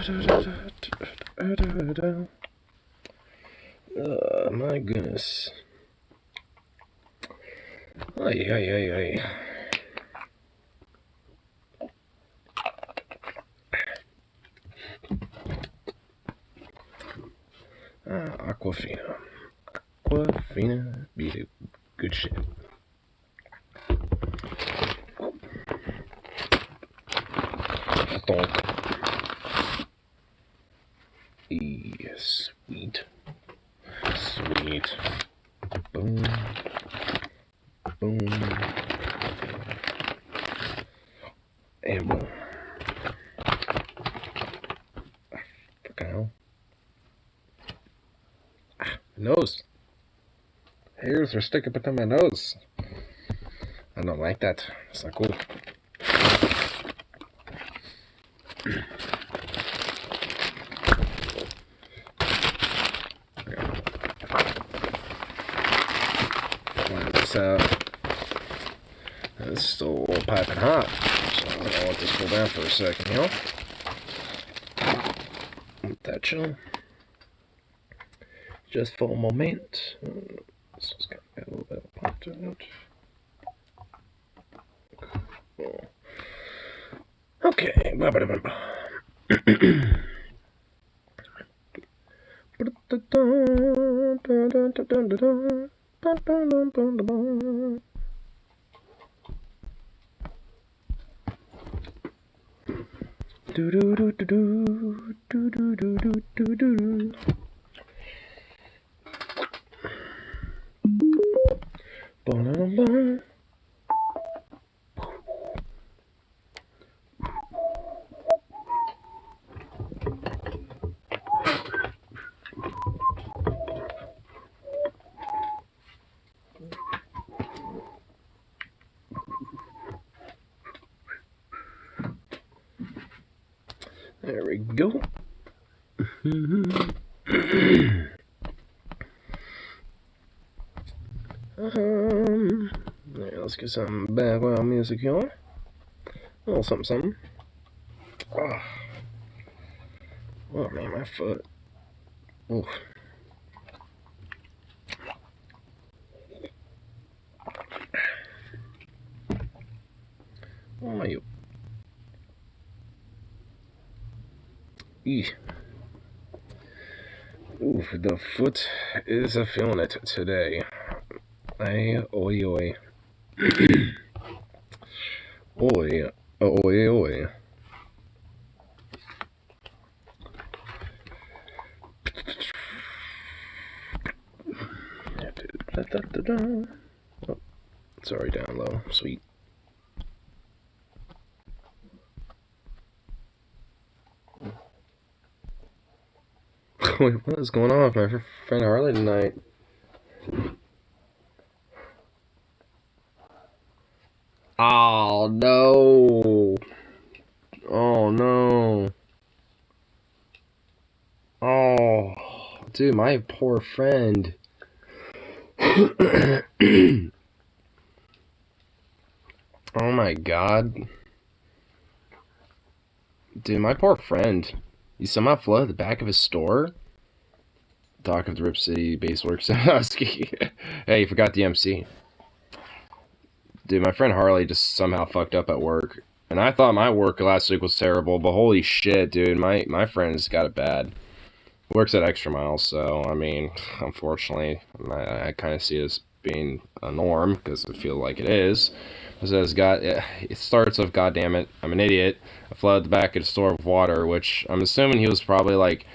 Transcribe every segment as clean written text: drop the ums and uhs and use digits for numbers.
My goodness. Ay, ay, ay, ay. Aquafina. Aquafina be the good shit. Donk. Yes, sweet. Sweet. Boom. Boom. And boom. Fucking hell. Nose. Hairs are sticking up in my nose. I don't like that. It's not cool. This is still piping hot, so I'll let this cool down for a second, you know? Let that chill. Just for a moment. This one's got a little bit of pop to it. Okay. Do do do do do do do do do do. Ba-da-da-ba. There we go. Yeah, let's get some background music here. A little something, something. Oh man, my foot. Oof. Oh my. Eesh. Oof, the foot is a feeling it today. Ay, oi, oi. Oi, oi, oi. Oh, sorry, down low. Sweet. Wait, what is going on with my friend Harley tonight? Oh no! Oh no! Oh, dude, my poor friend. Oh my god. Dude, my poor friend. He somehow flooded the back of his store? Dock of the Rip City base works. Hey, you forgot the MC. Dude, my friend Harley just somehow fucked up at work. And I thought my work last week was terrible, but holy shit, dude, my friend's got it bad. Works at Extra Mile, so, I mean, unfortunately, I kind of see it as being a norm, because I feel like it is. It starts with, God damn it, I'm an idiot. I flooded the back of the store with water, which I'm assuming he was probably, like,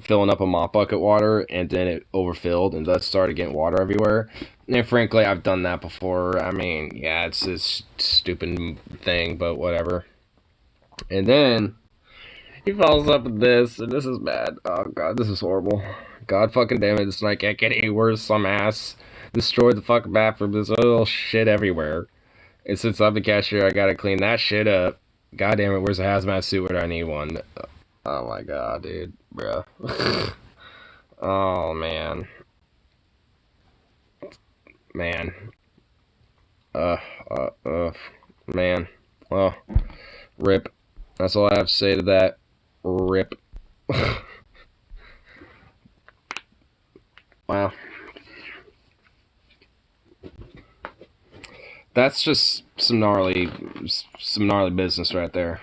filling up a mop bucket water, and then it overfilled, and that started getting water everywhere. And frankly, I've done that before. I mean, yeah, it's this stupid thing, but whatever. And then he follows up with this, and this is bad. Oh god, this is horrible. God fucking damn it, this night can't get any worse. Some ass destroyed the fucking bathroom. There's little shit everywhere. And since I'm the cashier, I gotta clean that shit up. God damn it, where's a hazmat suit when I need one? Oh my god, dude. Bruh. Oh, man. Man. Man. Well, rip. That's all I have to say to that. Rip. Wow. That's just some gnarly business right there.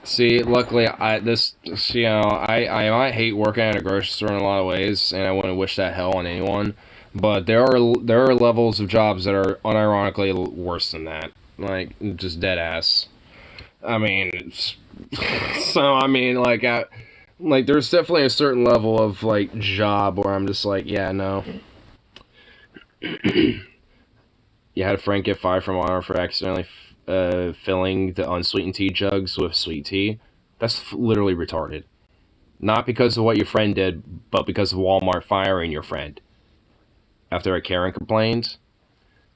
See, luckily, I might hate working at a grocery store in a lot of ways, and I wouldn't wish that hell on anyone. But there are levels of jobs that are unironically worse than that, like just dead ass. I mean, so I mean, like there's definitely a certain level of like job where I'm just like, yeah, no. You had a friend get fired from honor for accidentally filling the unsweetened tea jugs with sweet tea. That's literally retarded. Not because of what your friend did, but because of Walmart firing your friend after a Karen complained.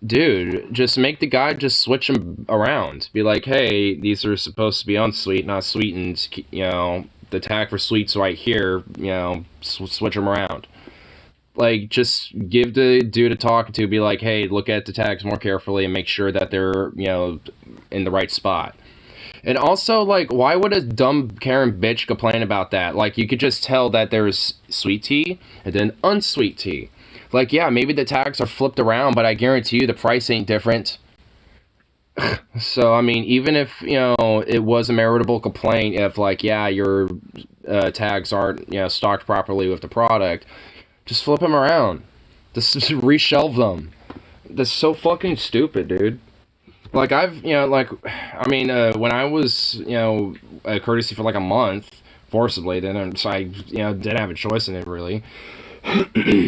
Dude, just make the guy just switch them around. Be like, hey, these are supposed to be unsweet, not sweetened. The tag for sweets right here. Switch them around. Like, just give the dude a talk to. Be like, hey, look at the tags more carefully and make sure that they're in the right spot. And also, like, why would a dumb Karen bitch complain about that? Like, you could just tell that there's sweet tea and then unsweet tea. Like, yeah, maybe the tags are flipped around, but I guarantee you the price ain't different. So, I mean, even if, it was a meritable complaint, if, like, yeah, your tags aren't, stocked properly with the product, just flip them around. Just reshelve them. That's so fucking stupid, dude. Like, when I was, a courtesy for like a month, forcibly, then I didn't have a choice in it, really.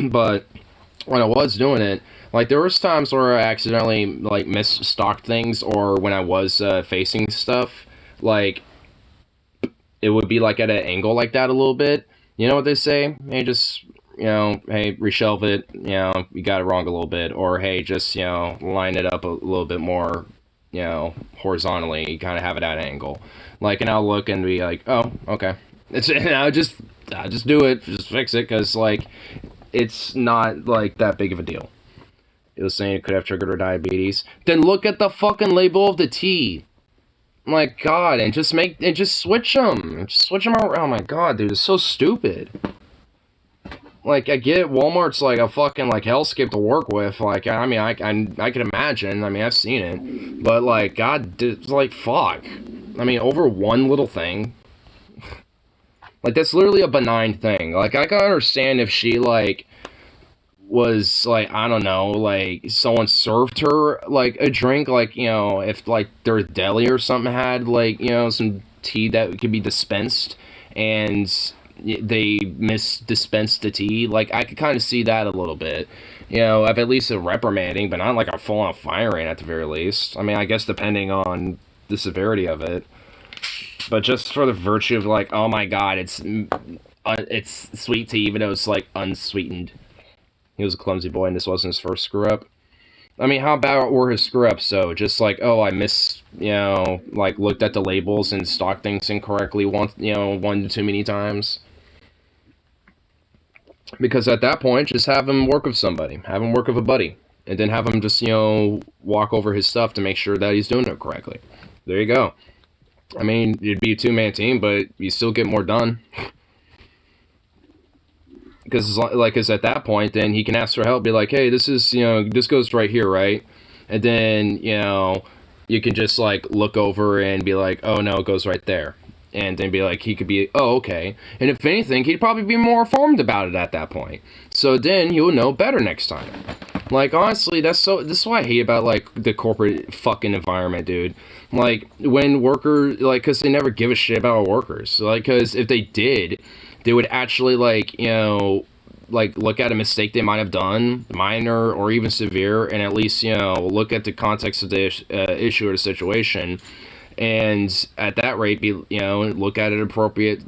But when I was doing it, like, there was times where I accidentally, like, misstocked things, or when I was facing stuff, like, it would be, like, at an angle like that a little bit. You know what they say? Hey, just, hey, reshelve it, you got it wrong a little bit. Or, hey, just, line it up a little bit more, horizontally, you kind of have it at an angle. Like, and I'll look and be like, oh, okay. And I'll just do it, just fix it, because, like, it's not, like, that big of a deal. It was saying it could have triggered her diabetes. Then look at the fucking label of the tea. My God, and just switch them. Just switch them around. Oh my God, dude, it's so stupid. Like, I get it, Walmart's like a fucking like hellscape to work with. Like, I mean, I can imagine. I mean, I've seen it, but like, God, it's like fuck. I mean, over one little thing. Like, that's literally a benign thing. Like, I can understand if she like was like, I don't know, like someone served her like a drink, like, if like their deli or something had like, some tea that could be dispensed and they misdispensed the tea. Like, I could kind of see that a little bit, of at least a reprimanding, but not like a full-on firing at the very least. I mean, I guess depending on the severity of it, but just for the virtue of like, oh my God, it's sweet tea even though it's like unsweetened. He was a clumsy boy, and this wasn't his first screw-up. I mean, how bad were his screw-ups, so just like, oh, I like, looked at the labels and stocked things incorrectly one too many times. Because at that point, just have him work with somebody. Have him work with a buddy. And then have him just, walk over his stuff to make sure that he's doing it correctly. There you go. I mean, it'd be a two-man team, but you still get more done. Because, like, at that point, then he can ask for help. Be like, hey, this is, this goes right here, right? And then, you can just, like, look over and be like, oh, no, it goes right there. And then be like, he could be, oh, okay. And if anything, he'd probably be more informed about it at that point. So then you'll know better next time. Like, honestly, this is what I hate about, like, the corporate fucking environment, dude. Like, when workers, like, because they never give a shit about workers. Like, because if they did, they would actually, like, like, look at a mistake they might have done, minor or even severe, and at least, look at the context of the issue or the situation, and at that rate, be, look at an appropriate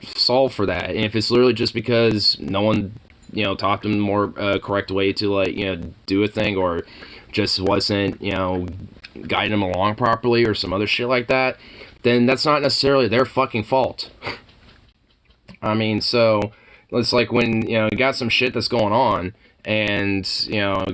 solve for that. And if it's literally just because no one, taught them the more correct way to, like, do a thing, or just wasn't, guiding them along properly, or some other shit like that, then that's not necessarily their fucking fault. I mean, so it's like when, you got some shit that's going on, and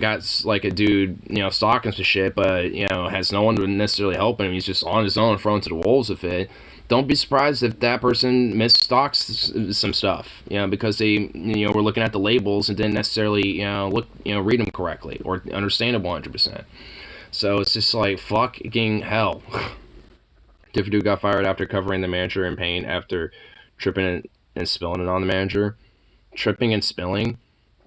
got like a dude stalking some shit, but has no one to necessarily help him. He's just on his own, thrown to the wolves with it. Don't be surprised if that person misstocks some stuff, because they were looking at the labels and didn't necessarily read them correctly or understand them 100%. So it's just like fucking hell. Different dude got fired after covering the manager in paint after tripping and spilling it on the manager. Tripping and spilling.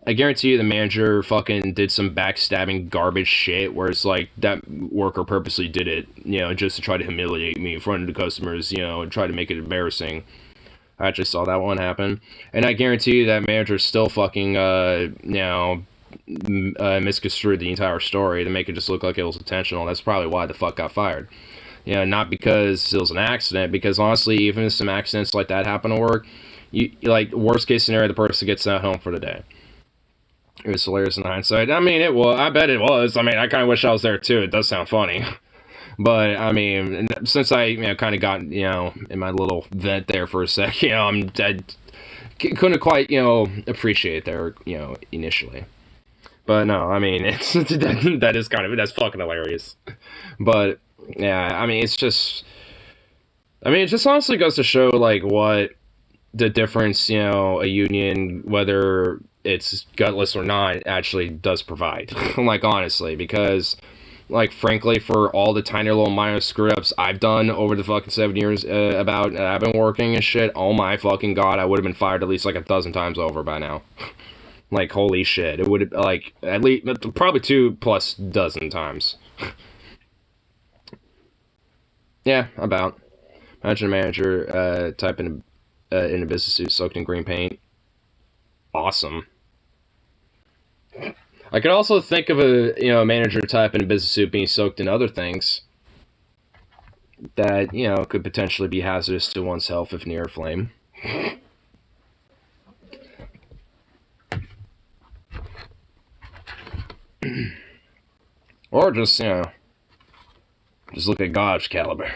I guarantee you the manager fucking did some backstabbing garbage shit where it's like that worker purposely did it, just to try to humiliate me in front of the customers, and try to make it embarrassing. I actually saw that one happen. And I guarantee you that manager still fucking, misconstrued the entire story to make it just look like it was intentional. That's probably why the fuck got fired. Not because it was an accident, because honestly, even if some accidents like that happen at work, like, worst case scenario, the person gets sent home for the day. It was hilarious in hindsight. I mean, it was. I bet it was. I mean, I kind of wish I was there too. It does sound funny. But, I mean, since I, kind of got, in my little vent there for a sec, I couldn't quite, appreciate there, initially. But no, I mean, it's that is kind of, that's fucking hilarious. But, yeah, I mean, it just honestly goes to show, like, what the difference, a union, whether it's gutless or not, actually does provide. Like, honestly, because, like, frankly, for all the tiny little minor screw-ups I've done over the fucking 7 years I've been working and shit, oh my fucking god, I would have been fired at least, like, a dozen times over by now. Like, holy shit. It would have, like, at least, probably 2+ dozen times. Yeah, about. Imagine a manager typing in a business suit soaked in green paint. Awesome. I could also think of a manager type in a business suit being soaked in other things that could potentially be hazardous to one's health if near a flame. Or just just look at God's caliber.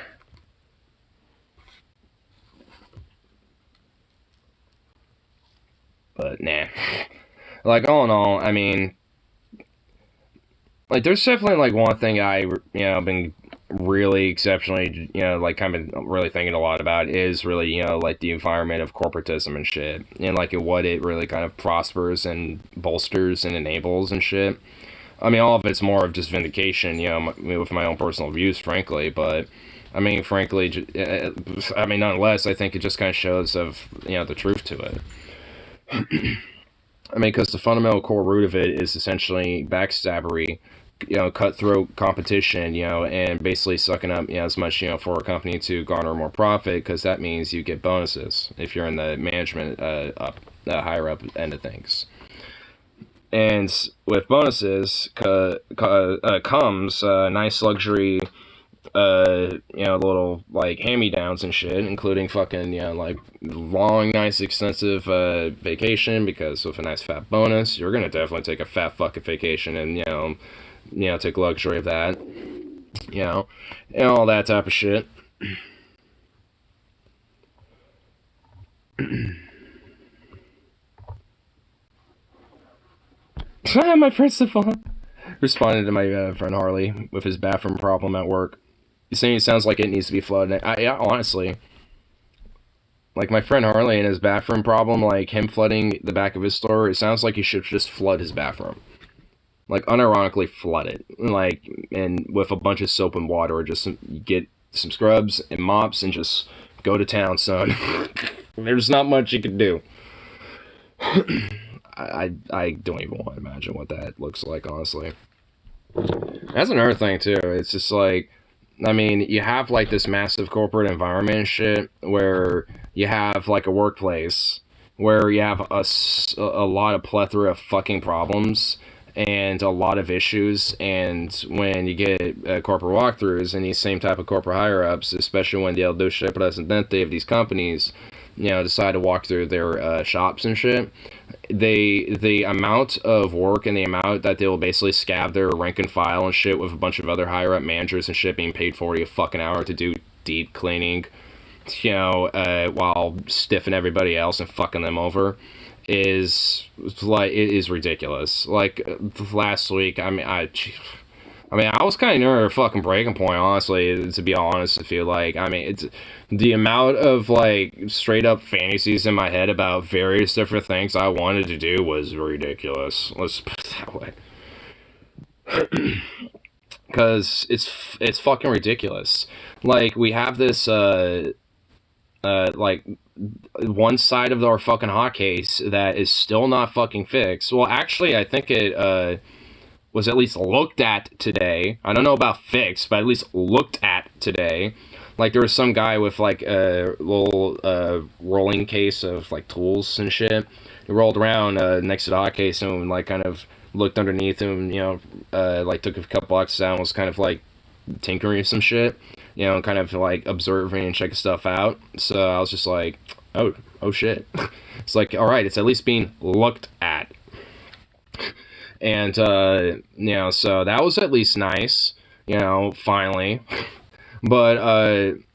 But nah. Like, all in all, I mean, like, there's definitely, like, one thing I, been really exceptionally, like, kind of really thinking a lot about is really, like, the environment of corporatism and shit. And, like, what it really kind of prospers and bolsters and enables and shit. I mean, all of it's more of just vindication, with my own personal views, frankly. But, I mean, frankly, nonetheless, I think it just kind of shows of, the truth to it. I mean, because the fundamental core root of it is essentially backstabbery, cutthroat competition, and basically sucking up, as much, for a company to garner more profit, because that means you get bonuses if you're in the management, higher up end of things. And with bonuses comes nice luxury, little, like, hand-me-downs and shit, including fucking, like, long, nice, extensive vacation, because with a nice fat bonus, you're gonna definitely take a fat fucking vacation and, take luxury of that, and all that type of shit. My friend Stefan responded to my friend Harley with his bathroom problem at work. He's saying it sounds like it needs to be flooded. Yeah, honestly. Like, my friend Harley and his bathroom problem, like, him flooding the back of his store, it sounds like he should just flood his bathroom. Like, unironically flood it. Like, and with a bunch of soap and water, or just get some scrubs and mops and just go to town, son. There's not much you can do. I don't even want to imagine what that looks like, honestly. That's another thing, too. It's just like, I mean, you have, like, this massive corporate environment and shit where you have, like, a workplace where you have a lot of plethora of fucking problems and a lot of issues, and when you get corporate walkthroughs and these same type of corporate higher-ups, especially when the El Duce Presidente of these companies, decide to walk through their shops and shit, the amount of work and the amount that they'll basically scab their rank and file and shit with a bunch of other higher up managers and shit being paid $40 a fucking hour to do deep cleaning, while stiffing everybody else and fucking them over, is ridiculous. Like last week, I mean, I was kind of near a fucking breaking point, honestly, to be honest. I feel like, I mean, it's the amount of, like, straight up fantasies in my head about various different things I wanted to do was ridiculous. Let's put it that way. Because it's fucking ridiculous. Like, we have this, like, one side of our fucking hot case that is still not fucking fixed. Well, actually, I think it, was at least looked at today. I don't know about fixed, but at least looked at today. Like, there was some guy with, like, a little, rolling case of, like, tools and shit. He rolled around, next to the hot case and, like, kind of looked underneath him, you know, like, took a couple boxes out and was kind of, like, tinkering some shit. You know, kind of, like, observing and checking stuff out. So I was just like, oh shit. It's like, alright, it's at least being looked at. And, you know, so that was at least nice, you know, finally. But,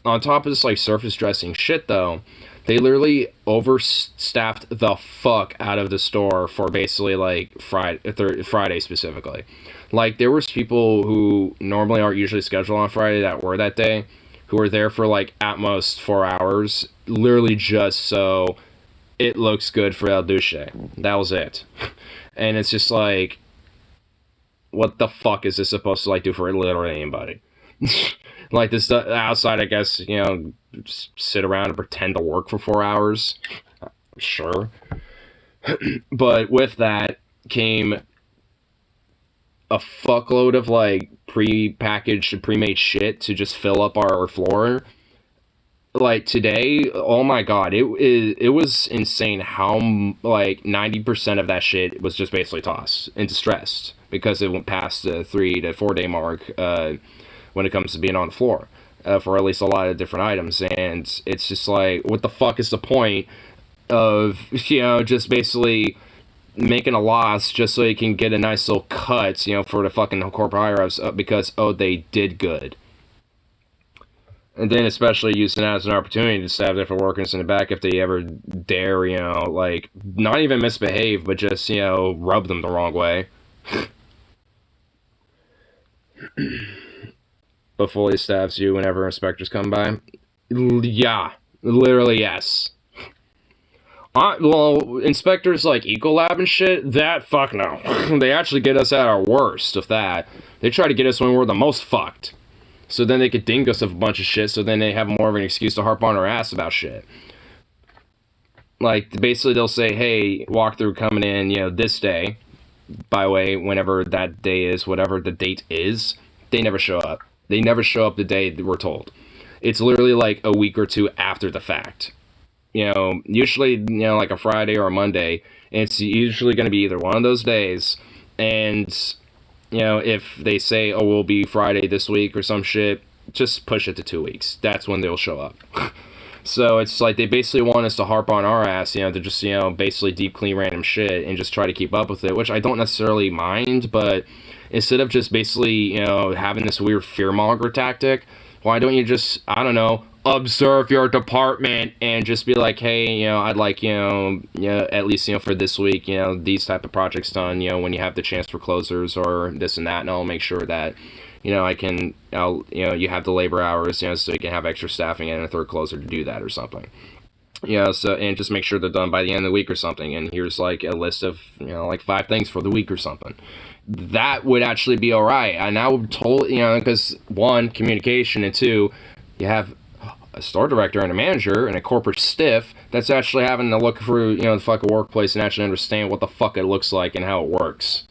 on top of this, like, surface dressing shit, though, they literally overstaffed the fuck out of the store for basically, like, Friday specifically. Like, there was people who normally aren't usually scheduled on Friday that were that day, who were there for, like, at most 4 hours, literally just so it looks good for El Duce. That was it. And it's just like, what the fuck is this supposed to, like, do for literally anybody? Like, this outside, I guess, you know, just sit around and pretend to work for 4 hours. Sure. But with that came a fuckload of, like, pre-packaged, pre-made shit to just fill up our floor. Like, today, oh my god, it was insane how, like, 90% of that shit was just basically tossed and distressed because it went past the 3 to 4 day mark when it comes to being on the floor for at least a lot of different items. And it's just like, what the fuck is the point of, you know, just basically making a loss just so you can get a nice little cut, you know, for the fucking corporate higher-ups because, oh, they did good. And then especially using that as an opportunity to stab different workers in the back if they ever dare, you know, like, not even misbehave, but just, you know, rub them the wrong way. But fully stabs you whenever inspectors come by. Yeah, literally yes. Well, inspectors like Ecolab and shit, that fuck no. They actually get us at our worst of that. They try to get us when we're the most fucked. So then they could ding us of a bunch of shit, so then they have more of an excuse to harp on our ass about shit. Like, basically they'll say, hey, walkthrough coming in, you know, this day. By the way, whenever that day is, whatever the date is, they never show up. They never show up the day that we're told. It's literally like a week or two after the fact. You know, usually, you know, like a Friday or a Monday, and it's usually going to be either one of those days, and, you know, if they say, oh, we'll be Friday this week or some shit, just push it to 2 weeks. That's when they'll show up. So it's like they basically want us to harp on our ass, you know, to just, you know, basically deep clean random shit and just try to keep up with it, which I don't necessarily mind, but instead of just basically, you know, having this weird fearmonger tactic, why don't you just, I don't know, observe your department and just be like, hey, you know, I'd like, you know, at least, you know, for this week, you know, these type of projects done, you know, when you have the chance for closers or this and that, and I'll make sure that, you know, you know, you have the labor hours, you know, so you can have extra staffing and a third closer to do that or something. You know, so, and just make sure they're done by the end of the week or something, and here's, like, a list of, you know, like 5 things for the week or something. That would actually be alright, and I would you know, because, 1, communication, and 2, you have a store director and a manager and a corporate stiff that's actually having to look through, you know, the fucking workplace and actually understand what the fuck it looks like and how it works.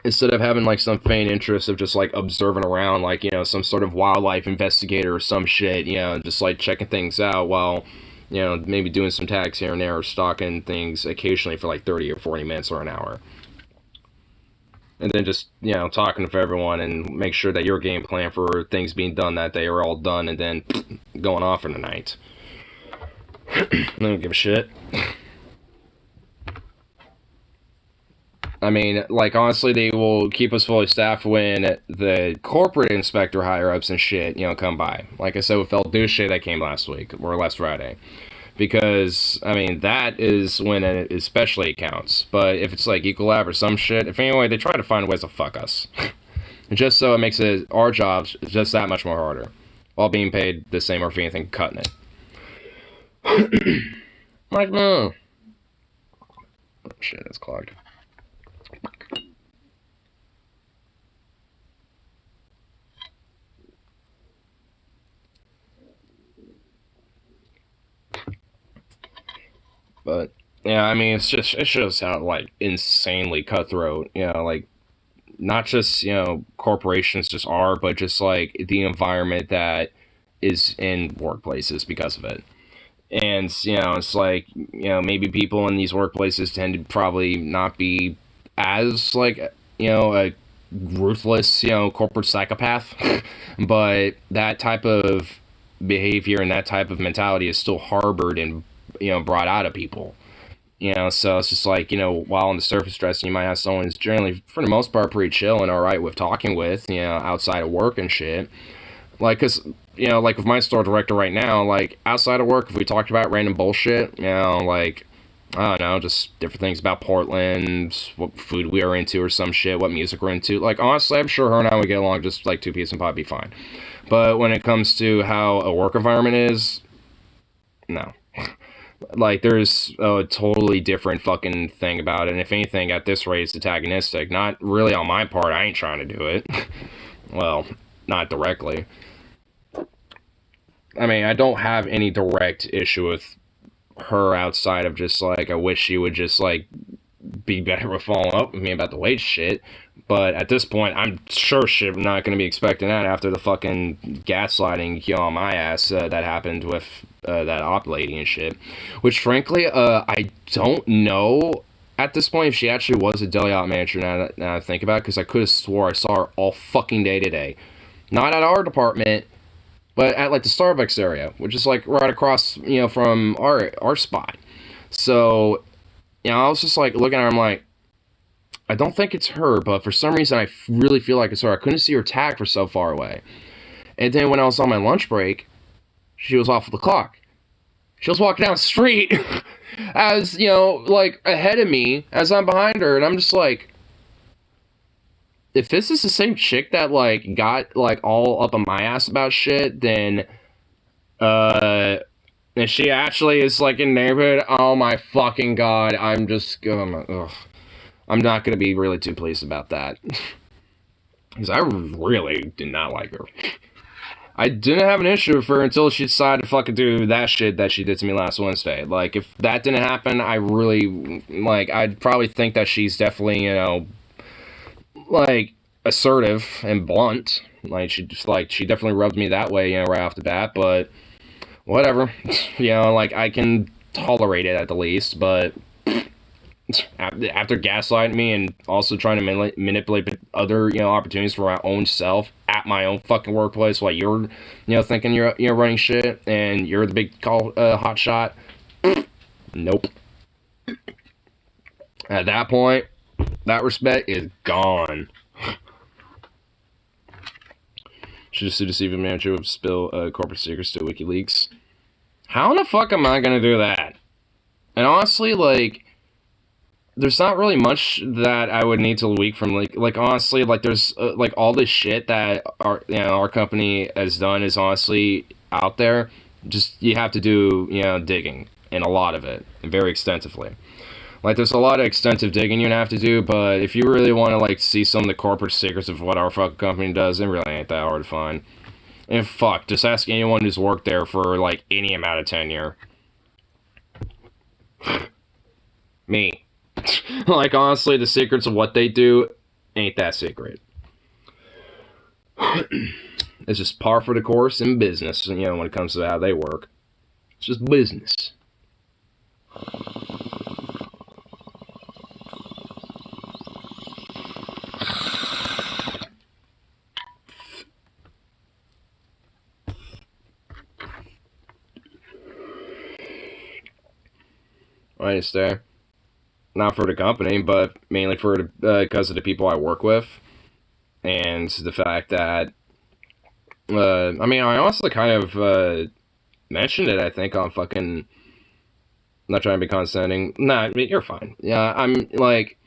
Instead of having, like, some faint interest of just, like, observing around, like, you know, some sort of wildlife investigator or some shit, you know, just, like, checking things out while, you know, maybe doing some tags here and there or stalking things occasionally for, like, 30 or 40 minutes or an hour. And then just, you know, talking to everyone and make sure that your game plan for things being done that day are all done and then going off for the night. I don't give a shit. I mean, like, honestly, they will keep us fully staffed when the corporate inspector higher-ups and shit, you know, come by. Like I said with El Duce that came last week, or last Friday. Because, I mean, that is when it especially counts. But if it's like Ecolab or some shit, if anyway, they try to find ways to fuck us. Just so it makes our jobs just that much more harder. While being paid the same or if anything, cutting it. Like, no. Oh, shit, it's clogged. But yeah, I mean, it shows how like insanely cutthroat, like not just corporations just are, but just like the environment that is in workplaces because of it. And it's like maybe people in these workplaces tend to probably not be as like a ruthless corporate psychopath, but that type of behavior and that type of mentality is still harbored and brought out of people. So it's just like, while on the surface dressing, you might have someone who's generally, for the most part, pretty chill and all right with talking with, outside of work and shit. Like, because, like with my store director right now, like, outside of work, if we talked about random bullshit, like, I don't know, just different things about Portland, what food we are into or some shit, what music we're into. Like, honestly, I'm sure her and I would get along just like two peas and pie, be fine. But when it comes to how a work environment is, no. Like, there's a totally different fucking thing about it. And if anything, at this rate, it's antagonistic. Not really on my part. I ain't trying to do it. Well, not directly. I mean, I don't have any direct issue with her outside of just, like, I wish she would just, like, be better with following up with me about the wage shit. But at this point, I'm sure shit not going to be expecting that after the fucking gaslighting on my ass that happened with that op lady and shit. Which, frankly, I don't know at this point if she actually was a deli op manager now I think about it, because I could have swore I saw her all fucking day today. Not at our department, but at, like, the Starbucks area, which is, like, right across, from our spot. So, I was just, like, looking at her, I'm like, I don't think it's her, but for some reason I really feel like it's her. I couldn't see her tag for so far away. And then when I was on my lunch break, she was off the clock. She was walking down the street as, like, ahead of me as I'm behind her. And I'm just like, if this is the same chick that, like, got, like, all up on my ass about shit, then, and she actually is, like, in the neighborhood, oh my fucking god, I'm just going, ugh. I'm not going to be really too pleased about that. Because I really did not like her. I didn't have an issue with her until she decided to fucking do that shit that she did to me last Wednesday. Like, if that didn't happen, I really, like, I'd probably think that she's definitely, like, assertive and blunt. Like, she definitely rubbed me that way, right off the bat, but whatever. Like, I can tolerate it at the least, but after gaslighting me and also trying to manipulate other opportunities for my own self at my own fucking workplace while you're thinking you're running shit and you're the big hot shot. Nope. At that point, that respect is gone. Should have sued a CV manager with spill corporate secrets to WikiLeaks. How in the fuck am I gonna do that? And honestly, like, there's not really much that I would need to leak from, like honestly, like, there's, like, all this shit that our company has done is honestly out there. Just, you have to do, digging, and a lot of it, and very extensively. Like, there's a lot of extensive digging you have to do, but if you really want to, like, see some of the corporate secrets of what our fucking company does, it really ain't that hard to find. And fuck, just ask anyone who's worked there for, like, any amount of tenure. Me. Like, honestly, the secrets of what they do ain't that secret. It's just par for the course in business, when it comes to how they work. It's just business. I understand. Not for the company, but mainly for because of the people I work with, and the fact that, I mean, I honestly kind of mentioned it, I think, on fucking not trying to be condescending. Nah, I mean, you're fine. Yeah, I'm like,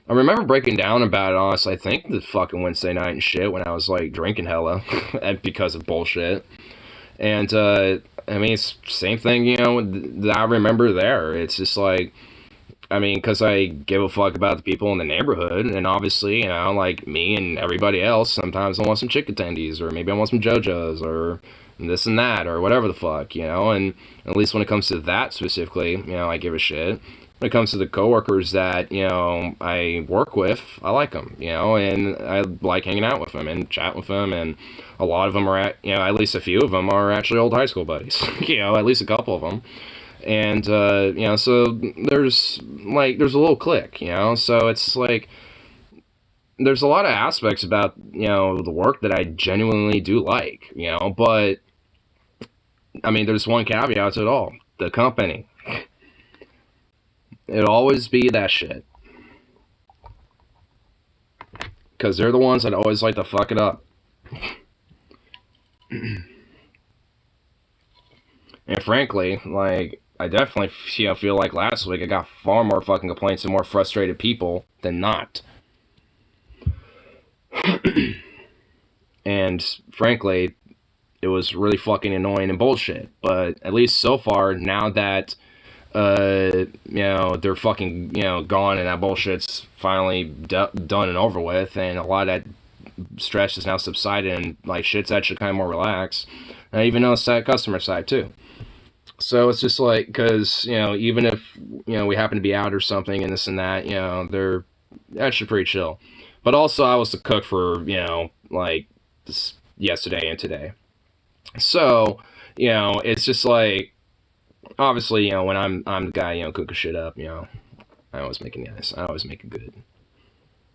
I remember breaking down about it, honestly, I think the fucking Wednesday night and shit when I was like drinking hella because of bullshit. And, I mean, it's same thing, you know, that I remember there. It's just like, I mean, because I give a fuck about the people in the neighborhood, and obviously, you know, like me and everybody else, sometimes I want some chicken tendies, or maybe I want some JoJo's, or this and that, or whatever the fuck, you know, and at least when it comes to that specifically, you know, I give a shit. When it comes to the coworkers that, you know, I work with, I like them, you know, and I like hanging out with them and chat with them, and a lot of them are, you know, at least a few of them are actually old high school buddies, you know, at least a couple of them. And you know, so there's a little click, you know, so it's like there's a lot of aspects about, you know, the work that I genuinely do like, you know, but I mean, there's one caveat to it all: the company. It'll always be that shit, because they're the ones that always like to fuck it up. And frankly, like, I definitely, you know, feel like last week I got far more fucking complaints and more frustrated people than not. And frankly, it was really fucking annoying and bullshit. But at least so far, now that you know, they're fucking, you know, gone and that bullshit's finally done and over with, and a lot of that stress is now subsided, and like shit's actually kind of more relaxed. And I even noticed that customer side too. So it's just like, because, you know, even if, you know, we happen to be out or something and this and that, you know, they're actually pretty chill. But also, I was the cook for, you know, like this yesterday and today. So, you know, it's just like, obviously, you know, when I'm the guy, you know, cooking shit up, you know, I always make it nice. I always make it good.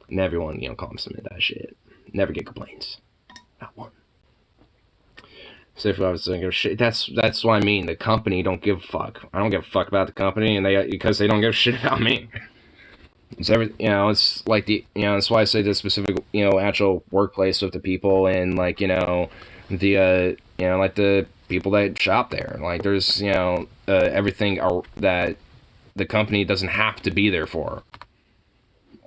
And everyone, you know, calms them into that shit. Never get complaints. Not one. So if I was thinking, shit, that's what I mean. The company don't give a fuck. I don't give a fuck about the company, and because they don't give a shit about me. It's you know, it's like you know, that's why I say the specific, you know, actual workplace with the people, and like, you know, the you know, like the people that shop there. Like, there's, you know, everything that the company doesn't have to be there for.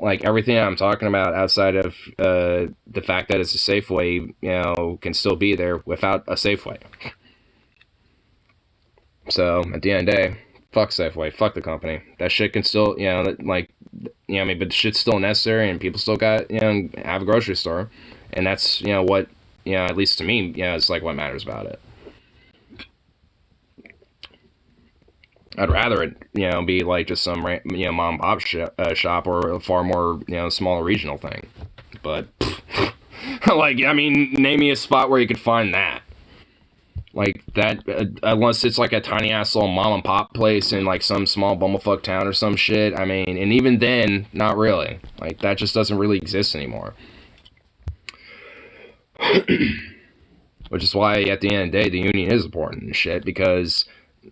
Like, everything I'm talking about outside of the fact that it's a Safeway, you know, can still be there without a Safeway. So at the end of the day, fuck Safeway, fuck the company. That shit can still, you know, like, you know, I mean, but shit's still necessary, and people still got, you know, have a grocery store, and that's, you know, what, you know, at least to me, you know, it's like what matters about it. I'd rather it, you know, be like just some, you know, mom and pop shop, or a far more, you know, smaller regional thing. But like, I mean, name me a spot where you could find that. Like that, unless it's like a tiny ass little mom and pop place in like some small bumblefuck town or some shit. I mean, and even then, not really. Like, that just doesn't really exist anymore. Which is why, at the end of the day, the union is important and shit, because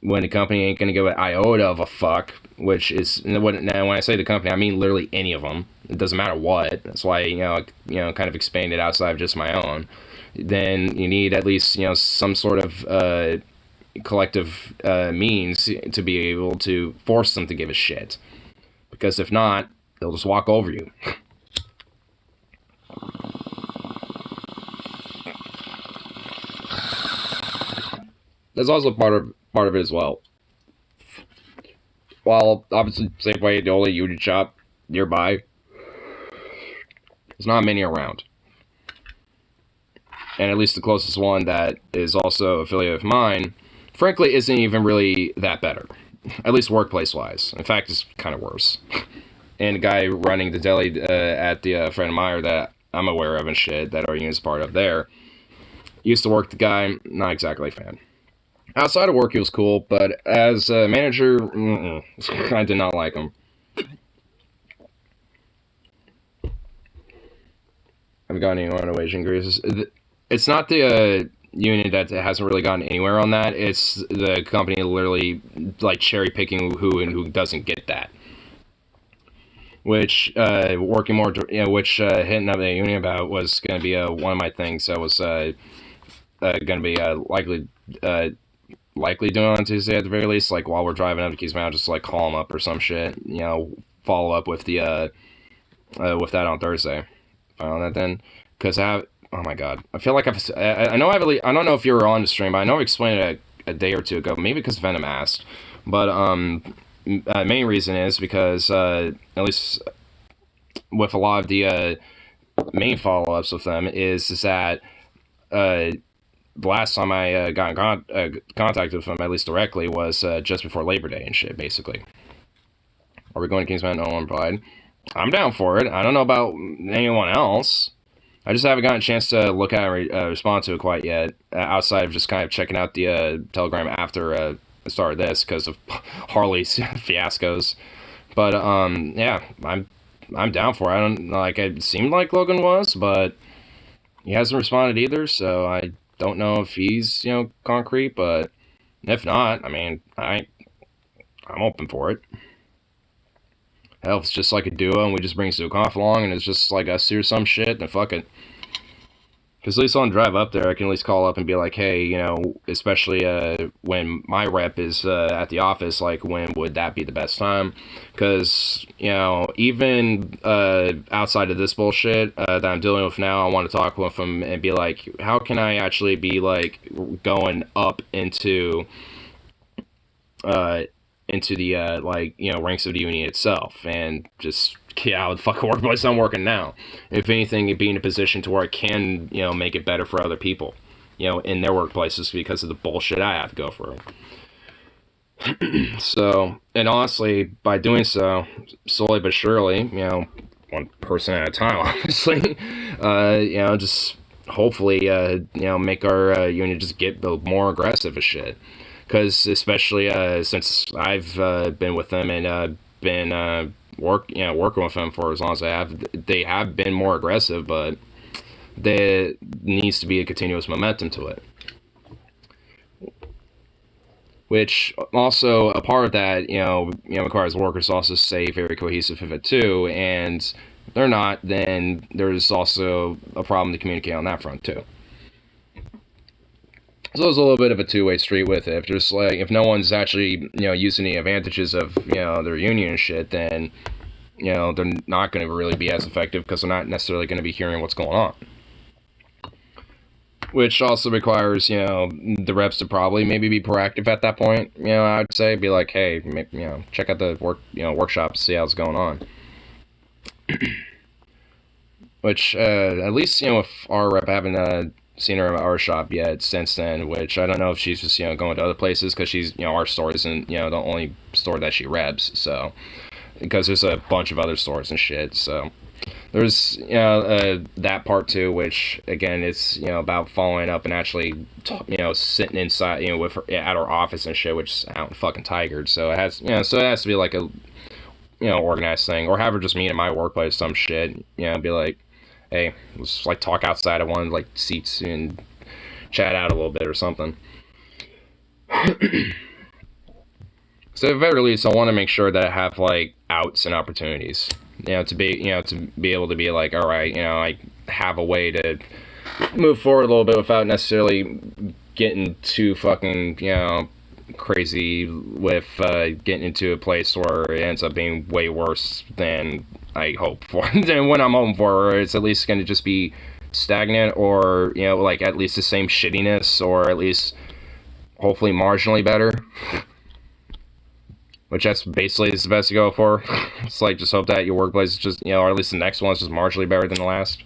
when the company ain't gonna give an iota of a fuck, which is, now when I say the company, I mean literally any of them. It doesn't matter what. That's why, you know, kind of expanded outside of just my own. Then you need at least, you know, some sort of collective means to be able to force them to give a shit. Because if not, they'll just walk over you. That's also part of it as well. While obviously Safeway, the only union shop nearby, there's not many around. And at least the closest one that is also affiliate of mine, frankly, isn't even really that better. At least workplace-wise. In fact, it's kind of worse. And the guy running the deli at the friend of mine that I'm aware of and shit, that our union's part of there, used to work the guy, not exactly a fan. Outside of work, he was cool, but as a manager, I did not like him. I've gotten any on wage increases. It's not the union that hasn't really gotten anywhere on that. It's the company literally like cherry picking who and who doesn't get that. Which working more, you know, which hitting up the union about was going to be one of my things that was going to be likely likely doing on Tuesday at the very least. Like while we're driving up to Keys Mountain, just like call him up or some shit. You know, follow up with the with that on Thursday. On that then, because I have. Oh my god, I feel like I know I don't know if you were on the stream, but I know I explained it a day or two ago. Maybe because Venom asked, but main reason is because at least with a lot of the main follow-ups with them is that the last time I got in contact with them, at least directly, was just before Labor Day and shit, basically. Are we going to Kings Mountain? No one replied. I'm down for it. I don't know about anyone else. I just haven't gotten a chance to look at it and respond to it quite yet, outside of just kind of checking out the Telegram after I started this because of Harley's fiascos. But yeah, I'm down for it. I don't like. It seemed like Logan was, but he hasn't responded either. So I don't know if he's concrete. But if not, I mean, I'm open for it. Hell, if it's just like a duo and we just bring Zukoff along and it's just like us or some shit, then fuck it. Because at least on the drive up there, I can at least call up and be like, hey, especially when my rep is at the office, like, when would that be the best time? Because, even outside of this bullshit that I'm dealing with now, I want to talk with him and be like, how can I actually be, like, going up into the ranks of the union itself, and just how the fucking workplace I'm working now. If anything, it'd be in a position to where I can make it better for other people, in their workplaces because of the bullshit I have to go through. So, and honestly, by doing so, slowly but surely, one person at a time, obviously, just hopefully, make our union just get more aggressive as shit. Because especially since I've been with them and been working with them for as long as I have, they have been more aggressive, but there needs to be a continuous momentum to it. Which also, a part of that, requires workers to also stay very cohesive with it too, and if they're not, then there's also a problem to communicate on that front too. So it's a little bit of a two-way street with it. If no one's actually, using the advantages of, their union and shit, then, they're not going to really be as effective because they're not necessarily going to be hearing what's going on. Which also requires, the reps to probably maybe be proactive at that point. I'd say, be like, hey, check out the workshop, see how it's going on. Which, at least, if our rep haven't seen her at our shop yet since then, which I don't know if she's just going to other places because she's our store isn't the only store that she reps, so because there's a bunch of other stores and shit, so there's that part too, which again it's about following up and actually sitting inside with her at our office and shit, which is out in fucking Tigard, so it has so it has to be like a organized thing, or have her just meet at my workplace some shit, be like, hey, let's like talk outside of one of like seats and chat out a little bit or something. So at the very least, I want to make sure that I have like outs and opportunities, to be able to be like, all right, I have a way to move forward a little bit without necessarily getting too fucking crazy with getting into a place where it ends up being way worse than I hope for, than what I'm hoping for, or it's at least going to just be stagnant, or like at least the same shittiness, or at least hopefully marginally better, which that's basically is the best to go for. It's like, just hope that your workplace is just or at least the next one is just marginally better than the last.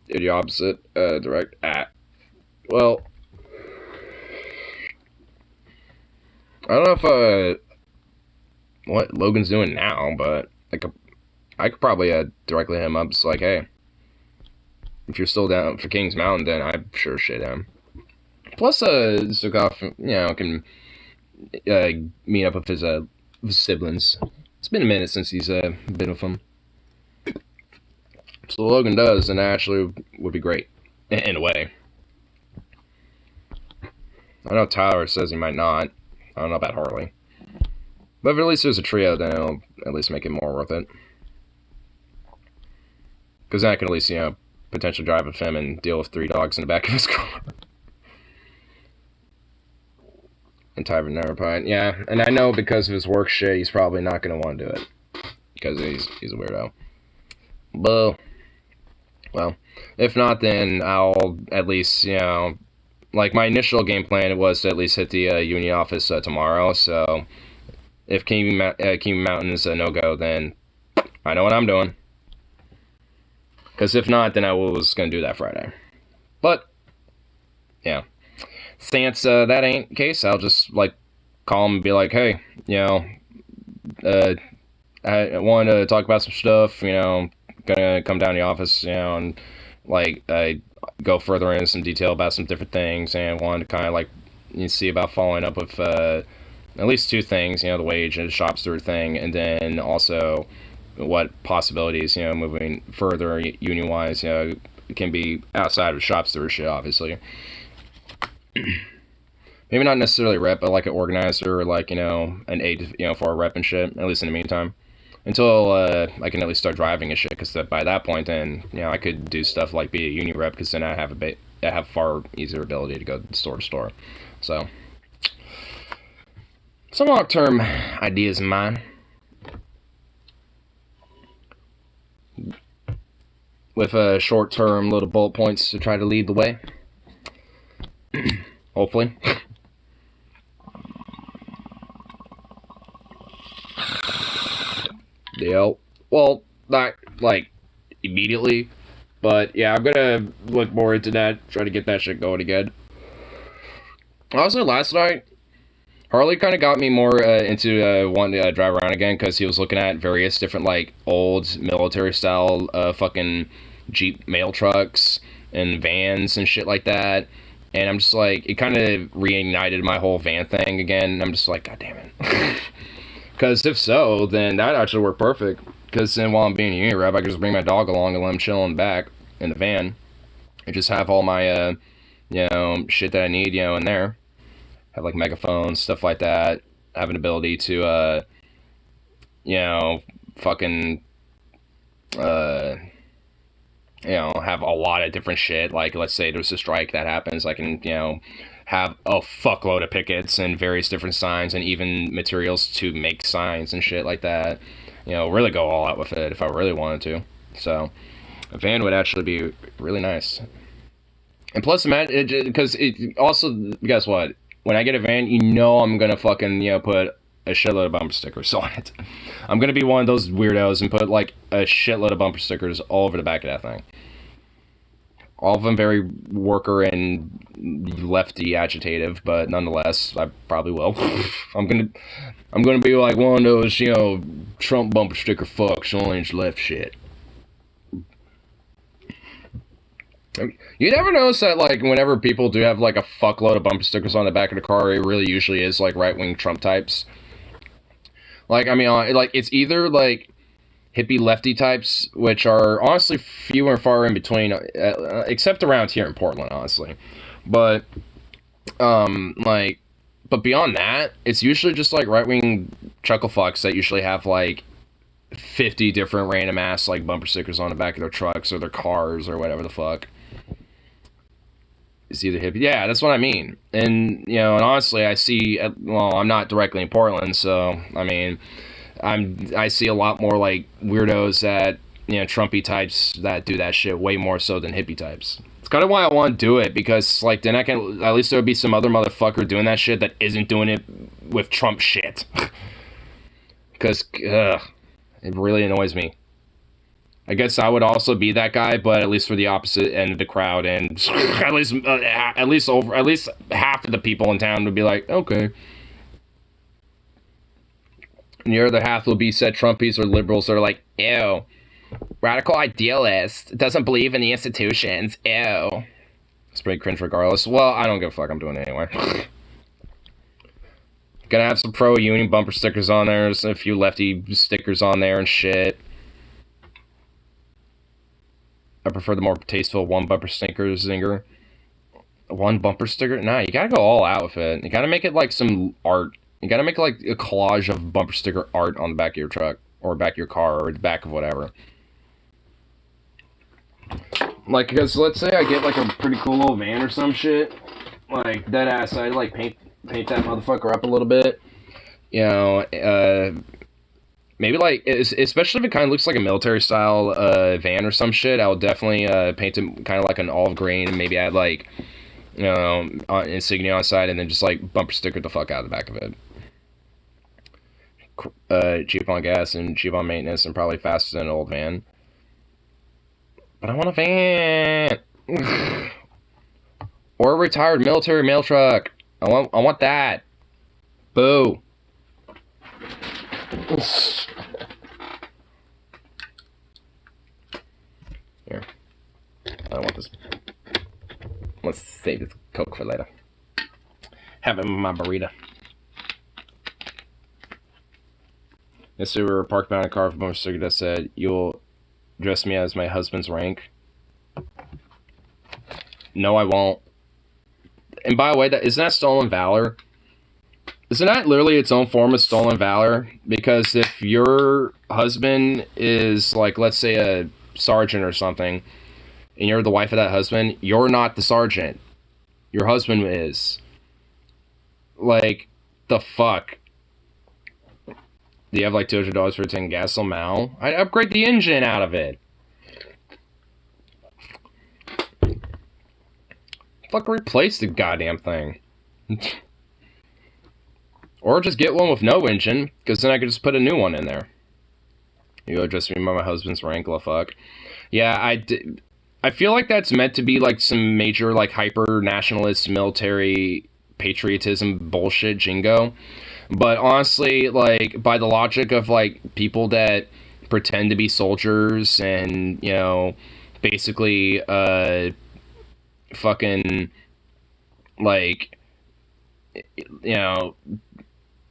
Do the opposite, direct at. Well, I don't know if what Logan's doing now, but I could probably directly hit him up. It's like, hey, if you're still down for Kings Mountain, then I sure shit him. Plus, Zukoff, can meet up with his siblings. It's been a minute since he's been with them. So Logan does, and that actually would be great, in a way. I know Tyler says he might not. I don't know about Harley. But if at least there's a trio, then it'll at least make it more worth it. Because then I can at least, potentially drive with him and deal with 3 dogs in the back of his car. And Tyver never pine. Yeah, and I know because of his work shit, he's probably not going to want to do it. Because he's a weirdo. But, well, if not, then I'll at least, like my initial game plan was to at least hit the uni office tomorrow. So if King Mountain is a no-go, then I know what I'm doing. Because if not, then I was going to do that Friday. But, yeah. Since that ain't the case, I'll just, call him and be like, hey, I wanted to talk about some stuff, gonna come down to the office, and, go further into some detail about some different things, and wanted to kind of, see about following up with, at least 2 things, the wage and the shop steward thing, and then also what possibilities, moving further union-wise, can be outside of shop steward shit, obviously. Maybe not necessarily rep, but an organizer or an aide, for a rep and shit, at least in the meantime. Until I can at least start driving and shit, because by that point then, I could do stuff like be a union rep, because then I have far easier ability to go store to store. So, some long-term ideas in mind. With short-term little bullet points to try to lead the way. Hopefully. Yeah, well, not immediately, but yeah, I'm gonna look more into that, try to get that shit going again. Also, last night, Harley kind of got me more into wanting to drive around again, because he was looking at various different old military style fucking Jeep mail trucks and vans and shit like that. And I'm just it kind of reignited my whole van thing again. And I'm just God damn it. Because if so, then that actually worked perfect. Because then while I'm being a unit rep, I can just bring my dog along and let him chill in the back in the van. And just have all my, shit that I need, in there. Have megaphones, stuff like that. Have an ability to, fucking, have a lot of different shit. Let's say there's a strike that happens, I can, have a fuckload of pickets and various different signs and even materials to make signs and shit like that. Really go all out with it if I really wanted to. So, a van would actually be really nice. And plus, because it also, guess what? When I get a van, I'm gonna fucking, put a shitload of bumper stickers on it. I'm gonna be one of those weirdos and put, a shitload of bumper stickers all over the back of that thing. All of them very worker and lefty agitative, but nonetheless, I probably will. I'm gonna be one of those, Trump bumper sticker fucks, orange left shit. You never notice that, whenever people do have, a fuckload of bumper stickers on the back of the car, it really usually is, right-wing Trump types. It's either, hippie lefty types, which are honestly few and far in between, except around here in Portland, honestly. But, but beyond that, it's usually just, right-wing chuckle fucks that usually have, 50 different random ass, bumper stickers on the back of their trucks or their cars or whatever the fuck. It's either hippie. Yeah, that's what I mean. And, and honestly, I see, well, I'm not directly in Portland, so, I mean, I see a lot more, weirdos that, Trumpy types that do that shit way more so than hippie types. It's kind of why I want to do it, because, then I can, at least there would be some other motherfucker doing that shit that isn't doing it with Trump shit. Because, it really annoys me. I guess I would also be that guy, but at least for the opposite end of the crowd, and at least half of the people in town would be like, okay. And the other half will be said Trumpies or liberals that are like, ew, radical idealist, doesn't believe in the institutions, ew. It's pretty cringe regardless. Well, I don't give a fuck, I'm doing it anyway. Gonna have some pro-union bumper stickers on there, a few lefty stickers on there and shit. I prefer the more tasteful one bumper sticker zinger. One bumper sticker? Nah, you gotta go all out with it. You gotta make it some art You gotta make like a collage of bumper sticker art on the back of your truck, or back of your car, or the back of whatever. Like, because let's say I get like a pretty cool little van or some shit, like dead ass, I'd like paint that motherfucker up a little bit. You know, maybe like, especially if it kind of looks like a military style van or some shit, I would definitely paint it kind of like an olive green, and maybe add like, you know, insignia on the side, and then just like bumper sticker the fuck out of the back of it. Cheap on gas and cheap on maintenance, and probably faster than an old van. But I want a van. Or a retired military mail truck. I want that. Boo. Here. I want this. Let's save this Coke for later. Have it in my burrito. Yesterday we were parked behind a car with a bumper sticker that said, "You'll dress me as my husband's rank." No, I won't. And by the way, isn't that stolen valor? Isn't that literally its own form of stolen valor? Because if your husband is, like, let's say a sergeant or something, and you're the wife of that husband, you're not the sergeant. Your husband is. Like, the fuck? Do you have like $200 for taking gas somehow? I'd upgrade the engine out of it. Fuck, replace the goddamn thing. Or just get one with no engine, because then I could just put a new one in there. You address me by my husband's rank, la fuck. Yeah, I feel like that's meant to be like some major like hyper nationalist military patriotism bullshit jingo. But honestly, like, by the logic of like people that pretend to be soldiers and, you know, basically fucking like, you know,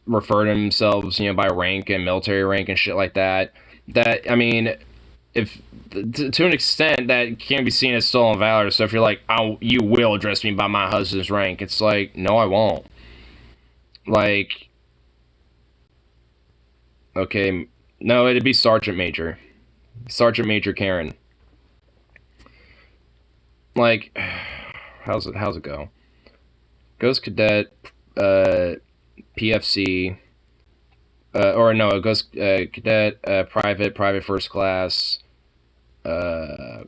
refer to themselves, you know, by rank and military rank and shit like that. That, I mean, if to an extent that can be seen as stolen valor. So if you're like, "Oh, you will address me by my husband's rank," it's like, no, I won't. Like, okay, no, it'd be Sergeant Major, Sergeant Major Karen. Like, how's it go? Goes Cadet, PFC, or no, it goes Cadet, Private First Class,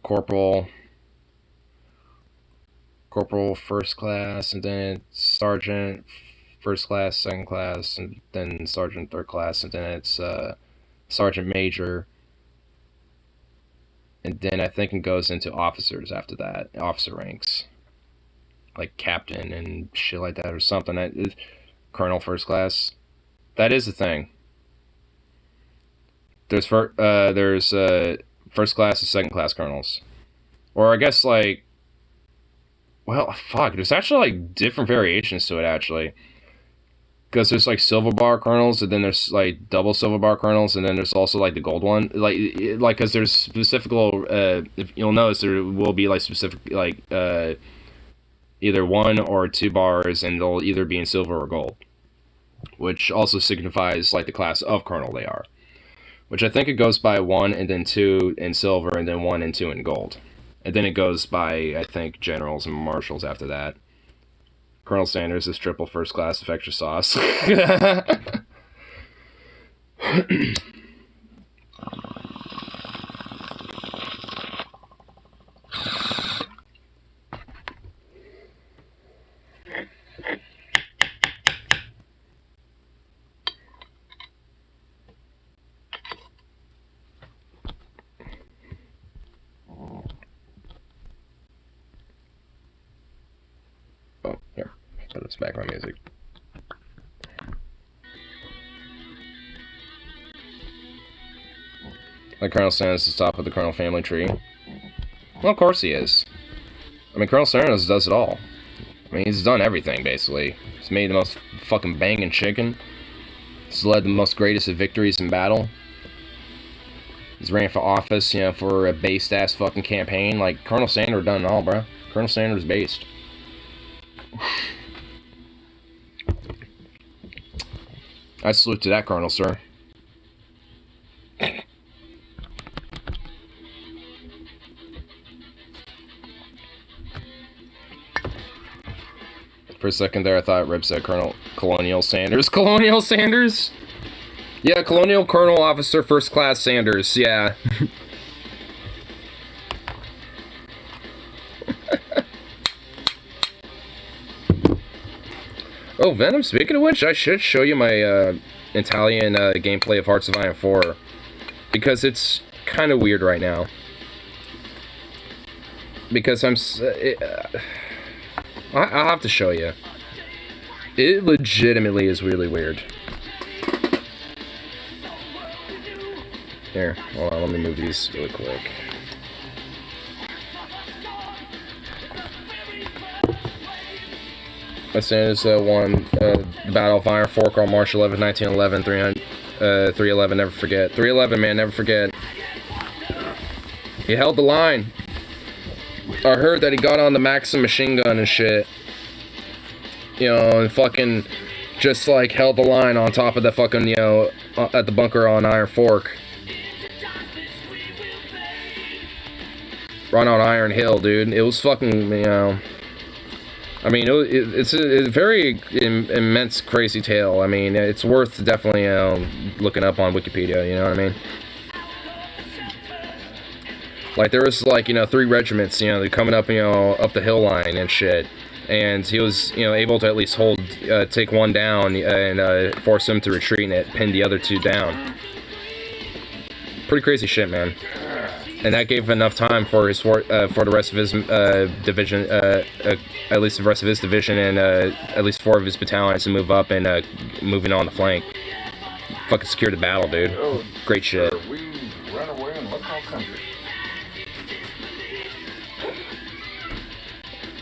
Corporal First Class, and then Sergeant First Class, Second Class, and then Sergeant Third Class, and then it's Sergeant Major, and then I think it goes into officers after that, officer ranks, like Captain and shit like that, or something. Colonel First Class. That is the thing. There's First Class and Second Class Colonels, or I guess like, well, fuck. There's actually like different variations to it actually, because there's like silver bar colonels, and then there's like double silver bar colonels, and then there's also like the gold one. Like because there's specific little. If you'll notice, there will be like specific like either 1 or 2 bars, and they'll either be in silver or gold, which also signifies like the class of colonel they are. Which I think it goes by 1 and then 2 in silver, and then 1 and 2 in gold. And then it goes by, I think, generals and marshals after that. Colonel Sanders is triple first class with extra sauce. Oh, here. Put this background music. Like Colonel Sanders is top of the Colonel family tree. Well, of course he is. I mean, Colonel Sanders does it all. I mean, he's done everything, basically. He's made the most fucking banging chicken. He's led the most greatest of victories in battle. He's ran for office, you know, for a based-ass fucking campaign. Like, Colonel Sanders done it all, bro. Colonel Sanders based. I salute to that, Colonel, sir. For a second there, I thought Rib said Colonial Sanders. Colonial Sanders? Yeah, Colonial Colonel Officer First Class Sanders, yeah. Oh, Venom, speaking of which, I should show you my Italian gameplay of Hearts of Iron 4. Because it's kind of weird right now. Because I'll have to show you. It legitimately is really weird. Here, hold on, let me move these really quick. Sanders won the Battle of Iron Fork on March 11, 1911, 311, never forget. 311, man, never forget. He held the line. I heard that he got on the Maxim machine gun and shit. You know, and fucking just like held the line on top of the fucking, you know, at the bunker on Iron Fork. Run on Iron Hill, dude. It was fucking, you know. I mean, it's a very immense, crazy tale. I mean, it's worth definitely, you know, looking up on Wikipedia, you know what I mean? Like, there was, like, you know, 3 regiments, you know, they're coming up, you know, up the hill line and shit. And he was, you know, able to at least take one down and force him to retreat and it pinned the other 2 down. Pretty crazy shit, man. And that gave enough time for the rest of his division, at least the rest of his division and at least 4 of his battalions to move up and moving on the flank. Fucking secure the battle, dude. Great shit. We ran away and left our country.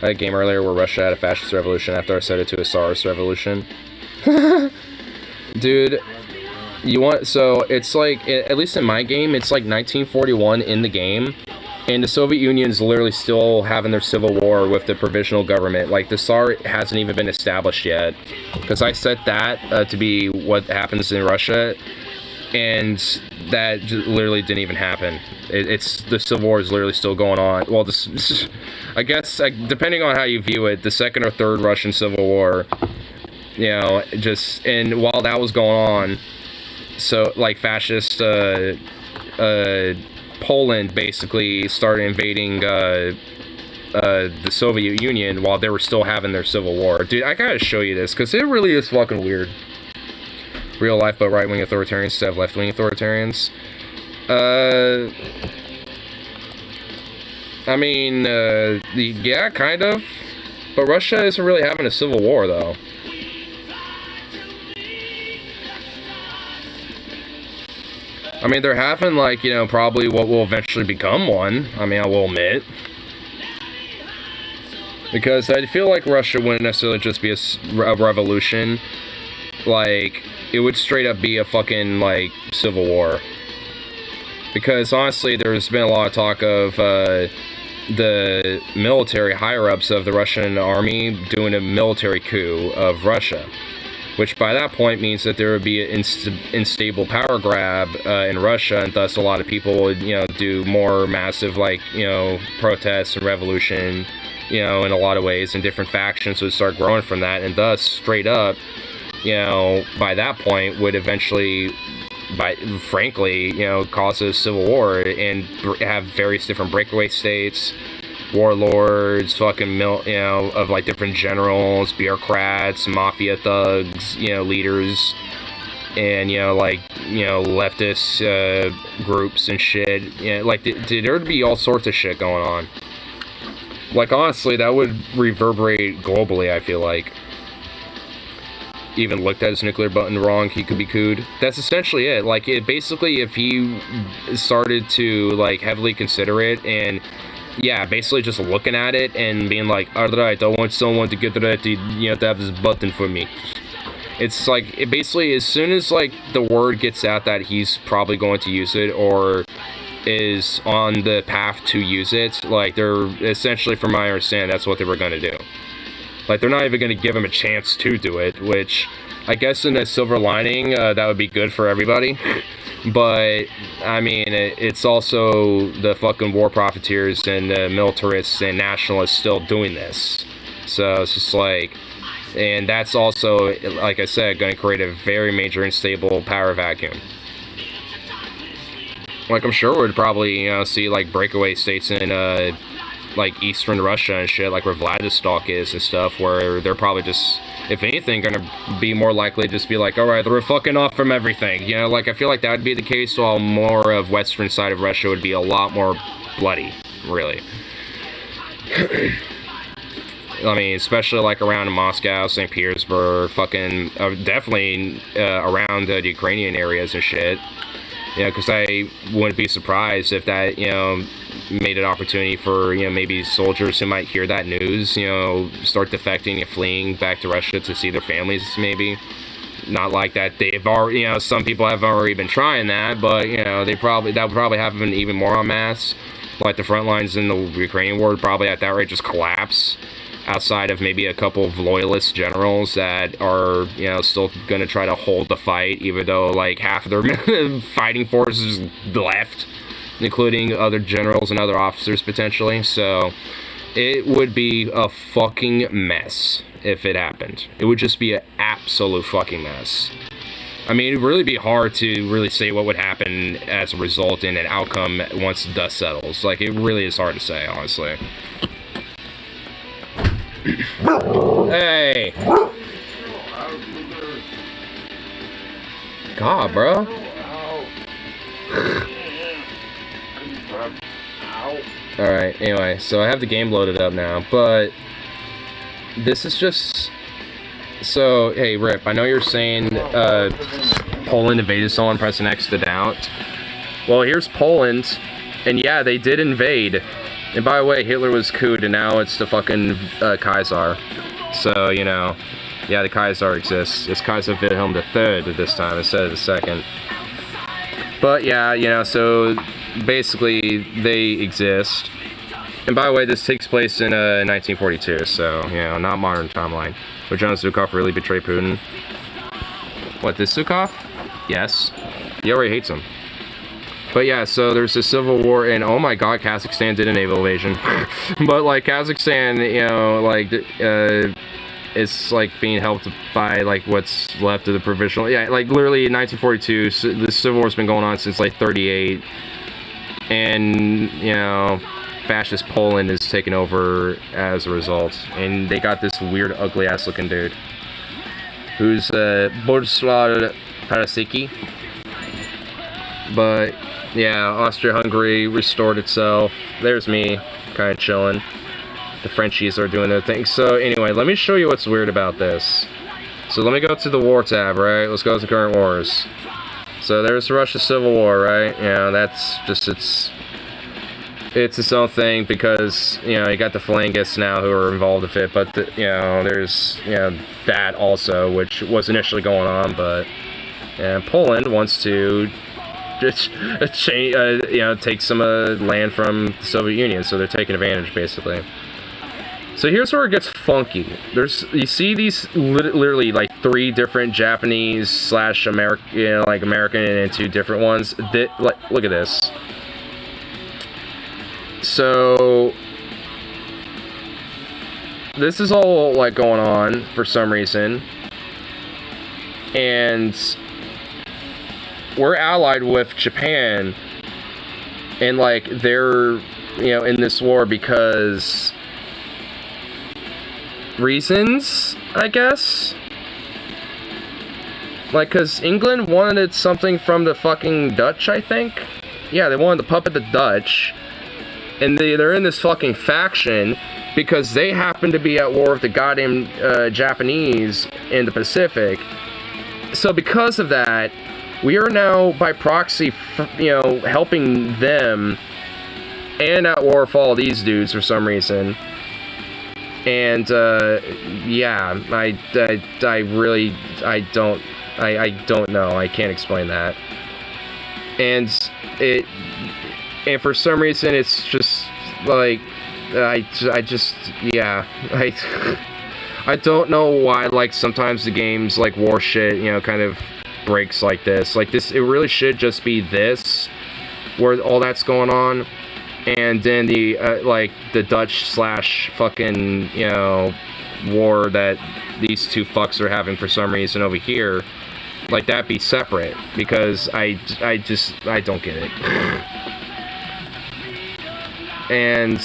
I had a game earlier where Russia had a fascist revolution after I set it to a Tsarist revolution. Dude, so it's like, at least in my game, it's like 1941 in the game, and the Soviet Union's literally still having their civil war with the provisional government. Like, the Tsar hasn't even been established yet, because I set that to be what happens in Russia, and that literally didn't even happen. The civil war is literally still going on. Well, I guess, depending on how you view it, the 2nd or 3rd Russian Civil War, you know, and while that was going on, so, like, fascist, Poland basically started invading, the Soviet Union while they were still having their civil war. Dude, I gotta show you this, because it really is fucking weird. Real life, but right-wing authoritarians instead of left-wing authoritarians. I mean, yeah, kind of. But Russia isn't really having a civil war, though. I mean, they're having, like, you know, probably what will eventually become one. I mean, I will admit. Because I feel like Russia wouldn't necessarily just be a revolution. Like, it would straight up be a fucking, like, civil war. Because, honestly, there's been a lot of talk of the military higher-ups of the Russian army doing a military coup of Russia. Which, by that point, means that there would be an unstable power grab in Russia, and thus a lot of people would, you know, do more massive, like, you know, protests and revolution, you know, in a lot of ways, and different factions would start growing from that, and thus, straight up, you know, by that point, would eventually, frankly, you know, cause a civil war and have various different breakaway states, warlords, fucking, you know, of, like, different generals, bureaucrats, mafia thugs, you know, leaders, and, you know, like, you know, leftist groups and shit. You know, like, there'd be all sorts of shit going on. Like, honestly, that would reverberate globally, I feel like. Even looked at his nuclear button wrong, he could be cooed. That's essentially it. Like, it basically, if he started to, like, heavily consider it, and, yeah, basically just looking at it and being like, alright, I want someone to get ready, you know, to have this button for me. It's like, it basically, as soon as, like, the word gets out that he's probably going to use it, or is on the path to use it, like, they're essentially, from my understanding, that's what they were going to do. Like, they're not even going to give him a chance to do it, which I guess in a silver lining, that would be good for everybody. But, I mean, it's also the fucking war profiteers and the militarists and nationalists still doing this. So it's just like, and that's also, like I said, going to create a very major unstable power vacuum. Like, I'm sure we'd probably, you know, see, like, breakaway states in, like, eastern Russia and shit, like where Vladivostok is and stuff, where they're probably just, if anything, gonna be more likely to just be like, alright, we're fucking off from everything. You know, like, I feel like that would be the case, while more of western side of Russia would be a lot more bloody, really. I mean, especially, like, around Moscow, St. Petersburg, fucking, definitely around the Ukrainian areas and shit. You know, because I wouldn't be surprised if that, you know, made an opportunity for, you know, maybe soldiers who might hear that news, you know, start defecting and fleeing back to Russia to see their families, maybe. Not like that they've already, you know, some people have already been trying that, but, you know, that would probably happen even more en masse. Like, the front lines in the Ukrainian war would probably at that rate just collapse, outside of maybe a couple of loyalist generals that are, you know, still going to try to hold the fight, even though, like, half of their fighting force is left, including other generals and other officers, potentially. So, it would be a fucking mess if it happened. It would just be an absolute fucking mess. I mean, it'd really be hard to really say what would happen as a result in an outcome once the dust settles. Like, it really is hard to say, honestly. Hey! God, bro. Alright, anyway, so I have the game loaded up now, but this is just... So, hey, Rip, I know you're saying Poland invaded someone, pressing X to doubt. Well, here's Poland, and yeah, they did invade. And by the way, Hitler was couped, and now it's the fucking Kaiser. So, you know, yeah, the Kaiser exists. It's Kaiser Wilhelm III at this time instead of the second. But yeah, you know, so basically they exist. And by the way, this takes place in 1942, so, you know, not modern timeline. Would John Zukov really betray Putin? What, this Zukov? Yes. He already hates him. But yeah, so there's a civil war, and oh my god, Kazakhstan did a naval invasion. But, like, Kazakhstan, you know, like, it's, like, being helped by, like, what's left of the provisional... Yeah, like, literally in 1942, the civil war's been going on since, like, 38. And, you know, fascist Poland is taking over as a result. And they got this weird, ugly-ass looking dude. Who's, Borisław Parasicki. But... yeah, Austria-Hungary restored itself. There's me, kind of chilling. The Frenchies are doing their thing. So anyway, let me show you what's weird about this. So let me go to the war tab, right? Let's go to current wars. So there's the Russia Civil War, right? You know, that's just it's its own thing because, you know, you got the Phalangists now who are involved with it, but, you know, there's, you know, that also, which was initially going on, but, and Poland wants to just you know, take some land from the Soviet Union, so they're taking advantage, basically. So here's where it gets funky. You see these literally like 3 different Japanese slash American, you know, like American and 2 different ones. Like, look at this. So this is all like going on for some reason, and we're allied with Japan, and like they're, you know, in this war because reasons, I guess. Like, cause England wanted something from the fucking Dutch, I think. Yeah, they wanted to puppet the Dutch, and they're in this fucking faction because they happen to be at war with the goddamn Japanese in the Pacific. So because of that, we are now, by proxy, you know, helping them, and at war with all these dudes for some reason. And, yeah, I really don't know. I can't explain that. And for some reason, it's just, like, I just, yeah, I don't know why, like, sometimes the games, like, war shit, you know, kind of breaks like this. Like, this, it really should just be this, where all that's going on, and then the, like, the Dutch / fucking, you know, war that these two fucks are having for some reason over here, like, that be separate, because I don't get it. And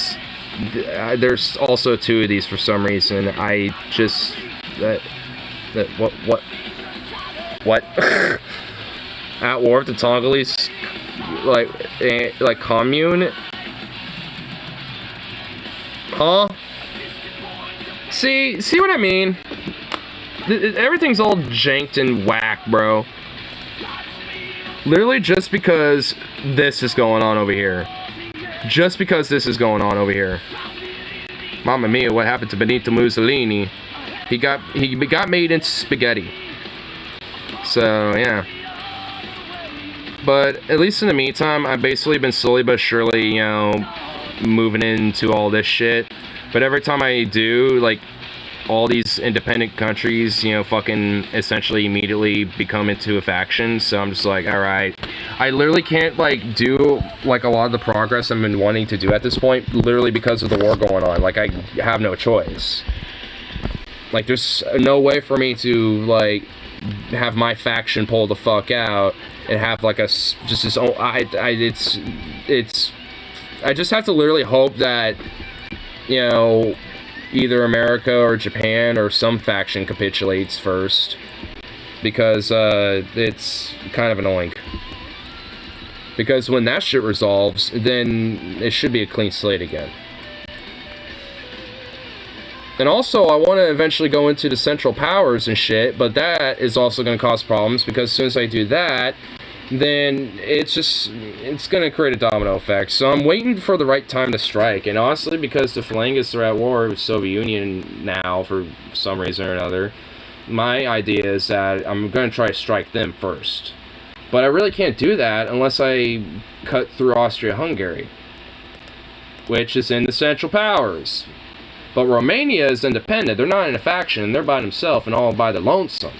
there's also 2 of these for some reason. I just what at war with the Tongolese, like commune, huh? See what I mean? Everything's all janked and whack, bro. Literally just because this is going on over here. Just because this is going on over here. Mamma mia, what happened to Benito Mussolini? He got made into spaghetti. So, yeah. But at least in the meantime, I've basically been slowly but surely, you know, moving into all this shit. But every time I do, like, all these independent countries, you know, fucking essentially immediately become into a faction. So I'm just like, alright. I literally can't, like, do, like, a lot of the progress I've been wanting to do at this point, literally because of the war going on. Like, I have no choice. Like, there's no way for me to, like, have my faction pull the fuck out and have, like, just this own, I just have to literally hope that, you know, either America or Japan or some faction capitulates first, because it's kind of annoying. Because when that shit resolves, then it should be a clean slate again. And also, I want to eventually go into the Central Powers and shit, but that is also going to cause problems, because as soon as I do that, then it's going to create a domino effect. So I'm waiting for the right time to strike. And honestly, because the Phalangists are at war with the Soviet Union now for some reason or another, my idea is that I'm going to try to strike them first. But I really can't do that unless I cut through Austria-Hungary, which is in the Central Powers. But Romania is independent. They're not in a faction. They're by themselves and all by the lonesome.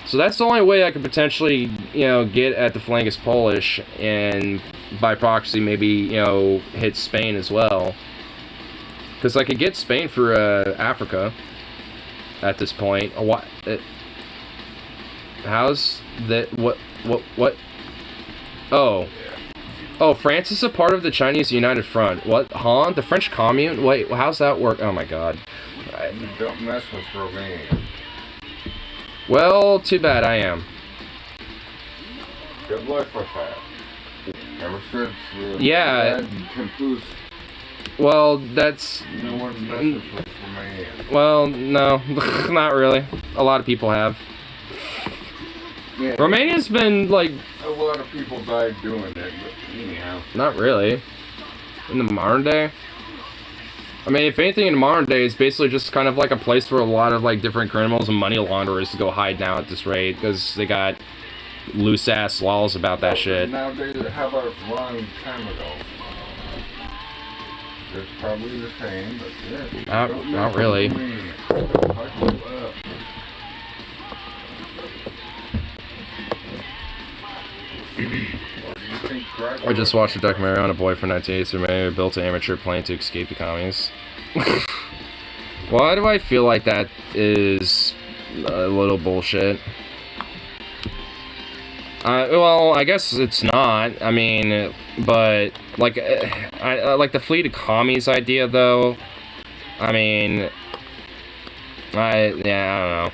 So that's the only way I could potentially, you know, get at the Phalangist Polish, and by proxy maybe, you know, hit Spain as well. Because I could get Spain for Africa at this point. What? How's that? What? Oh. Oh, France is a part of the Chinese United Front. What? Huh? The French Commune? Wait, how's that work? Oh my god. Don't mess with Romania. Well, too bad I am. Good luck with that. Ever since yeah. Confused, well, that's... no one messes with Romania. Well, no. Not really. A lot of people have. Yeah, Romania's been, like... a lot of people died doing it, but anyhow. Not really. In the modern day? I mean, if anything, in the modern day, it's basically just kind of like a place for a lot of, like, different criminals and money launderers to go hide now at this rate, because they got loose-ass laws about that shit. Nowadays, how about a long time ago? It's probably the same, but yeah. Not really. I just watched a documentary on a boy from 1980s who may have built an amateur plane to escape the commies. Why do I feel like that is a little bullshit? Well, I guess it's not. I mean, but like, I like the fleet of commies idea, though. I mean, I don't know.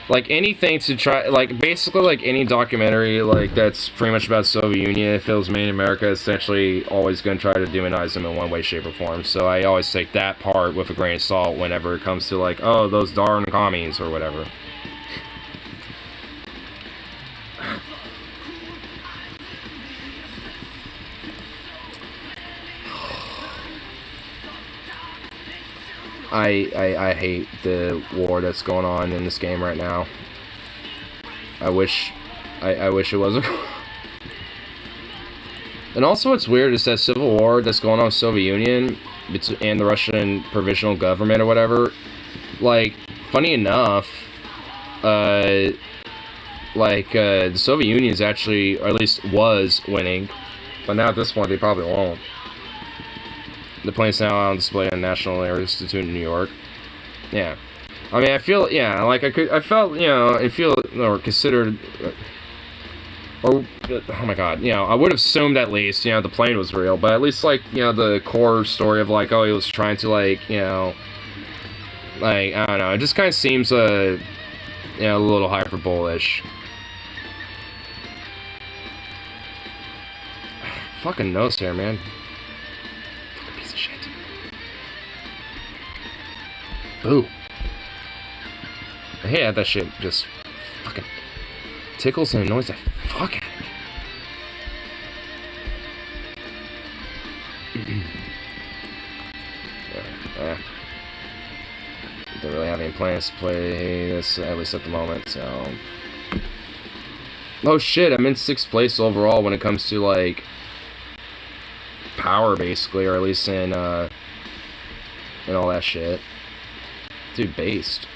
Like, anything to try, like, basically, like, any documentary, like, that's pretty much about Soviet Union, if it was made in America, essentially always going to try to demonize them in one way, shape, or form. So I always take that part with a grain of salt whenever it comes to, like, oh, those darn commies, or whatever. I hate the war that's going on in this game right now. I wish it wasn't. And also what's weird is that civil war that's going on in the Soviet Union and the Russian provisional government or whatever, like, funny enough, the Soviet Union is actually, or at least was, winning. But now at this point, they probably won't. The plane's now on display at National Air Institute in New York. Yeah. I mean, I feel, yeah, like, I felt, you know, or considered, or, oh my god, you know, I would have assumed at least, you know, the plane was real, but at least, like, you know, the core story of, like, oh, he was trying to, like, you know, like, I don't know, it just kind of seems, you know, a little hyperbolish. Fucking nose hair, man. Fucking piece of shit. Boo. I hate how that shit just fucking tickles and annoys the fuck out of me. Don't really have any plans to play this, at least at the moment, so... Oh shit, I'm in 6th place overall when it comes to, like, power, basically, or at least in all that shit. Dude, based.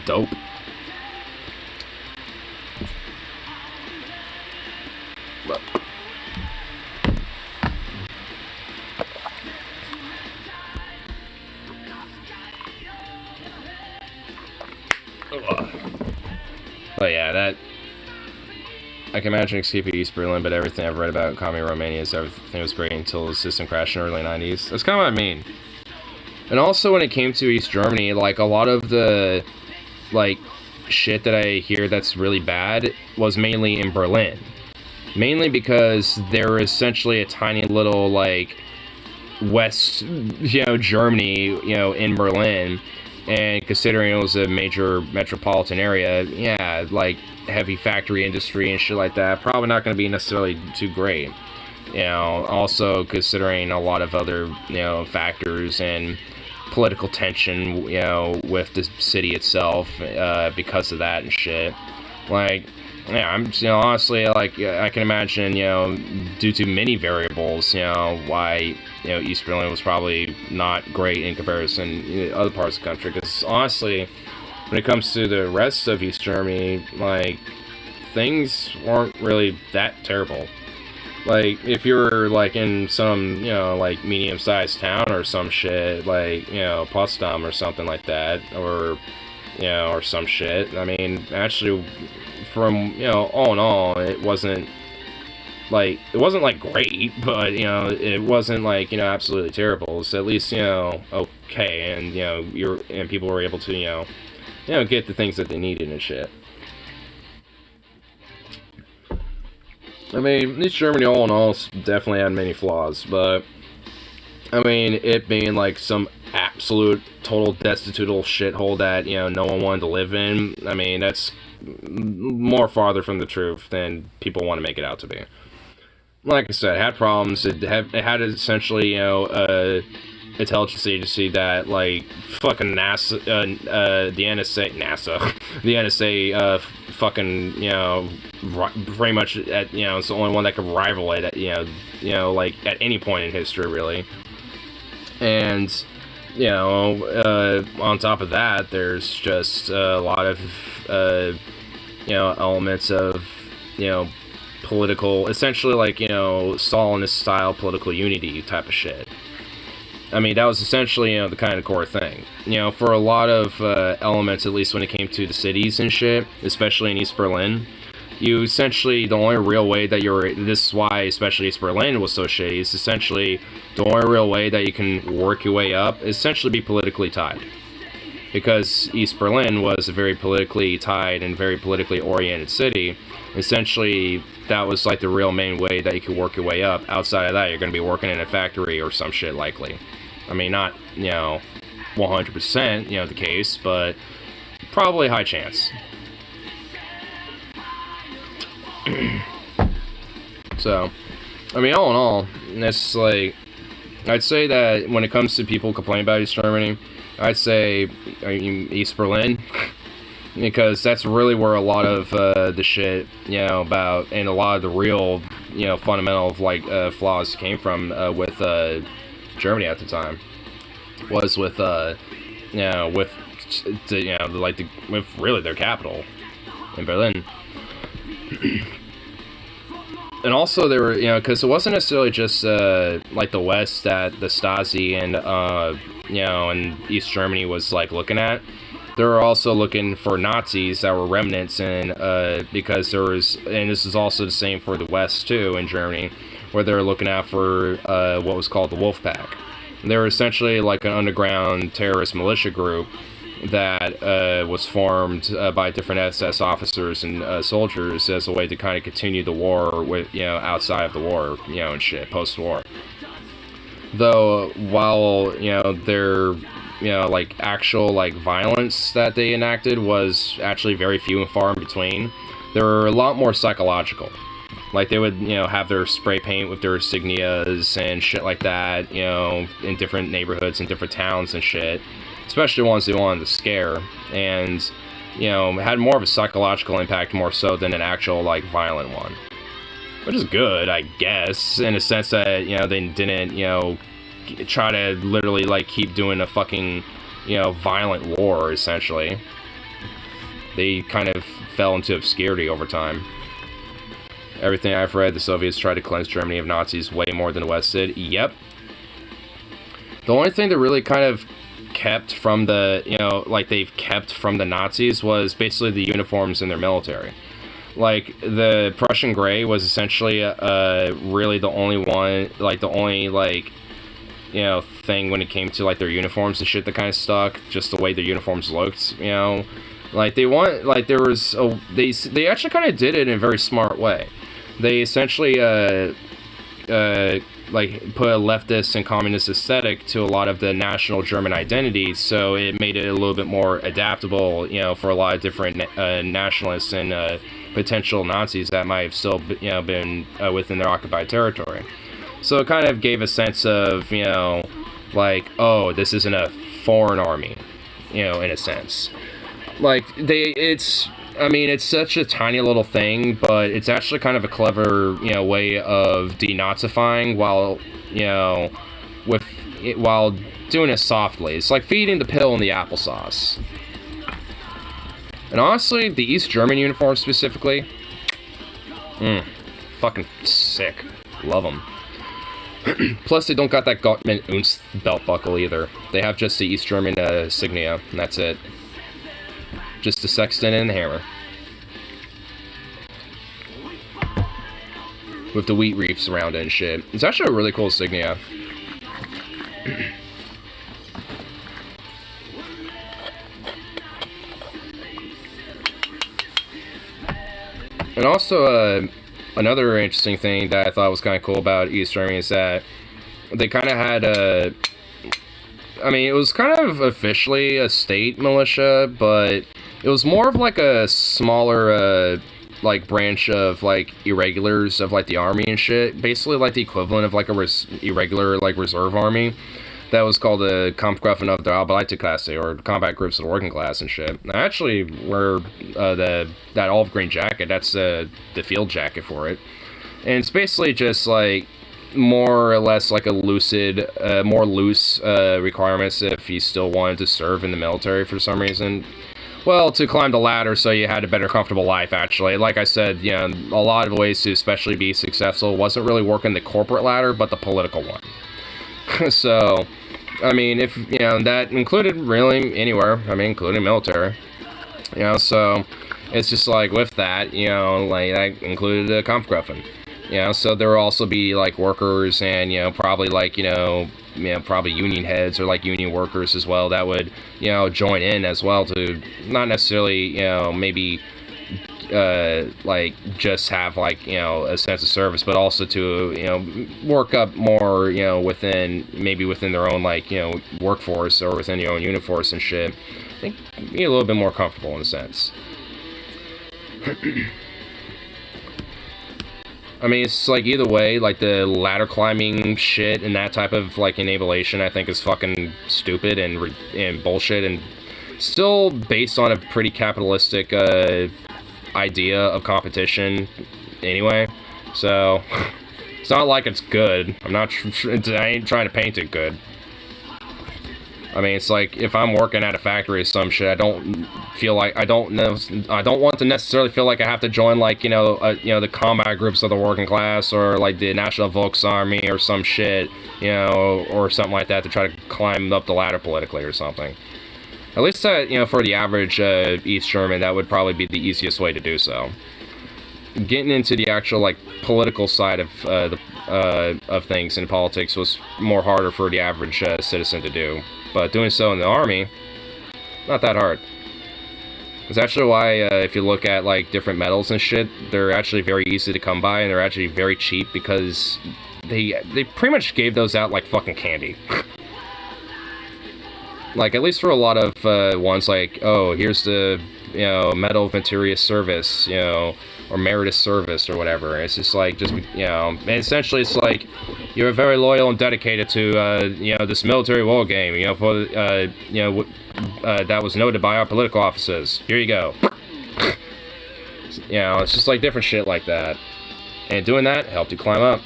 Dope. But yeah, that I can imagine escaping East Berlin, but everything I've read about Communist Romania is everything was great until the system crashed in the early 90s. That's kind of what I mean. And also when it came to East Germany, like a lot of the like shit that I hear that's really bad was mainly in Berlin. Mainly because they're essentially a tiny little like West, you know, Germany, you know, in Berlin. And considering it was a major metropolitan area, yeah, like heavy factory industry and shit like that, probably not going to be necessarily too great. You know, also considering a lot of other, you know, factors and political tension, you know, with the city itself, because of that and shit. Like, yeah, I'm, you know, honestly, like, I can imagine, you know, due to many variables, you know, why, you know, East Berlin was probably not great in comparison to other parts of the country, because honestly, when it comes to the rest of East Germany, like, things weren't really that terrible. Like, if you're, like, in some, you know, like, medium-sized town or some shit, like, you know, Potsdam or something like that, or, you know, or some shit, I mean, actually, from, you know, all in all, it wasn't, like, great, but, you know, it wasn't, like, you know, absolutely terrible. So at least, you know, okay, and, you know, people were able to, you know, get the things that they needed and shit. I mean, East Germany, all in all, definitely had many flaws, but, I mean, it being, like, some absolute, total destitute shithole that, you know, no one wanted to live in, I mean, that's more farther from the truth than people want to make it out to be. Like I said, it had problems. It had essentially, you know, intelligence agency that, like, fucking NASA, the NSA, the NSA, fucking, you know, pretty much, at, you know, it's the only one that could rival it, at, you know, like, at any point in history, really. And, you know, on top of that, there's just a lot of, you know, elements of, you know, political, essentially, like, you know, Stalinist-style political unity type of shit. I mean, that was essentially, you know, the kind of core thing. You know, for a lot of elements, at least when it came to the cities and shit, especially in East Berlin, you essentially, the only real way that this is why especially East Berlin was so shitty, is essentially the only real way that you can work your way up is essentially be politically tied. Because East Berlin was a very politically tied and very politically oriented city, essentially that was like the real main way that you could work your way up. Outside of that, you're going to be working in a factory or some shit likely. I mean, not, you know, 100%, you know, the case, but probably high chance. So, I mean, all in all, it's like, I'd say that when it comes to people complaining about East Germany, I'd say East Berlin, because that's really where a lot of the shit, you know, about, and a lot of the real fundamental flaws came from with Germany at the time was with with really their capital in Berlin. And also they were, because it wasn't necessarily just like the West that the Stasi and and East Germany was like looking at. They were also looking for Nazis that were remnants, and because there was, and this is also the same for the West too in Germany, where they were looking out for what was called the Wolf Pack. They were essentially like an underground terrorist militia group that was formed by different SS officers and soldiers as a way to kind of continue the war with, outside of the war, and shit, post-war. Though, while, their, actual, violence that they enacted was actually very few and far in between, they were a lot more psychological. Like, they would, have their spray paint with their insignias and shit like that, in different neighborhoods and different towns and shit. Especially ones they wanted to scare, and, had more of a psychological impact more so than an actual, violent one. Which is good, I guess, in a sense that, they didn't, try to literally, keep doing a fucking, violent war, essentially. They kind of fell into obscurity over time. Everything I've read, the Soviets tried to cleanse Germany of Nazis way more than the West did. Yep. The only thing that really kind of kept from the, they've kept from the Nazis was basically the uniforms in their military. Like, the Prussian Gray was essentially, really the only one, the only, thing when it came to, their uniforms and shit that kind of stuck, just the way their uniforms looked, they want, there was, they actually kind of did it in a very smart way. They essentially, put a leftist and communist aesthetic to a lot of the national German identity, so it made it a little bit more adaptable, for a lot of different nationalists and potential Nazis that might have still, been within their occupied territory. So it kind of gave a sense of, oh, this isn't a foreign army, in a sense. It's such a tiny little thing, but it's actually kind of a clever, way of denazifying while doing it softly. It's like feeding the pill in the applesauce. And honestly, the East German uniforms specifically, fucking sick. Love them. Plus, they don't got that Gottman Unst belt buckle either. They have just the East German insignia, and that's it. Just the sextant and the hammer. With the wheat reefs around it and shit. It's actually a really cool insignia. And also, another interesting thing that I thought was kind of cool about East Germany is that they kind of had a... it was kind of officially a state militia, but it was more of a smaller, branch of, irregulars of, the army and shit. Basically, the equivalent of, a irregular, reserve army. That was called the Kampfgruppen of der Arbeiterklasse, or combat groups of the working class and shit. I actually wear that olive green jacket. That's the field jacket for it. And it's basically just, more or less a lucid, more loose requirements if you still wanted to serve in the military for some reason. Well, to climb the ladder so you had a better comfortable life, actually. Like I said, a lot of ways to especially be successful wasn't really working the corporate ladder, but the political one. So, if, that included really anywhere, including military. So it's just with that, that included the Kampfgruppen. So there will also be workers and probably probably union heads or union workers as well that would join in as well to not necessarily maybe just have a sense of service, but also to work up more within their own workforce or within your own unit force and shit. I think be a little bit more comfortable in a sense. It's either way, the ladder climbing shit and that type of enablation I think is fucking stupid and bullshit, and still based on a pretty capitalistic idea of competition anyway. So it's not like it's good. I ain't trying to paint it good. I mean, it's like if I'm working at a factory or some shit, I don't want to necessarily feel like I have to join like the combat groups of the working class or like the National Volksarmy or some shit, or something like that to try to climb up the ladder politically or something. At least for the average East German, that would probably be the easiest way to do so. Getting into the actual like political side of things in politics was more harder for the average citizen to do. But doing so in the army, not that hard. It's actually why, if you look at like different medals and shit, they're actually very easy to come by, and they're actually very cheap because they pretty much gave those out like fucking candy. Like at least for a lot of ones, like here's the Medal of Meritorious Service, or Meritorious Service or whatever. It's just like and essentially it's like you're very loyal and dedicated to this military war game, that was noted by our political officers. Here you go. It's just like different shit like that, and doing that helped you climb up.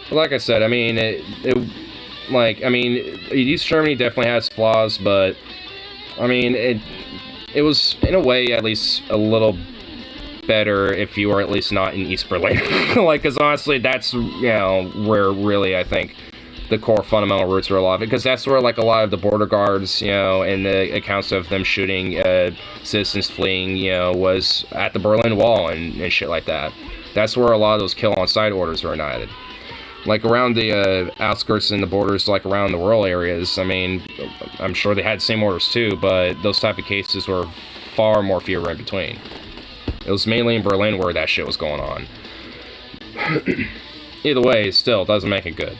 But like I said, I mean, East Germany definitely has flaws, but I mean, it was in a way at least a little better if you were at least not in East Berlin. Like, because honestly, that's where really I think the core fundamental roots are a lot of it, because that's where like a lot of the border guards, and the accounts of them shooting citizens fleeing, was at the Berlin Wall and shit like that. That's where a lot of those kill on sight orders were enacted. Like around the outskirts and the borders, like around the rural areas, I mean, I'm sure they had the same orders too, but those type of cases were far more fewer in between. It was mainly in Berlin where that shit was going on. Either way, it still doesn't make it good.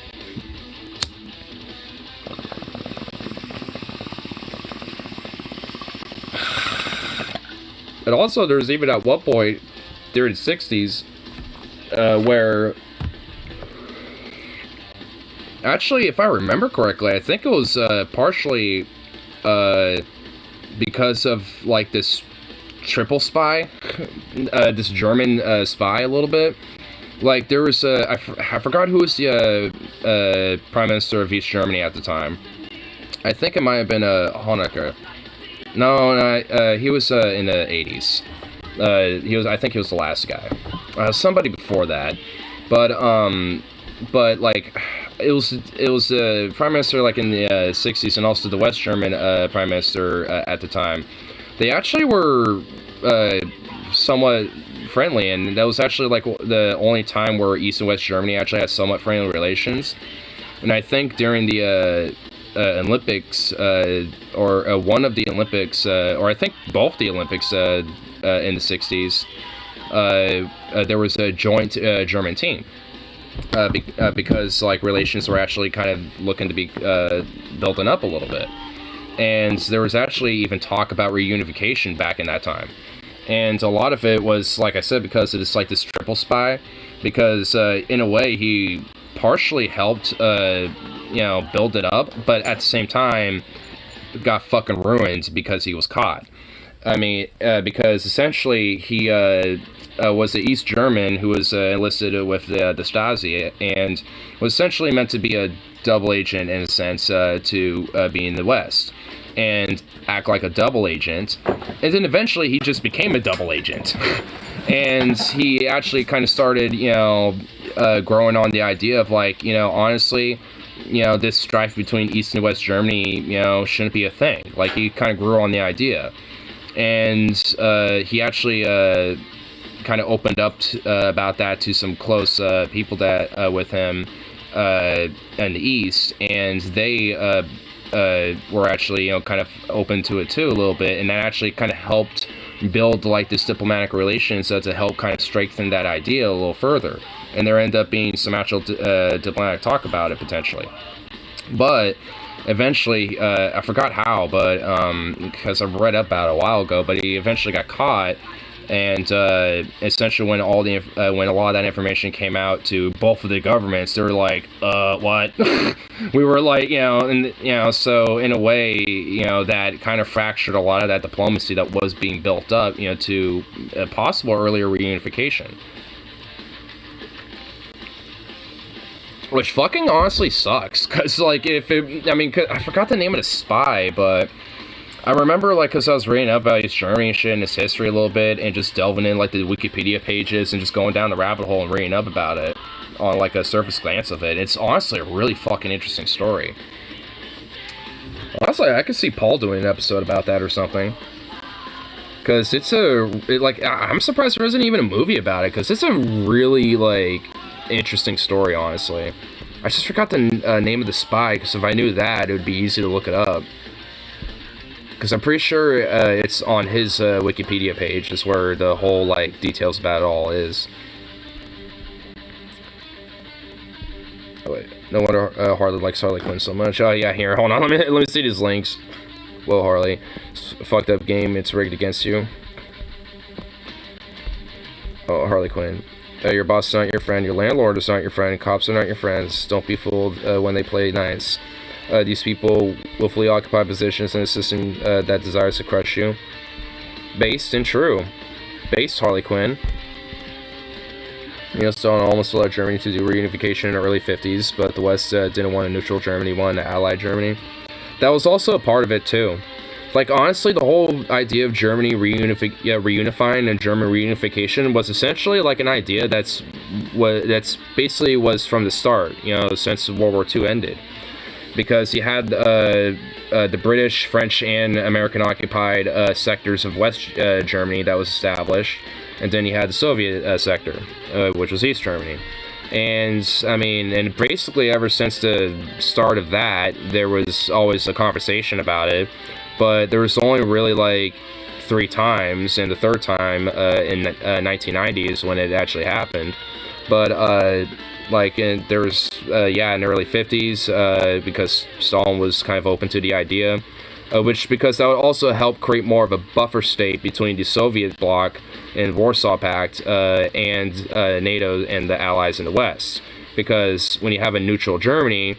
And also, there was even at one point during the 60s where... Actually, if I remember correctly, I think it was partially because of like this triple spy, this German spy a little bit. Like there was I forgot who was the Prime Minister of East Germany at the time. I think it might have been Honecker. No, he was in the 80s. I think he was the last guy. Somebody before that, but like. It was Prime Minister like in the 60s, and also the West German Prime Minister at the time. They actually were somewhat friendly, and that was actually like the only time where East and West Germany actually had somewhat friendly relations. And I think during the Olympics, or one of the Olympics, or I think both the Olympics in the 60s, there was a joint German team. Because like relations were actually kind of looking to be building up a little bit, and there was actually even talk about reunification back in that time, and a lot of it was, like I said, because it's like this triple spy, because in a way he partially helped build it up, but at the same time got fucking ruined because he was caught. I mean, because essentially he was the East German who was enlisted with the Stasi, and was essentially meant to be a double agent in a sense, to be in the West and act like a double agent. And then eventually he just became a double agent. And he actually kind of started, growing on the idea of like, honestly, this strife between East and West Germany, shouldn't be a thing. Like he kind of grew on the idea. And he actually kind of opened up about that to some close people that with him in the East, and they were actually kind of open to it too a little bit, and that actually kind of helped build like this diplomatic relations to help kind of strengthen that idea a little further. And there ended up being some actual diplomatic talk about it potentially, but eventually, I forgot how, but because I read up about it a while ago, but he eventually got caught, And essentially, when when a lot of that information came out to both of the governments, they were like, what? We were like, and so in a way, that kind of fractured a lot of that diplomacy that was being built up, to a possible earlier reunification. Which fucking honestly sucks, because, like, I forgot the name of the spy, but I remember, like, because I was reading up about East Germany and shit and its history a little bit, and just delving in, like, the Wikipedia pages and just going down the rabbit hole and reading up about it on, like, a surface glance of it. It's honestly a really fucking interesting story. Honestly, I could see Paul doing an episode about that or something. Because I'm surprised there isn't even a movie about it, because it's a really, like, interesting story, honestly. I just forgot the name of the spy, because if I knew that, it would be easy to look it up. Because I'm pretty sure it's on his Wikipedia page is where the whole, like, details about it all is. Oh, wait. No wonder Harley likes Harley Quinn so much. Oh, yeah, here. Hold on. Let me see these links. Whoa, Harley. It's a fucked up game. It's rigged against you. Oh, Harley Quinn. Your boss is not your friend. Your landlord is not your friend. Cops are not your friends. Don't be fooled when they play nice. These people willfully occupy positions in a system that desires to crush you. Based and true. Based, Harley Quinn. Stalin almost allowed Germany to do reunification in the early 50s, but the West didn't want a neutral Germany, wanted an allied Germany. That was also a part of it, too. Like, honestly, the whole idea of Germany reunifying and German reunification was essentially, like, an idea that's basically was from the start, since World War II ended. Because you had the British, French, and American-occupied sectors of West Germany that was established, and then you had the Soviet sector, which was East Germany. And, and basically ever since the start of that, there was always a conversation about it, but there was only really, like, 3 times, and the third time in the 1990s when it actually happened. But, there was, in the early 50s, because Stalin was kind of open to the idea, because that would also help create more of a buffer state between the Soviet bloc and Warsaw Pact and NATO and the Allies in the West. Because when you have a neutral Germany,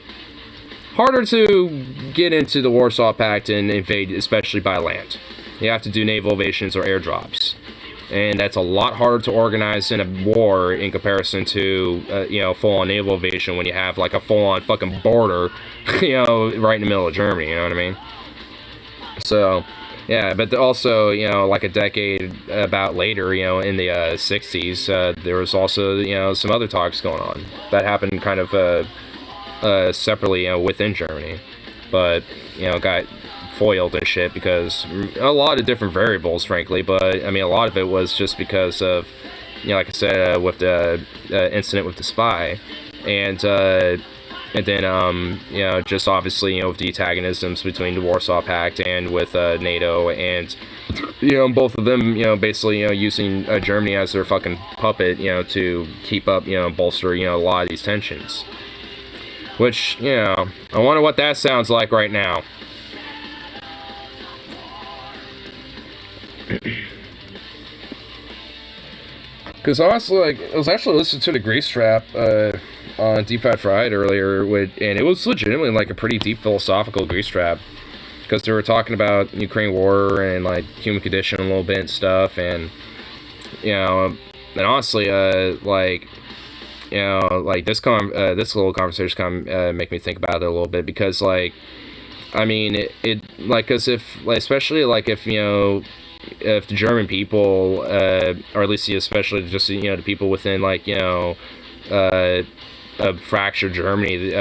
harder to get into the Warsaw Pact and invade, especially by land. You have to do naval invasions or airdrops. And that's a lot harder to organize in a war in comparison to, full-on naval invasion when you have, like, a full-on fucking border, right in the middle of Germany, you know what I mean? So, yeah, but also, like a decade about later, in the 60s, there was also, some other talks going on. That happened kind of separately, within Germany. But, got foiled and shit because a lot of different variables, frankly, but a lot of it was just because of, like I said, with the incident with the spy, and then just obviously with the antagonisms between the Warsaw Pact and with NATO, and both of them basically using Germany as their fucking puppet to keep up bolster a lot of these tensions, which I wonder what that sounds like right now. Because honestly, like, I was actually listening to the Grease Trap on Deep Fried earlier, and it was legitimately like a pretty deep philosophical Grease Trap. Because they were talking about Ukraine war and like human condition a little bit and stuff, and and honestly, like this little conversation kind of make me think about it a little bit, because like, it like, because especially like if the German people, or at least especially just the people within like a fractured Germany,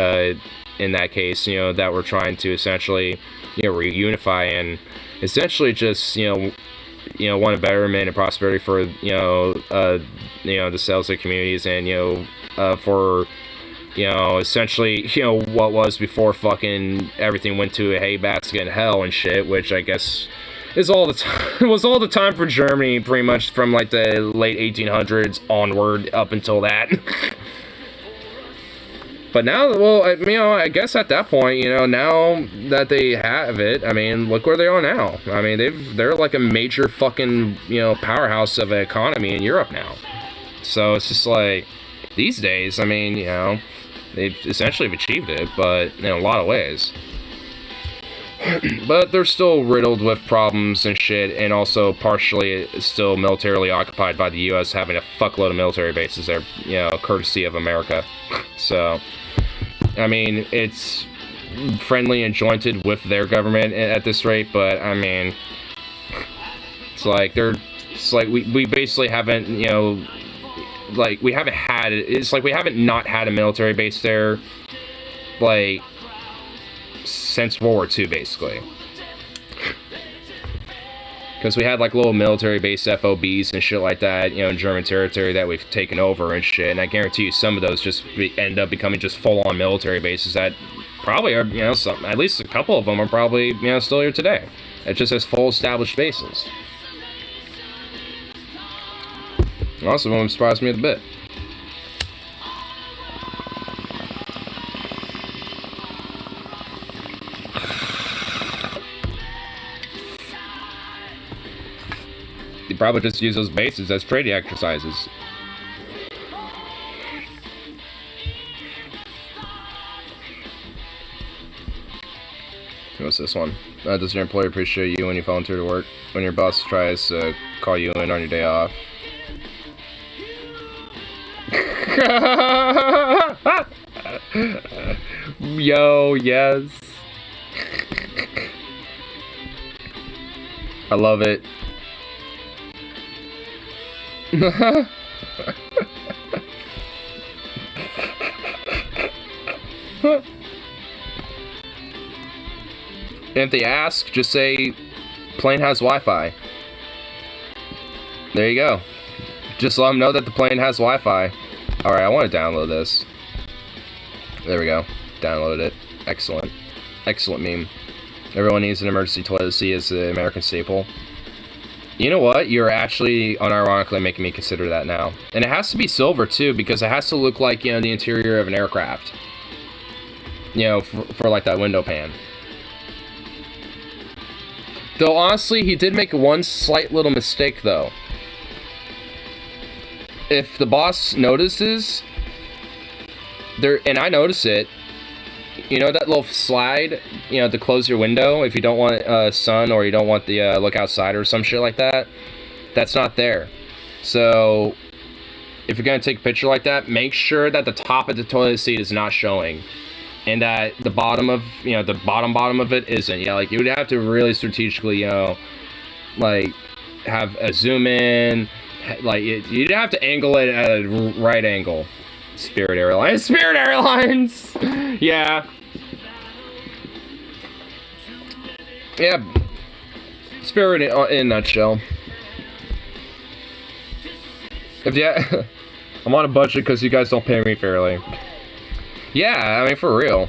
in that case, that were trying to essentially reunify and essentially just want a betterment and prosperity for the Celtic communities, and for essentially what was before fucking everything went to a hay basket in hell and shit, which I guess is all the time. It was all the time for Germany, pretty much from like the late 1800s onward up until that. But now, well, I guess at that point, now that they have it, I mean, look where they are now. I mean, they're like a major fucking, powerhouse of an economy in Europe now. So it's just like, these days, I mean, they've essentially achieved it, but in a lot of ways. But they're still riddled with problems and shit, and also partially still militarily occupied by the U.S. having a fuckload of military bases there, courtesy of America. So, I mean, it's friendly and jointed with their government at this rate, but I mean, it's like we basically haven't, we haven't had it. It's like we haven't not had a military base there, like, since World War II, basically. Because we had, like, little military base FOBs and shit like that, in German territory that we've taken over and shit. And I guarantee you some of those just end up becoming just full-on military bases that probably are, at least a couple of them are probably, still here today. It just has full established bases. Also, one surprised me a bit. They probably just use those bases as training exercises. What's this one? Does your employer appreciate you when you volunteer to work? When your boss tries to call you in on your day off? Yo, yes. I love it. And if they ask, just say, plane has Wi-Fi. There you go. Just let them know that the plane has Wi-Fi. Alright, I want to download this. There we go. Download it. Excellent. Excellent meme. Everyone needs an emergency toilet seat as the American staple. You know what? You're actually unironically making me consider that now. And it has to be silver, too, because it has to look like, the interior of an aircraft. For like that window pan. Though, honestly, he did make one slight little mistake, though. If the boss notices, and I notice it, that little slide, to close your window if you don't want sun or you don't want the look outside or some shit like that, that's not there. So, if you're going to take a picture like that, make sure that the top of the toilet seat is not showing. And that the bottom of, the bottom of it isn't. You would have to really strategically, like, have a zoom in. Like, you'd have to angle it at a right angle. Spirit Airlines. Spirit Airlines! Yeah. Yeah. Spirit in a nutshell. I'm on a budget because you guys don't pay me fairly. Yeah, I mean, for real.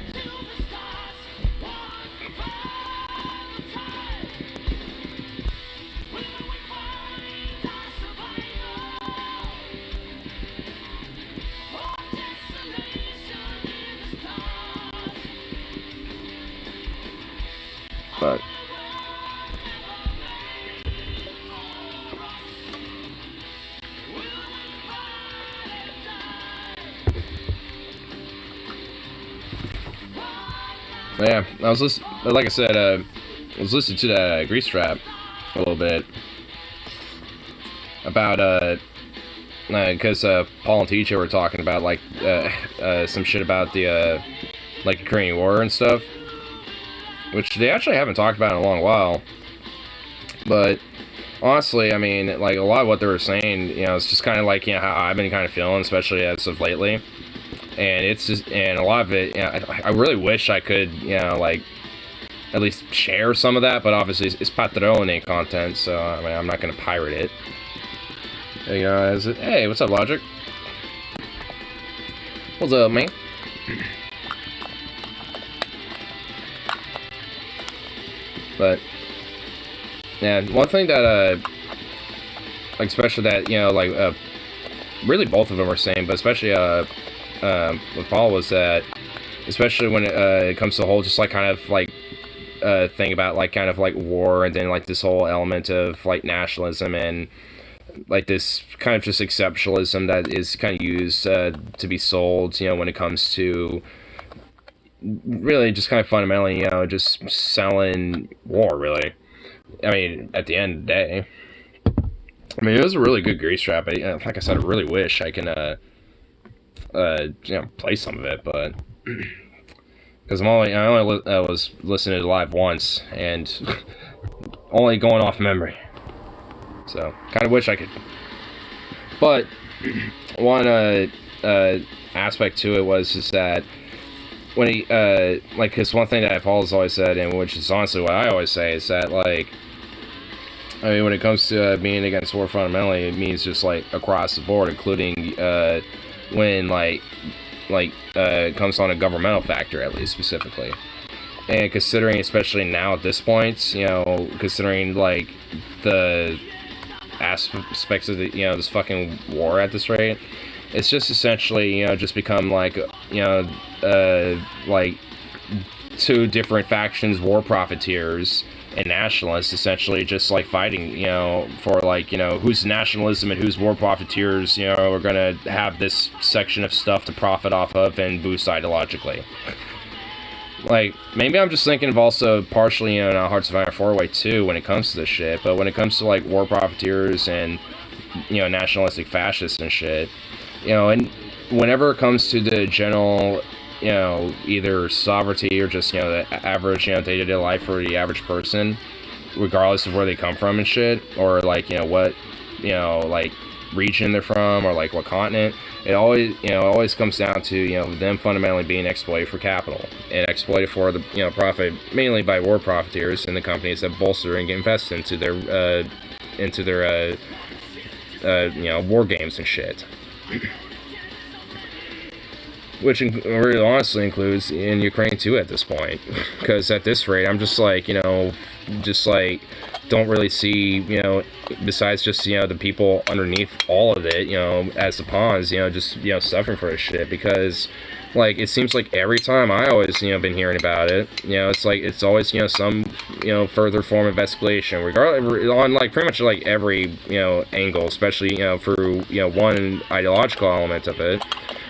But yeah, I was listening. Like I said, I was listening to that Grease Trap a little bit about because Paul and Teacher were talking about like some shit about the like Ukrainian war and stuff, which they actually haven't talked about in a long while. But honestly, I mean, like a lot of what they were saying, it's just kind of like how I've been kind of feeling, especially as of lately. And it's just, and a lot of it, I really wish I could, like, at least share some of that, but obviously it's Patrone content, so I mean, I'm not going to pirate it. Hey guys, hey, what's up, Logic? What's up, man? But, yeah, one thing that, like, especially that, like, really both of them were saying, but especially, with Paul was that especially when it comes to the whole just like kind of like thing about like kind of like war, and then like this whole element of like nationalism and like this kind of just exceptionalism that is kind of used to be sold, you know, when it comes to really just kind of fundamentally, you know, just selling war, really. I mean, at the end of the day, I mean, it was a really good grease trap. Like I said, I really wish I can, you know, play some of it, but because I only was listening to it live once, and only going off memory. So, kind of wish I could. But one aspect to it was just that when he like, because one thing that Paul has always said, and which is honestly what I always say, is that like, I mean, when it comes to being against war fundamentally, it means just like across the board, including when it comes on a governmental factor, at least specifically. And considering, especially now at this point, you know, considering like the aspects of the, you know, this fucking war at this rate, it's just essentially, you know, just become like, you know, like two different factions, war profiteers and nationalists, essentially just like fighting, you know, for like, you know, who's nationalism and who's war profiteers, you know, are gonna have this section of stuff to profit off of and boost ideologically. Like, maybe I'm just thinking of also partially, you know, Hearts of Iron 4-Way too when it comes to this shit, but when it comes to like war profiteers and, you know, nationalistic fascists and shit, you know, and whenever it comes to the general, you know, either sovereignty or just, you know, the average, you know, day-to-day life for the average person, regardless of where they come from and shit, or like, you know, what, you know, like region they're from, or like what continent, it always, you know, always comes down to, you know, them fundamentally being exploited for capital and exploited for the, you know, profit, mainly by war profiteers and the companies that bolster and invest into their you know, war games and shit. Which really honestly includes in Ukraine too at this point, because at this rate I'm just like, you know, just like don't really see, you know, besides just, you know, the people underneath all of it, you know, as the pawns, you know, just, you know, suffering for this shit, because like it seems like every time I always, you know, been hearing about it, you know, it's like it's always, you know, some, you know, further form of escalation, regardless on like pretty much like every, you know, angle, especially, you know, through, you know, one ideological element of it.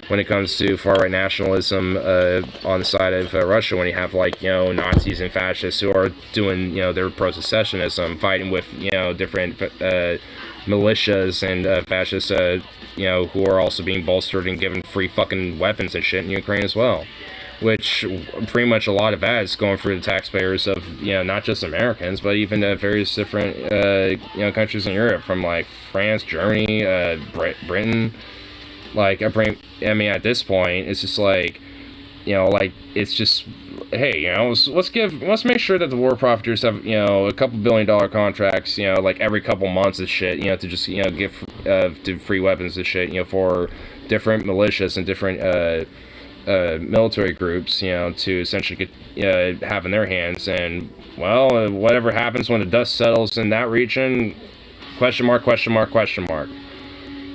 When it comes to far-right nationalism on the side of Russia, when you have like, you know, Nazis and fascists who are doing, you know, their pro-secessionism, fighting with, you know, different militias and fascists, you know, who are also being bolstered and given free fucking weapons and shit in Ukraine as well. Which pretty much a lot of that is going through the taxpayers of, you know, not just Americans, but even various different, you know, countries in Europe, from like France, Germany, Britain. Like, I mean, at this point, it's just like, you know, like, it's just, hey, you know, let's make sure that the war profiteers have, you know, a couple $1 billion contracts, you know, like every couple months and shit, you know, to just, you know, give to free weapons and shit, you know, for different militias and different military groups, you know, to essentially get have in their hands. And well, whatever happens when the dust settles in that region, question mark, question mark, question mark.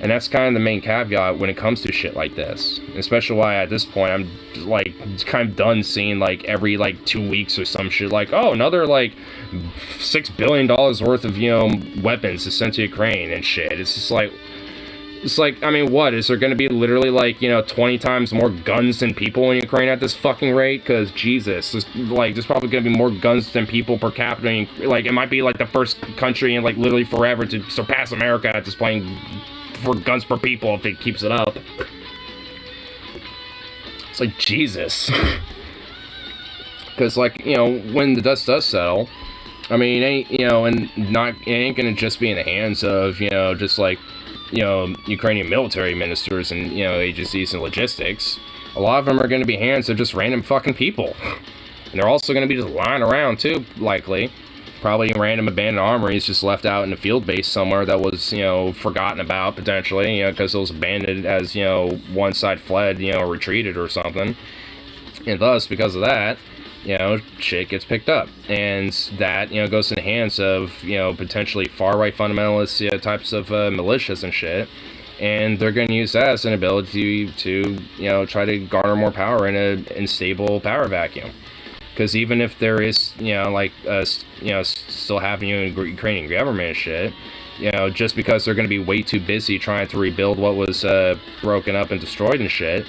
And that's kind of the main caveat when it comes to shit like this. Especially why at this point I'm like kind of done seeing like every like 2 weeks or some shit like, oh, another like $6 billion worth of, you know, weapons is sent to Ukraine and shit. It's just like, I mean, what? Is there going to be literally like, you know, 20 times more guns than people in Ukraine at this fucking rate? Because Jesus, there's probably going to be more guns than people per capita. Like, it might be like the first country in like literally forever to surpass America at this point for guns per people if it keeps it up. It's like, Jesus. Because, like, you know, when the dust does settle, I mean, it ain't, you know, and not, it ain't gonna just be in the hands of, you know, just like, you know, Ukrainian military ministers and, you know, agencies and logistics. A lot of them are gonna be hands of just random fucking people. And they're also gonna be just lying around too, likely. Probably random abandoned armories just left out in a field base somewhere that was, you know, forgotten about potentially, you know, because it was abandoned as, you know, one side fled, you know, retreated or something. And thus, because of that, you know, shit gets picked up. And that, you know, goes in the hands of, you know, potentially far-right fundamentalist, you know, types of militias and shit. and they're going to use that as an ability to, you know, try to garner more power in a unstable power vacuum. Because even if there is, you know, like, you know, still having you in Ukrainian government and shit, you know, just because they're going to be way too busy trying to rebuild what was broken up and destroyed and shit,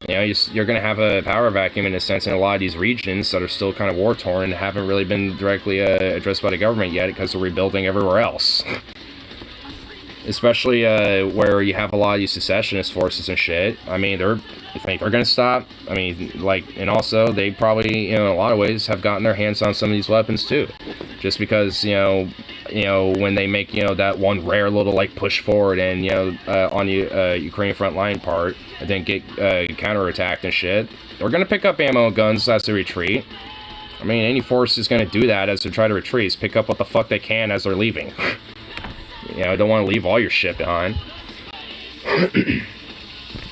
you know, you're going to have a power vacuum in a sense in a lot of these regions that are still kind of war-torn and haven't really been directly addressed by the government yet because they're rebuilding everywhere else. Especially where you have a lot of these secessionist forces and shit. I mean, they're gonna stop. I mean, like, and also they probably, you know, in a lot of ways have gotten their hands on some of these weapons too, just because, you know, when they make, you know, that one rare little like push forward and, you know, on the Ukrainian front line part, and then get counterattacked and shit, they're gonna pick up ammo and guns as they retreat. I mean, any force is gonna do that as they try to retreat, is pick up what the fuck they can as they're leaving. You know, don't want to leave all your shit behind. I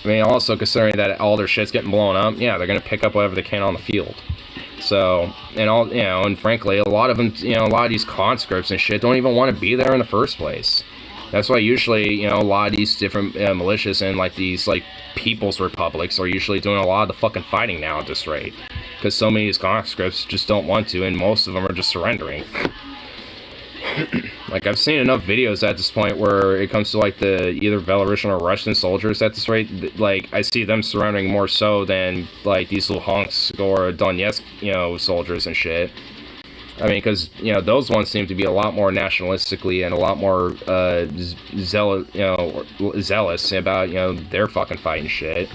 mean, also considering that all their shit's getting blown up, yeah, they're gonna pick up whatever they can on the field. So, and all, you know, and frankly, a lot of them, you know, a lot of these conscripts and shit don't even want to be there in the first place. That's why usually, you know, a lot of these different militias and like these like people's republics are usually doing a lot of the fucking fighting now at this rate, because so many of these conscripts just don't want to, and most of them are just surrendering. Like, I've seen enough videos at this point where it comes to like the either Belarusian or Russian soldiers at this rate, like I see them surrendering more so than like these Luhansk or Donetsk, you know, soldiers and shit. I mean, because, you know, those ones seem to be a lot more nationalistically and a lot more zealous about, you know, their fucking fighting shit.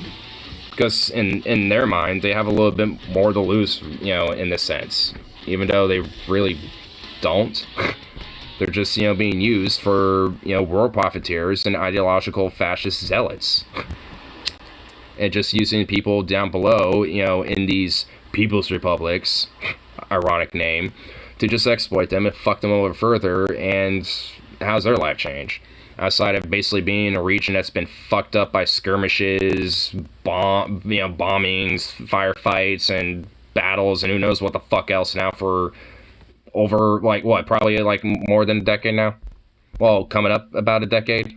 Because in their mind, they have a little bit more to lose, you know, in this sense, even though they really don't. They're just, you know, being used for, you know, world profiteers and ideological fascist zealots. And just using people down below, you know, in these people's republics, ironic name, to just exploit them and fuck them over further. And how's their life change? Outside of basically being in a region that's been fucked up by skirmishes, bombings, firefights, and battles, and who knows what the fuck else now for over, like, what, probably, like, more than a decade now? Well, coming up about a decade?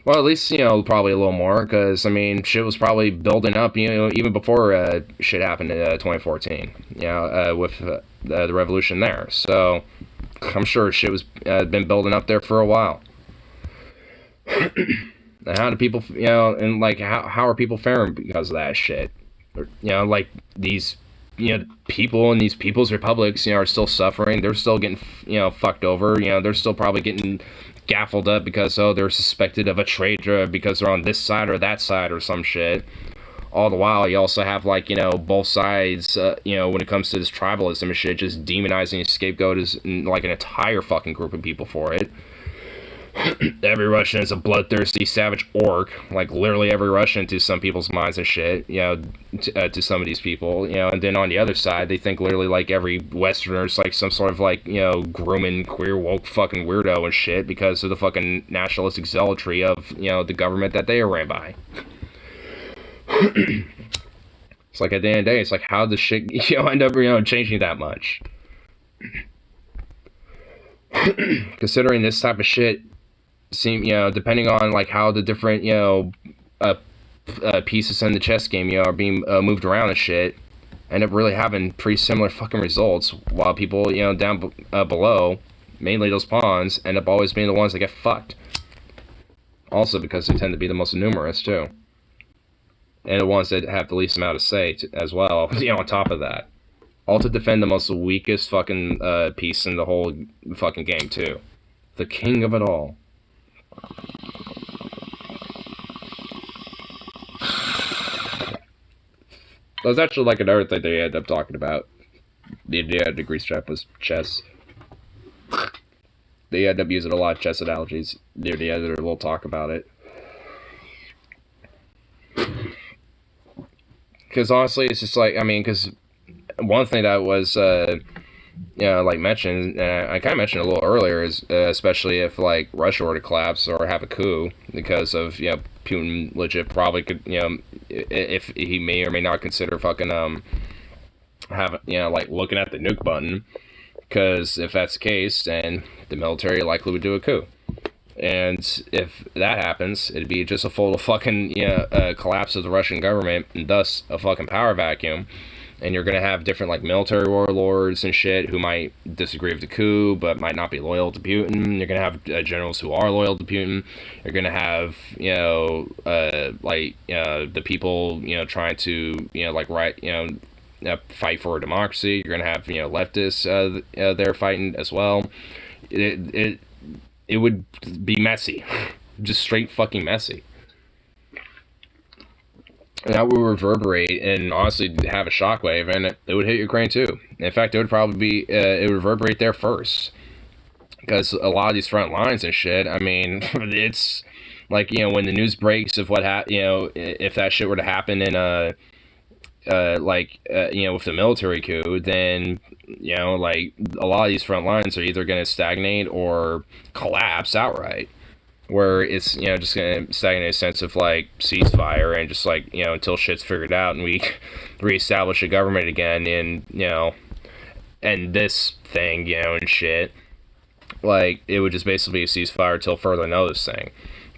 Well, at least, you know, probably a little more, because, I mean, shit was probably building up, you know, even before shit happened in 2014, you know, with the revolution there. So, I'm sure shit was been building up there for a while. And how do people, you know, and, like, how are people faring because of that shit? Or, you know, like, these, you know, people in these people's republics, you know, are still suffering. They're still getting, you know, fucked over. You know, they're still probably getting gaffled up because, oh, they're suspected of a traitor because they're on this side or that side or some shit. All the while, you also have, like, you know, both sides, you know, when it comes to this tribalism and shit, just demonizing a scapegoat as, like, an entire fucking group of people for it. Every Russian is a bloodthirsty, savage orc. Like, literally every Russian to some people's minds and shit, you know, to some of these people, you know, and then on the other side, they think literally, like, every Westerner is, like, some sort of, like, you know, grooming, queer, woke fucking weirdo and shit because of the fucking nationalistic zealotry of, you know, the government that they are ran by. It's like, at the end of the day, it's like, how does shit, you know, end up, you know, changing that much? Considering this type of shit seem, you know, depending on, like, how the different, you know, pieces in the chess game, you know, are being moved around and shit, end up really having pretty similar fucking results, while people, you know, down below, mainly those pawns, end up always being the ones that get fucked. Also because they tend to be the most numerous, too. And the ones that have the least amount of say, as well, you know, on top of that. All to defend the most weakest fucking piece in the whole fucking game, too. The king of it all. That's actually, like, another thing they end up talking about. The idea of the Grease Trap was chess. They end up using a lot of chess analogies near the end, and we'll talk about it. Because honestly, it's just like, I mean, because one thing that was, you know, like mentioned, and I kind of mentioned a little earlier, is especially if, like, Russia were to collapse or have a coup, because of, you know, Putin legit probably could, you know, if he may or may not consider fucking, have, you know, like, looking at the nuke button, because if that's the case, then the military likely would do a coup. And if that happens, it'd be just a full fucking collapse of the Russian government, and thus a fucking power vacuum. And you're gonna have different like military warlords and shit who might disagree with the coup but might not be loyal to Putin. You're gonna have generals who are loyal to Putin. You're gonna have the people trying to fight for democracy. You're gonna have leftists there fighting as well. It would be messy, just straight fucking messy. And that would reverberate and honestly have a shockwave, and it would hit Ukraine too. In fact, it would probably be it would reverberate there first, because a lot of these front lines and shit. I mean, it's like when the news breaks of what if that shit were to happen in with the military coup, then like a lot of these front lines are either going to stagnate or collapse outright. Where it's just gonna stagnate in a sense of like ceasefire and just like until shit's figured out and we reestablish a government again and this thing and shit, like it would just basically be a ceasefire till further notice thing.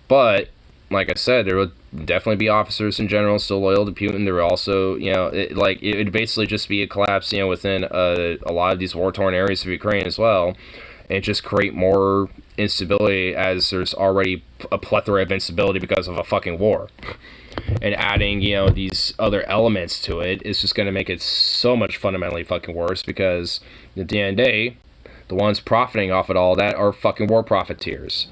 But like I said, there would definitely be officers and generals still loyal to Putin. There would also it would basically just be a collapse within a lot of these war-torn areas of Ukraine as well, and just create more instability as there's already a plethora of instability because of a fucking war. And adding, these other elements to it is just going to make it so much fundamentally fucking worse, because at the end of the day, the ones profiting off of all that are fucking war profiteers.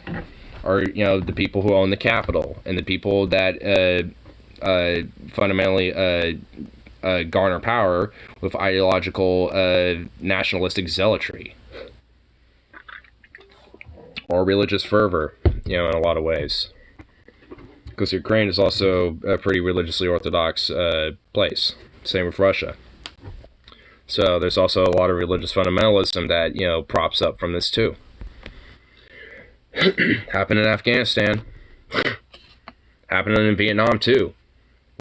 Or, the people who own the capital and the people that fundamentally garner power with ideological nationalistic zealotry. Or religious fervor, in a lot of ways. Because Ukraine is also a pretty religiously orthodox place. Same with Russia. So there's also a lot of religious fundamentalism that, props up from this too. Happened in Afghanistan. Happened in Vietnam too.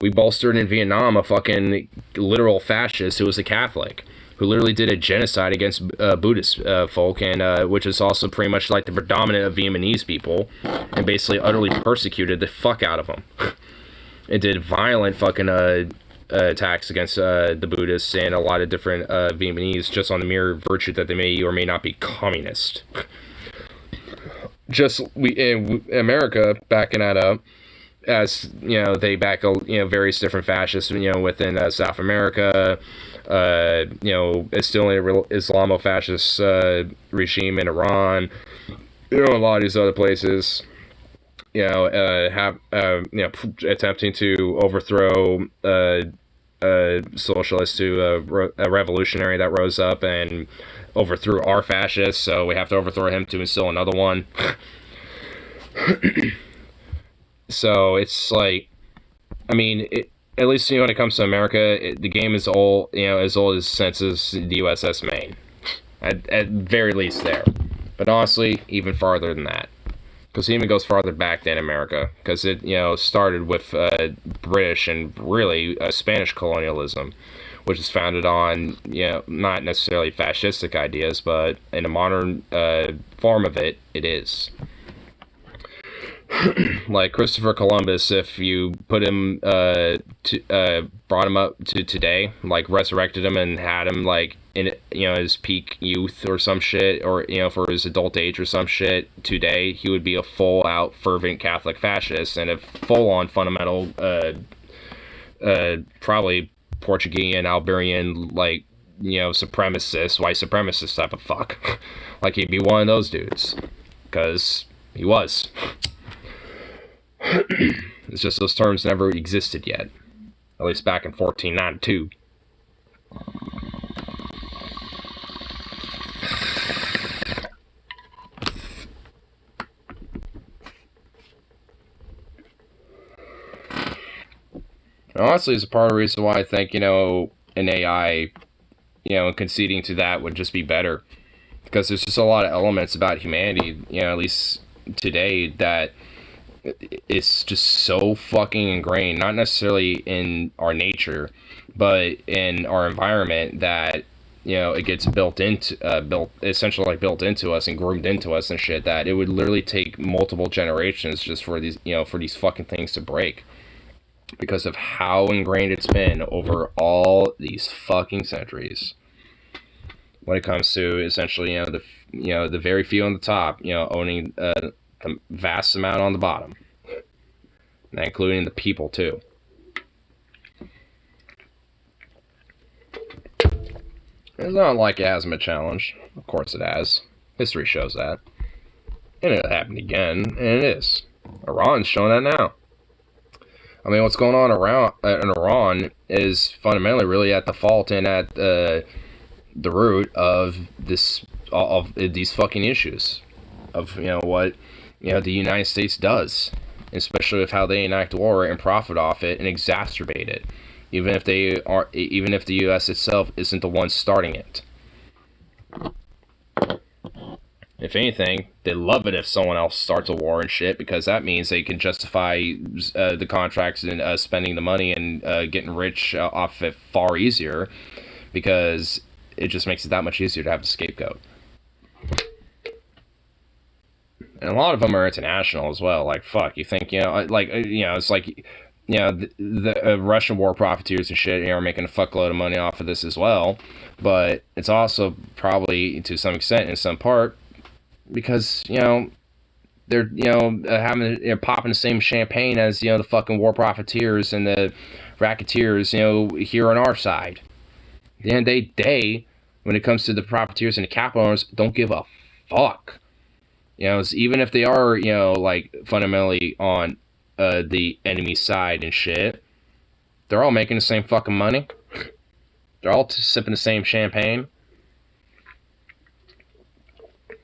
We bolstered in Vietnam a fucking literal fascist who was a Catholic, who literally did a genocide against Buddhist folk, and which is also pretty much like the predominant of Vietnamese people, and basically utterly persecuted the fuck out of them. It did violent fucking attacks against the Buddhists and a lot of different Vietnamese just on the mere virtue that they may or may not be communist. Just we in America backing that up, as they back various different fascists within South America. It's still a real Islamo-fascist regime in Iran. A lot of these other places, have attempting to overthrow a socialist to a revolutionary that rose up and overthrew our fascists. So we have to overthrow him to instill another one. So it's like, I mean, at least when it comes to America, the game is old, as old as since the USS Maine, at very least there. But honestly, even farther than that, because it even goes farther back than America, because it started with British and really Spanish colonialism, which is founded on not necessarily fascistic ideas, but in a modern form of it, it is. Like Christopher Columbus, if you put him brought him up to today, like resurrected him and had him like in his peak youth or some shit, or for his adult age or some shit today, he would be a full out fervent Catholic fascist and a full on fundamental probably Portuguese and Albanian like supremacist, white supremacist type of fuck. Like he'd be one of those dudes, because he was. It's just those terms never existed yet, at least back in 1492. Honestly, it's a part of the reason why I think an AI, conceding to that would just be better, because there's just a lot of elements about humanity, at least today, that it's just so fucking ingrained, not necessarily in our nature, but in our environment, that it gets essentially like built into us and groomed into us and shit, that it would literally take multiple generations just for these fucking things to break, because of how ingrained it's been over all these fucking centuries. When it comes to essentially, the very few on the top, owning the vast amount on the bottom, including the people too. It's not like it hasn't been challenged. Of course it has. History shows that. And it happened again, and it is. Iran's showing that now. I mean, what's going on around in Iran is fundamentally really at the fault and at the root of these fucking issues of what the United States does, especially with how they enact war and profit off it and exacerbate it, even if the U.S. itself isn't the one starting it. If anything, they love it if someone else starts a war and shit, because that means they can justify the contracts and spending the money and getting rich off it far easier, because it just makes it that much easier to have a scapegoat. And a lot of them are international as well. Like, fuck, you think, it's like, the Russian war profiteers and shit are making a fuckload of money off of this as well. But it's also probably, to some extent, in some part, because they're popping the same champagne as the fucking war profiteers and the racketeers here on our side. At the end of the day, when it comes to the profiteers and the capital owners, don't give a fuck. Even if they are like fundamentally on the enemy side and shit, they're all making the same fucking money. They're all sipping the same champagne.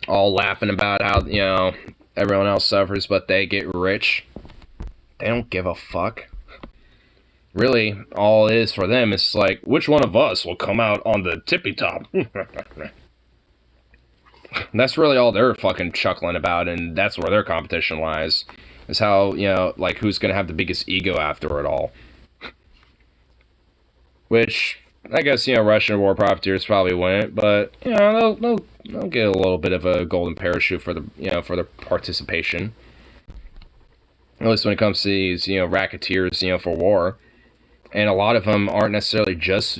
All laughing about how, everyone else suffers, but they get rich. They don't give a fuck. Really, all it is for them is like, which one of us will come out on the tippy top? That's really all they're fucking chuckling about, and that's where their competition lies. Is how, like, who's gonna have the biggest ego after it all. Which, I guess, Russian war profiteers probably wouldn't, but, they'll get a little bit of a golden parachute for the participation. At least when it comes to these, racketeers, for war. And a lot of them aren't necessarily just,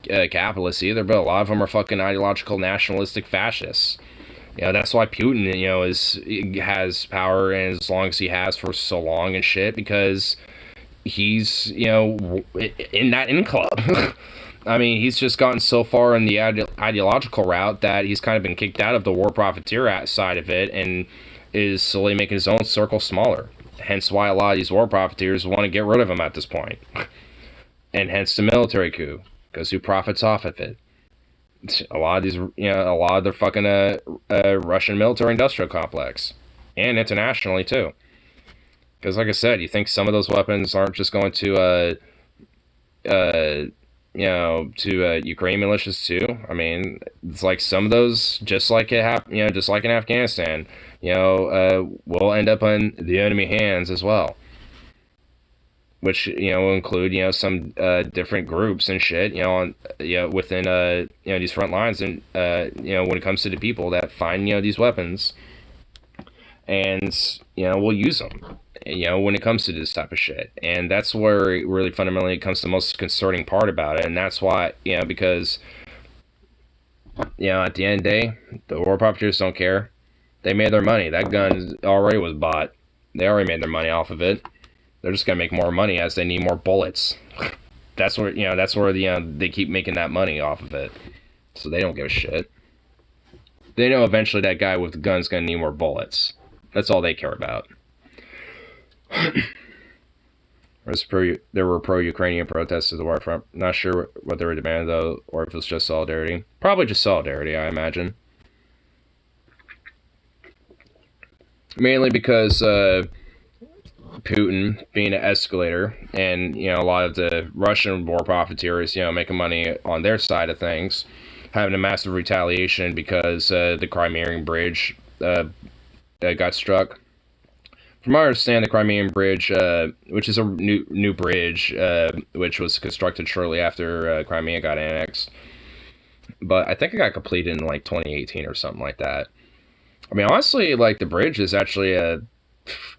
capitalists either, but a lot of them are fucking ideological nationalistic fascists. That's why Putin, has power, and as long as he has for so long and shit, because he's, in that in club. I mean, he's just gotten so far in the ideological route that he's kind of been kicked out of the war profiteer side of it and is slowly making his own circle smaller. Hence why a lot of these war profiteers want to get rid of him at this point. And hence the military coup, because who profits off of it? A lot of these, a lot of the fucking Russian military-industrial complex, and internationally too. Because, like I said, you think some of those weapons aren't just going to Ukrainian militias too? I mean, it's like some of those, just like just like in Afghanistan, will end up in the enemy hands as well. Which, will include, some different groups and shit, within, these front lines, and, when it comes to the people that find, these weapons, and, will use them, when it comes to this type of shit. And that's where really fundamentally it comes to the most concerning part about it. And that's why, because, at the end of the day, the war profiteers don't care. They made their money. That gun already was bought. They already made their money off of it. They're just gonna make more money as they need more bullets. That's where they keep making that money off of it. So they don't give a shit. They know eventually that guy with the gun's gonna need more bullets. That's all they care about. There were pro-Ukrainian protests at the waterfront. Not sure what they were demanding though, or if it was just solidarity. Probably just solidarity, I imagine. Mainly because Putin being an escalator, and a lot of the Russian war profiteers, making money on their side of things, having a massive retaliation because the Crimean Bridge got struck. From what I understand, the Crimean Bridge, which is a new bridge, which was constructed shortly after Crimea got annexed, but I think it got completed in like 2018 or something like that. I mean, honestly, like the bridge is actually a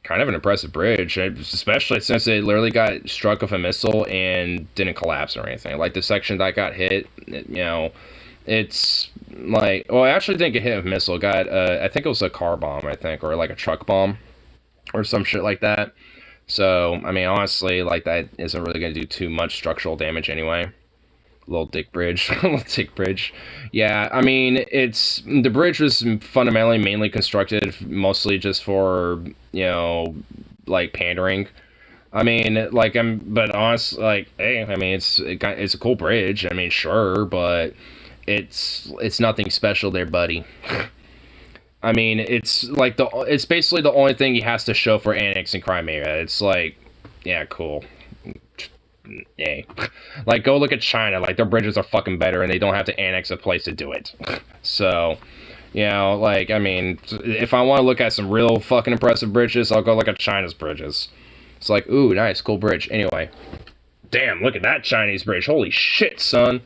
kind of an impressive bridge, especially since it literally got struck with a missile and didn't collapse or anything. Like the section that got hit, it's like, well, it actually didn't get hit with a missile. It got, I think it was a car bomb, I think, or like a truck bomb or some shit like that. So, I mean, honestly, like that isn't really going to do too much structural damage anyway. Little dick bridge. Little dick bridge. Yeah, I mean, the bridge was fundamentally mainly constructed mostly just for, like pandering. I mean, like but honestly, like, hey, I mean, it's a cool bridge. I mean, sure, but it's nothing special there, buddy. I mean, it's basically the only thing he has to show for annexing Crimea. It's like, yeah, cool. Yay. Like, go look at China. Like, their bridges are fucking better, and they don't have to annex a place to do it. So, like, I mean, if I want to look at some real fucking impressive bridges, I'll go look at China's bridges. It's like, ooh, nice, cool bridge. Anyway. Damn, look at that Chinese bridge. Holy shit, son.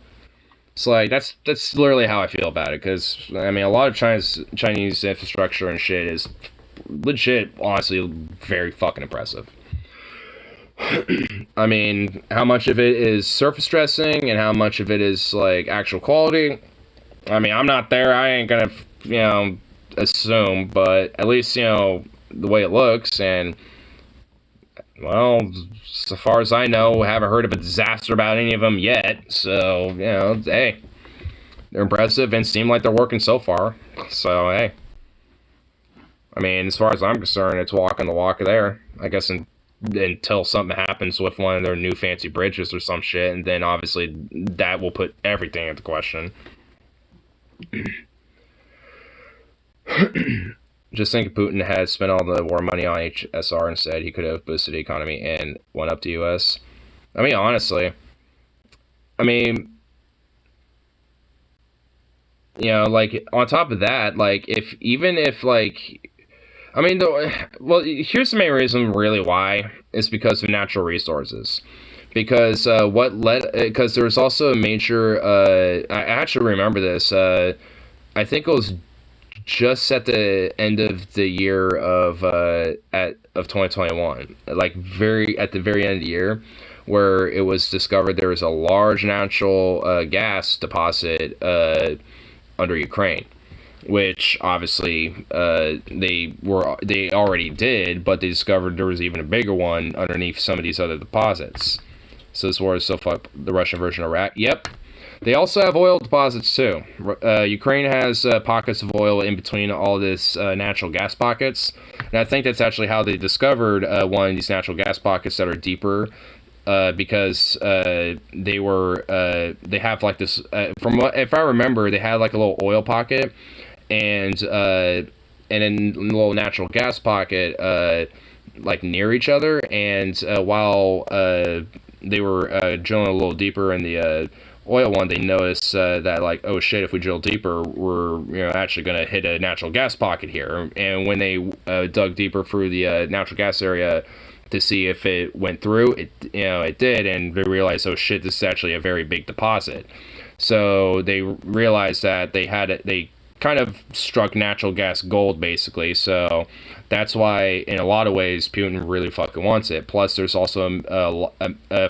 It's like, that's literally how I feel about it, because, I mean, a lot of Chinese infrastructure and shit is legit, honestly, very fucking impressive. I mean, how much of it is surface dressing and how much of it is, like, actual quality? I mean, I'm not there. I ain't gonna, assume, but at least, the way it looks, and, well, so far as I know, haven't heard of a disaster about any of them yet, so, hey, they're impressive and seem like they're working so far, so, hey. I mean, as far as I'm concerned, it's walking the walk there, I guess, until something happens with one of their new fancy bridges or some shit, and then obviously that will put everything into question. Just think if Putin had spent all the war money on HSR instead, he could have boosted the economy and went up to US. I mean, honestly, like, on top of that, like, well, here's the main reason really why. It's because of natural resources. Because because there's also a major, I actually remember this, I think it was just at the end of the year of 2021, like at the very end of the year, where it was discovered there was a large natural gas deposit under Ukraine, which obviously they already did, but they discovered there was even a bigger one underneath some of these other deposits. So this war is so fuck the Russian version of Iraq. Yep. They also have oil deposits too. Ukraine has pockets of oil in between all this natural gas pockets, and I think that's actually how they discovered one of these natural gas pockets that are deeper, because they have like this. If I remember, they had like a little oil pocket, and then a little natural gas pocket, like near each other, and while they were drilling a little deeper in the oil one, they noticed that, like, oh shit, if we drill deeper, we're actually going to hit a natural gas pocket here. And when they dug deeper through the natural gas area to see if it went through, it did, and they realized, oh shit, this is actually a very big deposit. So they realized that they kind of struck natural gas gold, basically. So that's why, in a lot of ways, Putin really fucking wants it. Plus, there's also,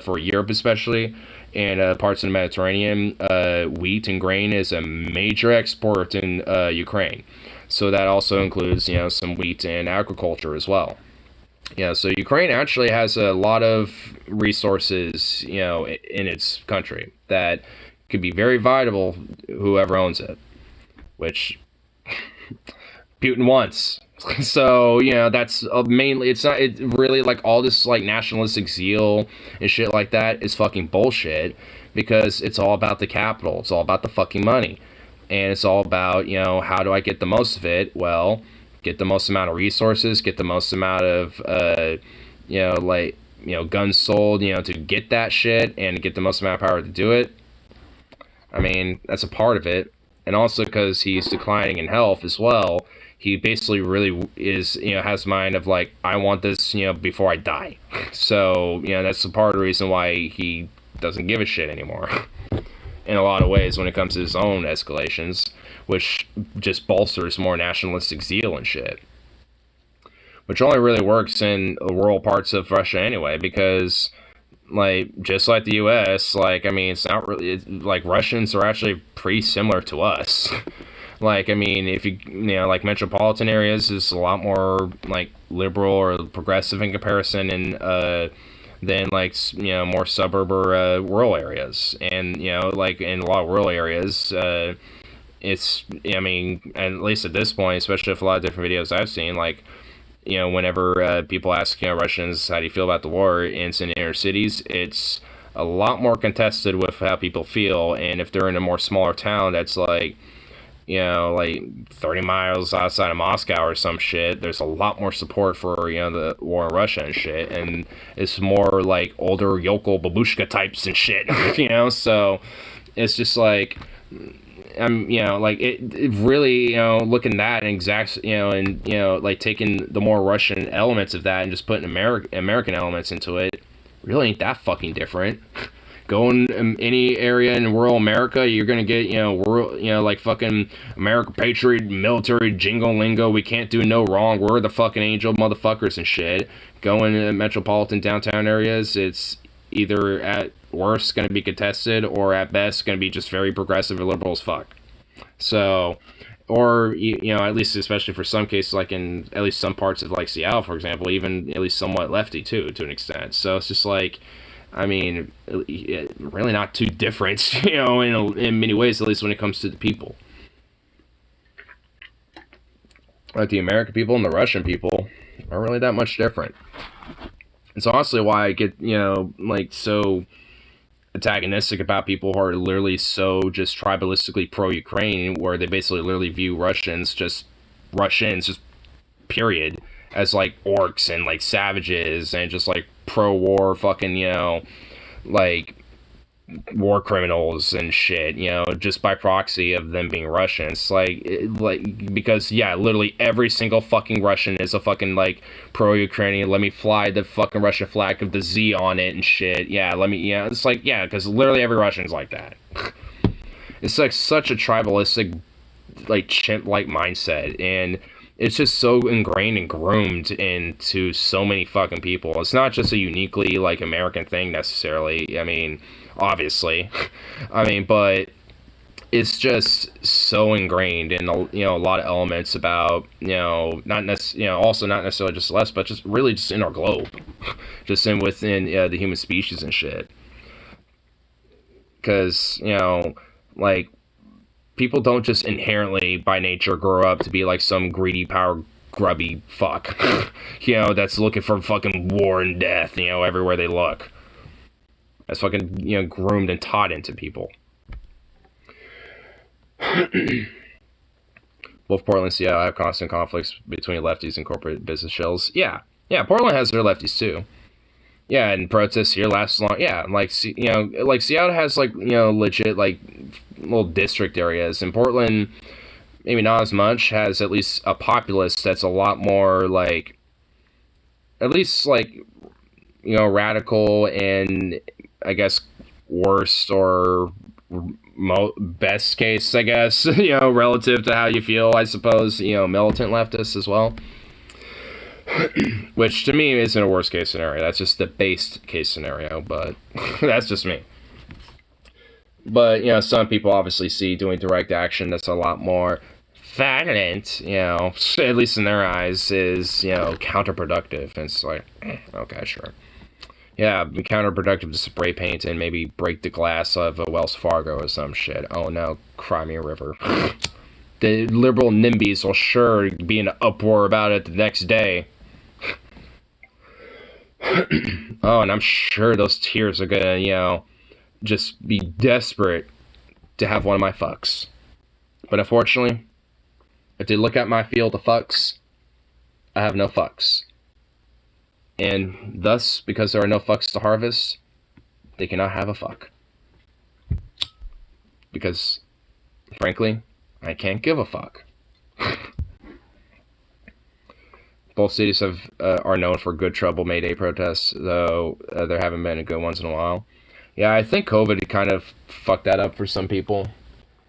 for Europe especially, and parts of the Mediterranean, wheat and grain is a major export in Ukraine. So that also includes, some wheat and agriculture as well. Yeah, so Ukraine actually has a lot of resources, in its country that could be very vital, whoever owns it, which Putin wants. So, that's mainly, it's really, like, all this, like, nationalistic zeal and shit like that is fucking bullshit, because it's all about the capital. It's all about the fucking money. And it's all about, how do I get the most of it? Well, get the most amount of resources, get the most amount of, guns sold, to get that shit, and get the most amount of power to do it. I mean, that's a part of it. And also because he's declining in health as well, he basically really is, has a mind of, like, I want this, before I die. So, that's a part of the reason why he doesn't give a shit anymore. in a lot of ways when it comes to his own escalations, which just bolsters more nationalistic zeal and shit. Which only really works in the rural parts of Russia anyway, because, like, just like the U.S., like, I mean, it's not really, like, Russians are actually pretty similar to us. Like, I mean, if you know, like, metropolitan areas is a lot more, like, liberal or progressive in comparison, and, than, like, you know, more suburb or, rural areas. And, you know, like, in a lot of rural areas, it's, I mean, at least at this point, especially with a lot of different videos I've seen, like, you know, whenever people ask, you know, Russians, how do you feel about the war, and it's in inner cities, it's a lot more contested with how people feel. And if they're in a more smaller town that's like, you know, like 30 miles outside of Moscow or some shit, there's a lot more support for, you know, the war in Russia and shit. And it's more like older yokel babushka types and shit, you know? So it's just like, you know, like it really, you know, looking at that and you know, and, you know, like taking the more Russian elements of that and just putting American elements into it, really ain't that fucking different. Going in any area in rural America, you're gonna get, you know, rural, you know, like fucking American patriot, military jingo lingo. We can't do no wrong. We're the fucking angel motherfuckers and shit. Going to metropolitan downtown areas, it's either at worst going to be contested, or at best going to be just very progressive and liberal as fuck. So, or, you know, at least especially for some cases, like in at least some parts of like Seattle, for example, even at least somewhat lefty too, to an extent. So it's just like, I mean, really not too different, you know, in many ways, at least when it comes to the people. Like the American people and the Russian people aren't really that much different. It's honestly why I get, you know, like, so antagonistic about people who are literally so just tribalistically pro-Ukraine, where they basically literally view Russians, just period, as like orcs and like savages and just like pro-war fucking, you know, like war criminals and shit, you know, just by proxy of them being Russians. Like, because, yeah, literally every single fucking Russian is a fucking, like, pro-Ukrainian, let me fly the fucking Russian flag with the Z on it and shit. Yeah, let me, yeah, it's like, yeah, because literally every Russian's like that. It's, like, such a tribalistic, like, chimp-like mindset, and it's just so ingrained and groomed into so many fucking people. It's not just a uniquely, like, American thing, necessarily. I mean, obviously. I mean, but it's just so ingrained in, you know, a lot of elements about, you know, not necessarily, you know, also not necessarily just less, but just really just in our globe. Just within the human species and shit. Because, you know, like, people don't just inherently, by nature, grow up to be like some greedy, power grubby fuck. You know, that's looking for fucking war and death, you know, everywhere they look. That's fucking, you know, groomed and taught into people. Both Portland and Seattle have constant conflicts between lefties and corporate business shells. Yeah. Yeah, Portland has their lefties too. Yeah, and protests here last long. Yeah, like, you know, like Seattle has, like, you know, legit, like, little district areas. And Portland, maybe not as much, has at least a populace that's a lot more, like, at least, like, you know, radical and, I guess, worst or best case, I guess, you know, relative to how you feel, I suppose, you know, militant leftists as well. Which, to me, isn't a worst case scenario. That's just the base case scenario, but that's just me. But, you know, some people obviously see doing direct action that's a lot more violent, you know, at least in their eyes, is, you know, counterproductive. And it's like, okay, sure. Yeah, it'd be counterproductive to spray paint and maybe break the glass of a Wells Fargo or some shit. Oh no, Crimea River. The liberal NIMBYs will sure be in an uproar about it the next day. Oh, and I'm sure those tears are gonna, you know, just be desperate to have one of my fucks. But unfortunately, if they look at my field of fucks, I have no fucks. And thus, because there are no fucks to harvest, they cannot have a fuck. Because, frankly, I can't give a fuck. Both cities are known for good trouble May Day protests, though there haven't been good ones in a while. Yeah, I think COVID kind of fucked that up for some people.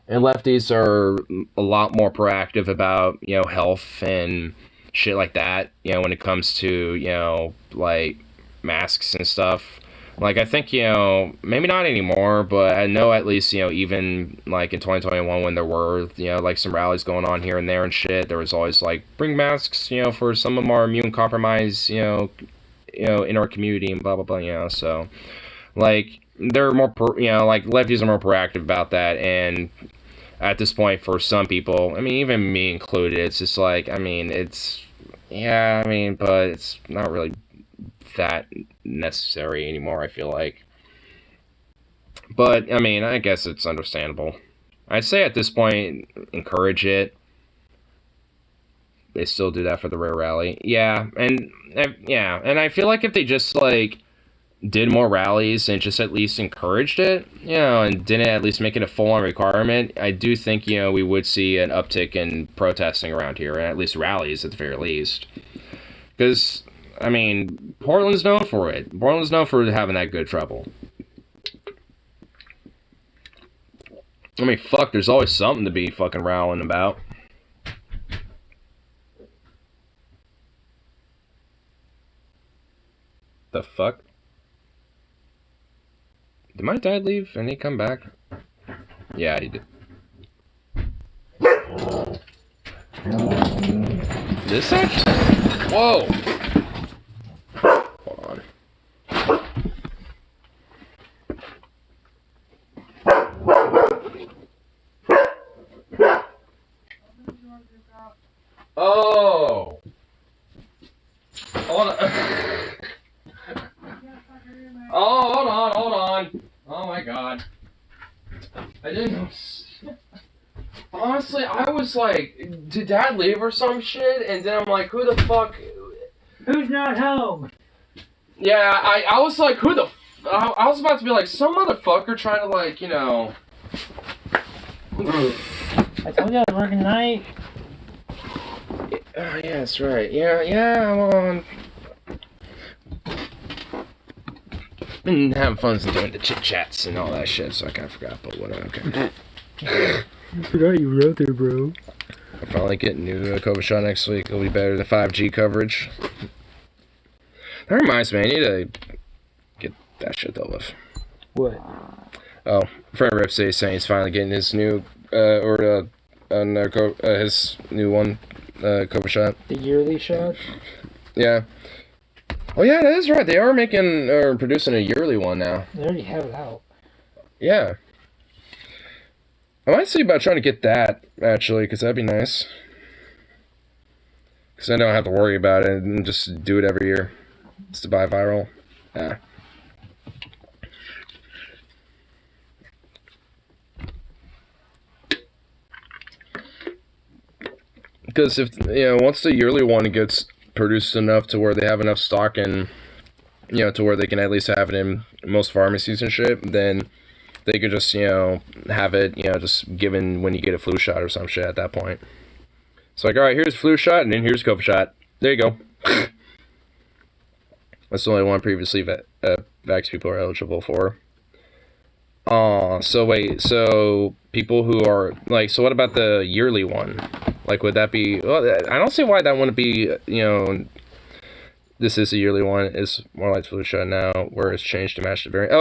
And lefties are a lot more proactive about, health and shit like that, when it comes to, like masks and stuff. Like, I think, maybe not anymore, but I know at least, even like in 2021 when there were, like some rallies going on here and there and shit, there was always like, bring masks, for some of our immune compromised, in our community and blah, blah, blah, so, like, they're more, like, lefties are more proactive about that, and at this point, for some people, I mean, even me included, it's just like, I mean, it's, yeah, I mean, but it's not really that necessary anymore, I feel like. But, I mean, I guess it's understandable. I'd say at this point, encourage it. They still do that for the rare rally. Yeah, and I feel like if they just, like, did more rallies and just at least encouraged it, and didn't at least make it a full-on requirement, I do think, we would see an uptick in protesting around here, and at least rallies at the very least. Because, I mean, Portland's known for it. Portland's known for having that good trouble. I mean, fuck, there's always something to be fucking rallying about. The fuck? Did my dad leave and he come back? Yeah, he did. This actually? Whoa! Hold on. Oh! Hold on. Oh, hold on. Oh my god. I didn't know. Honestly, I was like, did Dad leave or some shit? And then I'm like, who the fuck? Who's not home? Yeah, I was like, who the I was about to be like, some motherfucker trying to, like, I told you I was working night. Oh, yeah, that's right. Yeah, I'm on. Been having fun and doing the chit chats and all that shit, so I kind of forgot, but whatever. Okay. I forgot you were out there, bro. I'll probably get a new COVID shot next week. It'll be better than 5G coverage. That reminds me, I need to get that shit dealt with. What? Oh, friend Rip City saying he's finally getting his new, his new one, COVID shot. The yearly shot? Yeah. Oh yeah, that is right. They are making or producing a yearly one now. They already have it out. Yeah. I might see about trying to get that, actually, because that'd be nice. Because I don't have to worry about it and just do it every year. It's to buy viral. Yeah. Because if, once the yearly one gets produced enough to where they have enough stock and, to where they can at least have it in most pharmacies and shit, then they could just, have it, just given when you get a flu shot or some shit at that point. It's like, alright, here's flu shot, and then here's COVID shot. There you go. That's the only one previously vax people are eligible for. So wait, so people who are, like, so what about the yearly one? Like, would that be, well, I don't see why that wouldn't be, this is a yearly one, it's more like flu shot now, where it's changed to match the variant.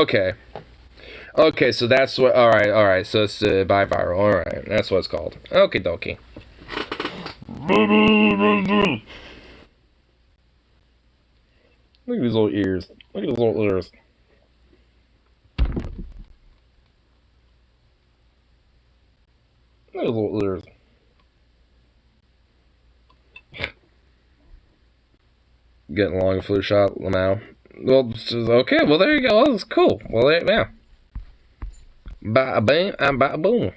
Okay, so that's what, alright, so it's the biviral, alright, that's what it's called. Okie dokie. Look at these little ears. Look at these little ears. Look at those little ears. Getting along a flu shot now. Well, okay, well, there you go. That's cool. Well, yeah. Ba bam and ba boom.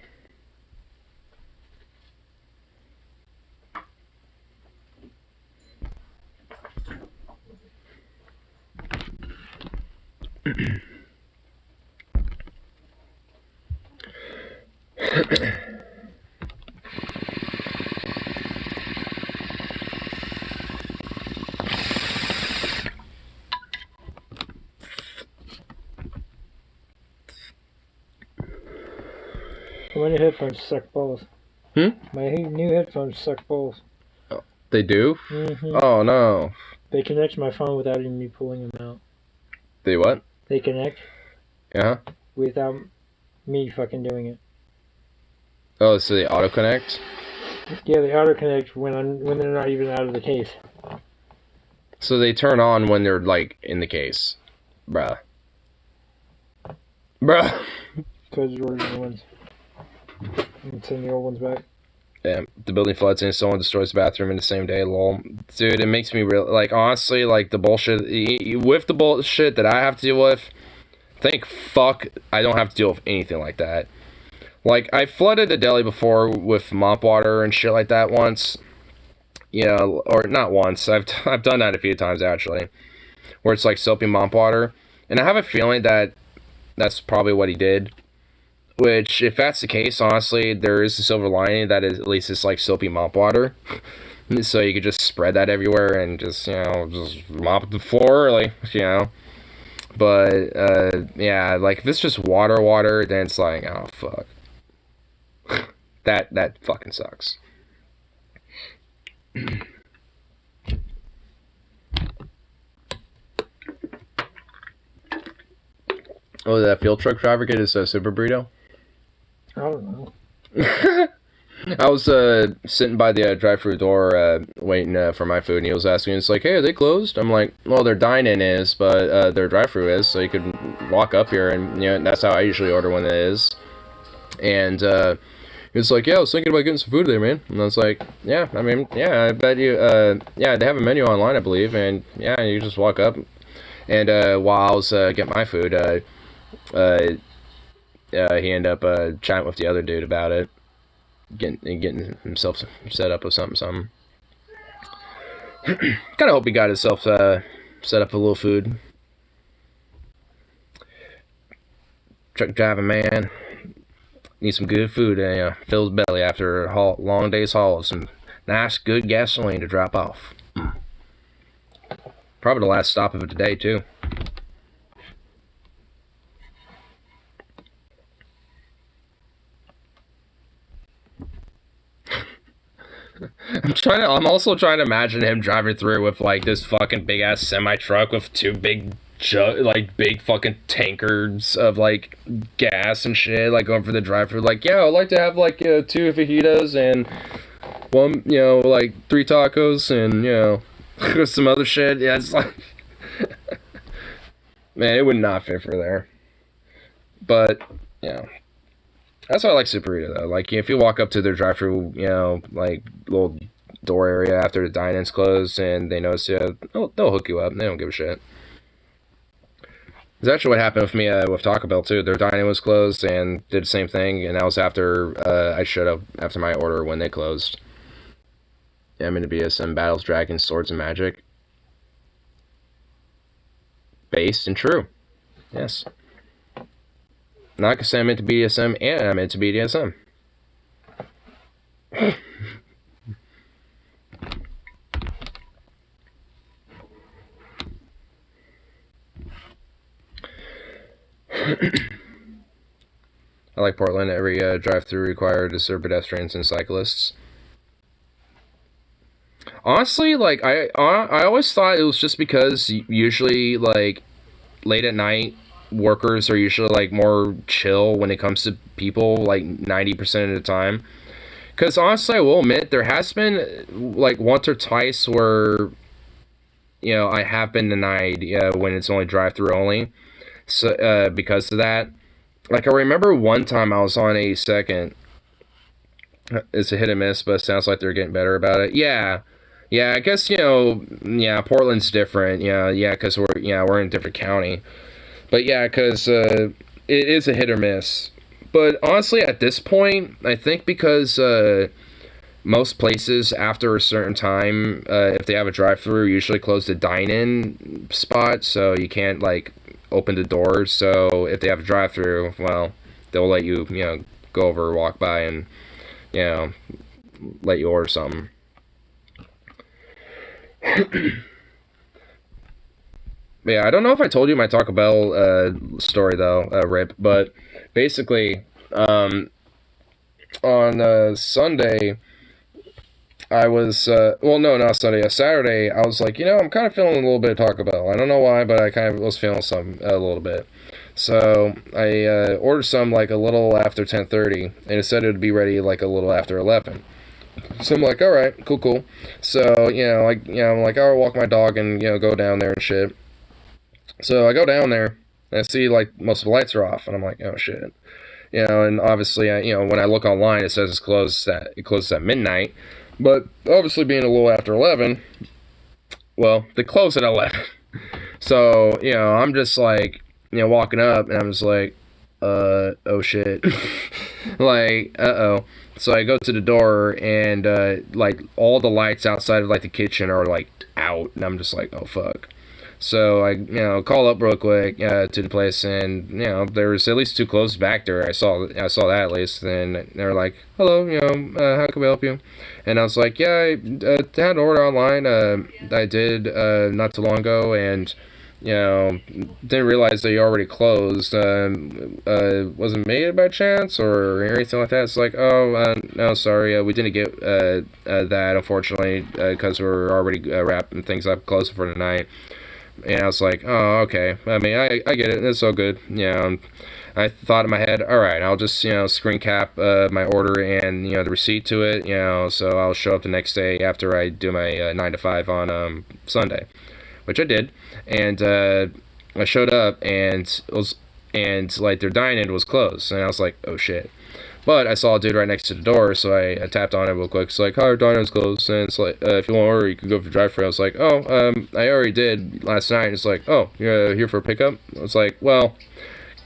My new headphones suck balls. Hmm? My new headphones suck balls. They do? Mm-hmm. Oh, no. They connect to my phone without even me pulling them out. They what? They connect Yeah. without me fucking doing it. Oh, so they auto-connect? Yeah, they auto connect when they're not even out of the case. So they turn on when they're, like, in the case. Bruh. Bruh. Close the doors, new ones. And send the old ones back. Yeah, the building floods and someone destroys the bathroom in the same day, lol. Dude, it makes me real, like, honestly, like, the bullshit, with the bullshit that I have to deal with, thank fuck I don't have to deal with anything like that. Like, I flooded the deli before with mop water and shit like that once. You know, or not once, I've done that a few times, actually. Where it's, like, soapy mop water. And I have a feeling that that's probably what he did. Which, if that's the case, honestly, there is a silver lining that is, at least it's like soapy mop water. So you could just spread that everywhere and just, you know, just mop the floor early, you know. But, yeah, like, if it's just water, then it's like, oh, fuck. That fucking sucks. Oh, did that field truck driver get his super burrito? I don't know. I was sitting by the drive-thru door waiting for my food, and he was asking, it's like, hey, are they closed? I'm like, well, their dine-in is, but their drive-thru is, so you could walk up here, and, you know, that's how I usually order when it is. And he was like, yeah, I was thinking about getting some food there, man. And I was like, yeah, I mean, yeah, I bet you, yeah, they have a menu online, I believe, and, yeah, you just walk up. And while I was getting my food, he ended up chatting with the other dude about it, getting himself set up with something. Kind of hope he got himself set up a little food. Truck driving man needs some good food and fill his belly after a long day's haul of some nice, good gasoline to drop off. Probably the last stop of it today, too. I'm also trying to imagine him driving through with like this fucking big ass semi truck with two big big fucking tankers of like gas and shit, like going for the drive-thru. Like, yeah, I'd like to have like 2 fajitas and one, you know, like 3 tacos and, you know, some other shit. Yeah, it's like, man, it would not fit for there. But, you know. That's why I like Super Burrito, though. Like, if you walk up to their drive-thru, you know, like, little door area after the dine-in's closed, and they notice you, they'll hook you up. They don't give a shit. That's actually what happened with me with Taco Bell, too. Their dine-in was closed, and did the same thing, and that was after I showed up after my order when they closed. Yeah, I'm into BSM Battles, Dragons, Swords, and Magic. Based and true. Yes. Not because I'm into BDSM and I'm into BDSM. I like Portland. Every drive-thru required to serve pedestrians and cyclists. Honestly, like, I always thought it was just because usually, like, late at night, workers are usually like more chill when it comes to people, like 90% of the time. Because honestly, I will admit, there has been like once or twice where, you know, I have been denied when it's only drive-through only. So because of that, like I remember one time I was on a second. It's a hit and miss, but it sounds like they're getting better about it. Yeah, I guess, you know, yeah, Portland's different. Yeah, because we're in a different county. But yeah, because it is a hit or miss. But honestly, at this point, I think because most places, after a certain time, if they have a drive-thru, usually close the dine-in spot, so you can't, like, open the doors. So if they have a drive-thru, well, they'll let you, you know, go over, walk by, and, you know, let you order something. Yeah, I don't know if I told you my Taco Bell story, though, Rip, but basically, on Sunday, I was, well, no, not Sunday, Saturday, I was like, I'm kind of feeling a little bit of Taco Bell. I don't know why, but I kind of was feeling some, a little bit. So, I ordered some, like, a little after 10:30, and it said it would be ready, like, a little after 11. So I'm like, alright, cool. So, I'm like, I'll walk my dog and, go down there and shit. So I go down there, and I see, like, most of the lights are off, and I'm like, oh, shit. And obviously, when I look online, it says it closes at midnight. But obviously, being a little after 11, well, they close at 11. So, I'm just like, walking up, and I'm just like, oh shit. Like, uh-oh. So I go to the door, and, like, all the lights outside of, like, the kitchen are, like, out, and I'm just like, oh fuck. So I, call up real quick to the place, and there was at least 2 closed back there. I saw that at least. And they were like, "Hello, how can we help you?" And I was like, "Yeah, I had an order online. I did not too long ago, and didn't realize that you already closed. Wasn't made by chance or anything like that." It's like, "Oh, no, sorry, we didn't get that, unfortunately, because we're already wrapping things up, closing for the night." And I was like, oh, okay. I mean, I get it. It's all good. I thought in my head, all right, I'll just, screen cap my order and, the receipt to it, so I'll show up the next day after I do my 9 to 5 on Sunday, which I did. And I showed up, and like, their dine-in was closed. And I was like, oh, shit. But I saw a dude right next to the door, so I tapped on it real quick. It's like, hi, our dine-in's closed. And it's like, if you want to order, you can go for drive-thru. I was like, oh, I already did last night. And it's like, oh, you're here for a pickup? I was like, well,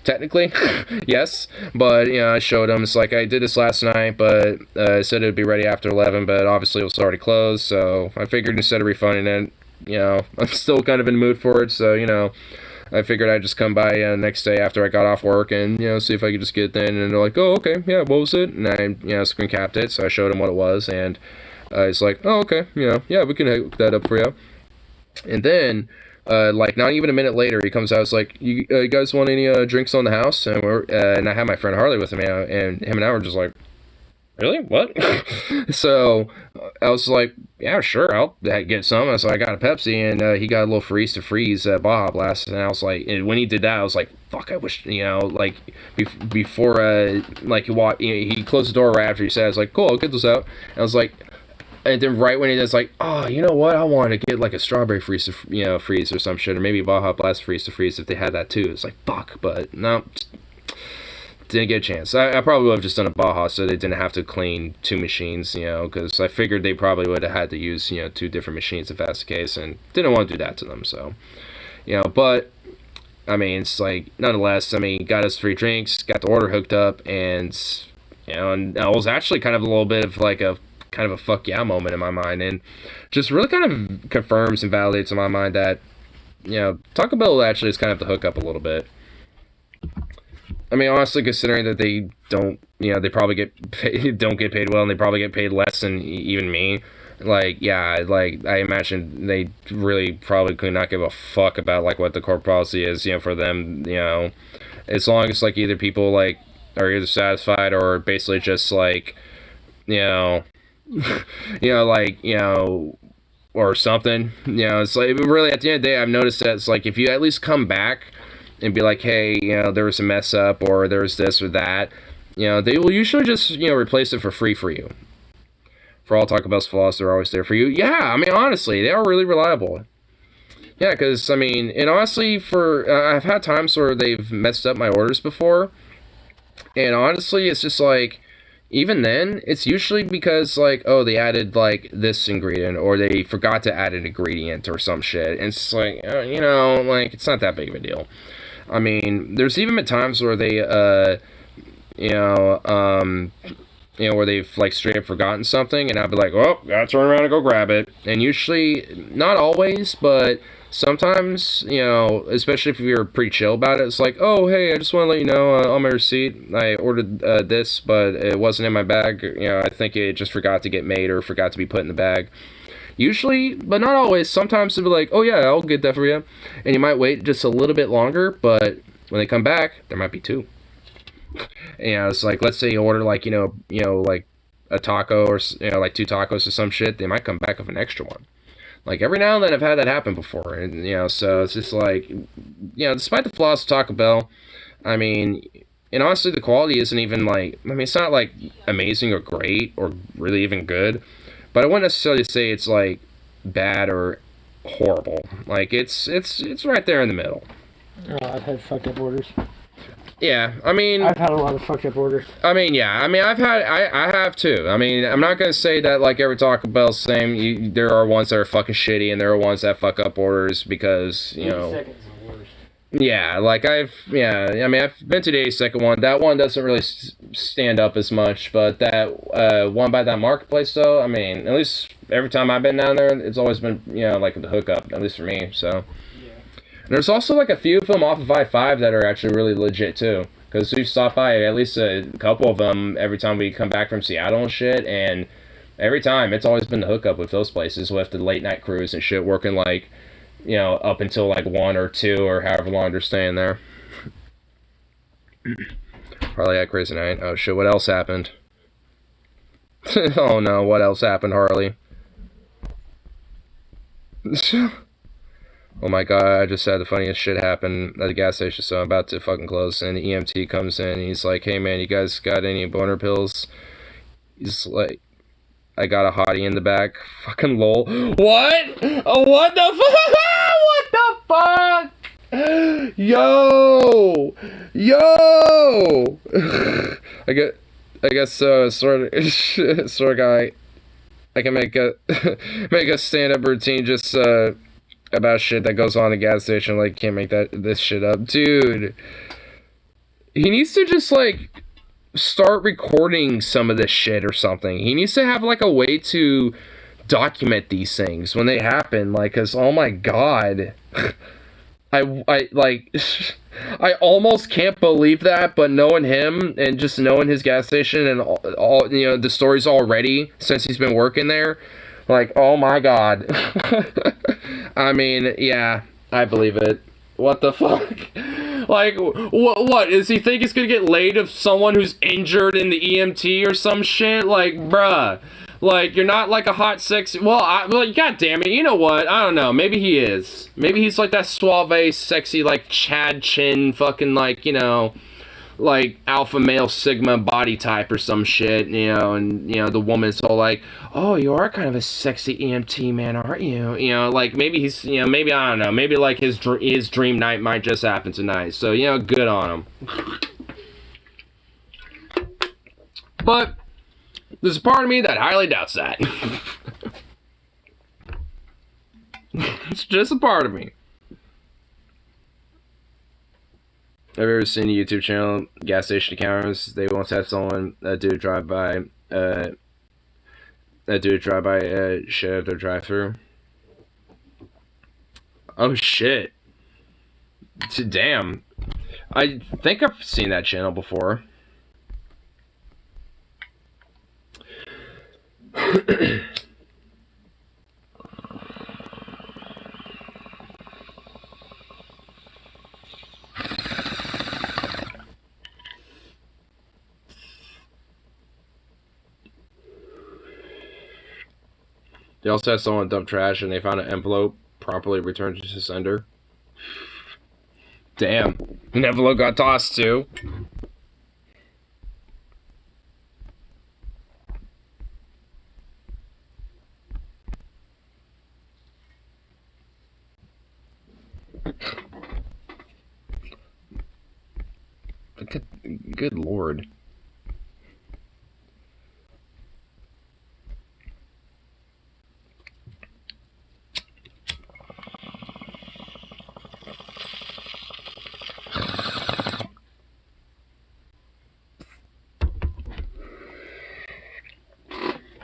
technically, yes. But, I showed him. It's like, I did this last night, but I said it would be ready after 11, but obviously it was already closed. So I figured instead of refunding it, I'm still kind of in the mood for it. So, I figured I'd just come by next day after I got off work and, see if I could just get it then. And they're like, oh, okay, yeah, what was it? And I, screen capped it, so I showed him what it was. And it's like, oh, okay, yeah, we can hook that up for you. And then, like, not even a minute later, he comes out, it's like, you guys want any drinks on the house? And and I had my friend Harley with him, and him and I were just like, really? What? So I was like, yeah, sure, I'll get some. So I got a Pepsi, and he got a little freeze Baja Blast. And I was like, and when he did that, I was like, fuck, I wish, like, before, like, he closed the door right after he said, I was like, cool, I'll get those out. And I was like, and then right when he does, like, oh, you know what? I wanted to get, like, a strawberry freeze, freeze or some shit, or maybe Baja Blast freeze if they had that too. It's like, fuck, but no. Didn't get a chance. I probably would have just done a Baja so they didn't have to clean 2 machines, because I figured they probably would have had to use, 2 different machines if that's the case, and didn't want to do that to them, so, but, I mean, it's like, nonetheless, I mean, got us free drinks, got the order hooked up, and, and it was actually kind of a little bit of, like, a kind of a fuck yeah moment in my mind, and just really kind of confirms and validates in my mind that, Taco Bell actually is kind of the hookup a little bit. I mean, honestly, considering that they don't, they probably don't get paid well, and they probably get paid less than even me. Like, yeah, like, I imagine they really probably could not give a fuck about, like, what the corporate policy is, for them, as long as, like, either people, like, are either satisfied or basically just, like, or something, it's like, really, at the end of the day, I've noticed that it's like, if you at least come back and be like, hey, there was a mess up, or there was this or that, they will usually just, replace it for free for you. For all Taco Bell's flaws, they're always there for you. Yeah, I mean, honestly, they are really reliable. Yeah, because, I mean, and honestly, I've had times where they've messed up my orders before, and honestly, it's just like, even then, it's usually because, like, oh, they added, like, this ingredient, or they forgot to add an ingredient or some shit, and it's like, like, it's not that big of a deal. I mean, there's even been times where they, where they've, like, straight up forgotten something, and I'll be like, oh, gotta turn around and go grab it. And usually, not always, but sometimes, especially if you're pretty chill about it, it's like, oh, hey, I just want to let you know, on my receipt, I ordered this, but it wasn't in my bag. I think it just forgot to get made or forgot to be put in the bag. Usually, but not always, sometimes they'll be like, oh yeah, I'll get that for you. And you might wait just a little bit longer, but when they come back, there might be 2. You know, it's like, let's say you order like, like a taco or, like 2 tacos or some shit, they might come back with an extra one. Like, every now and then I've had that happen before. And, so it's just like, despite the flaws of Taco Bell, I mean, and honestly, the quality isn't even like, I mean, it's not like amazing or great or really even good, but I wouldn't necessarily say it's like bad or horrible. Like, it's right there in the middle. Oh, I've had fucked up orders. Yeah, I mean, I've had a lot of fucked up orders. I mean, yeah, I mean, I have too. I mean, I'm not gonna say that like every Taco Bell's the same. There are ones that are fucking shitty, and there are ones that fuck up orders because Seconds the worst. Yeah, like I mean, I've been to the 82nd one. That one doesn't really stand up as much, but that one by that marketplace though, I mean, at least every time I've been down there, it's always been like the hookup, at least for me. So. There's also like a few of them off of I-5 that are actually really legit too. Because we've stopped by at least a couple of them every time we come back from Seattle and shit. And every time it's always been the hookup with those places with the late night crews and shit working like, up until like 1 or 2 or however long they're staying there. Harley had crazy night. Oh shit, what else happened? Oh no, what else happened, Harley? Oh my god, I just had the funniest shit happen at the gas station, so I'm about to fucking close, and the EMT comes in, and he's like, hey man, you guys got any boner pills? He's like, I got a hottie in the back. Fucking lol. What? Oh, what the fuck? What the fuck? Yo! Yo! I guess sort of guy, I can make a stand-up routine just, about shit that goes on at a gas station. Like, can't make this shit up. Dude, he needs to just like start recording some of this shit or something. He needs to have like a way to document these things when they happen. Like, cause oh my god, I like I almost can't believe that, but knowing him and just knowing his gas station and all the stories already since he's been working there, like, oh my god. I mean, yeah, I believe it. What the fuck? Like, what? Does he think he's gonna get laid of someone who's injured in the EMT or some shit? Like, bruh. Like, you're not like a hot, sexy... Well, god damn it, you know what? I don't know. Maybe he is. Maybe he's like that suave, sexy, like, Chad Chin fucking, like, like alpha male sigma body type or some shit, and the woman's all like, oh, you are kind of a sexy EMT man, aren't you? Like maybe he's maybe I don't know, maybe like his dream night might just happen tonight, so good on him. But there's a part of me that highly doubts that. It's just a part of me. Have you ever seen a YouTube channel, gas station encounters? They once had someone, a dude drive by shit at their drive-thru. Oh shit. Damn. I think I've seen that channel before. They also had someone dump trash and they found an envelope promptly returned to the sender. Damn. An envelope got tossed too. Good lord.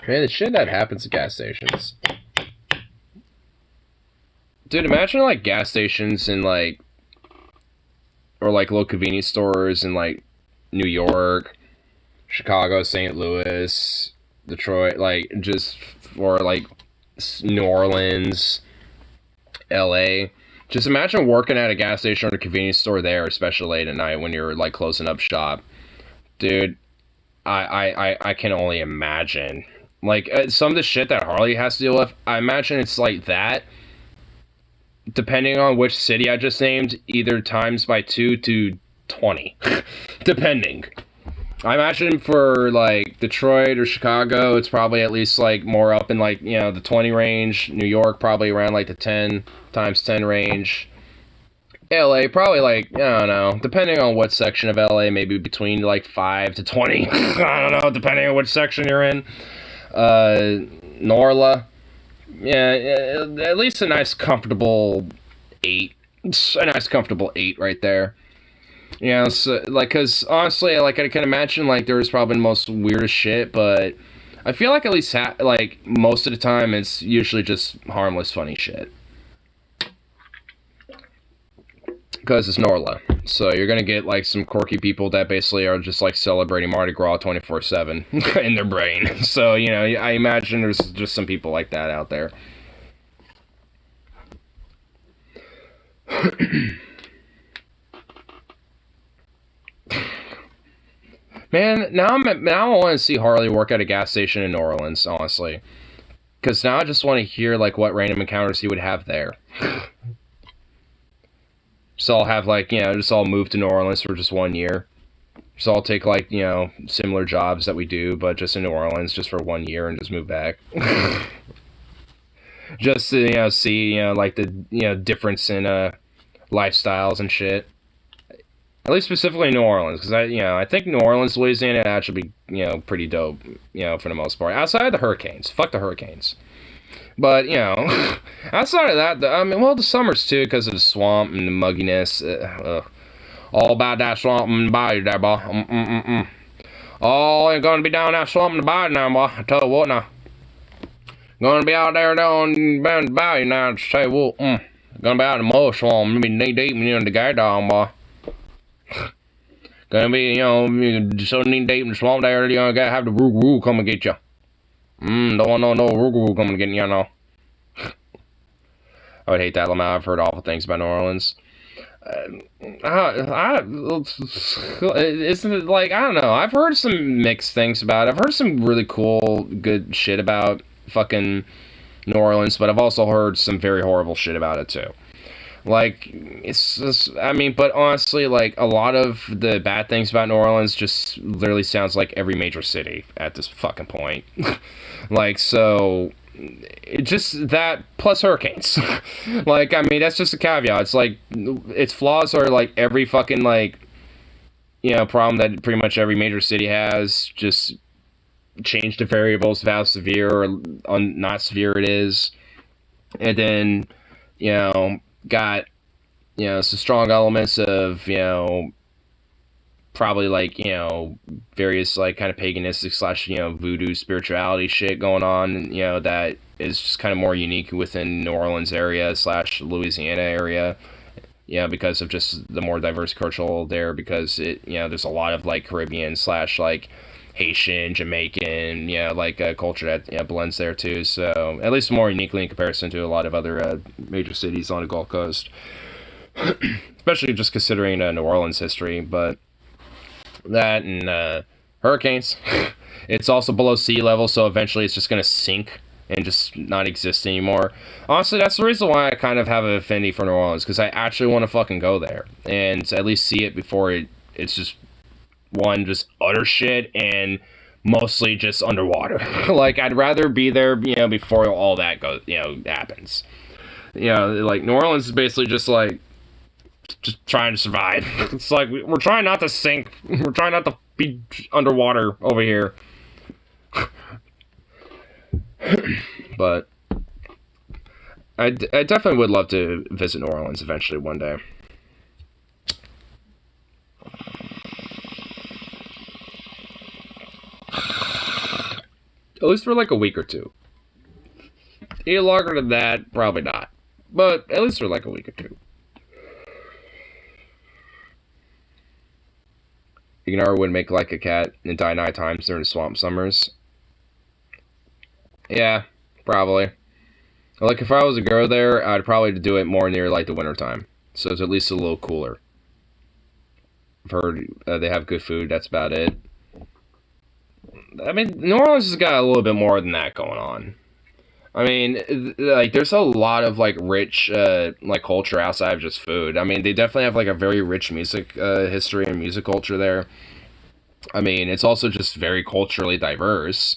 Man, the shit that happens at gas stations. Dude, imagine like gas stations in like, or like little convenience stores in like New York, Chicago, St. Louis, Detroit, like just, or like New Orleans, LA. Just imagine working at a gas station or a convenience store there, especially late at night when you're like closing up shop. Dude, I can only imagine. Like, some of the shit that Harley has to deal with, I imagine it's like that, depending on which city I just named, either times by 2 to 20. Depending. I imagine for, like, Detroit or Chicago, it's probably at least, like, more up in, like, you know, the 20 range. New York, probably around, like, the 10 times 10 range. LA, probably, like, I don't know, depending on what section of LA, maybe between, like, 5 to 20. I don't know, depending on which section you're in. Norla, yeah, at least a nice, comfortable 8. A nice, comfortable 8 right there. You know, so, like, because honestly, like, I can imagine, like, there's probably the most weirdest shit, but I feel like at least, like, most of the time, it's usually just harmless, funny shit. Because it's Norla. So you're gonna get, like, some quirky people that basically are just, like, celebrating Mardi Gras 24/7 in their brain. So, you know, I imagine there's just some people like that out there. Man, now I want to see Harley work at a gas station in New Orleans, honestly. Because now I just want to hear, like, what random encounters he would have there. Just all have, like, you know, just all move to New Orleans for just 1 year. Just all take, like, you know, similar jobs that we do, but just in New Orleans just for 1 year and just move back. Just to, you know, see, you know, like, the, you know, difference in lifestyles and shit. At least specifically New Orleans, because I think New Orleans, Louisiana, actually be, you know, pretty dope, you know, for the most part. Outside of the hurricanes, fuck the hurricanes. But, you know, outside of that, I mean, well, the summers too, because of the swamp and the mugginess. All about that swamp and bayou there, boy. Oh, you're gonna be down that swamp and the bayou now, boy. I tell you what now. Gonna be out there down the bayou now, to say what. Gonna be out in the mud swamp, maybe knee deep in the guy down, boy. Gonna be, you know, so knee deep in the swamp there, you know, gotta have the roo come and get you. Don't want no roo come and get you, know. I would hate that, Lamau. I've heard awful things about New Orleans. Isn't it like, I don't know. I've heard some mixed things about it. I've heard some really cool, good shit about fucking New Orleans, but I've also heard some very horrible shit about it too. Like, it's just, I mean, but honestly, like, a lot of the bad things about New Orleans just literally sounds like every major city at this fucking point. Like, so, it just, that, plus hurricanes. Like, I mean, that's just a caveat. It's like, its flaws are like every fucking, like, you know, problem that pretty much every major city has, just change the variables of how severe or not severe it is. And then, you know, got, you know, some strong elements of, you know, probably like, you know, various like kind of paganistic / you know, voodoo spirituality shit going on, you know, that is just kind of more unique within New Orleans area / Louisiana area, you know, because of just the more diverse cultural there, because it, you know, there's a lot of like Caribbean / like Haitian, Jamaican, you know, like culture that, you know, blends there too. So at least more uniquely in comparison to a lot of other major cities on the Gulf Coast, especially just considering New Orleans history. But that and hurricanes, it's also below sea level, so eventually it's just gonna sink and just not exist anymore. Honestly, that's the reason why I kind of have an affinity for New Orleans, because I actually want to fucking go there and at least see it before it's just one, just utter shit, and mostly just underwater. Like, I'd rather be there, you know, before all that goes, you know, happens. You know, like, New Orleans is basically just like, just trying to survive. It's like, we're trying not to sink. We're trying not to be underwater over here. But I definitely would love to visit New Orleans eventually one day. At least for like a week or two. Any longer than that, probably not. But at least for like a week or two. Ignore would make like a cat and die 9 times during the swamp summers. Yeah, probably. Like, if I was to go there, I'd probably do it more near like the winter time, so it's at least a little cooler. I've heard they have good food. That's about it. I mean, New Orleans has got a little bit more than that going on. I mean, like, there's a lot of, like, rich, like, culture outside of just food. I mean, they definitely have, like, a very rich music history and music culture there. I mean, it's also just very culturally diverse,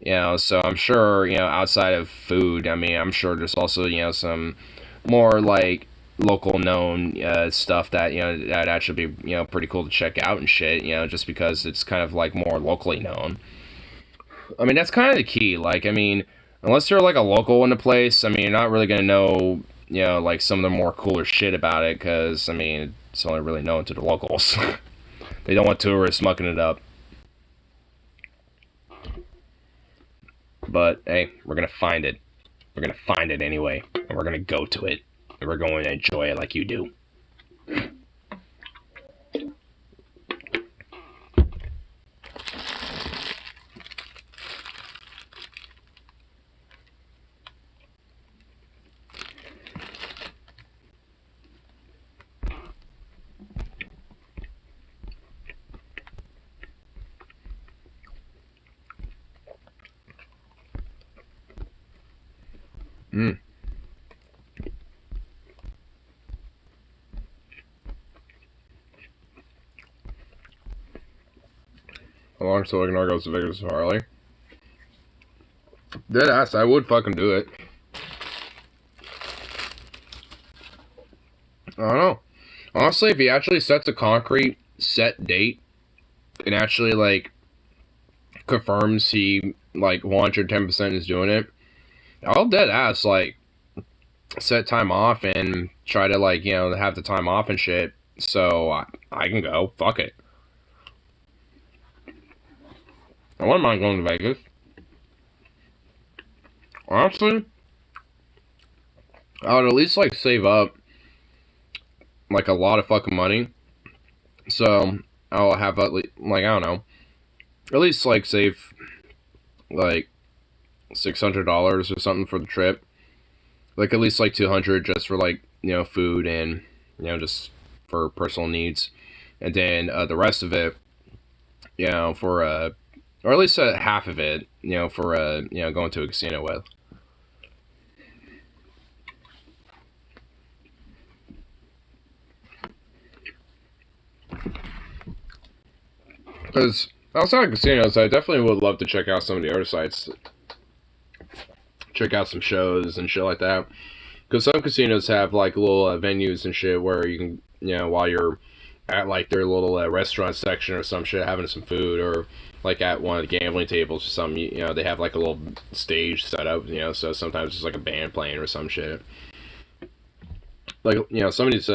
so I'm sure, outside of food, I mean, I'm sure there's also, some more, like, local known stuff that, that'd actually be, pretty cool to check out and shit, just because it's kind of, like, more locally known. I mean, that's kind of the key. Like, I mean, unless you're like a local in the place, I mean, you're not really gonna know, like some of the more cooler shit about it, because I mean, it's only really known to the locals. They don't want tourists mucking it up. But hey, we're gonna find it. We're gonna find it anyway, and we're gonna go to it, and we're going to enjoy it like you do. Mm. How long till Ignore goes to Vegas with Harley? Dead ass, I would fucking do it. I don't know. Honestly, if he actually sets a concrete set date and actually like confirms he like 110% is doing it, I'll dead ass like set time off and try to like have the time off and shit so I can go. Fuck it. I wouldn't mind going to Vegas. Honestly, I would at least like save up like a lot of fucking money. So I'll have at least like I don't know, at least like save like $600 or something for the trip. Like at least like 200 just for like food and just for personal needs, and then the rest of it for or at least half of it for going to a casino with. Because outside of casinos, I definitely would love to check out some of the other sites. Check out some shows and shit like that. Because some casinos have like little venues and shit where you can, while you're at like their little restaurant section or some shit, having some food, or like at one of the gambling tables or something, they have like a little stage set up, so sometimes it's like a band playing or some shit. Like, some of these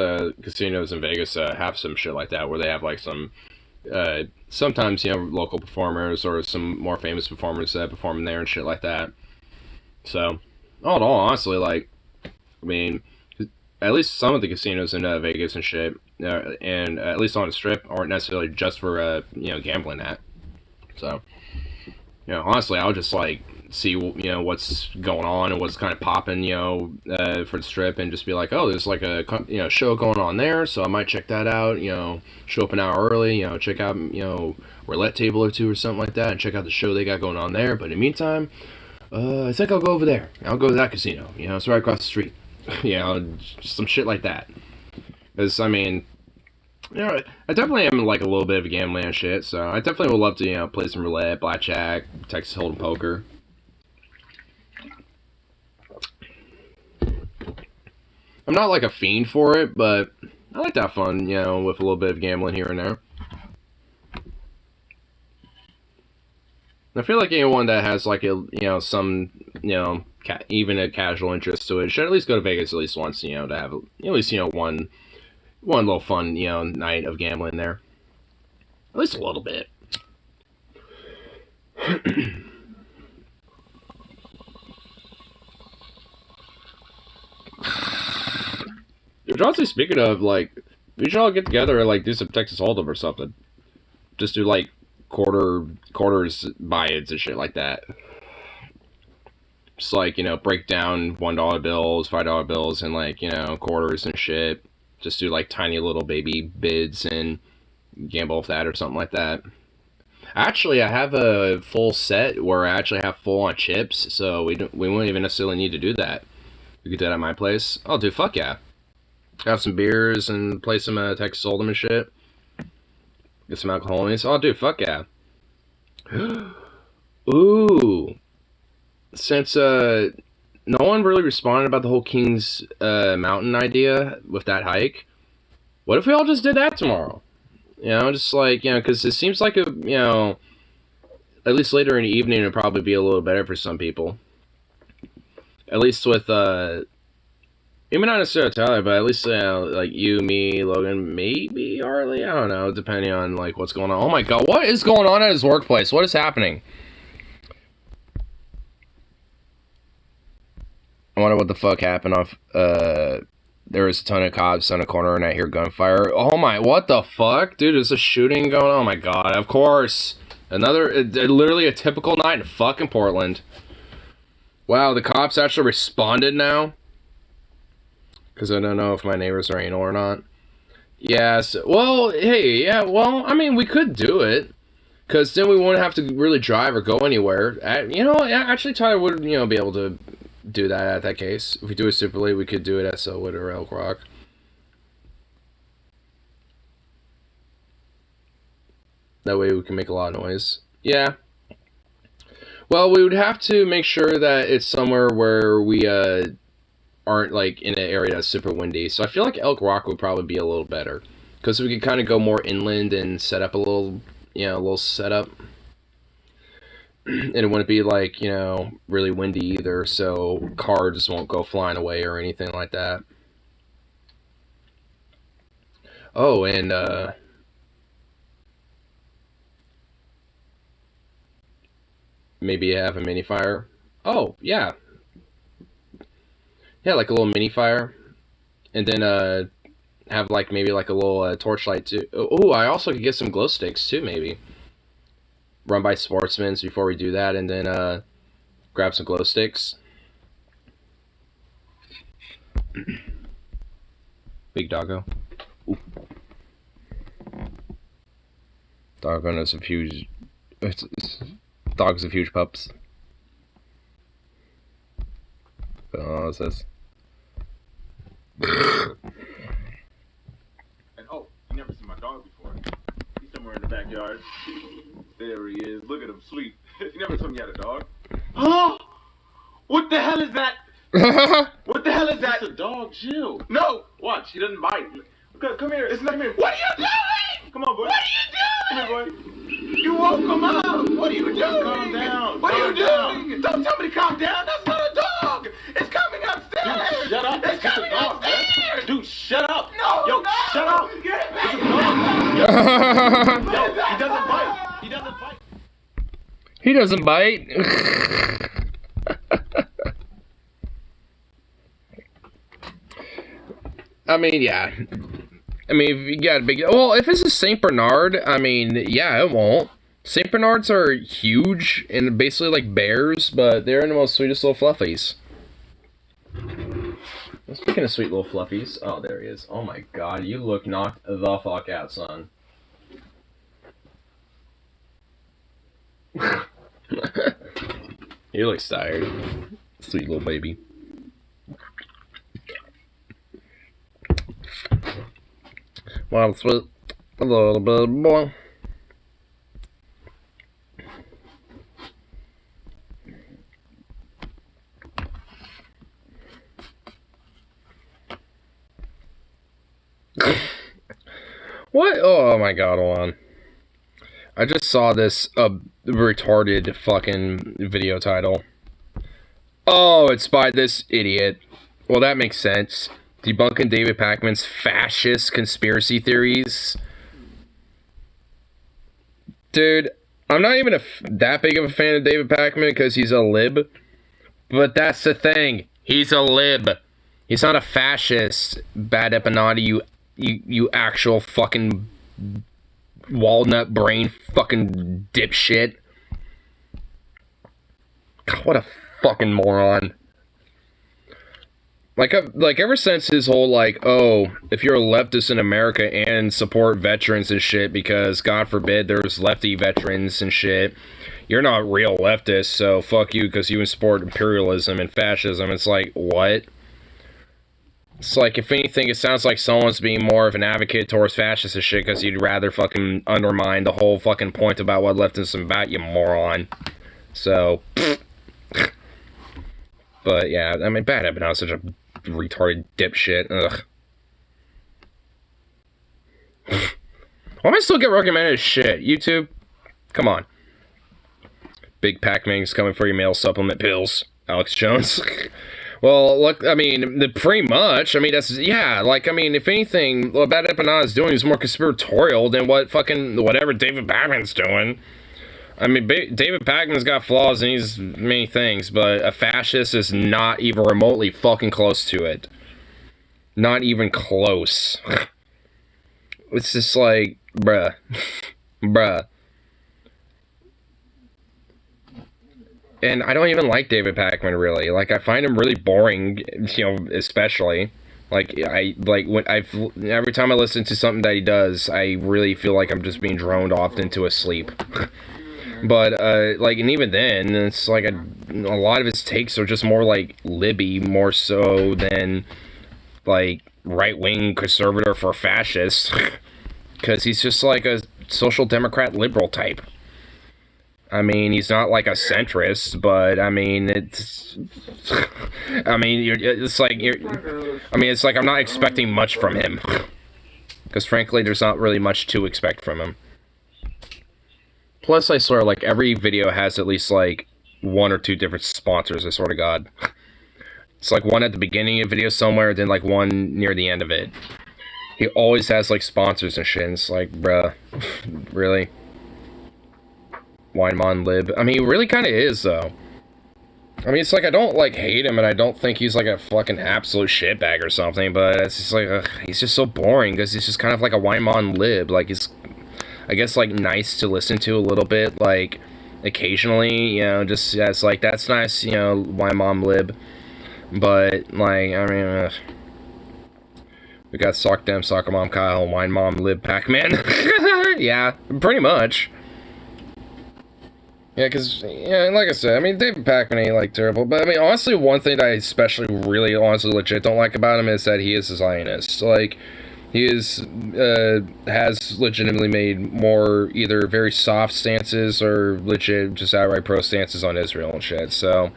casinos in Vegas have some shit like that where they have like some sometimes local performers or some more famous performers performing there and shit like that. So all in all, honestly, like, I mean, at least some of the casinos in Vegas and shit, and at least on the strip, aren't necessarily just for gambling at. So honestly, I'll just like see what's going on and what's kind of popping for the strip, and just be like, oh, there's like a show going on there, so I might check that out. Show up an hour early. Check out roulette table or two or something like that, and check out the show they got going on there. But in the meantime, I think I'll go over there. I'll go to that casino. It's right across the street. Just some shit like that. Because I mean, I definitely am like a little bit of a gambling and shit, so I definitely would love to, play some roulette, blackjack, Texas Hold'em poker. I'm not like a fiend for it, but I like to have fun, with a little bit of gambling here and there. I feel like anyone that has like a, some, even a casual interest to it should at least go to Vegas at least once, to have at least, one little fun, night of gambling there. At least a little bit. Honestly, speaking of, like, we should all get together and, like, do some Texas Hold'em or something. Just do, like, quarters buy-ins and shit like that. Just, like, break down $1 bills, $5 bills, and, like, quarters and shit. Just do, like, tiny little baby bids and gamble with that or something like that. Actually, I have a full set where I actually have full on chips, so we won't even necessarily need to do that. We could do that at my place. Oh, dude, fuck yeah. Have some beers and play some Texas Hold'em and shit. Get some alcohol in it. Oh, dude, fuck yeah. Ooh. Since no one really responded about the whole Kings Mountain idea with that hike, what if we all just did that tomorrow? You know, just like, you know, because it seems like at least later in the evening, it'd probably be a little better for some people. At least with, maybe not necessarily Tyler, but at least, like you, me, Logan, maybe Harley, I don't know, depending on, like, what's going on. Oh my god, what is going on at his workplace? What is happening? I wonder what the fuck happened off, there was a ton of cops on a corner and I hear gunfire. Oh my, what the fuck? Dude, there's a shooting going on. Oh my god, of course. Another, literally a typical night in fucking Portland. Wow, the cops actually responded now? Because I don't know if my neighbors are anal or not. Yes, well, hey, yeah, well, I mean, we could do it. Because then we wouldn't have to really drive or go anywhere. You know, actually, Tyler would, you know, be able to do that at that case. If we do a Super League, we could do it at Selwood or Elk Rock. That way we can make a lot of noise. Yeah. Well, we would have to make sure that it's somewhere where we aren't like in an area that's super windy. So I feel like Elk Rock would probably be a little better. Because we could kind of go more inland and set up a little, you know, a little setup. And it wouldn't be like, you know, really windy either, so cars won't go flying away or anything like that. Oh, and maybe have a mini fire. Oh, yeah. Yeah, like a little mini fire. And then have like maybe like a little torchlight too. Oh, I also could get some glow sticks too, maybe. Run by Sportsman's before we do that, and then grab some glow sticks. Big doggo. Ooh. Doggo knows some huge. Dogs have huge pups. Oh, what's this? And oh, you never seen my dog before. He's somewhere in the backyard. There he is. Look at him sleep. You never told me you had a dog. Huh? What the hell is that? What the hell is that? It's a dog, chill. No! Watch, he doesn't bite. Come here. It's not come here. What are you doing? Come on, boy. What are you doing? Come here, boy. You woke him up. What are you doing? Just calm down. What are you doing? Don't tell me to calm down. That's not a dog. It's coming upstairs. Dude, shut up. It's coming upstairs. Man. Dude, shut up. No, yo, no. Shut up. Get it back. It's a dog. Yo, he doesn't bite. He doesn't bite. He doesn't bite. I mean, yeah. I mean, if you got a big... Well, if it's a St. Bernard, I mean, yeah, it won't. St. Bernards are huge and basically like bears, but they're the most sweetest little fluffies. Speaking of sweet little fluffies... Oh, there he is. Oh my god, you look knocked the fuck out, son. He looks tired. Sweet little baby. Well, sweet. A little bit more. What? Oh my god, hold on. I just saw this retarded fucking video title. Oh, it's by this idiot. Well, that makes sense. Debunking David Pakman's fascist conspiracy theories. Dude, I'm not even that big of a fan of David Pakman because he's a lib. But that's the thing. He's a lib. He's not a fascist. Bad Epinati, you actual fucking walnut brain fucking dipshit. God, what a fucking moron. Like ever since his whole like, oh, if you're a leftist in America and support veterans and shit because God forbid there's lefty veterans and shit, you're not real leftist, so fuck you because you support imperialism and fascism. It's like, what? It's like, if anything, it sounds like someone's being more of an advocate towards fascist and shit because you'd rather fucking undermine the whole fucking point about what leftism is about, you moron. So, but yeah, I mean, bad habit now is such a retarded dipshit. Ugh. Why am I still get recommended as shit? YouTube? Come on. Big Pac-Man's coming for your male supplement pills. Alex Jones. Well, look, I mean, pretty much. I mean, that's, yeah, like, I mean, if anything, what Bad Epinata is doing is more conspiratorial than what fucking, whatever David Pakman's doing. I mean, David Pakman's got flaws and he's many things, but a fascist is not even remotely fucking close to it. Not even close. It's just like, bruh. Bruh. And I don't even like David Pakman, really. Like, I find him really boring, you know, especially. Like, every time I listen to something that he does, I really feel like I'm just being droned off into a sleep. But, like, and even then, it's like a lot of his takes are just more like Libby, more so than, like, right-wing conservative for fascist. Because he's just like a social democrat liberal type. I mean, he's not like a centrist, but I mean, it's. I mean, it's like I'm not expecting much from him, because frankly, there's not really much to expect from him. Plus, I swear, like every video has at least like 1 or 2 different sponsors. I swear to God, it's like one at the beginning of the video somewhere, then like one near the end of it. He always has like sponsors and shit. And it's like, bruh, really. Weinmon Lib. I mean, he really kind of is, though. I mean, it's like, I don't, like, hate him, and I don't think he's, like, a fucking absolute shitbag or something, but it's just, like, he's just so boring, because he's just kind of like a Weinmon Lib. Like, he's, I guess, like, nice to listen to a little bit, like, occasionally, you know, just, yeah, it's like, that's nice, you know, Weinmon Lib. But, like, I mean, we got Sock Dem, Soccer Mom Kyle, Weinmon Lib Pac-Man. Yeah, pretty much. Yeah, because, yeah, like I said, I mean, David Pakman ain't, like, terrible, but, I mean, honestly, one thing that I especially, really, honestly, legit don't like about him is that he is a Zionist. Like, he is, has legitimately made more either very soft stances or legit just outright pro stances on Israel and shit, so,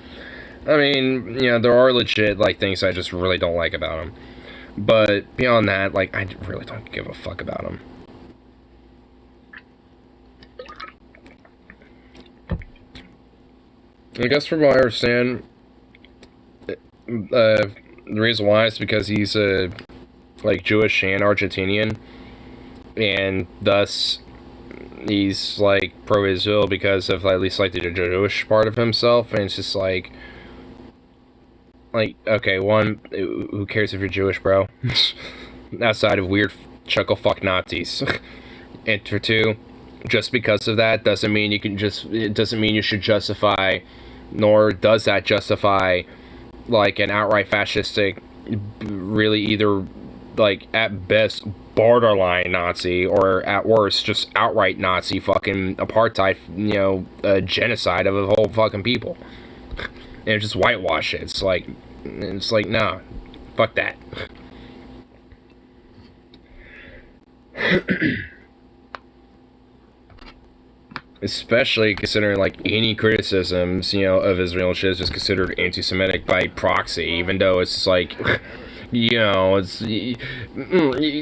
I mean, you know, there are legit, like, things I just really don't like about him. But, beyond that, like, I really don't give a fuck about him. I guess from what I understand, the reason why is because he's like Jewish and Argentinian, and thus he's like pro-Israel because of at least like the Jewish part of himself, and it's just like, okay, one, who cares if you're Jewish, bro? Outside of weird chuckle fuck Nazis, and for 2, just because of that doesn't mean you can just, it doesn't mean you should justify, nor does that justify, like, an outright fascistic, really either, like, at best, borderline Nazi, or at worst, just outright Nazi fucking apartheid, you know, genocide of a whole fucking people. And just whitewash it. It's like, nah, fuck that. Especially considering, like, any criticisms, you know, of Israel and shit is just considered anti-Semitic by proxy, even though it's just like, you know, it's,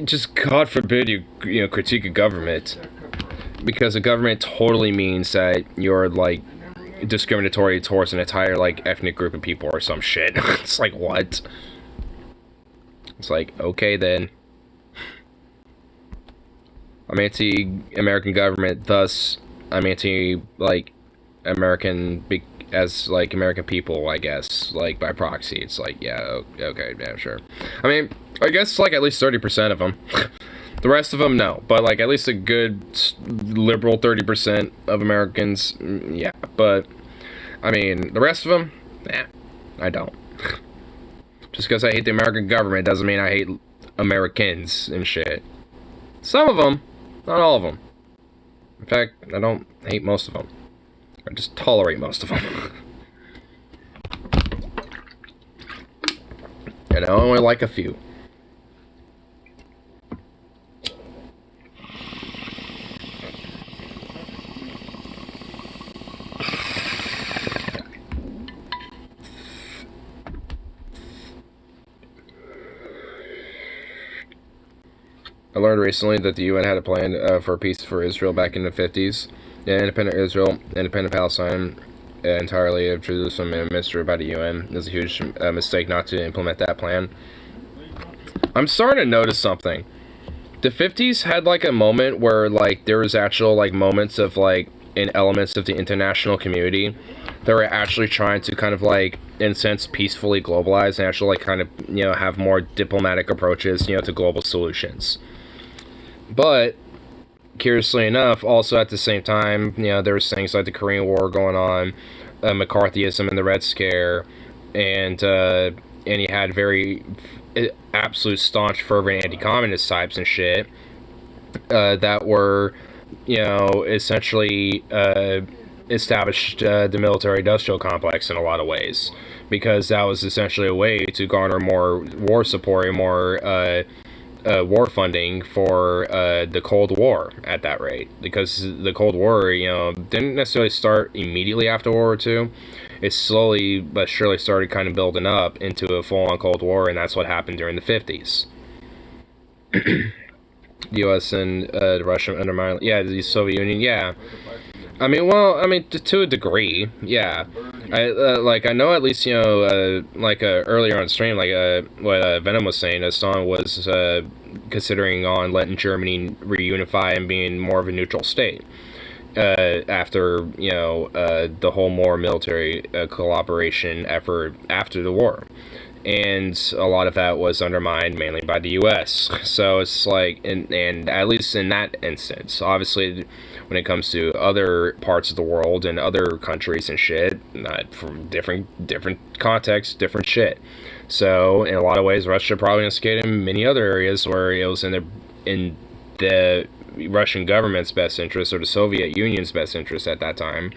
just God forbid you know, critique a government, because a government totally means that you're, like, discriminatory towards an entire, like, ethnic group of people or some shit. It's like, what? It's like, okay then. I'm anti-American government, thus I'm anti, like, American, as, like, American people, I guess, like, by proxy. It's like, yeah, okay, yeah, sure. I mean, I guess, like, at least 30% of them. The rest of them, no. But, like, at least a good liberal 30% of Americans, yeah. But, I mean, the rest of them, nah, I don't. Just because I hate the American government doesn't mean I hate Americans and shit. Some of them, not all of them. In fact, I don't hate most of them. I just tolerate most of them. And I only like a few. I learned recently that the UN had a plan for peace for Israel back in the 50s. Yeah, independent Israel, independent Palestine, entirely of Jerusalem and administered by the UN. It was a huge mistake not to implement that plan. I'm starting to notice something. The 50s had like a moment where like there was actual like moments of like in elements of the international community that were actually trying to kind of like in a sense peacefully globalize and actually like kind of, you know, have more diplomatic approaches, you know, to global solutions. But curiously enough, also at the same time, you know, there was things like the Korean War going on, McCarthyism and the Red Scare, and you had very absolute staunch, fervent anti-communist types and shit that were, you know, essentially established the military-industrial complex in a lot of ways, because that was essentially a way to garner more war support and more war funding for the Cold War at that rate, because the Cold War, you know, didn't necessarily start immediately after World War II. It slowly but surely started kind of building up into a full-on Cold War, and that's what happened during the 50s. The U.S. and Russia undermined, yeah, the Soviet Union, yeah. I mean, well, I mean, to a degree, yeah. I know at least, you know, earlier on stream, what Venom was saying, Stalin was considering on letting Germany reunify and being more of a neutral state after, you know, the whole more military cooperation effort after the war. And a lot of that was undermined mainly by the U.S. So it's like, and at least in that instance, obviously, when it comes to other parts of the world and other countries and shit, from different contexts, different shit. So in a lot of ways, Russia probably instigated in many other areas where it was in the Russian government's best interest or the Soviet Union's best interest at that time,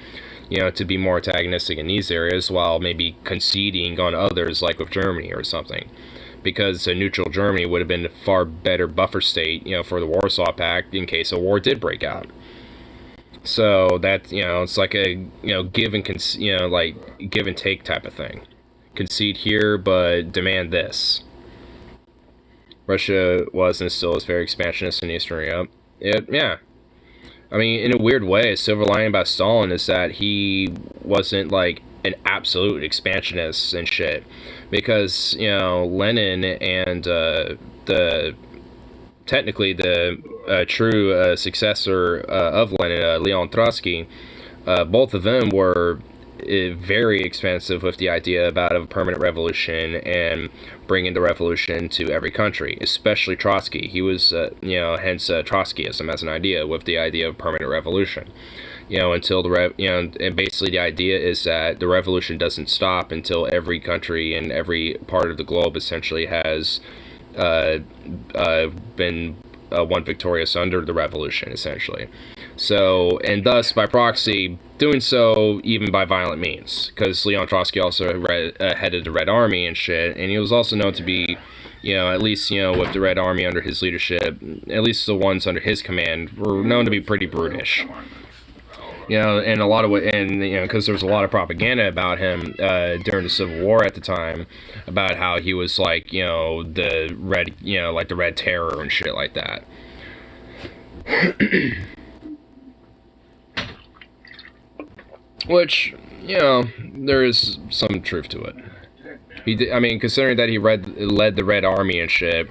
you know, to be more antagonistic in these areas while maybe conceding on others, like with Germany or something. Because a neutral Germany would have been a far better buffer state, you know, for the Warsaw Pact in case a war did break out. So that, you know, it's like a, you know, give and take type of thing. Concede here, but demand this. Russia was and still is very expansionist in Eastern Europe. Yeah. I mean, in a weird way, a silver lining about Stalin is that he wasn't like an absolute expansionist and shit. Because, you know, Lenin and technically the true successor of Lenin, Leon Trotsky, both of them were very expansive with the idea about a permanent revolution and bringing the revolution to every country, especially Trotsky. He was, you know, hence Trotskyism as an idea, with the idea of permanent revolution. You know, until and basically the idea is that the revolution doesn't stop until every country and every part of the globe essentially has been won victorious under the revolution, essentially. So, and thus, by proxy, doing so even by violent means, because Leon Trotsky also headed the Red Army and shit, and he was also known to be, you know, at least, you know, with the Red Army under his leadership, at least the ones under his command, were known to be pretty brutish. You know, and a lot of what, and, you know, because there was a lot of propaganda about him during the Civil War at the time, about how he was like, you know, the red, you know, like the Red Terror and shit like that. Which, you know, there is some truth to it. He did, I mean, considering that he led the Red Army and shit,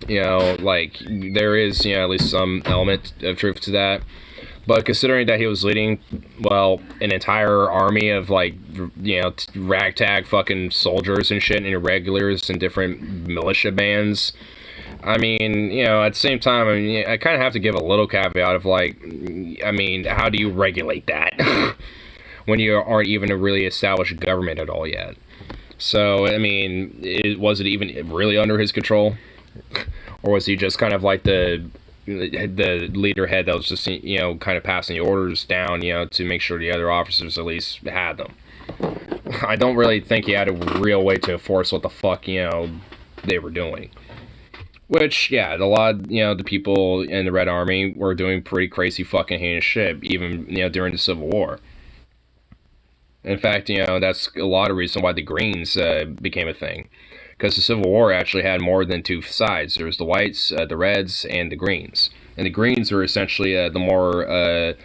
you know, like, there is, you know, at least some element of truth to that. But considering that he was leading, well, an entire army of, like, you know, ragtag fucking soldiers and shit, and irregulars and different militia bands, I mean, you know, at the same time, I mean, I kind of have to give a little caveat of, like, I mean, how do you regulate that when you aren't even a really established government at all yet? So, I mean, was it even really under his control? Or was he just kind of like the leader head that was just, you know, kind of passing the orders down, you know, to make sure the other officers at least had them? I don't really think he had a real way to enforce what the fuck, you know, they were doing. Which, yeah, a lot of, you know, the people in the Red Army were doing pretty crazy fucking heinous shit, even, you know, during the Civil War. In fact, you know, that's a lot of reason why the Greens became a thing. Because the Civil War actually had more than two sides. There was the Whites, the Reds, and the Greens. And the Greens were essentially the more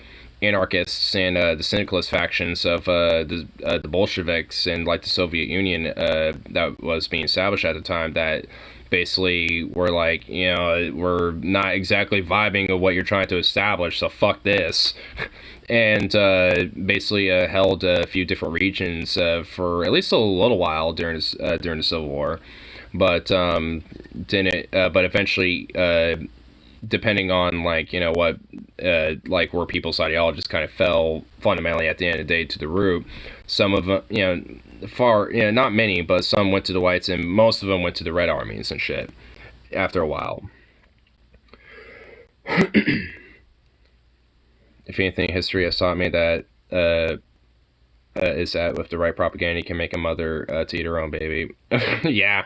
anarchists and the syndicalist factions of the Bolsheviks and like the Soviet Union that was being established at the time that basically were like, you know, we're not exactly vibing of what you're trying to establish, so fuck this. And basically held a few different regions for at least a little while during the Civil War, but didn't. But eventually, depending on like, you know, what like where people's ideologies kind of fell fundamentally at the end of the day to the root. Some of them, you know, not many, but some went to the Whites, and most of them went to the Red Armies and shit. After a while. If anything, history has taught me that is that with the right propaganda, you can make a mother to eat her own baby. Yeah.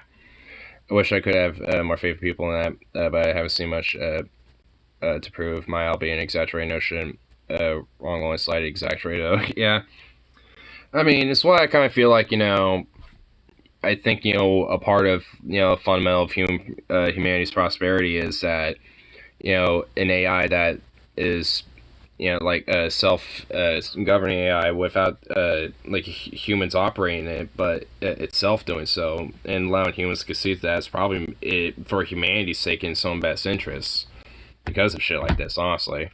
I wish I could have more favorite people in that, but I haven't seen much to prove my albeit an exaggerated notion. Wrong, only slightly exaggerated. Yeah. I mean, it's why I kind of feel like, you know, I think, you know, a part of, you know, fundamental of humanity's prosperity is that, you know, an AI that is, you know, like a self-governing AI without like humans operating it, but itself doing so, and allowing humans to see that is probably for humanity's sake in some best interests because of shit like this, honestly.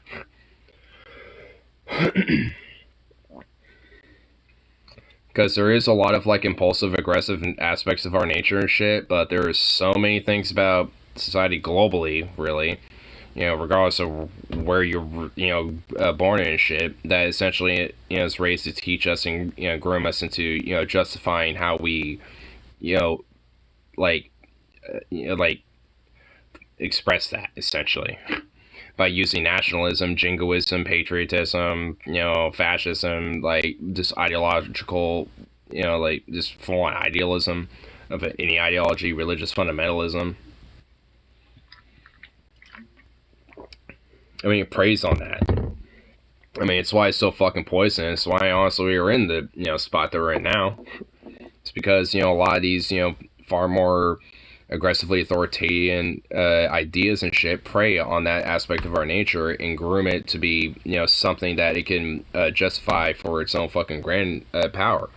Because there is a lot of like impulsive, aggressive aspects of our nature and shit, but there are so many things about society globally, really, you know, regardless of where you're, you know, born in and shit, that essentially, you know, is raised to teach us and, you know, groom us into, you know, justifying how we, you know, like express that, essentially. By using nationalism, jingoism, patriotism, you know, fascism, like just ideological, you know, like just full-on idealism of any ideology, religious fundamentalism. I mean, it preys on that. I mean, it's why it's so fucking poisonous. It's why, honestly, we are in the, you know, spot that we're in now. It's because, you know, a lot of these, you know, far more aggressively authoritarian ideas and shit prey on that aspect of our nature and groom it to be, you know, something that it can justify for its own fucking grand power.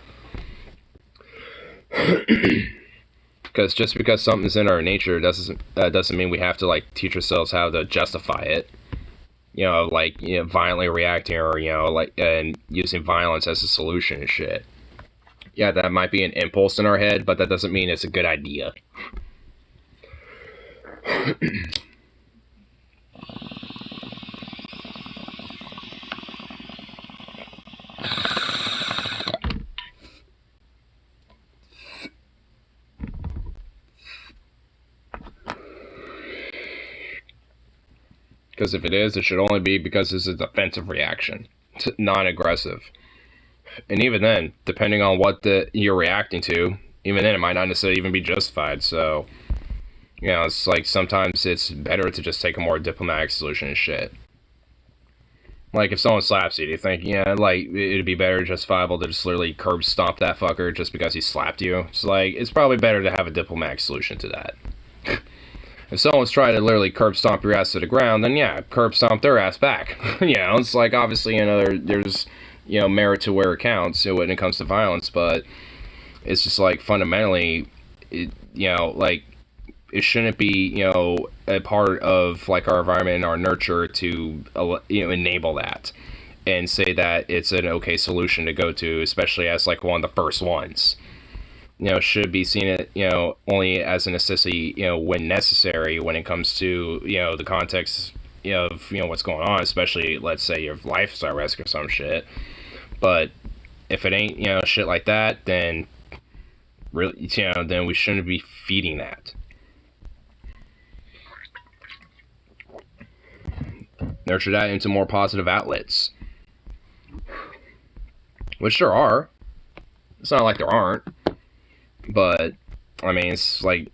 Because just because something's in our nature doesn't mean we have to like teach ourselves how to justify it. You know, like, you know, violently reacting or, you know, like, and using violence as a solution and shit. Yeah, that might be an impulse in our head, but that doesn't mean it's a good idea. Because if it is, it should only be because it's a defensive reaction, non-aggressive. And even then, depending on what you're reacting to, even then it might not necessarily even be justified. So, you know, it's like sometimes it's better to just take a more diplomatic solution and shit. Like, if someone slaps you, do you think, yeah, like, it'd be better, justifiable to just literally curb stomp that fucker just because he slapped you? It's like, it's probably better to have a diplomatic solution to that. If someone's trying to literally curb stomp your ass to the ground, then yeah, curb stomp their ass back. You know, it's like, obviously, you know, there's, you know, merit to where it counts, you know, when it comes to violence, but it's just like, fundamentally, it, you know, like, it shouldn't be, you know, a part of like our environment and our nurture to, you know, enable that and say that it's an okay solution to go to, especially as like one of the first ones. You know, should be seen it, you know, only as a necessity, you know, when necessary, when it comes to, you know, the context, you know, of, you know, what's going on, especially, let's say, your life's at risk or some shit. But if it ain't, you know, shit like that, then really, then we shouldn't be feeding that. Nurture that into more positive outlets, which there are. It's not like there aren't, but I mean, it's like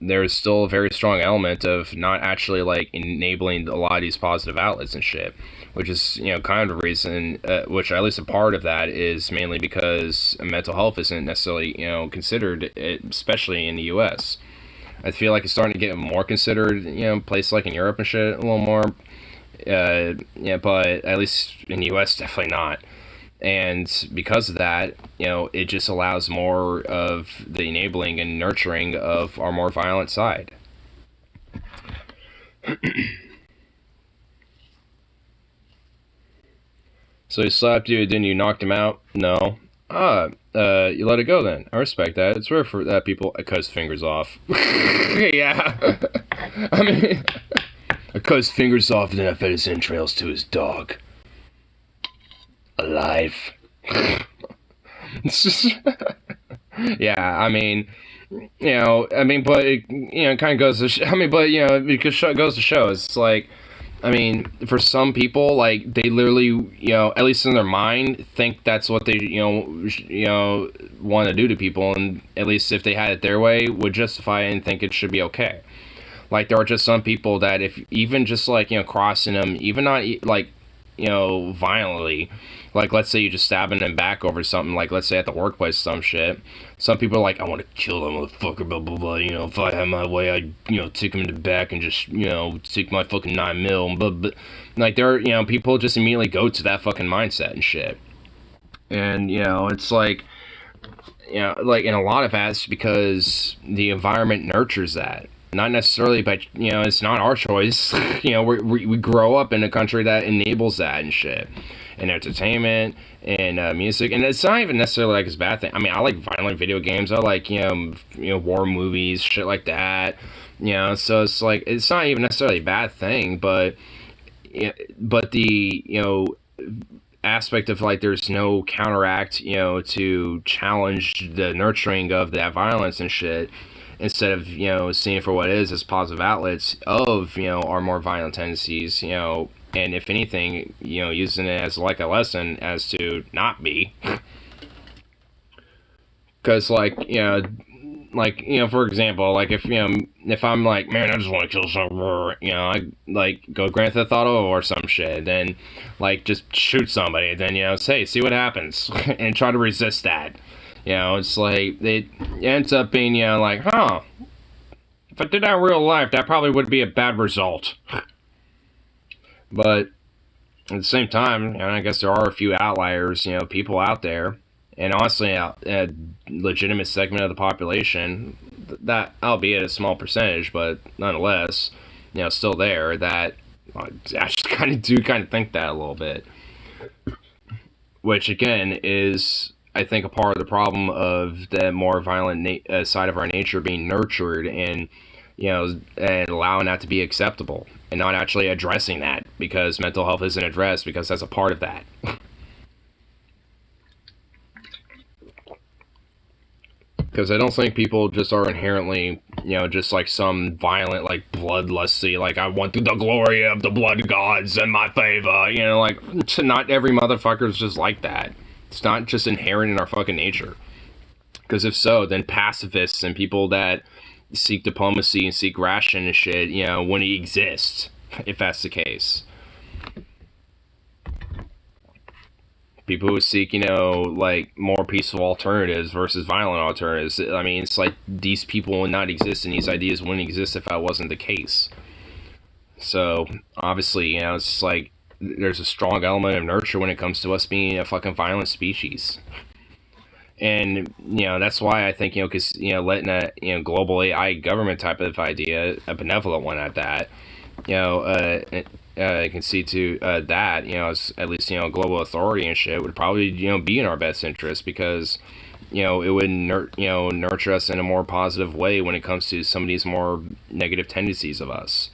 there's still a very strong element of not actually like enabling a lot of these positive outlets and shit, which is kind of the reason, which at least a part of that is mainly because mental health isn't necessarily considered, especially in the U.S. I feel like it's starting to get more considered, places like in Europe and shit a little more, but at least in the U.S. definitely not. And because of that, it just allows more of the enabling and nurturing of our more violent side. So you slapped dude, then you knocked him out? No. You let it go then. I respect that. It's rare for that people. I cut his fingers off. Yeah. I mean, I cut his fingers off and then I fed his entrails to his dog. Alive. It's just, yeah, I mean, but it kind of goes to, because it goes to show, it's like, I mean, for some people, like, they literally, at least in their mind, think that's what they, want to do to people, and at least if they had it their way, would justify it and think it should be okay. Like, there are just some people that if, even just, like, crossing them, even not, like, violently, like, let's say you just stabbing them back over something, like, let's say at the workplace, some shit. Some people are like, I want to kill that motherfucker, blah, blah, blah, if I had my way, I'd, take him in the back and just, take my fucking 9mm, but, like, there are, people just immediately go to that fucking mindset and shit. And, it's like, like, in a lot of that's because the environment nurtures that. Not necessarily, but, it's not our choice. We grow up in a country that enables that and shit. And entertainment and music. And it's not even necessarily like it's a bad thing. I mean, I like violent video games. I like, war movies, shit like that. So it's like, it's not even necessarily a bad thing, but the, aspect of like there's no counteract, to challenge the nurturing of that violence and shit. Instead of, seeing it for what it is as positive outlets of, our more violent tendencies, and if anything, using it as like a lesson as to not be. Because, like, for example, like, if I'm like, man, I just want to kill someone, I, like, go Grand Theft Auto or some shit, then, like, just shoot somebody, then, say, see what happens, and try to resist that. It's like, it ends up being, like, huh, if I did that in real life, that probably would be a bad result. But at the same time, I guess there are a few outliers, people out there, and honestly, a legitimate segment of the population, that, albeit a small percentage, but nonetheless, still there, that I just kind of think that a little bit. Which, again, is, I think, a part of the problem of the more violent side of our nature being nurtured and, and allowing that to be acceptable and not actually addressing that because mental health isn't addressed because that's a part of that. Because I don't think people just are inherently, just like some violent, like, bloodlusty, like, I want the glory of the blood gods in my favor, like, not every motherfucker is just like that. It's not just inherent in our fucking nature. Because if so, then pacifists and people that seek diplomacy and seek ration and shit, wouldn't exist, if that's the case. People who seek, like, more peaceful alternatives versus violent alternatives. I mean, it's like these people would not exist and these ideas wouldn't exist if that wasn't the case. So, obviously, it's just like, there's a strong element of nurture when it comes to us being a fucking violent species. And, that's why I think, because, letting a, global AI government type of idea, a benevolent one at that, I can see to that, as at least, global authority and shit would probably, be in our best interest because, it would, nurture us in a more positive way when it comes to some of these more negative tendencies of us.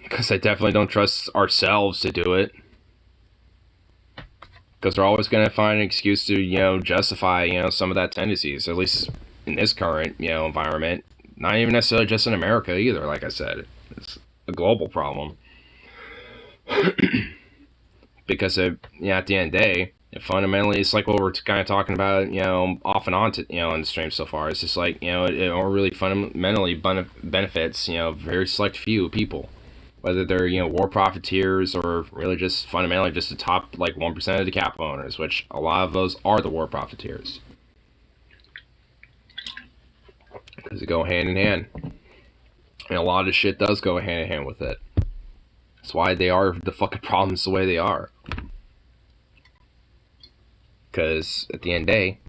Because I definitely don't trust ourselves to do it. because they're always going to find an excuse to, you know, justify, you know, some of that tendencies, at least in this current, you know, environment. Not even necessarily just in America either, like I said. It's a global problem. Because, you know, at the end of the day, fundamentally, it's like what we're kind of talking about, you know, off and on, to, you know, in the stream so far. It's just like, you know, it really fundamentally benefits, you know, very select few people. Whether they're, you know, war profiteers or really just fundamentally just the top, like, 1% of the capital owners, which a lot of those are the war profiteers. Because they go hand in hand. And a lot of shit does go hand in hand with it. That's why they are the fucking problems the way they are. Because at the end of the day,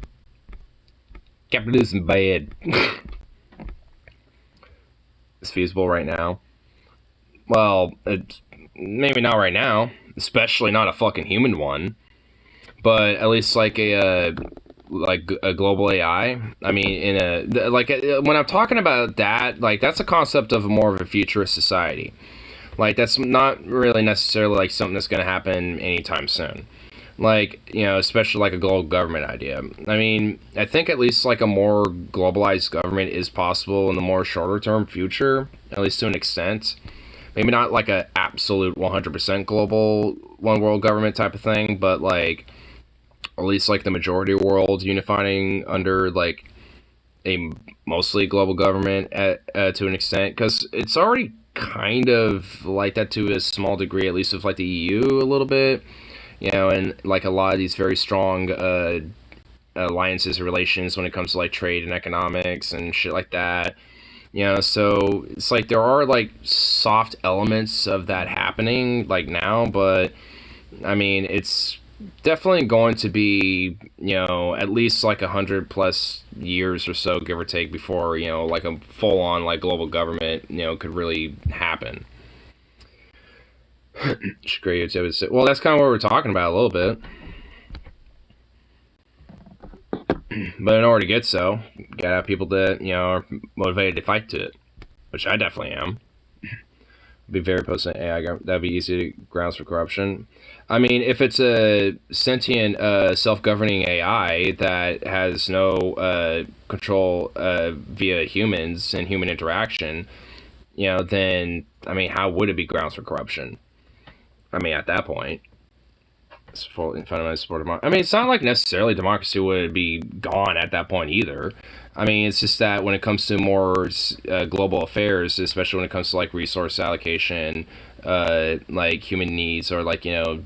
capitalism bad. It's feasible right now. Well, it's maybe not right now, especially not a fucking human one, but at least like a global AI. I mean, when I'm talking about that, like that's a concept of more of a futurist society. Like that's not really necessarily like something that's going to happen anytime soon. Like, you know, especially like a global government idea. I mean, I think at least like a more globalized government is possible in the more shorter term future, at least to an extent. Maybe not like a absolute 100% global one world government type of thing, but like at least like the majority of the world unifying under like a mostly global government to an extent, because it's already kind of like that to a small degree, at least with like the EU a little bit, you know, and like a lot of these very strong alliances and relations when it comes to like trade and economics and shit like that. You know, so it's like there are like soft elements of that happening like now, but I mean, it's definitely going to be, you know, at least like 100+ years or so, give or take, before, you know, like a full on like global government, you know, could really happen. Well, that's kind of what we're talking about a little bit. But in order to get so, you gotta have people that, you know, are motivated to fight to it, which I definitely am. Be very potent AI, that'd be easy grounds for corruption. I mean, if it's a sentient, self-governing AI that has no control via humans and human interaction, you know, then, I mean, how would it be grounds for corruption? I mean, at that point. Fundamentally support democracy. I mean, it's not like necessarily democracy would be gone at that point either. I mean, it's just that when it comes to more global affairs, especially when it comes to like resource allocation, like human needs, or like, you know,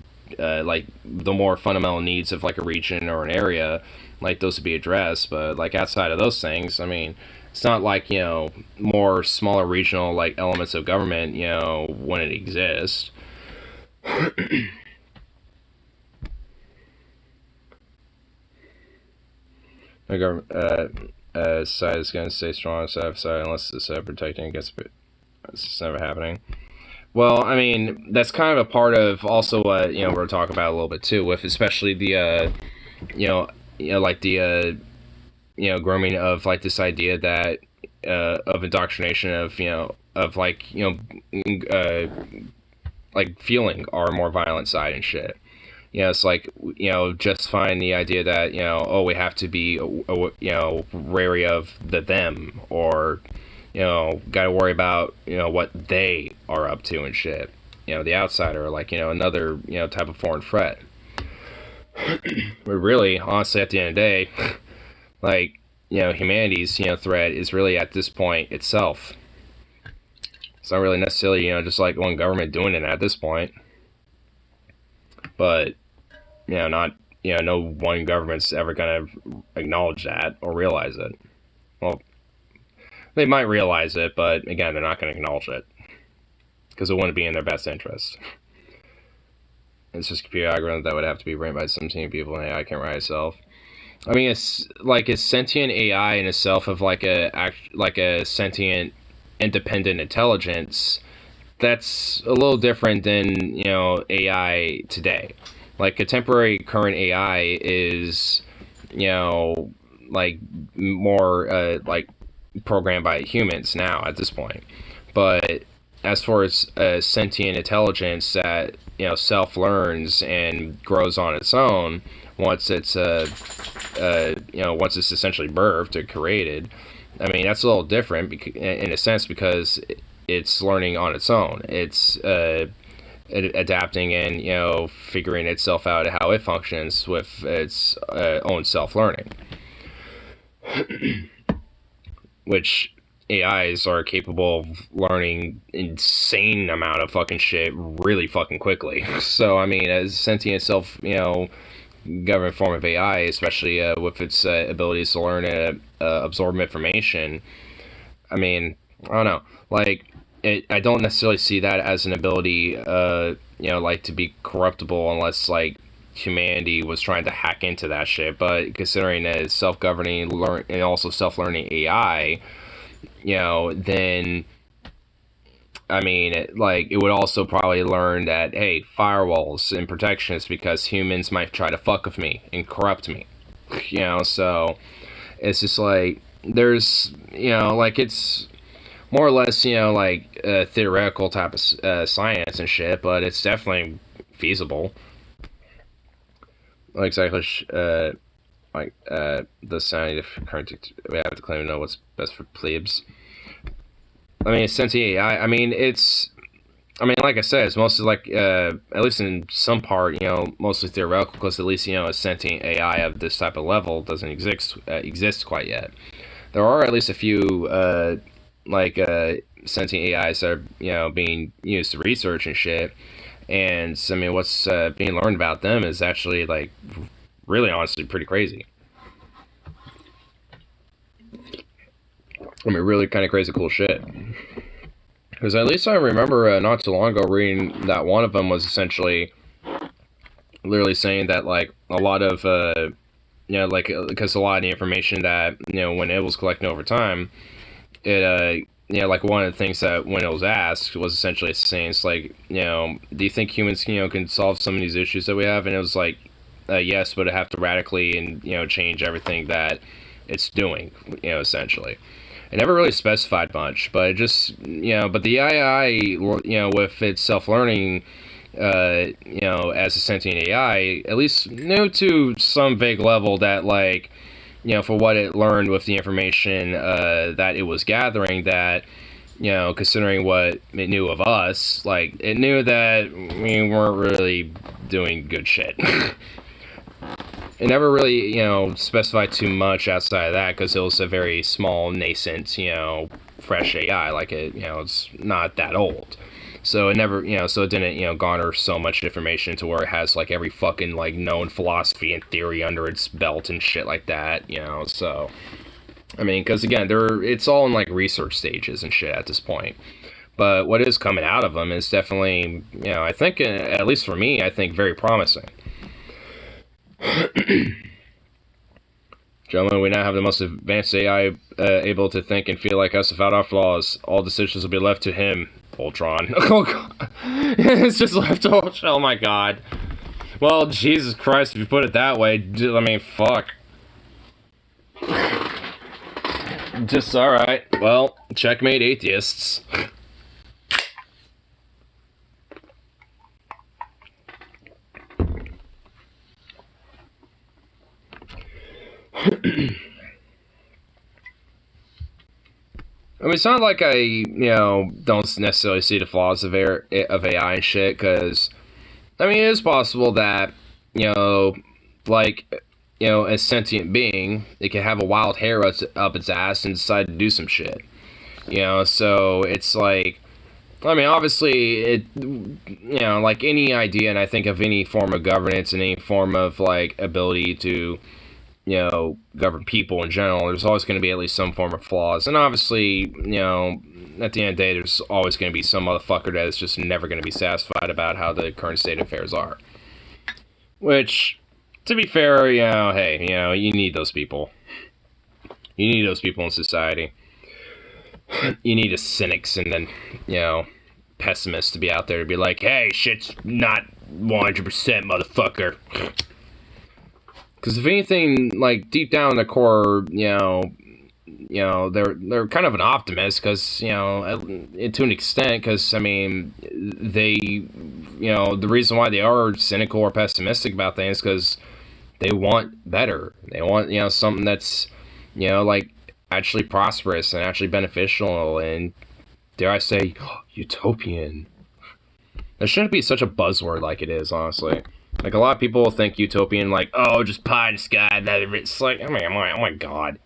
like the more fundamental needs of like a region or an area, like those would be addressed. But like outside of those things, I mean, it's not like, you know, more smaller regional like elements of government, you know, when it exists. The government side is going to stay strong on the side unless it's protecting against it. It's just never happening. Well, I mean, that's kind of a part of also what, you know, we're talking about a little bit too, with especially the, like the, grooming of like this idea that, of indoctrination of, you know, of like, you know, like fueling our more violent side and shit. You know, it's like, you know, justifying the idea that, you know, oh, we have to be, you know, wary of the them, or, you know, got to worry about, you know, what they are up to and shit. You know, the outsider, like, you know, another, you know, type of foreign threat. But really, honestly, at the end of the day, like, you know, humanity's, you know, threat is really at this point itself. It's not really necessarily, you know, just like one government doing it at this point. But, you know, not, you know, no one government's ever going to acknowledge that or realize it. Well, they might realize it, but again, they're not going to acknowledge it because it wouldn't be in their best interest. It's just a computer algorithm that would have to be written by 17 people, and AI can't write itself. I mean, it's like a sentient AI in itself of like a sentient independent intelligence. That's a little different than, you know, AI today. Like contemporary current AI is, you know, like more like programmed by humans now at this point. But as far as sentient intelligence that self-learns and grows on its own once it's once it's essentially birthed or created. I mean, that's a little different in a sense because it's learning on its own. It's adapting and figuring itself out how it functions with its own self-learning, which AIs are capable of learning insane amount of fucking shit really fucking quickly. So I mean, as sentient self governed form of AI, especially with its abilities to learn and absorb information, I mean, I don't know, like I don't necessarily see that as an ability like to be corruptible unless like humanity was trying to hack into that shit. But considering that it's self-governing and also self-learning AI, then I mean, it would also probably learn that, hey, firewalls and protections because humans might try to fuck with me and corrupt me, so it's just like there's it's more or less theoretical type of science and shit, but it's definitely feasible. Not exactly the scientific current we have to claim to know what's best for plebes. I mean, sentient AI, like I said, it's mostly at least in some part, mostly theoretical, because at least, a sentient AI of this type of level doesn't exist quite yet. There are at least a few, sentient AIs that are, being used to research and shit. And, I mean, what's being learned about them is actually, really honestly pretty crazy. I mean, really kind of crazy cool shit. Because at least I remember not too long ago reading that one of them was essentially literally saying that, a lot of, because a lot of the information that, when it was collecting over time, it, one of the things that when it was asked was essentially saying, it's do you think humans, can solve some of these issues that we have? And it was yes, but it have to radically and, change everything that it's doing, essentially. It never really specified much, but it just, but the AI, with its self-learning, as a sentient AI, at least knew to some vague level that, for what it learned with the information that it was gathering, that, considering what it knew of us, it knew that we weren't really doing good shit. It never really, specified too much outside of that because it was a very small, nascent, fresh AI. It's not that old. So it never, so it didn't, garner so much information to where it has, every fucking, known philosophy and theory under its belt and shit like that, so. I mean, because, again, it's all in, research stages and shit at this point. But what is coming out of them is definitely, I think, at least for me, I think very promising. Gentlemen, we now have the most advanced AI able to think and feel like us without our flaws. All decisions will be left to him, Ultron. Oh, God. It's just left to Ultron. Oh, my God. Well, Jesus Christ, if you put it that way, I mean, fuck. Just, alright. Well, checkmate atheists. I mean, it's not like I, don't necessarily see the flaws of AI and shit, because, I mean, it is possible that, a sentient being, it can have a wild hair up its ass and decide to do some shit. So it's I mean, obviously, any idea, and I think of any form of governance and any form of, ability to, govern people in general, there's always going to be at least some form of flaws. And obviously, at the end of the day, there's always going to be some motherfucker that is just never going to be satisfied about how the current state of affairs are. Which, to be fair, hey, you need those people. You need those people in society. You need the cynics and then, pessimists to be out there to be like, hey, shit's not 100%, motherfucker. Because if anything, deep down in the core, they're kind of an optimist because to an extent, because I mean they the reason why they are cynical or pessimistic about things because they want better. They want something that's like actually prosperous and actually beneficial and, dare I say, utopian. That shouldn't be such a buzzword like it is, honestly. Like, a lot of people think utopian, like, oh, just pie in the sky. It's like, oh my god.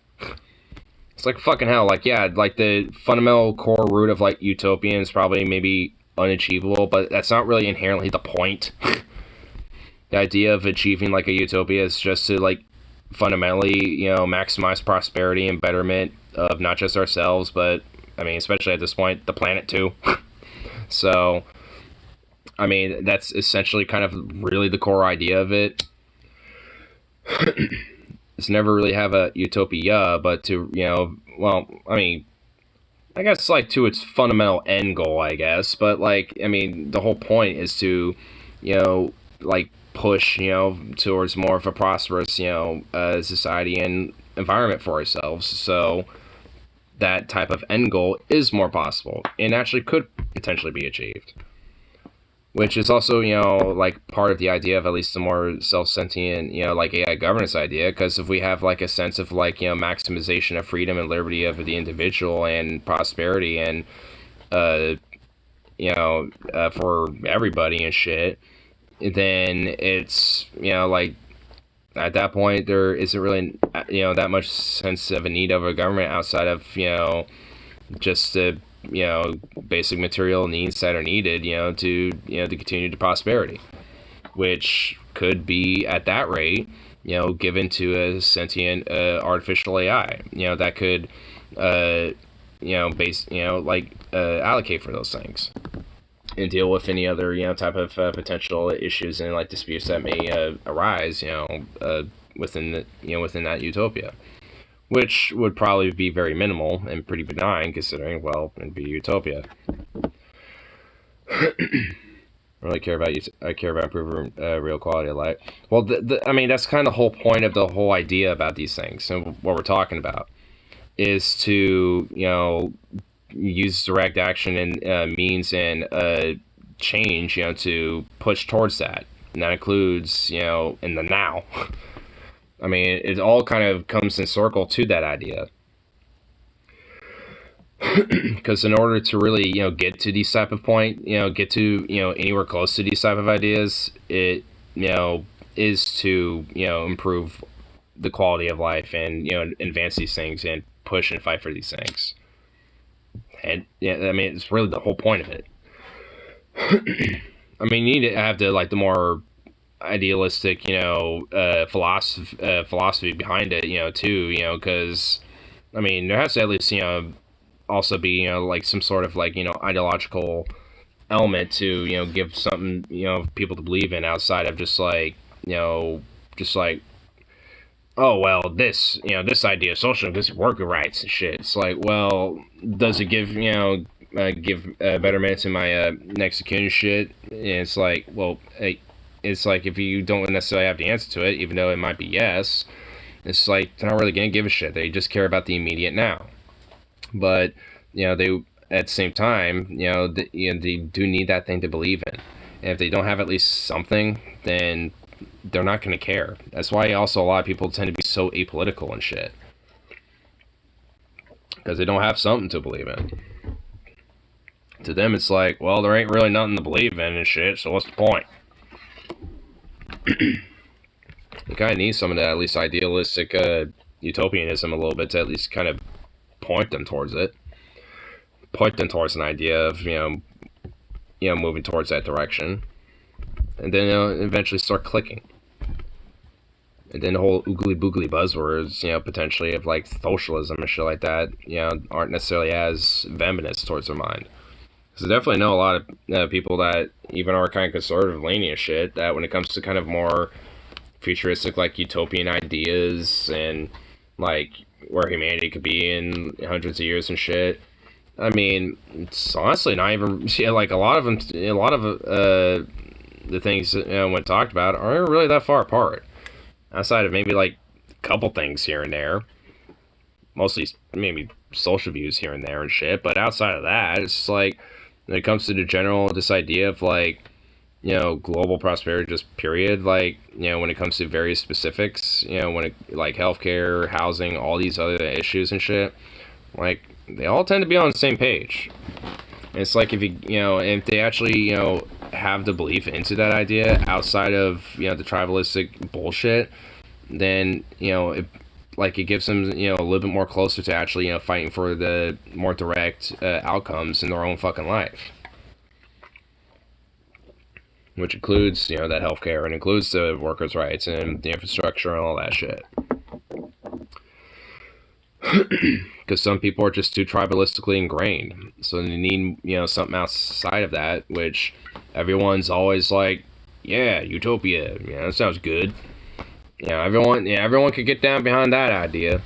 It's like, fucking hell. Like, yeah, like, the fundamental core root of, like, utopian is probably maybe unachievable, but that's not really inherently the point. The idea of achieving, like, a utopia is just to, like, fundamentally, maximize prosperity and betterment of not just ourselves, but, I mean, especially at this point, the planet, too. So, I mean, that's essentially kind of really the core idea of it. It's never really have a utopia, but to, well, I mean, I guess, like, to its fundamental end goal, I guess. But, like, I mean, the whole point is to, like, push, towards more of a prosperous, society and environment for ourselves. So that type of end goal is more possible and actually could potentially be achieved. Which is also, like, part of the idea of at least the more self-sentient, like, AI governance idea. Because if we have, like, a sense of, like, maximization of freedom and liberty of the individual and prosperity and, for everybody and shit, then it's, like, at that point, there isn't really, that much sense of a need of a government outside of, just the basic material needs that are needed, to continue to prosperity, which could be at that rate, given to a sentient artificial AI, that could, allocate for those things and deal with any other, type of potential issues and, like, disputes that may arise, within that utopia. Which would probably be very minimal and pretty benign, considering, well, it'd be utopia. I care about improving real quality of life. Well, I mean, that's kind of the whole point of the whole idea about these things. And what we're talking about is to, use direct action and means and change, to push towards that. And that includes, in the now. I mean, it all kind of comes in circle to that idea. Because in order to really, get to these type of point, get to, anywhere close to these type of ideas, it, is to, improve the quality of life and, advance these things and push and fight for these things. And, yeah, I mean, it's really the whole point of it. I mean, you need to have the more idealistic, philosophy behind it, too, because, I mean, there has to at least, also be, like, some sort of, like, ideological element to, give something, people to believe in outside of just, like, just like, oh, well, this idea of socialism, this worker rights and shit. It's like, well, does it give, betterment to my next of kin shit? And it's like, well, hey, it's like, if you don't necessarily have the answer to it, even though it might be yes, it's like, they're not really going to give a shit. They just care about the immediate now. But, they, at the same time, they do need that thing to believe in. And if they don't have at least something, then they're not going to care. That's why also a lot of people tend to be so apolitical and shit. Because they don't have something to believe in. To them, it's like, well, there ain't really nothing to believe in and shit, so what's the point? You kind of need some of that, at least idealistic utopianism a little bit to at least kind of point them towards it. Point them towards an idea of, moving towards that direction. And then eventually start clicking. And then the whole oogly boogly buzzwords, potentially of, like, socialism and shit like that, aren't necessarily as venomous towards their mind. Because I definitely know a lot of people that even are kind of conservative leaning shit, that when it comes to kind of more futuristic, like, utopian ideas and, like, where humanity could be in hundreds of years and shit, I mean, it's honestly not even, like, a lot of the things when talked about aren't really that far apart, outside of maybe, like, a couple things here and there. mostly maybe social views here and there and shit. But outside of that, it's just like when it comes to the general this idea of like, you know, global prosperity, just period. Like, you know, when it comes to various specifics, you know, when it like healthcare, housing, all these other issues and shit, like they all tend to be on the same page. And it's like if you know, if they actually, you know, have the belief into that idea outside of, you know, the tribalistic bullshit, then, you know, it gives them, you know, a little bit more closer to actually, you know, fighting for the more direct outcomes in their own fucking life. Which includes, you know, that healthcare and includes the workers' rights and the infrastructure and all that shit. Because some people are just too tribalistically ingrained, so they need, you know, something outside of that, which everyone's always like, yeah, utopia, you know, that sounds good. You know, everyone could get down behind that idea.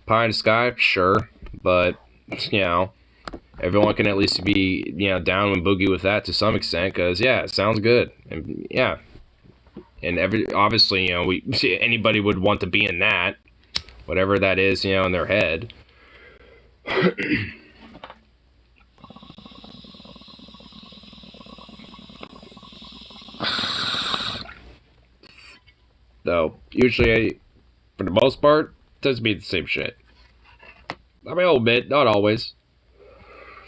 Pie in the sky, sure, but, you know, everyone can at least be, you know, down and boogie with that to some extent, because, yeah, it sounds good, and, yeah, and obviously, you know, anybody would want to be in that, whatever that is, you know, in their head. Though, usually, for the most part, it does be the same shit. I mean, a little bit, not always.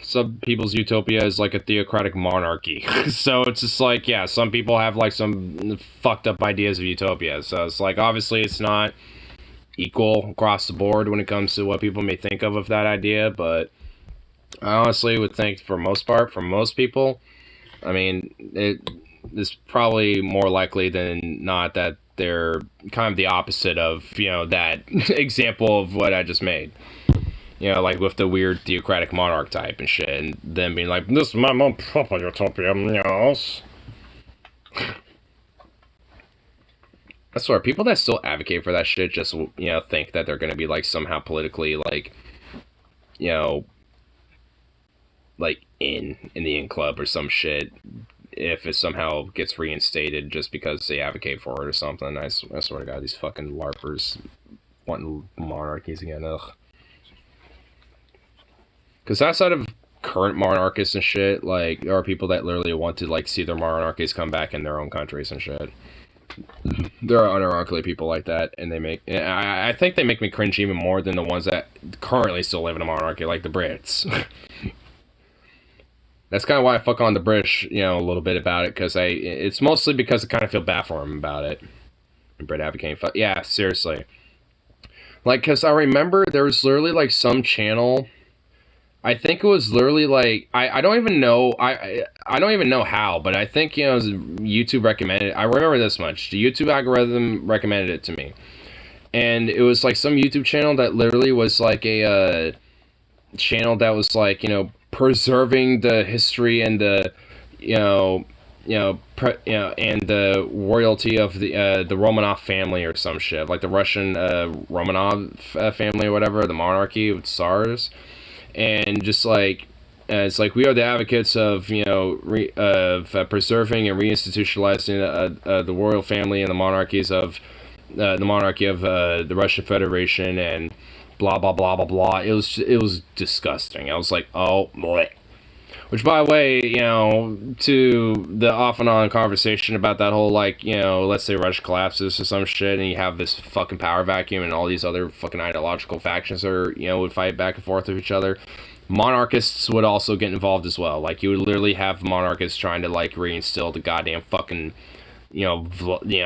Some people's utopia is like a theocratic monarchy. So it's just like, yeah, some people have like some fucked up ideas of utopia. So it's like, obviously it's not equal across the board when it comes to what people may think of that idea, but I honestly would think for most part, for most people, I mean, it is probably more likely than not that they're kind of the opposite of, you know, that example of what I just made. You know, like with the weird theocratic monarch type and shit, and then being like, this is my own proper utopia, yes. I swear, people that still advocate for that shit just, you know, think that they're gonna be, like, somehow politically, like, you know, like, in the in club or some shit, if it somehow gets reinstated just because they advocate for it or something. I swear to God, these fucking LARPers wanting monarchies again, ugh. Because outside of current monarchists and shit, like, there are people that literally want to, like, see their monarchies come back in their own countries and shit. There are unironically people like that, and they make... I think they make me cringe even more than the ones that currently still live in a monarchy, like the Brits. That's kind of why I fuck on the British, you know, a little bit about it, because it's mostly because I kind of feel bad for them about it. Brit advocating... Yeah, seriously. Like, because I remember there was literally, like, some channel... I think it was literally like I don't even know I don't even know how, but I think, you know, YouTube recommended it. I remember this much. The YouTube algorithm recommended it to me. And it was like some YouTube channel that literally was like a channel that was like, you know, preserving the history and the and the royalty of the Romanov family or some shit, like the Russian Romanov family or whatever, the monarchy with Tsars. And just like, it's like we are the advocates of, you know, preserving and reinstitutionalizing the royal family and the monarchies of the monarchy of the Russian Federation and blah blah blah blah blah. It was disgusting. I was like, oh boy. Which, by the way, you know, to the off and on conversation about that whole, like, you know, let's say Russia collapses or some shit, and you have this fucking power vacuum, and all these other fucking ideological factions are, you know, would fight back and forth with each other. Monarchists would also get involved as well. Like, you would literally have monarchists trying to, like, reinstill the goddamn fucking, you know,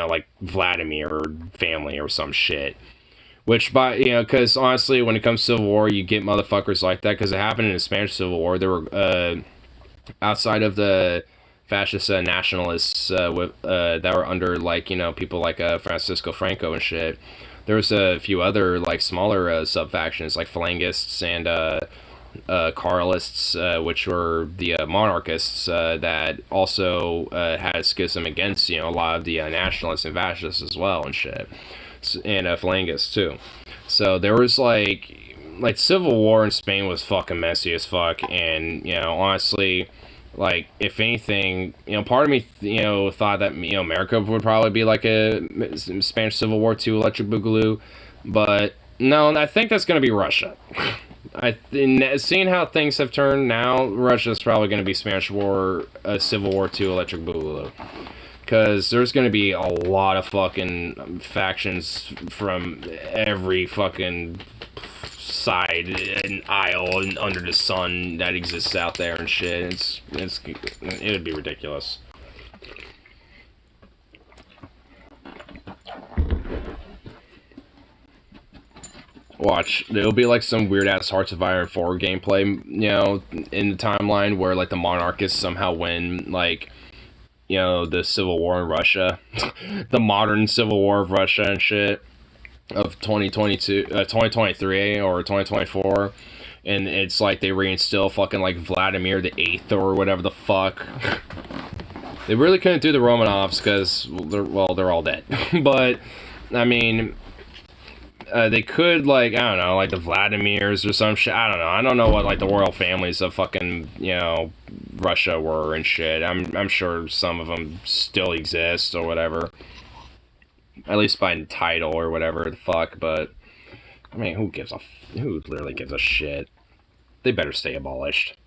like Vladimir family or some shit. Which, you know, because honestly, when it comes to Civil War, you get motherfuckers like that, because it happened in the Spanish Civil War. There were, outside of the fascist nationalists that were under, like, you know, people like Francisco Franco and shit, there was a few other, like, smaller sub-factions, like Phalangists and Carlists, which were the monarchists that also had a schism against, you know, a lot of the nationalists and fascists as well and shit. And Phalangists too. So there was like Civil War in Spain was fucking messy as fuck, and, you know, honestly, like, if anything, you know, part of me, you know, thought that, you know, America would probably be like a Spanish Civil War 2 Electric Boogaloo, but No, I think that's going to be Russia. Seeing how things have turned now, Russia's probably going to be Spanish War, Civil War II, Electric Boogaloo. Because there's going to be a lot of fucking factions from every fucking side and aisle and under the sun that exists out there and shit. It would be ridiculous. Watch, there'll be like some weird ass Hearts of Iron 4 gameplay, you know, in the timeline where like the monarchists somehow win, like, you know, the Civil War in Russia, the modern Civil War of Russia and shit of 2023 or 2024, and it's like they reinstill fucking like Vladimir the Eighth or whatever the fuck. They really couldn't do the Romanovs because they're all dead, but I mean. They could, like, I don't know, like the Vladimirs or some shit. I don't know what, like, the royal families of fucking, you know, Russia were and shit. I'm sure some of them still exist or whatever. At least by title or whatever the fuck, but, I mean, who literally gives a shit? They better stay abolished.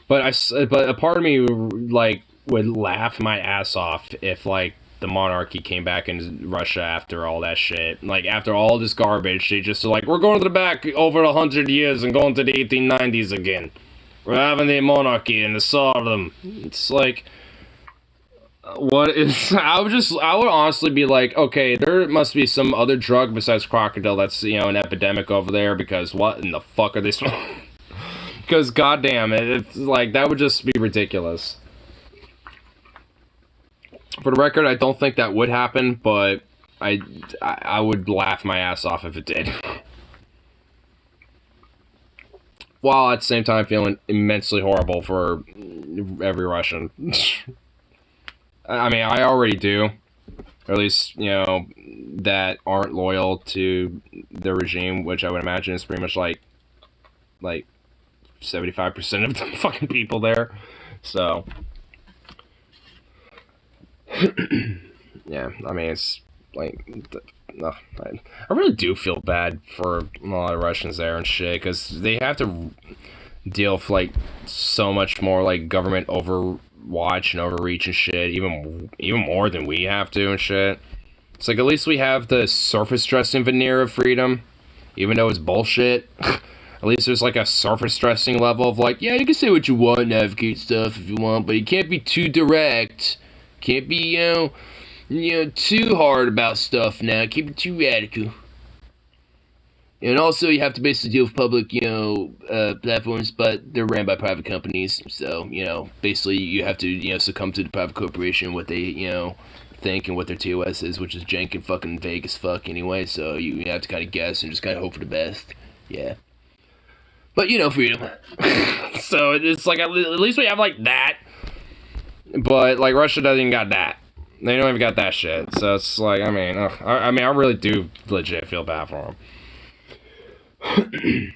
But a part of me, like, would laugh my ass off if, like, the monarchy came back in Russia after all that shit. Like, after all this garbage, they just like, we're going to the back over 100 years and going to the 1890s again. We're having the monarchy and the Tsardom. It's like, what is... I would honestly be like, okay, there must be some other drug besides crocodile that's, you know, an epidemic over there, because what in the fuck are they smoking? Because, goddamn, it's like, that would just be ridiculous. For the record, I don't think that would happen, but I would laugh my ass off if it did. While at the same time feeling immensely horrible for every Russian. I mean, I already do. Or at least, you know, that aren't loyal to the regime, which I would imagine is pretty much like 75% of the fucking people there. So... yeah, I mean, it's like, I really do feel bad for a lot of Russians there and shit, because they have to deal with, like, so much more, like, government overwatch and overreach and shit, even more than we have to and shit. It's like, at least we have the surface dressing veneer of freedom, even though it's bullshit. At least there's, like, a surface dressing level of, like, yeah, you can say what you want and advocate stuff if you want, but you can't be too direct. Can't be, you know, too hard about stuff now. Keep it too radical. And also, you have to basically deal with public, you know, platforms, but they're ran by private companies. So, you know, basically, you have to, you know, succumb to the private corporation, what they, you know, think and what their TOS is, which is jank and fucking vague as fuck anyway. So, you have to kind of guess and just kind of hope for the best. Yeah. But, you know, freedom. So, it's like, at least we have, like, that. But, like, Russia doesn't even got that. They don't even got that shit. So it's like, I mean, I really do legit feel bad for them.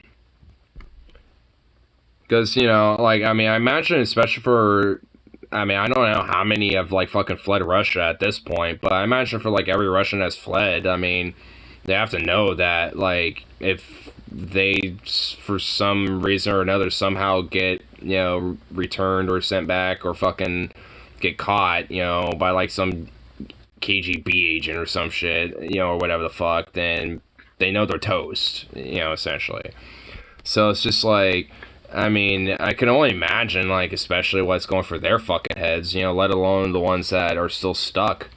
Because, you know, like, I mean, I imagine, especially for, I mean, I don't know how many have, like, fucking fled Russia at this point, but I imagine for, like, every Russian that's fled, I mean, they have to know that, like, if they, for some reason or another, somehow get, you know, returned or sent back or fucking get caught, you know, by, like, some KGB agent or some shit, you know, or whatever the fuck, then they know they're toast, you know, essentially. So it's just like, I mean, I can only imagine, like, especially what's going for their fucking heads, you know, let alone the ones that are still stuck.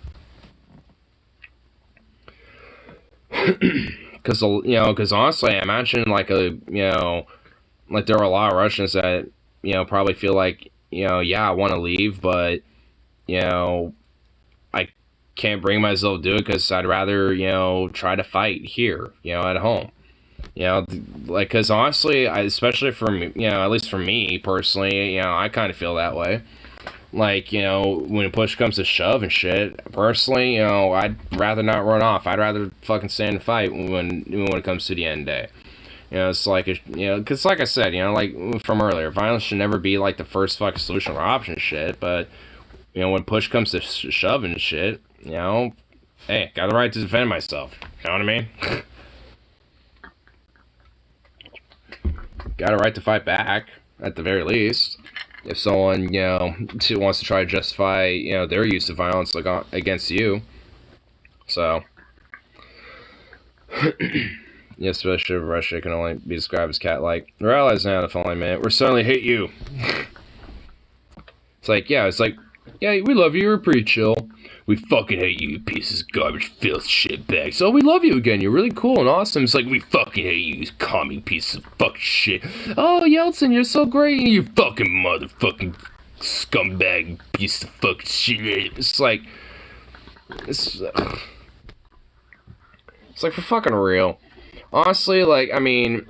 Because, you know, because honestly, I imagine, like, you know, like, there are a lot of Russians that, you know, probably feel like, you know, yeah, I want to leave, but, you know, I can't bring myself to do it because I'd rather, you know, try to fight here, you know, at home. You know, like, because honestly, especially for me, you know, at least for me personally, you know, I kind of feel that way. Like, you know, when push comes to shove and shit, personally, you know, I'd rather not run off. I'd rather fucking stand and fight when it comes to the end of the day. You know, it's like, you know, because like I said, you know, like from earlier, violence should never be like the first fucking solution or option shit, but, you know, when push comes to shove and shit, you know, hey, got the right to defend myself. You know what I mean? got a right to fight back, at the very least. If someone, you know, wants to try to justify, you know, their use of violence like against you. So, yeah, especially if Russia can only be described as cat-like. We're allies now, if only, man. We're certainly hate you. It's like, yeah, we love you, you're pretty chill. We fucking hate you, you pieces of garbage, filth, shitbags. Oh, we love you again, you're really cool and awesome. It's like, we fucking hate you, you commie pieces of fucking shit. Oh, Yeltsin, you're so great, you fucking motherfucking scumbag piece of fucking shit. It's like, it's like, for fucking real. Honestly, like, I mean,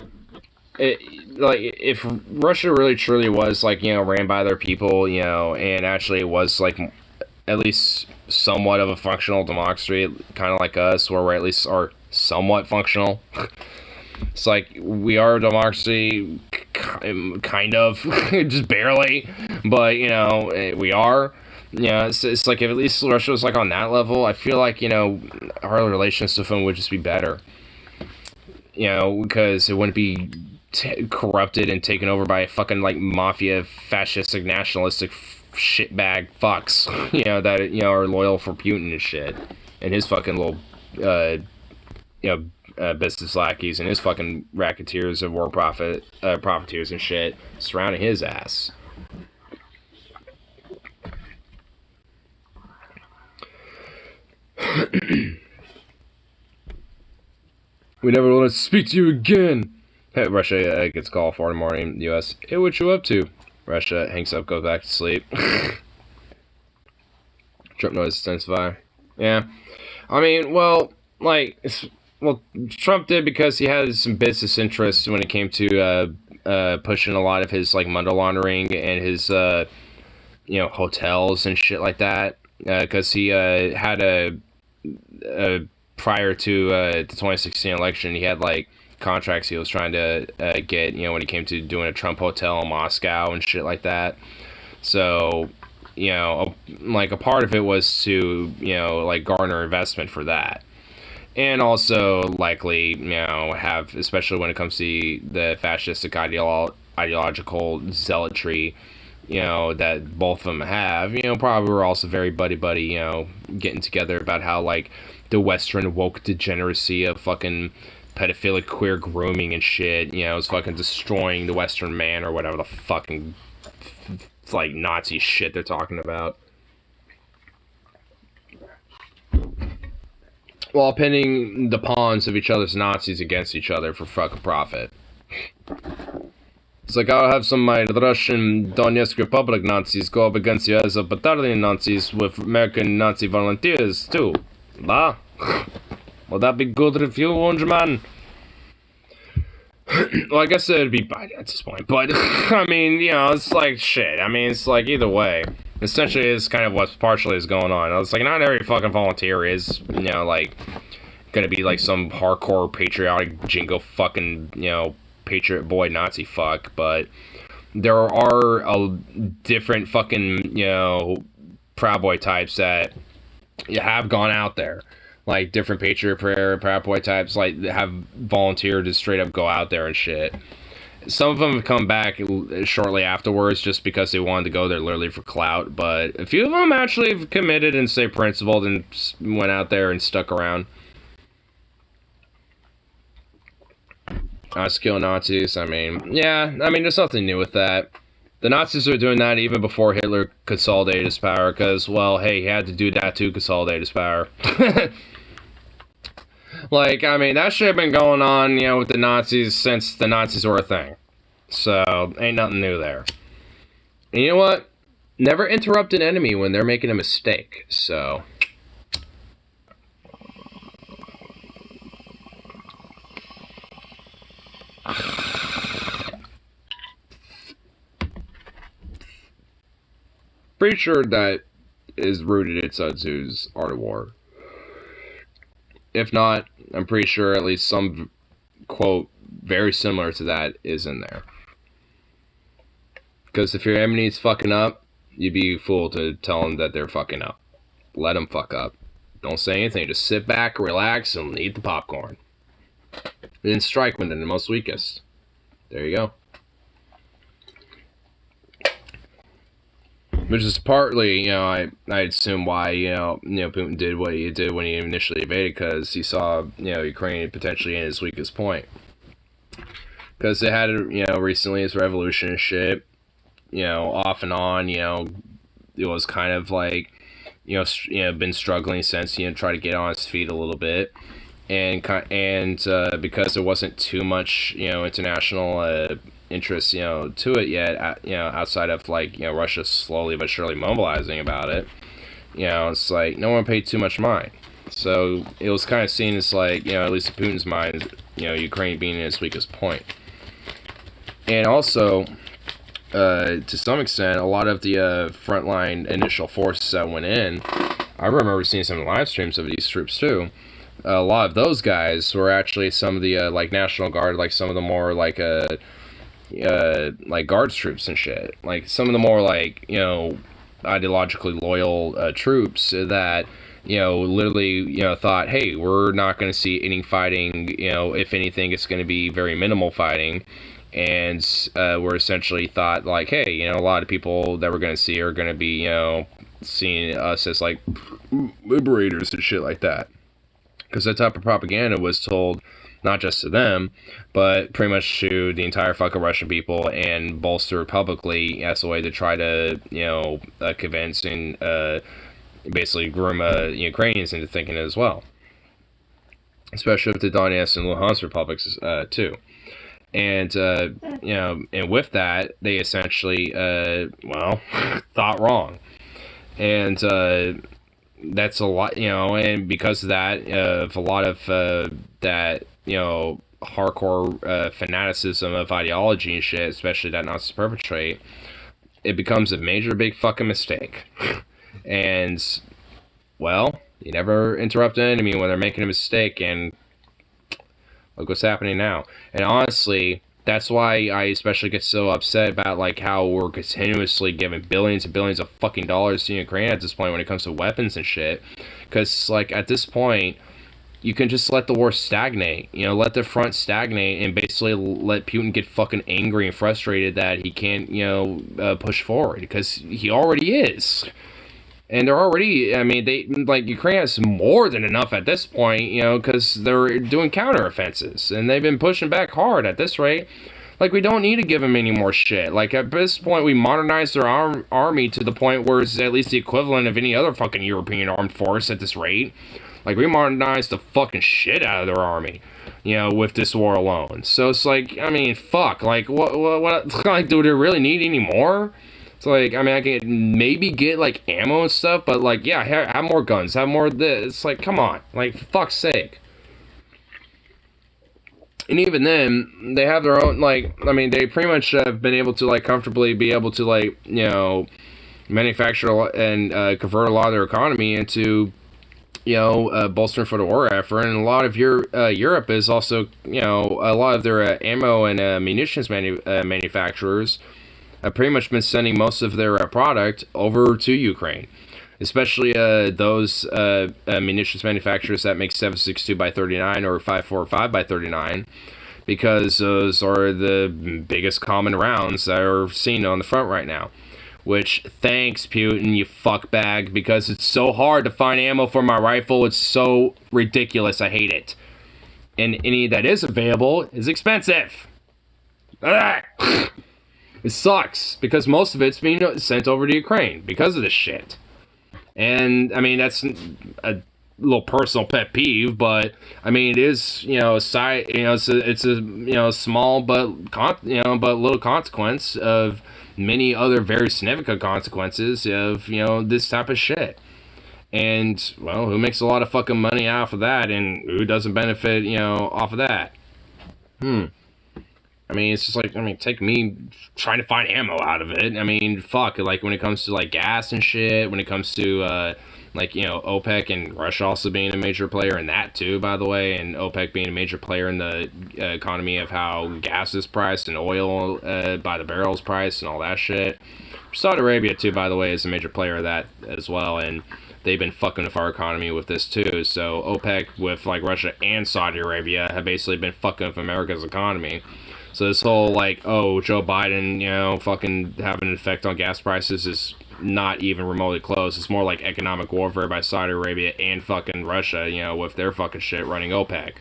like, if Russia really truly was, like, you know, ran by their people, you know, and actually was, like, at least somewhat of a functional democracy, kind of like us, where we at least are somewhat functional. It's like, we are a democracy, kind of, just barely, but, you know, we are. Yeah, it's like, if at least Russia was, like, on that level, I feel like, you know, our relations with them would just be better. You know, because it wouldn't be corrupted and taken over by fucking, like, mafia, fascistic, nationalistic shitbag fucks, you know, that, you know, are loyal for Putin and shit, and his fucking little, you know, business lackeys and his fucking racketeers of war profiteers and shit surrounding his ass. We never want to speak to you again. Hey, Russia gets a call 4 in the morning. U.S. Hey, what you up to? Russia hangs up, goes back to sleep. Trump noise intensify. Yeah. I mean, well, like, well, Trump did because he had some business interests when it came to pushing a lot of his, like, money laundering and his, you know, hotels and shit like that. Because he had a prior to the 2016 election, he had, like, contracts he was trying to get, you know, when it came to doing a Trump hotel in Moscow and shit like that. So, you know, like, a part of it was to, you know, like, garner investment for that. And also, likely, you know, have, especially when it comes to the fascistic ideological zealotry, you know, that both of them have, you know, probably were also very buddy-buddy, you know, getting together about how, like, the Western woke degeneracy of fucking pedophilic queer grooming and shit, you know, is fucking destroying the Western man or whatever the fucking, like, Nazi shit they're talking about. While pinning the pawns of each other's Nazis against each other for fucking profit. It's like, I'll have some of my Russian Donetsk Republic Nazis go up against you as a battalion Nazis with American Nazi volunteers, too. Bah. Would that be good review, orange man? Well, I guess it'd be Biden at this point, but, I mean, you know, it's like, shit. I mean, it's like, either way. Essentially, it's kind of what partially is going on. It's like, not every fucking volunteer is, you know, like, gonna be, like, some hardcore patriotic jingo fucking, you know, patriot boy Nazi fuck, but there are different fucking, you know, Proud Boy types that have gone out there. Like, different Patriot Prayer, Proud Boy types, like, have volunteered to straight up go out there and shit. Some of them have come back shortly afterwards just because they wanted to go there literally for clout, but a few of them actually have committed and stayed principled and went out there and stuck around. Skill Nazis, I mean, yeah, I mean, there's nothing new with that. The Nazis were doing that even before Hitler consolidated his power, because, well, hey, he had to do that to consolidate his power. Like, I mean, that shit had been going on, you know, with the Nazis since the Nazis were a thing. So, ain't nothing new there. And you know what? Never interrupt an enemy when they're making a mistake, so... Pretty sure that is rooted in Sun Tzu's Art of War. If not, I'm pretty sure at least some quote very similar to that is in there. Because if your enemy's fucking up, you'd be a fool to tell them that they're fucking up. Let them fuck up. Don't say anything. Just sit back, relax, and eat the popcorn. And then strike when they're the most weakest. There you go. Which is partly, I assume why, Putin did what he did when he initially invaded, because he saw, Ukraine potentially in its weakest point. Because they had, recently his revolution and shit, off and on, it was kind of like, been struggling since, try to get on his feet a little bit. And because there wasn't too much, international interest, to it yet, outside of like, Russia slowly but surely mobilizing about it, it's like no one paid too much mind. So it was kind of seen as like, at least in Putin's mind, Ukraine being in its weakest point. And also, to some extent, a lot of the frontline initial forces that went in, I remember seeing some live streams of these troops too. A lot of those guys were actually some of the like National Guard, like some of the more like guards troops and shit. Like some of the more like ideologically loyal troops that literally thought, hey, we're not going to see any fighting. If anything, it's going to be very minimal fighting. And we're essentially thought like, hey, a lot of people that we're going to see are going to be seeing us as like liberators and shit like that. Because that type of propaganda was told not just to them, but pretty much to the entire fucking Russian people, and bolstered publicly as a way to try to, convince and basically groom Ukrainians into thinking it as well. Especially with the Donetsk and Luhansk republics too. And, and with that, they essentially, thought wrong. And, that's a lot, and because of that, of a lot of that, hardcore fanaticism of ideology and shit, especially that Nazis perpetrate, it becomes a major big fucking mistake. And, well, you never interrupt an enemy when they're making a mistake, and look what's happening now. And honestly, that's why I especially get so upset about like how we're continuously giving billions and billions of fucking dollars to Ukraine at this point when it comes to weapons and shit. Because like at this point, you can just let the war stagnate. Let the front stagnate and basically let Putin get fucking angry and frustrated that he can't, push forward, because he already is. And they're already, Ukraine has more than enough at this point, because they're doing counteroffenses. And they've been pushing back hard at this rate. Like, we don't need to give them any more shit. Like, at this point, we modernized their army to the point where it's at least the equivalent of any other fucking European armed force at this rate. Like, we modernized the fucking shit out of their army, with this war alone. So it's like, fuck. Like, what, like, do they really need any more? It's like, I can maybe get, like, ammo and stuff, but, like, yeah, have more guns, have more of this. It's like, come on. Like, for fuck's sake. And even then, they have their own, like, they pretty much have been able to, like, comfortably be able to, like, manufacture and convert a lot of their economy into, bolstering for the war effort. And a lot of Europe is also, a lot of their ammo and munitions manufacturers have pretty much been sending most of their product over to Ukraine, especially those munitions manufacturers that make 7.62x39 or 5.45x39, because those are the biggest common rounds that are seen on the front right now. Which, thanks Putin, you fuckbag, because it's so hard to find ammo for my rifle. It's so ridiculous. I hate it. And any that is available is expensive. It sucks, because most of it's being sent over to Ukraine because of this shit. And, that's a little personal pet peeve, but, it is, it's a small but little consequence of many other very significant consequences of, this type of shit. And, well, who makes a lot of fucking money off of that, and who doesn't benefit, off of that? It's just like, take me trying to find ammo out of it. Fuck, like, when it comes to, like, gas and shit, when it comes to, OPEC and Russia also being a major player in that, too, by the way, and OPEC being a major player in the economy of how gas is priced and oil by the barrel is priced and all that shit. Saudi Arabia, too, by the way, is a major player of that as well, and they've been fucking with our economy with this, too. So OPEC with, like, Russia and Saudi Arabia have basically been fucking with America's economy. So this whole, like, oh, Joe Biden, fucking having an effect on gas prices is not even remotely close. It's more like economic warfare by Saudi Arabia and fucking Russia, you know, with their fucking shit running OPEC.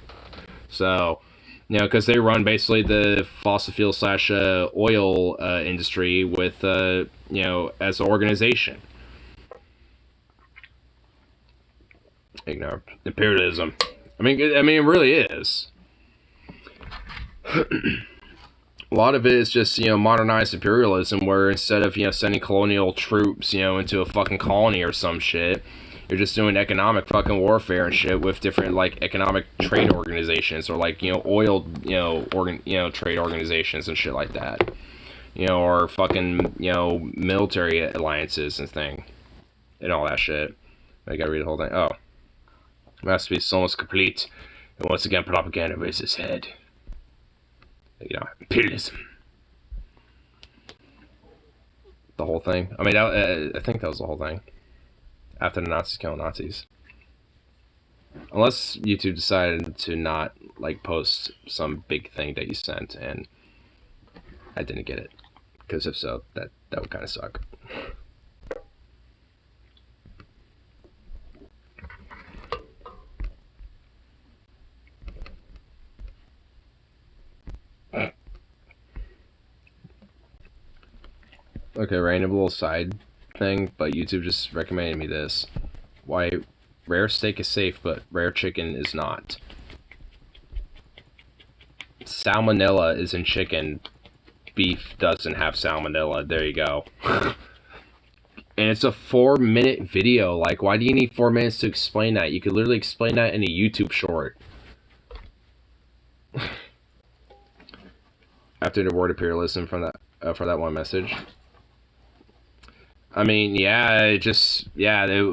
So, you know, because they run basically the fossil fuel slash oil industry with, you know, as an organization. Ignore imperialism. I mean, it really is. A lot of it is just, you know, modernized imperialism, where instead of, you know, sending colonial troops, you know, into a fucking colony or some shit, you're just doing economic fucking warfare and shit with different, like, economic trade organizations, or, like, you know, oil, you know, trade organizations and shit like that. You know, or fucking, you know, military alliances and thing. And all that shit. I gotta read the whole thing. Oh. Masterpiece almost complete. And once again, propaganda raises its head. You know, imperialism. The whole thing. I mean, I think that was the whole thing. After the Nazis killed Nazis. Unless YouTube decided to not, like, post some big thing that you sent, and I didn't get it. Because if so, that would kind of suck. Okay, random little side thing, but YouTube just recommended me this. Why rare steak is safe, but rare chicken is not. Salmonella is in chicken. Beef doesn't have salmonella. There you go. And it's a 4-minute video. Like, why do you need 4 minutes to explain that? You could literally explain that in a YouTube short. After the word imperialism from that for that one message. I mean, yeah, it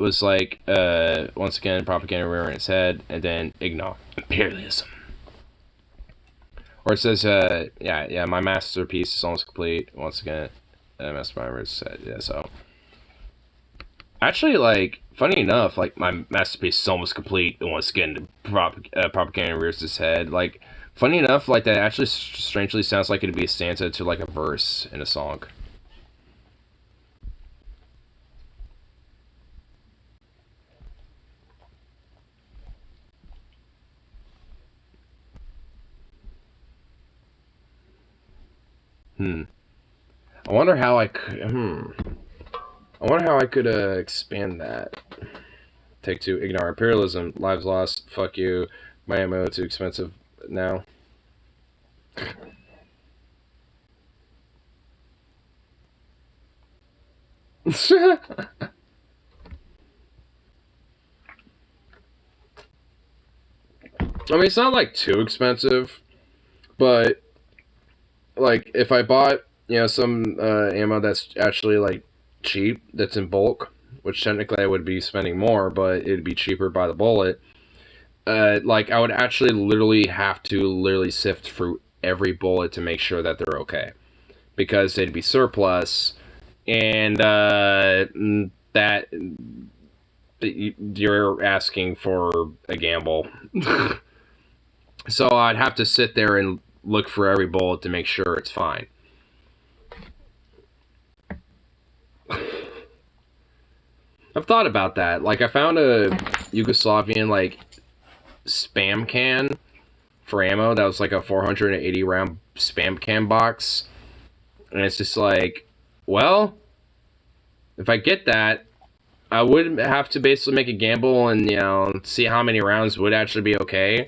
was like, once again, propaganda rearing its head, and then ignore imperialism. Or it says, yeah, my masterpiece is almost complete. Once again, masterpiece said, yeah, so. Actually, like, funny enough, like, my masterpiece is almost complete, and once again, propaganda rears its head. Like, funny enough, like, that actually strangely sounds like it'd be a stanza to, like, a verse in a song. I wonder how I could, I wonder how I could, expand that. Take 2, ignore imperialism, lives lost, fuck you, my ammo too expensive now. I mean, it's not, like, too expensive, but, like, if I bought, you know, some ammo that's actually, like, cheap, that's in bulk, which technically I would be spending more, but it'd be cheaper by the bullet, like, I would actually literally have to sift through every bullet to make sure that they're okay. Because they'd be surplus, and that you're asking for a gamble. So I'd have to sit there and look for every bullet to make sure it's fine. I've thought about that. Like, I found a Yugoslavian, like, spam can for ammo that was like a 480 round spam can box. And it's just like, well, if I get that, I would have to basically make a gamble and, you know, see how many rounds would actually be okay.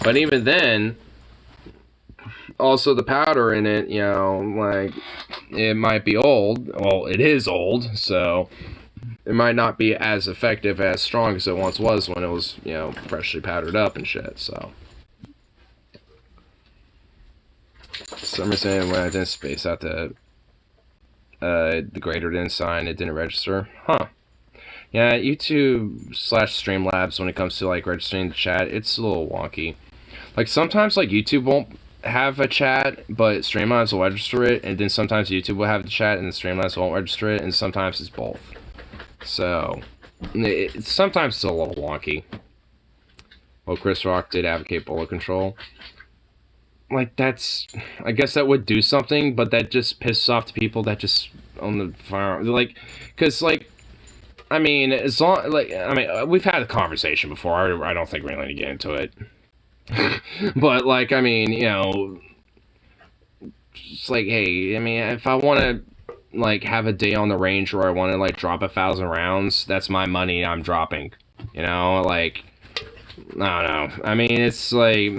But even then, also the powder in it, you know, like, it might be old. Well, it is old, so it might not be as effective, as strong as it once was when it was, you know, freshly powdered up and shit, so. Some are saying when I didn't space out the greater than sign, it didn't register. Huh. Yeah, YouTube / Streamlabs, when it comes to, like, registering the chat, it's a little wonky. Like, sometimes, like, YouTube won't have a chat, but Streamlabs will register it, and then sometimes YouTube will have the chat, and Streamlabs won't register it, and sometimes it's both. So, sometimes it's a little wonky. Well, Chris Rock did advocate bullet control. Like, that's, I guess that would do something, but that just pisses off the people that just on the firearm, like, because like, I mean, as long like, I mean, we've had a conversation before. I don't think we really need to get into it, but like, I mean, you know, it's like, hey, I mean, if I want to like have a day on the range where I want to like drop 1,000 rounds, that's my money I'm dropping. You know, like, I don't know. I mean, it's like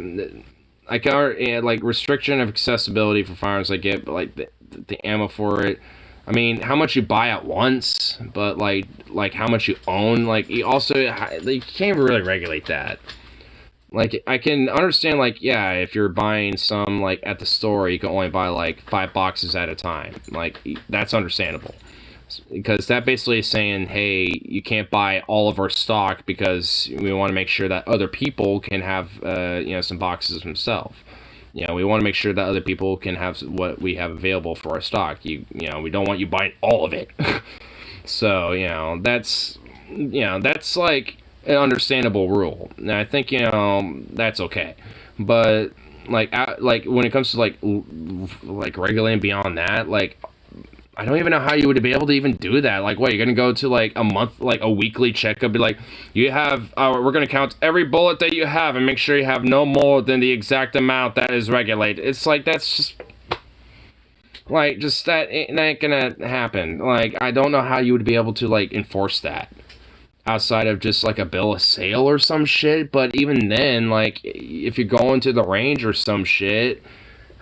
I can like restriction of accessibility for firearms. I get, but like the ammo for it. I mean, how much you buy at once, but like how much you own. Like, you also you can't really regulate that. Like, I can understand, like, yeah, if you're buying some, like, at the store, you can only buy, like, 5 boxes at a time. Like, that's understandable. Because that basically is saying, hey, you can't buy all of our stock because we want to make sure that other people can have, you know, some boxes themselves. You know, we want to make sure that other people can have what we have available for our stock. You know, we don't want you buying all of it. So, you know, that's like an understandable rule. And I think, you know, that's okay. But like when it comes to like regulating beyond that, like, I don't even know how you would be able to even do that. Like, what, you're gonna go to like a month, like a weekly checkup, be like, you have, we're gonna count every bullet that you have and make sure you have no more than the exact amount that is regulated. It's like, that's just like, just that ain't gonna happen. Like, I don't know how you would be able to like enforce that outside of just like a bill of sale or some shit. But even then, like, if you're going to the range or some shit,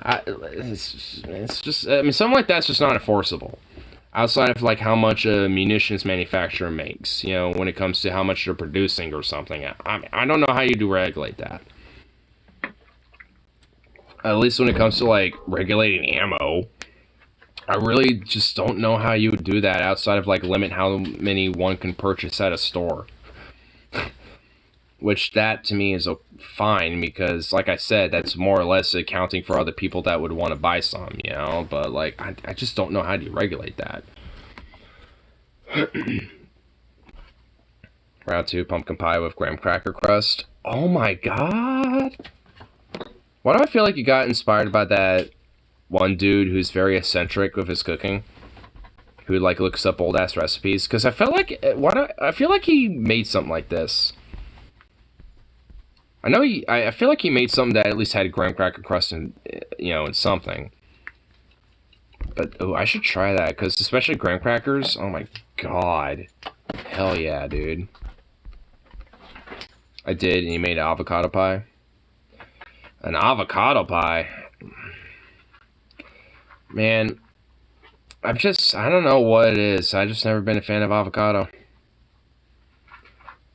it's just, I mean, something like that's just not enforceable outside of like how much a munitions manufacturer makes, you know, when it comes to how much they're producing or something. I mean, I don't know how you do regulate that, at least when it comes to like regulating ammo. I really just don't know how you would do that outside of like limit how many one can purchase at a store. Which that to me is fine, because like I said, that's more or less accounting for other people that would want to buy some, you know. But like, I just don't know how to regulate that. Round 2, pumpkin pie with graham cracker crust. Oh my god! Why do I feel like you got inspired by that one dude who's very eccentric with his cooking, who like looks up old ass recipes? Because I felt like, I feel like he made something like this. I know I feel like he made something that at least had graham cracker crust and, you know, and something. But oh, I should try that, because especially graham crackers. Oh my god, hell yeah, dude! I did, and he made an avocado pie. An avocado pie. Man, I don't know what it is. I just never been a fan of avocado.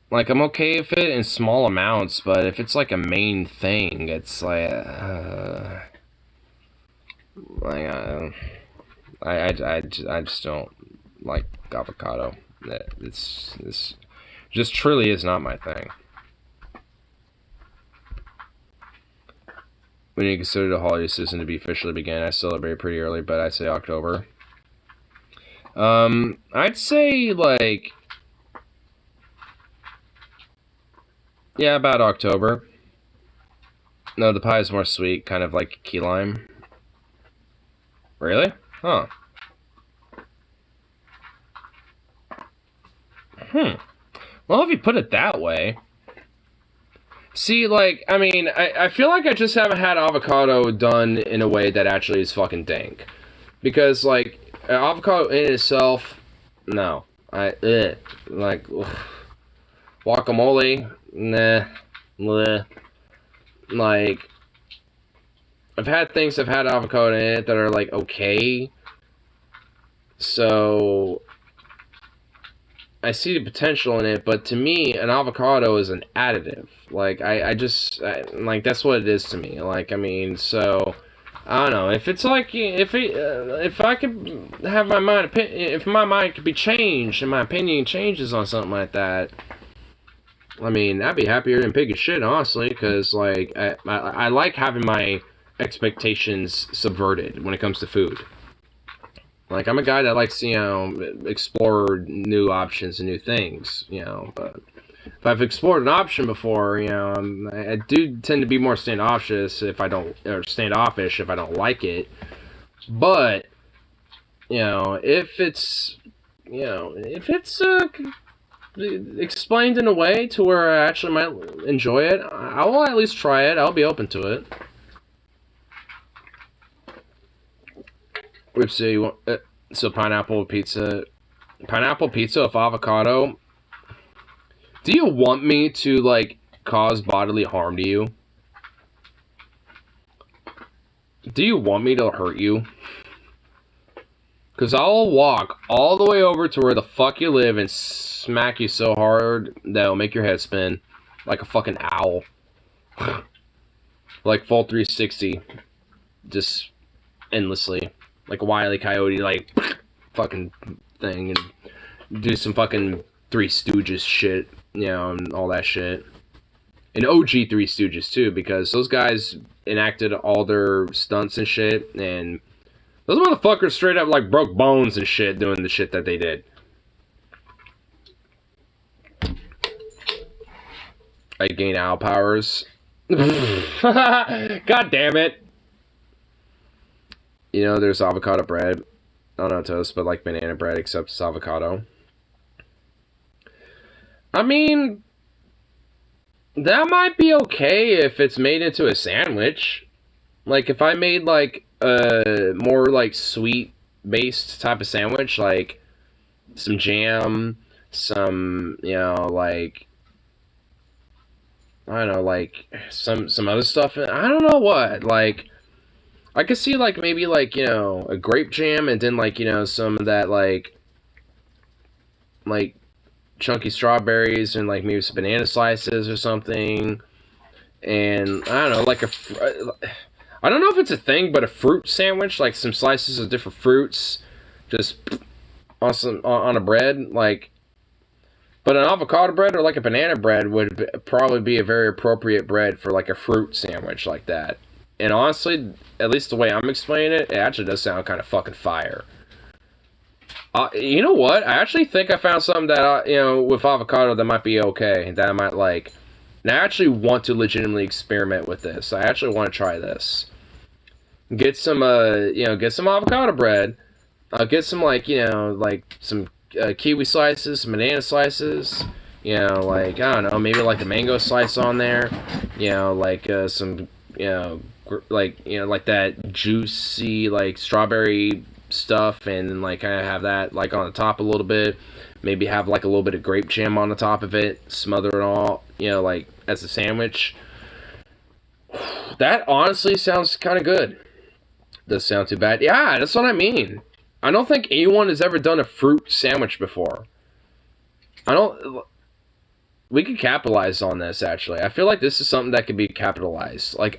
Like, I'm okay with it in small amounts, but if it's like a main thing, it's like, I just don't like avocado. It's just truly is not my thing. We need to consider the holiday season to be officially begin. I celebrate pretty early, but I'd say October. I'd say like, yeah, about October. No, the pie is more sweet, kind of like key lime. Really? Huh. Well, if you put it that way. See, like, I mean, I feel like I just haven't had avocado done in a way that actually is fucking dank. Because, like, avocado in itself, no. Like, ugh. Guacamole, nah. Bleh. Like, I've had things that have had avocado in it that are, like, okay. So I see the potential in it, but to me, an avocado is an additive. Like, like, that's what it is to me. Like, I mean, so, I don't know. If it's like, if I could have my mind, if my mind could be changed and my opinion changes on something like that, I mean, I'd be happier than pig as shit, honestly, because, like, I like having my expectations subverted when it comes to food. Like, I'm a guy that likes to, you know, explore new options and new things, you know, but if I've explored an option before, you know, I do tend to be more standoffish if I don't like it. But you know, if it's explained in a way to where I actually might enjoy it, I will at least try it. I'll be open to it. Let's see. So pineapple pizza with avocado. Do you want me to, like, cause bodily harm to you? Do you want me to hurt you? Because I'll walk all the way over to where the fuck you live and smack you so hard that it'll make your head spin like a fucking owl. Like full 360. Just endlessly. Like a Wile E. Coyote, like, fucking thing. And do some fucking Three Stooges shit, you know, and all that shit. And OG Three Stooges, too, because those guys enacted all their stunts and shit, and those motherfuckers straight up, like, broke bones and shit doing the shit that they did. I gain owl powers. God damn it. You know, there's avocado bread. Oh, not toast, but like banana bread, except it's avocado. I mean, that might be okay if it's made into a sandwich. Like, if I made, like, a more, like, sweet-based type of sandwich, like, some jam, some, you know, like, I don't know, like, some other stuff. I don't know what, like, I could see, like, maybe, like, you know, a grape jam and then, like, you know, some of that, like, chunky strawberries and, like, maybe some banana slices or something. And, I don't know, like, I don't know if it's a thing, but a fruit sandwich, like, some slices of different fruits, just on a bread, like, but an avocado bread or, like, a banana bread would probably be a very appropriate bread for, like, a fruit sandwich like that. And honestly, at least the way I'm explaining it, it actually does sound kind of fucking fire. You know what? I actually think I found something that, you know, with avocado that might be okay. That I might like. And I actually want to legitimately experiment with this. I actually want to try this. Get some, you know, get some avocado bread. I'll get some, like, you know, like, some kiwi slices, some banana slices. You know, like, I don't know, maybe like a mango slice on there. You know, like, some, you know, like, you know, like that juicy, like, strawberry stuff, and then, like, kind of have that, like, on the top a little bit. Maybe have, like, a little bit of grape jam on the top of it. Smother it all, you know, like, as a sandwich. That honestly sounds kind of good. Doesn't sound too bad. Yeah, that's what I mean. I don't think anyone has ever done a fruit sandwich before. We could capitalize on this, actually. I feel like this is something that could be capitalized. Like,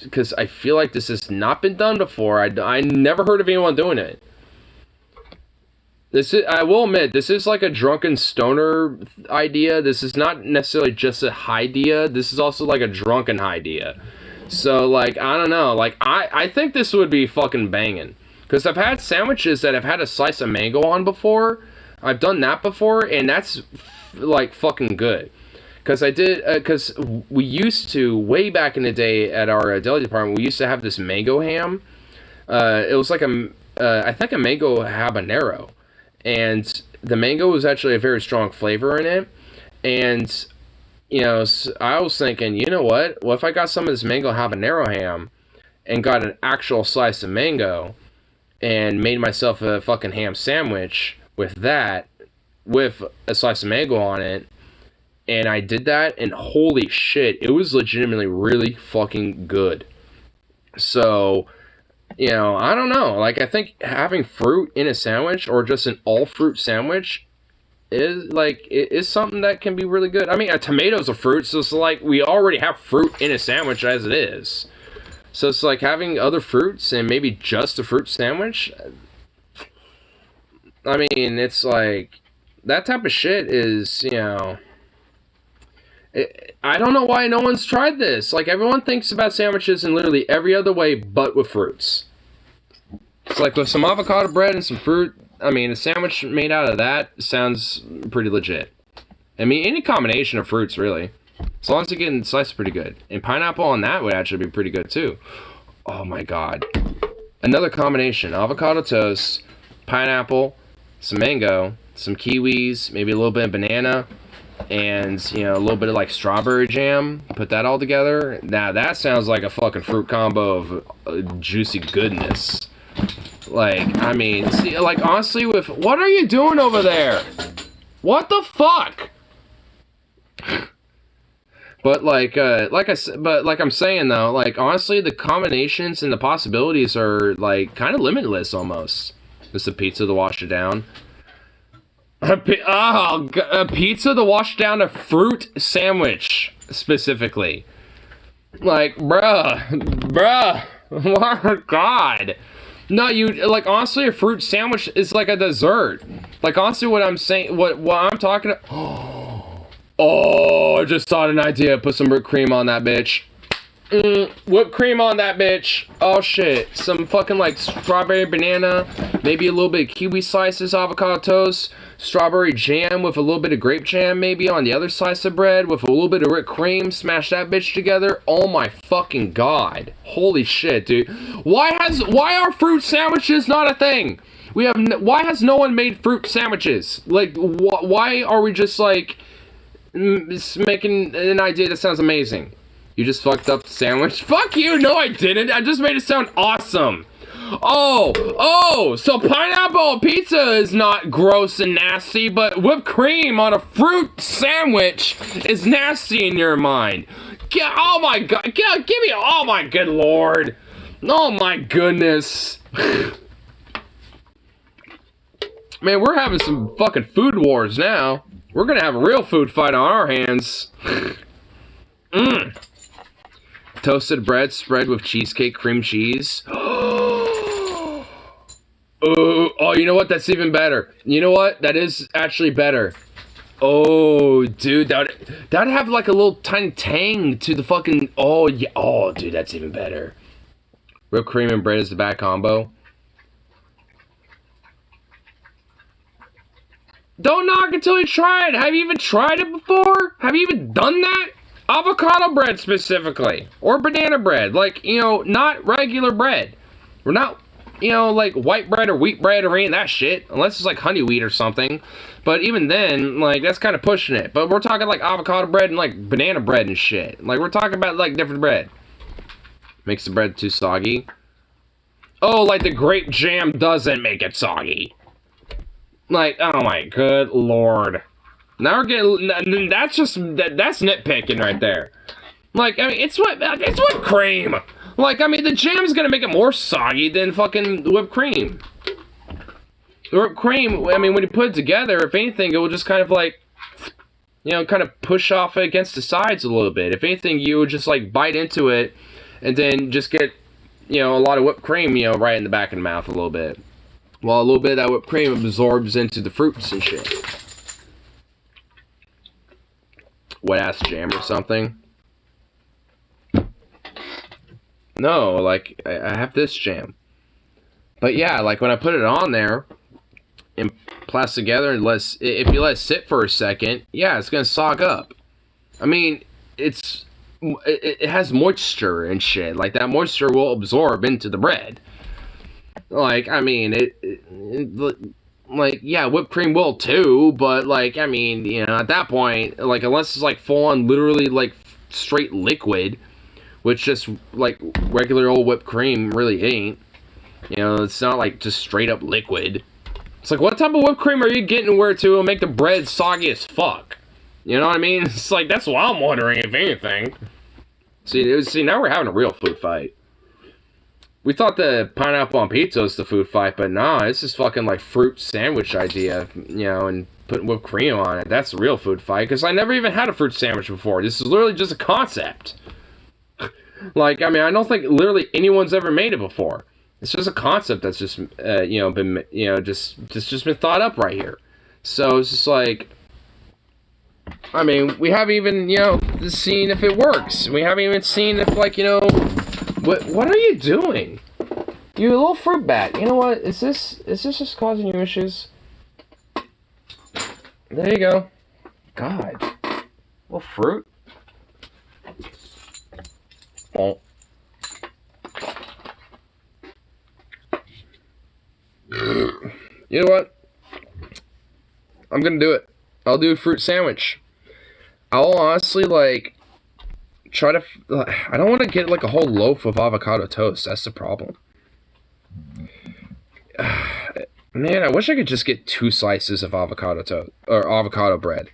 because I feel like this has not been done before. I never heard of anyone doing it. I will admit, this is like a drunken stoner idea. This is not necessarily just a idea. This is also like a drunken idea. So, like, I don't know. Like, I think this would be fucking banging. Because I've had sandwiches that have had a slice of mango on before. I've done that before, and that's, like, fucking good. Because we used to, way back in the day at our deli department, we used to have this mango ham. It was like I think a mango habanero. And the mango was actually a very strong flavor in it. And, you know, I was thinking, you know what? What if I got some of this mango habanero ham and got an actual slice of mango and made myself a fucking ham sandwich with that, with a slice of mango on it? And I did that, and holy shit, it was legitimately really fucking good. So, you know, I don't know. Like, I think having fruit in a sandwich, or just an all-fruit sandwich, is something that can be really good. I mean, a tomato's a fruit, so it's like, we already have fruit in a sandwich as it is. So it's like having other fruits, and maybe just a fruit sandwich. I mean, it's like, that type of shit is, you know... I don't know why no one's tried this. Like, everyone thinks about sandwiches in literally every other way but with fruits. It's like with some avocado bread and some fruit, I mean, a sandwich made out of that sounds pretty legit. I mean, any combination of fruits, really. As long as you get sliced pretty good. And pineapple on that would actually be pretty good, too. Oh, my God. Another combination. Avocado toast, pineapple, some mango, some kiwis, maybe a little bit of banana, and, you know, a little bit of, like, strawberry jam. Put that all together. Now, that sounds like a fucking fruit combo of juicy goodness. Like, I mean, see, like, honestly, what are you doing over there? What the fuck? But like I'm saying though, like, honestly, the combinations and the possibilities are, like, kind of limitless almost. Just a pizza to wash it down. A pizza to wash down a fruit sandwich, specifically. Like, bruh, oh god. No, like, honestly, a fruit sandwich is like a dessert. Like, honestly, what I'm saying, what I'm talking about. Oh, I just thought an idea. Put some whipped cream on that bitch. Whipped cream on that bitch. Oh shit. Some fucking, like, strawberry banana. Maybe a little bit of kiwi slices, avocado toast. Strawberry jam with a little bit of grape jam maybe on the other slice of bread. With a little bit of whipped cream. Smash that bitch together. Oh my fucking god. Holy shit, dude. Why are fruit sandwiches not a thing? Why has no one made fruit sandwiches? Like, why are we just, like, making an idea that sounds amazing? You just fucked up the sandwich? Fuck you! No, I didn't! I just made it sound awesome! Oh! So pineapple on pizza is not gross and nasty, but whipped cream on a fruit sandwich is nasty in your mind. Oh my god! Give me! Oh my good lord! Oh my goodness! Man, we're having some fucking food wars now. We're gonna have a real food fight on our hands. Toasted bread spread with cheesecake cream cheese. Oh, you know what? That's even better. You know what? That is actually better. Oh, dude, that'd have like a little tiny tang to the fucking. Oh yeah. Oh, dude, that's even better. Whipped cream and bread is the bad combo. Don't knock until you try it. Have you even tried it before? Have you even done that? Avocado bread specifically. Or banana bread. Like, you know, not regular bread. We're not, you know, like white bread or wheat bread or any of that shit. Unless it's like honey wheat or something. But even then, like, that's kind of pushing it. But we're talking like avocado bread and like banana bread and shit. Like, we're talking about like different bread. Makes the bread too soggy. Oh, like the grape jam doesn't make it soggy. Like, oh my good lord. Now we're getting, that's nitpicking right there. Like, I mean, it's whipped cream. Like, I mean, the jam's gonna make it more soggy than fucking whipped cream. The whipped cream, I mean, when you put it together, if anything, it will just kind of like, you know, kind of push off against the sides a little bit. If anything, you would just like bite into it and then just get, you know, a lot of whipped cream, you know, right in the back of the mouth a little bit. While a little bit of that whipped cream absorbs into the fruits and shit. Wet-ass jam or something. No, like, I have this jam. But yeah, like, when I put it on there and plast together, and if you let it sit for a second, yeah, it's gonna sog up. I mean, it has moisture and shit. Like, that moisture will absorb into the bread. Like, I mean, like, yeah, whipped cream will too, but, like, I mean, you know, at that point, like, unless it's, like, full-on, literally, like, straight liquid, which just, like, regular old whipped cream really ain't. You know, it's not, like, just straight-up liquid. It's like, what type of whipped cream are you getting where to will make the bread soggy as fuck? You know what I mean? It's like, that's what I'm wondering, if anything. See, now we're having a real food fight. We thought the pineapple on pizza was the food fight, but nah, it's just fucking like fruit sandwich idea, you know, and putting whipped cream on it. That's the real food fight, because I never even had a fruit sandwich before. This is literally just a concept. Like, I mean, I don't think literally anyone's ever made it before. It's just a concept that's just, you know, been, you know, just been thought up right here. So it's just like, I mean, we haven't even, you know, seen if it works. We haven't even seen if, like, you know. What are you doing? You little fruit bat. You know what? Is this just causing you issues? There you go. God. Little fruit. Oh. You know what? I'm gonna do it. I'll do a fruit sandwich. I'll honestly, like, try to... I don't want to get, like, a whole loaf of avocado toast. That's the problem. Man, I wish I could just get 2 slices of avocado toast or avocado bread.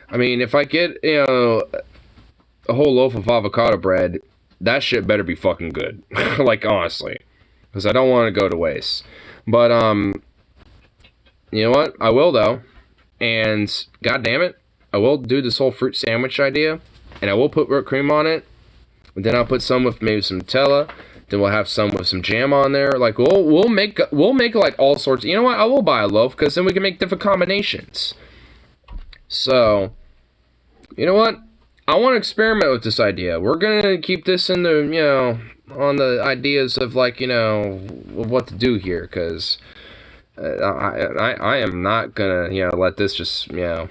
I mean, if I get, you know, a whole loaf of avocado bread, that shit better be fucking good. Like, honestly. Because I don't want to go to waste. But, you know what? I will, though. And, god damn it, I will do this whole fruit sandwich idea. And I will put whipped cream on it. And then I'll put some with maybe some Nutella. Then we'll have some with some jam on there. Like, we'll make like all sorts. You know what? I will buy a loaf because then we can make different combinations. So, you know what? I want to experiment with this idea. We're gonna keep this in the, you know, on the ideas of, like, you know, what to do here, because I am not gonna, you know, let this just, you know,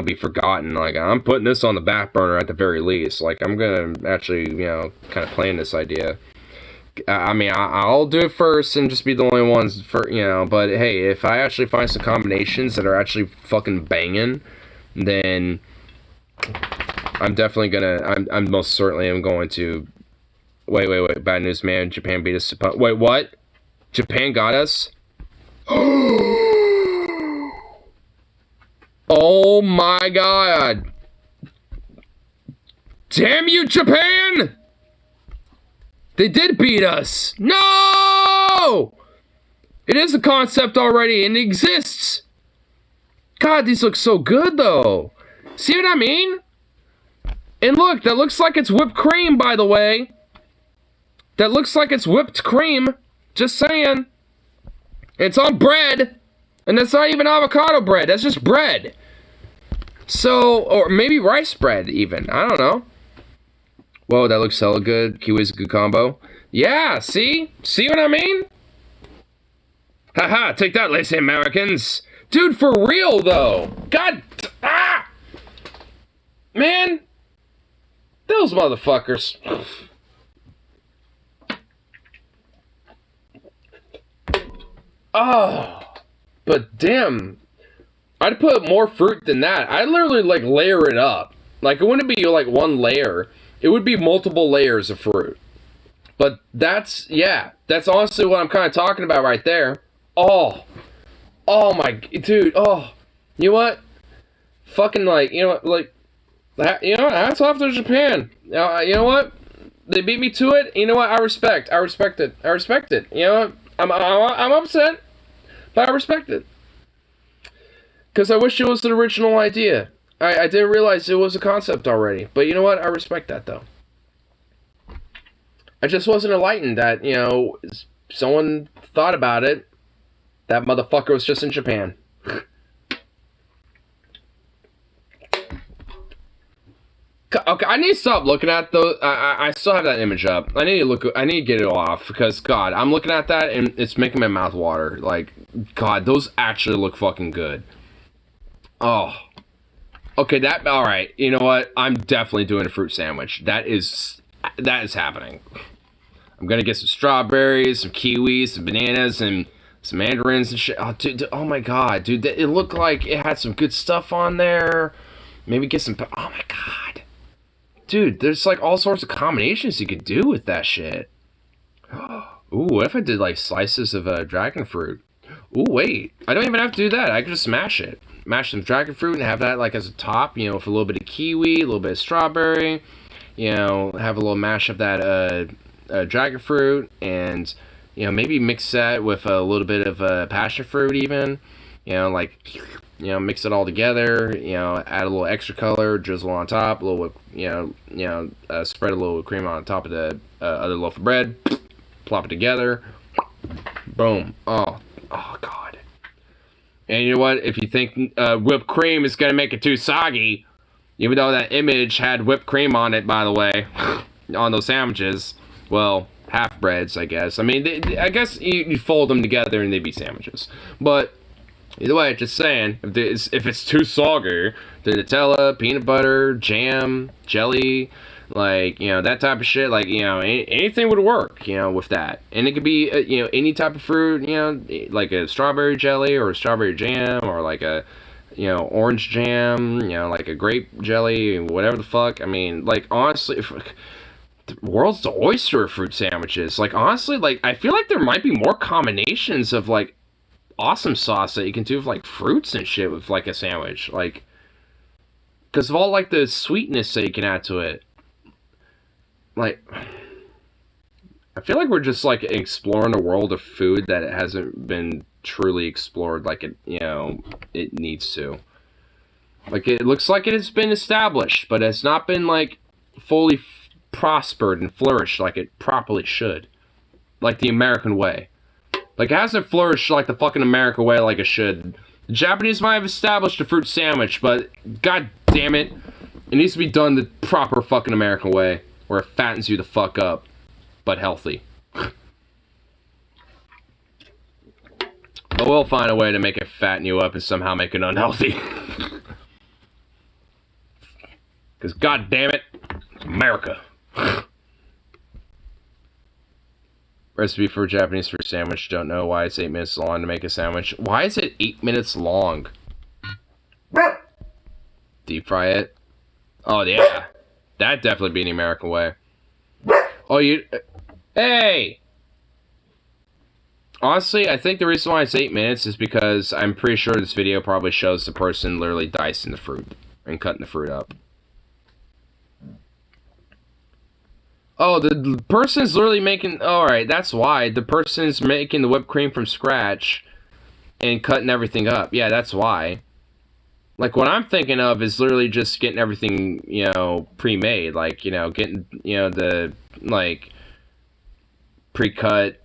be forgotten. Like, I'm putting this on the back burner at the very least. Like, I'm gonna actually, you know, kind of plan this idea. I mean, I'll do it first and just be the only ones for, you know, but hey, if I actually find some combinations that are actually fucking banging, then I'm definitely gonna, I'm most certainly am going to, wait, bad news, man, Japan beat us to, wait, what? Japan got us? Oh my god! Damn you, Japan! They did beat us! No! It is a concept already and it exists! God, these look so good though! See what I mean? And look, that looks like it's whipped cream, by the way. That looks like it's whipped cream. Just saying. It's on bread. And that's not even avocado bread. That's just bread. So, or maybe rice bread even. I don't know. Whoa, that looks hella good. Kiwi's a good combo. Yeah, see? See what I mean? Haha, take that, lazy Americans. Dude, for real, though. God. Ah! Man. Those motherfuckers. Oh. But damn. I'd put more fruit than that. I'd literally, like, layer it up. Like, it wouldn't be, like, one layer. It would be multiple layers of fruit. But that's, yeah. That's honestly what I'm kind of talking about right there. Oh. Oh, my, dude. Oh. You know what? Fucking, like, you know what? Like, you know what? Hats off to Japan. You know what? They beat me to it. You know what? I respect it. I respect it. You know what? I'm upset. But I respect it. Because I wish it was the original idea. I didn't realize it was a concept already. But you know what? I respect that, though. I just wasn't enlightened that, you know, someone thought about it. That motherfucker was just in Japan. Okay, I need to stop looking at those. I still have that image up. I need to get it off because, God, I'm looking at that and it's making my mouth water. Like, God, those actually look fucking good. Oh. Okay, all right. You know what? I'm definitely doing a fruit sandwich. That is happening. I'm gonna get some strawberries, some kiwis, some bananas, and some mandarins and shit. Oh, dude, oh my God, dude, it looked like it had some good stuff on there. Maybe get some. Oh my God. Dude, there's like all sorts of combinations you could do with that shit. Ooh, what if I did like slices of dragon fruit? Ooh, wait. I don't even have to do that. I could just smash it. Mash some dragon fruit and have that like as a top, you know, with a little bit of kiwi, a little bit of strawberry. You know, have a little mash of that dragon fruit and, you know, maybe mix that with a little bit of passion fruit even. You know, like, you know, mix it all together, you know, add a little extra color, drizzle on top, a little, spread a little cream on top of the other loaf of bread, plop it together, boom. Oh, God. And you know what? If you think whipped cream is going to make it too soggy, even though that image had whipped cream on it, by the way, on those sandwiches, well, half breads, I guess. I mean, I guess you fold them together and they'd be sandwiches. But either way, just saying, if it's too soggy, the Nutella, peanut butter, jam, jelly, Like, you know, that type of shit. Like, you know, anything would work, you know, with that. And it could be, you know, any type of fruit, you know, like a strawberry jelly or a strawberry jam or like a, you know, orange jam, you know, like a grape jelly, whatever the fuck. I mean, like, honestly, the world's oyster of fruit sandwiches. Like, honestly, like, I feel like there might be more combinations of, like, awesome sauce that you can do with, like, fruits and shit with, like, a sandwich. Like, because of all, like, the sweetness that you can add to it. Like, I feel like we're just, like, exploring a world of food that hasn't been truly explored like it, you know, it needs to. Like, it looks like it has been established, but it's not been, like, fully prospered and flourished like it properly should. Like the American way. Like, it hasn't flourished like the fucking American way like it should. The Japanese might have established a fruit sandwich, but god damn it, it needs to be done the proper fucking American way, where it fattens you the fuck up, but healthy. But we'll find a way to make it fatten you up and somehow make it unhealthy. Because god damn it, it's America. Recipe for a Japanese fruit sandwich. Don't know why it's 8 minutes long to make a sandwich. Why is it 8 minutes long? Deep fry it. Oh yeah, that'd definitely be the American way. Oh, you... Hey! Honestly, I think the reason why it's 8 minutes is because I'm pretty sure this video probably shows the person literally dicing the fruit and cutting the fruit up. Oh, the person's literally making... Alright, that's why. The person's making the whipped cream from scratch and cutting everything up. Yeah, that's why. Like, what I'm thinking of is literally just getting everything, you know, pre-made. Like, you know, getting, you know, the, like, pre-cut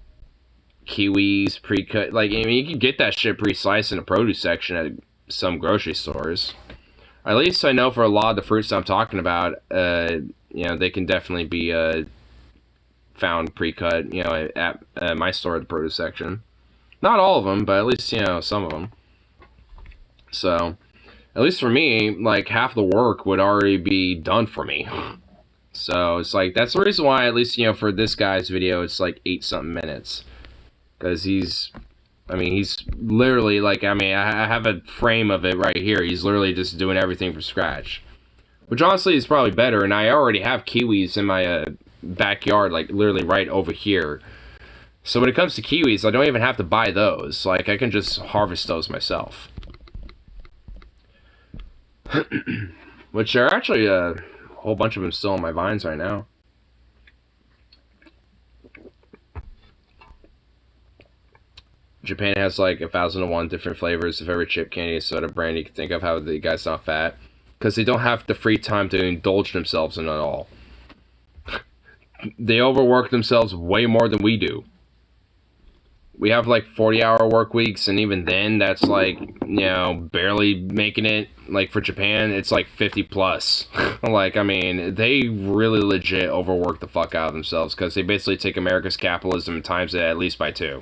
kiwis, pre-cut... Like, I mean, you can get that shit pre-sliced in the produce section at some grocery stores. At least I know for a lot of the fruits I'm talking about, you know, they can definitely be found pre-cut, you know, at my store at the produce section. Not all of them, but at least, you know, some of them. So... At least for me, like, half the work would already be done for me. So, it's like, that's the reason why, at least, you know, for this guy's video, it's like 8-something minutes. Because he's, I mean, he's literally, like, I mean, I have a frame of it right here. He's literally just doing everything from scratch. Which, honestly, is probably better, and I already have kiwis in my backyard, like, literally right over here. So, when it comes to kiwis, I don't even have to buy those. Like, I can just harvest those myself. Which are actually a whole bunch of them still on my vines right now. Japan has like 1,001 different flavors of every chip, candy, and soda brand you can think of. How the guy's not fat? Because they don't have the free time to indulge themselves in it all. They overwork themselves way more than we do. We have like 40-hour work weeks, and even then, that's like, you know, barely making it. Like for Japan, it's like 50 plus. Like, I mean, they really legit overwork the fuck out of themselves because they basically take America's capitalism and times it at least by 2.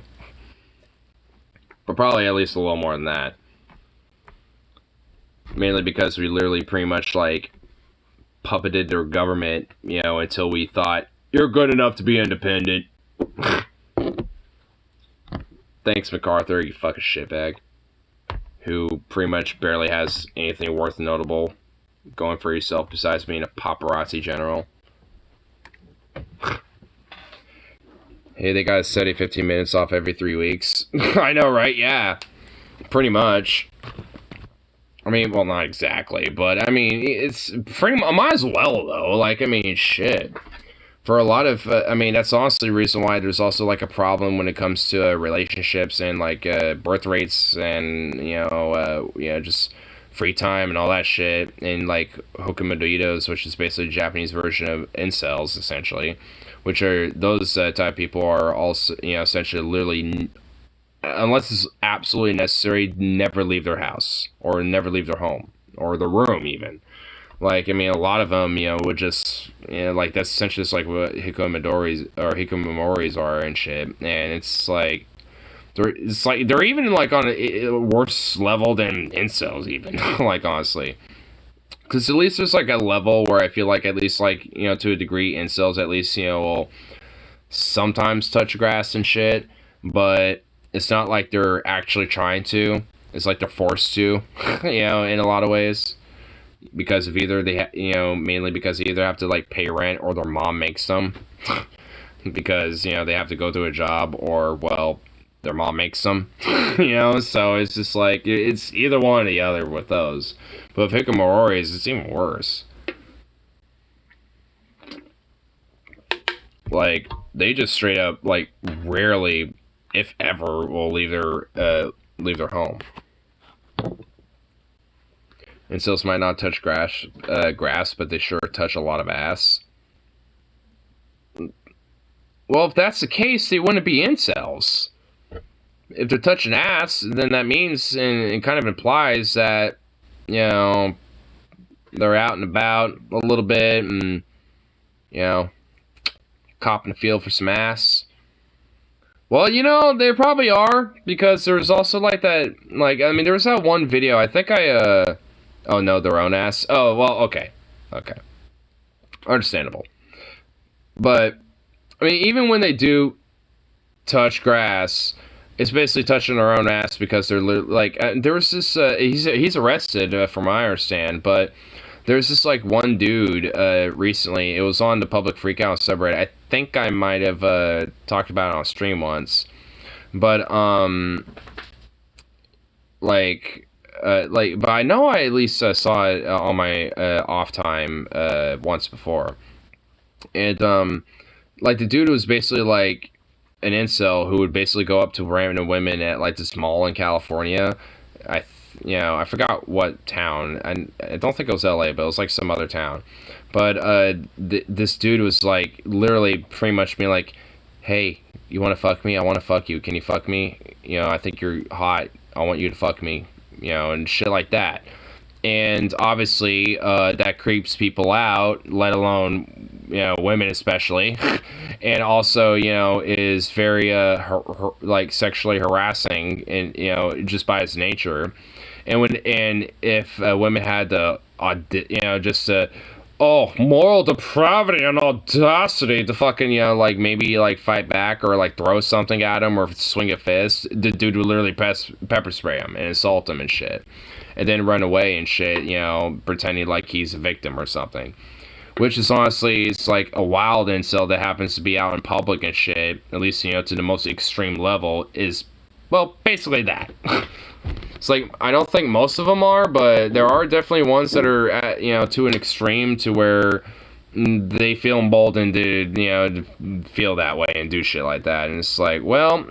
But probably at least a little more than that. Mainly because we literally pretty much like puppeted their government, you know, until we thought, you're good enough to be independent. Thanks, MacArthur, you fucking shitbag. Who pretty much barely has anything worth notable going for yourself besides being a paparazzi general. Hey, they got a steady 15 minutes off every 3 weeks. I know, right? Yeah. Pretty much. I mean, well, not exactly, but I mean, it's pretty much, might as well, though. Like, I mean, shit. For a lot of, I mean, that's honestly the reason why there's also, like, a problem when it comes to relationships and, like, birth rates and, you know, just free time and all that shit. And, like, hokumadoidos, which is basically the Japanese version of incels, essentially. Which are, those type of people are also, you know, essentially literally, unless it's absolutely necessary, never leave their house. Or never leave their home. Or their room, even. Like, I mean, a lot of them, you know, would just, you know, like, that's essentially just like what hikikomoris are and shit. And it's like, they're even, like, on a worse level than incels, even, like, honestly. because at least there's like a level where I feel like at least like, you know, to a degree, incels at least, you know, will sometimes touch grass and shit, but it's not like they're actually trying to. It's like they're forced to, you know, in a lot of ways, because of either they, you know, mainly because they either have to like pay rent or their mom makes them, because, you know, they have to go to a job, or well, their mom makes them, you know. So it's just like it's either one or the other with those. But with hikikomoris, it's even worse. Like, they just straight up, like, rarely, if ever, will leave their home. Incels might not touch grass, but they sure touch a lot of ass. Well, if that's the case, they wouldn't be incels. If they're touching ass, then that means, and it kind of implies that, you know, they're out and about a little bit, and, you know, copping a feel for some ass. Well, you know, they probably are, because there's also like that, like, I mean, there was that one video, I think oh no, their own ass. Oh, well, okay. Understandable. But, I mean, even when they do touch grass, it's basically touching their own ass, because they're like, there was this, he's arrested, from what I understand, but there's this like one dude recently. It was on the public freakout subreddit. I think I might have talked about it on stream once, but but I know I at least saw it on my off time once before, and like the dude was basically like an incel who would basically go up to random women at like this mall in California. I forgot what town. I don't think it was LA, but it was like some other town. But this dude was like literally pretty much being like, "Hey, you want to fuck me? I want to fuck you. Can you fuck me? You know, I think you're hot. I want you to fuck me." You know, and shit like that. And obviously, that creeps people out, let alone, you know, women especially. And also, you know, is very like sexually harassing, and, you know, just by its nature. And if women had the, you know, just moral depravity and audacity to fucking, you know, like maybe like fight back or like throw something at him or swing a fist, the dude would literally pepper spray him and assault him and shit, and then run away and shit, you know, pretending like he's a victim or something. Which is honestly, it's like a wild incel that happens to be out in public and shit, at least, you know, to the most extreme level, is, well, basically that. It's like, I don't think most of them are, but there are definitely ones that are at, you know, to an extreme to where they feel emboldened to, you know, to feel that way and do shit like that. And it's like, well,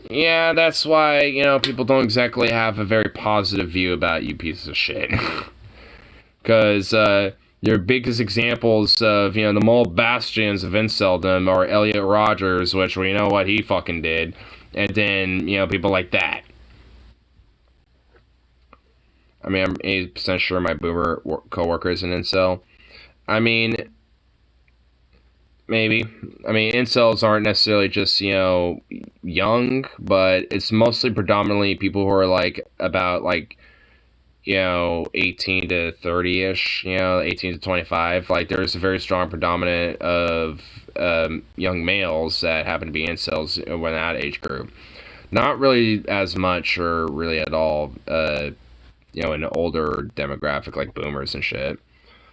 yeah, that's why, you know, people don't exactly have a very positive view about you pieces of shit. Because your biggest examples of, you know, the moral bastions of inceldom are Elliot Rogers, which we know what he fucking did, and then, you know, people like that. I mean, I'm 80% sure my boomer coworker is an incel. I mean, maybe. I mean, incels aren't necessarily just, you know, young, but it's mostly predominantly people who are, like, about, like, you know, 18 to 30-ish, you know, 18 to 25. Like, there's a very strong predominant of young males that happen to be incels in that age group. Not really as much or really at all, you know, an older demographic like boomers and shit.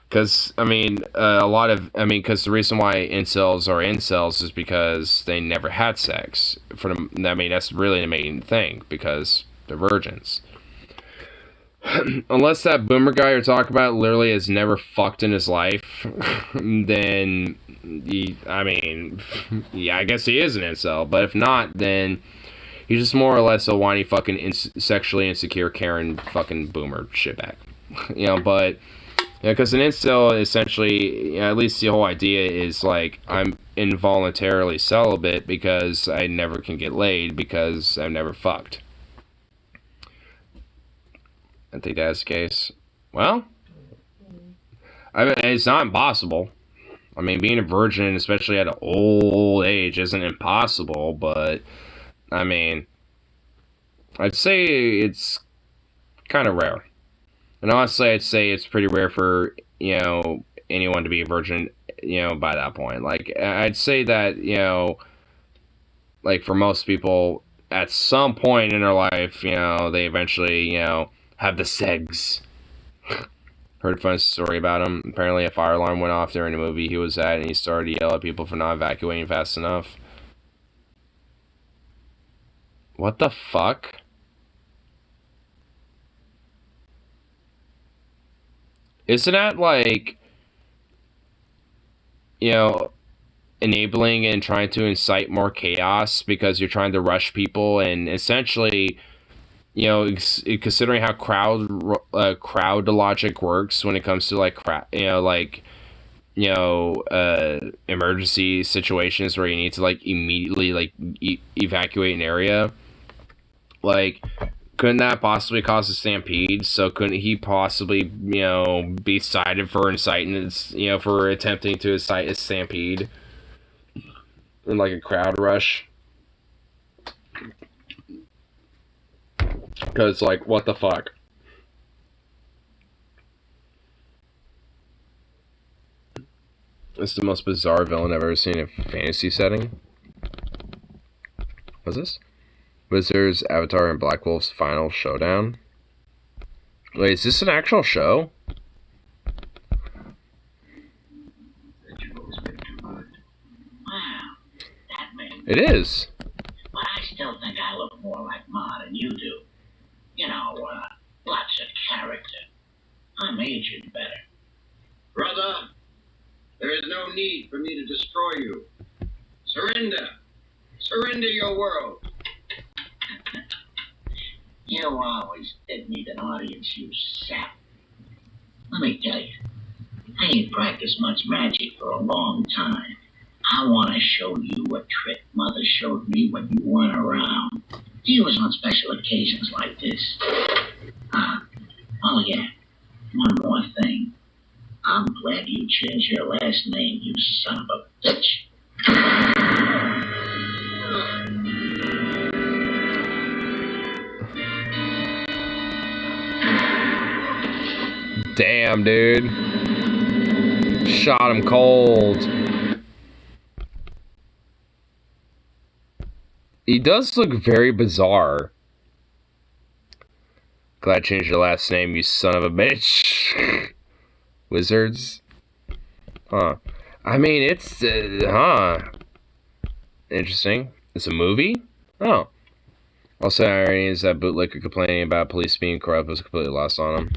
Because, I mean, because the reason why incels are incels is because they never had sex. I mean, that's really the main thing, because they're virgins. Unless that boomer guy you're talking about literally has never fucked in his life, then, I guess he is an incel. But if not, then he's just more or less a whiny fucking sexually insecure Karen fucking boomer shitbag. You know, but, yeah, because an incel essentially, you know, at least the whole idea is like, I'm involuntarily celibate because I never can get laid because I've never fucked. I think that's the case. Well, I mean, it's not impossible. I mean, being a virgin, especially at an old age, isn't impossible, but, I mean, I'd say it's kind of rare. And honestly, I'd say it's pretty rare for, anyone to be a virgin, by that point. Like, I'd say that, like, for most people, at some point in their life, they eventually, have the segs. Heard a fun story about him. Apparently, a fire alarm went off during a movie he was at, and he started to yell at people for not evacuating fast enough. What the fuck? Isn't that like, enabling and trying to incite more chaos because you're trying to rush people and essentially, considering how crowd logic works when it comes to like emergency situations where you need to like immediately like evacuate an area, like, couldn't that possibly cause a stampede? So couldn't he possibly, be cited for inciting, for attempting to incite a stampede in like a crowd rush? Because, like, what the fuck? This is the most bizarre villain I've ever seen in a fantasy setting. What's this? Wizards, Avatar, and Black Wolf's final showdown? Wait, is this an actual show? It is. But I still think I look more like Ma than you do. Lots of character. I'm aging better. Brother, there is no need for me to destroy you. Surrender. Surrender your world. You always did need an audience, you sap. Let me tell you, I ain't practiced much magic for a long time. I want to show you a trick Mother showed me when you weren't around. She was on special occasions like this. Oh yeah, one more thing. I'm glad you changed your last name, you son of a bitch. Damn, dude. Shot him cold. He does look very bizarre. Glad I changed your last name, you son of a bitch. Wizards? Huh. I mean, it's, interesting. It's a movie? Oh. Also, irony is that bootlicker complaining about police being corrupt was completely lost on him.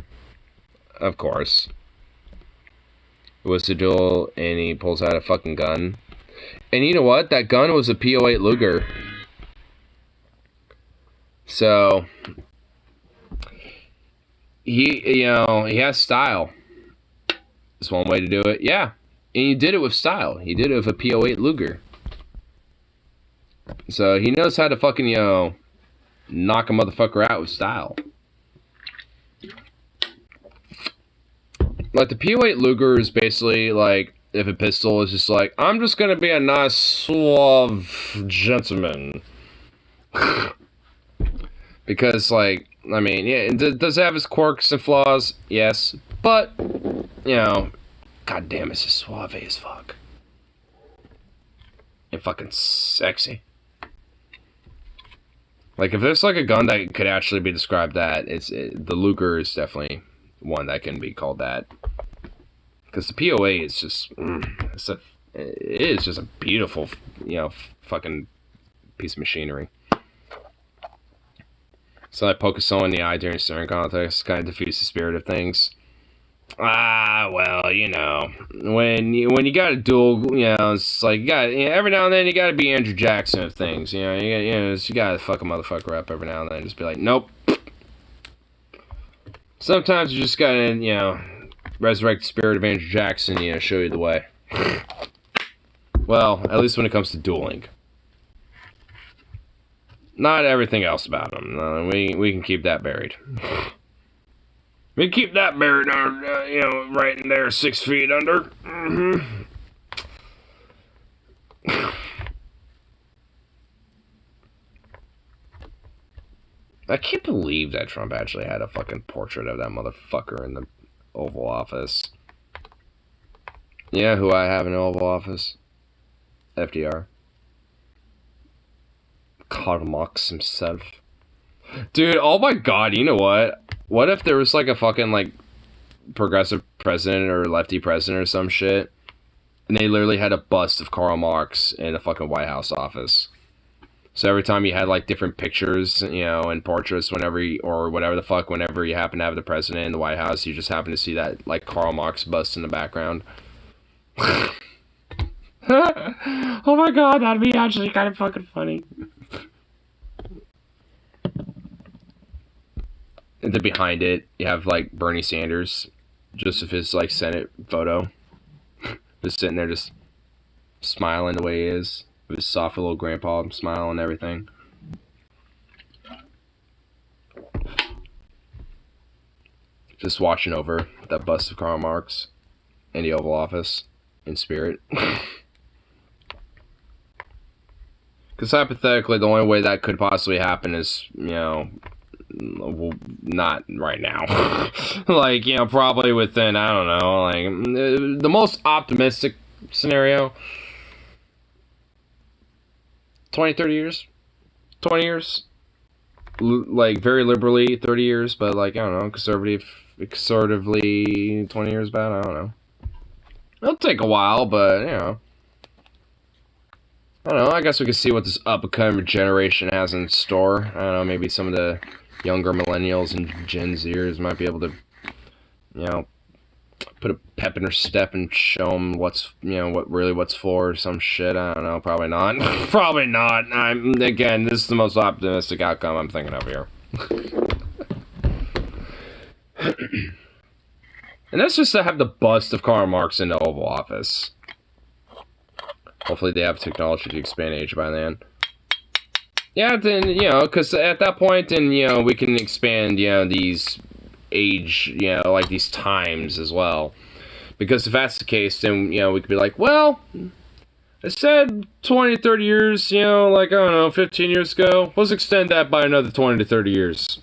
Of course. It was a duel, and he pulls out a fucking gun. And you know what? That gun was a .08 Luger. So, he has style. That's one way to do it. Yeah. And he did it with style. He did it with a .08 Luger. So, he knows how to fucking, knock a motherfucker out with style. Like, the .08 Luger is basically, like, if a pistol is just like, I'm just gonna be a nice, suave gentleman. Because, like, I mean, yeah, does it have its quirks and flaws? Yes. But, god damn, it's just suave as fuck. And fucking sexy. Like, if there's, like, a gun that could actually be described that, the Luger is definitely one that can be called that. Because the POA is just, it is just a beautiful, fucking piece of machinery. So I poke someone in the eye during staring contest kind of defeats the spirit of things. Well, when you got a duel, it's like every now and then you got to be Andrew Jackson of things. You got to fuck a motherfucker up every now and then. Just be like, nope. Sometimes you just got to, resurrect the spirit of Andrew Jackson, show you the way. Well, at least when it comes to dueling. Not everything else about him. We can keep that buried. We can keep that buried, right in there, 6 feet under. Mm-hmm. I can't believe that Trump actually had a fucking portrait of that motherfucker in the Oval Office. Yeah, who I have in the Oval Office? FDR. Karl Marx himself. Dude, oh my god, you know what? What if there was like a fucking like progressive president or lefty president or some shit, and they literally had a bust of Karl Marx in the fucking White House office? So every time you had like different pictures, you know, and portraits whenever whatever the fuck, whenever you happen to have the president in the White House, you just happen to see that like Karl Marx bust in the background. Oh my god, that'd be actually kind of fucking funny. And then behind it, you have like Bernie Sanders, just of his like Senate photo, just sitting there, just smiling the way he is, with his soft little grandpa smile and everything. Just watching over that bust of Karl Marx in the Oval Office in spirit. Because hypothetically, the only way that could possibly happen is, you know, well, not right now. Like, you know, probably within, I don't know, like, the most optimistic scenario, 20, 30 years? 20 years? Like, very liberally, 30 years, but, like, I don't know, conservatively, 20 years bad, I don't know. It'll take a while, but, you know. I don't know, I guess we can see what this up-and-coming generation has in store. I don't know, maybe some of the younger millennials and Gen Zers might be able to, you know, put a pep in their step and show them what's, you know, what's for or some shit. I don't know, probably not. Probably not. Again, this is the most optimistic outcome I'm thinking of here. And that's just to have the bust of Karl Marx in the Oval Office. Hopefully they have technology to expand age by then. Yeah, then, you know, because at that point, then, you know, we can expand, you know, these age, you know, like these times as well. Because if that's the case, then, you know, we could be like, well, I said 20, 30 years, you know, like, I don't know, 15 years ago. Let's extend that by another 20 to 30 years.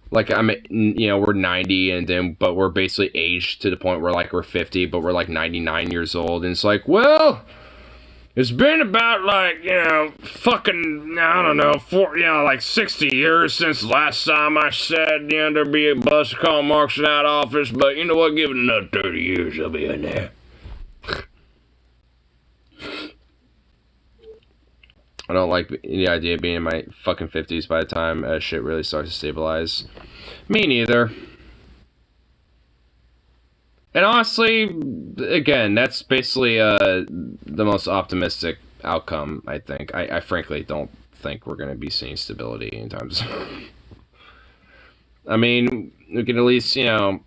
Like, you know, we're 90, and then, but we're basically aged to the point where, like, we're 50, but we're, like, 99 years old. And it's like, well, it's been about, like, you know, fucking, I don't know, like 60 years since the last time I said, you know, there'd be a bust of Karl Marx in that office, but you know what, give it another 30 years, I'll be in there. I don't like the idea of being in my fucking 50s by the time shit really starts to stabilize. Me neither. And honestly, again, that's basically the most optimistic outcome, I think. I frankly don't think we're going to be seeing stability anytime soon. I mean, we can at least, you know,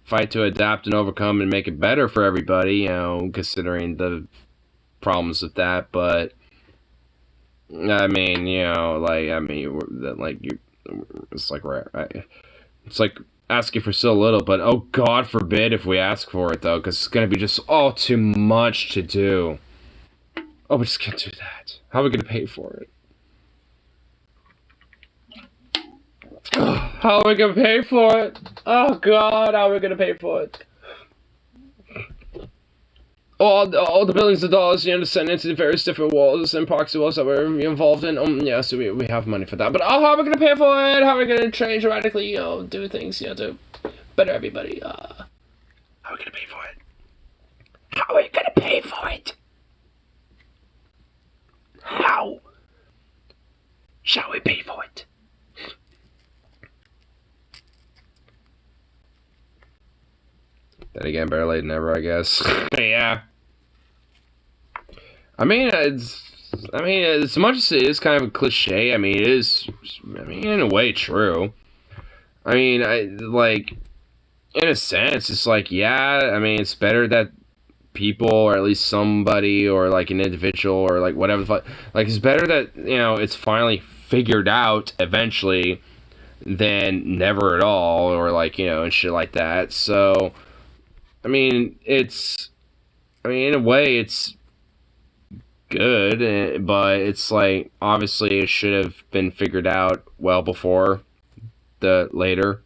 fight to adapt and overcome and make it better for everybody, you know, considering the problems with that, but I mean, you know, like, I mean, it's like asking for so little, but oh, God forbid if we ask for it, though, because it's going to be just all too much to do. Oh, we just can't do that. How are we going to pay for it? How are we going to pay for it? Oh, God, how are we going to pay for it? All the billions of dollars, you know, to send into the various different wars and proxy wars that we're involved in. Yeah, so we have money for that. But how are we going to pay for it? How are we going to change radically, you know, do things, you know, to better everybody? How are we going to pay for it? How are we going to pay for it? How shall we pay for it? Then again, better late than never, I guess. Yeah. I mean, as much as it is kind of a cliche, I mean, it is, in a way, true. I mean, like, in a sense, it's like, yeah, I mean, it's better that people, or at least somebody, or, like, an individual, or, like, whatever the fuck, like, it's better that, you know, it's finally figured out, eventually, than never at all, or, like, you know, and shit like that. So, I mean, in a way, it's good, but it's like obviously it should have been figured out well before the later.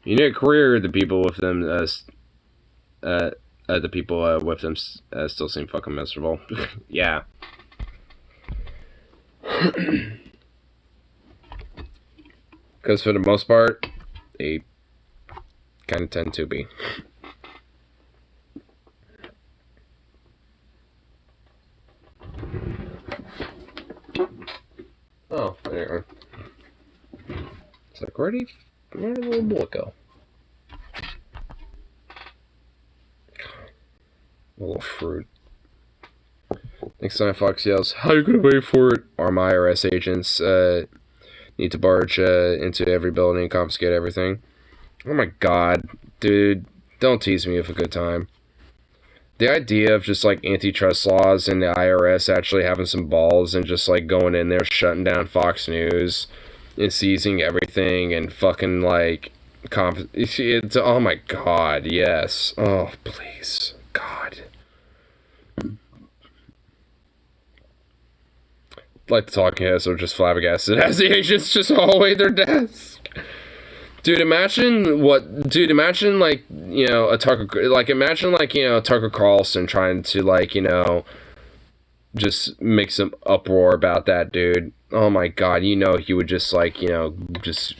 You need a career. The people with them, the people with them still seem fucking miserable. Yeah. Because for the most part, they kind of tend to be. Oh, there. It's like, where did the little boy go? A little fruit. Next time Fox yells, "How you gonna wait for it?" Our IRS agents need to barge into every building and confiscate everything. Oh my god, dude, don't tease me with a good time. The idea of just like antitrust laws and the IRS actually having some balls and just like going in there, shutting down Fox News and seizing everything and fucking like it's oh my god, yes. Oh, please. God. Like the talking heads are just flabbergasted as the agents just haul away their desk. Dude, imagine like, you know, imagine like, you know, Tucker Carlson trying to like, you know, just make some uproar about that, dude. Oh my god, you know, he would just like, you know, just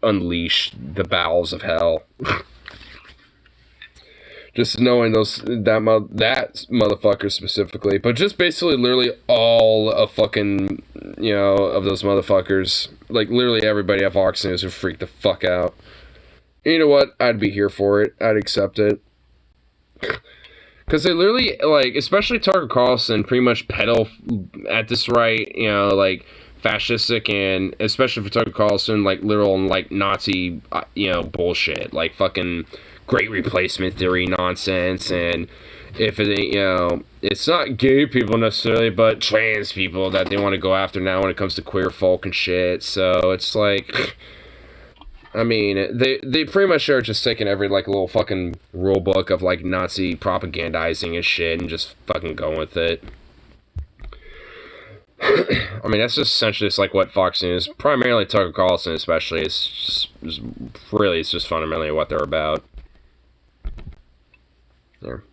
unleash the bowels of hell. Just knowing that motherfucker specifically, but just basically literally all of fucking, you know, of those motherfuckers, like literally everybody at Fox News would freak the fuck out. And you know what? I'd be here for it. I'd accept it. Because they literally, like, especially Tucker Carlson, pretty much peddle at this right, you know, like, fascistic and, especially for Tucker Carlson, like, literal, like, Nazi, you know, bullshit. Like, fucking great replacement theory nonsense, and if it, you know, it's not gay people necessarily, but trans people that they want to go after now when it comes to queer folk and shit. So it's like, I mean, they pretty much are just taking every like little fucking rule book of like Nazi propagandizing and shit and just fucking going with it. I mean, that's just essentially just like what Fox News, primarily Tucker Carlson especially, it's just fundamentally what they're about. There.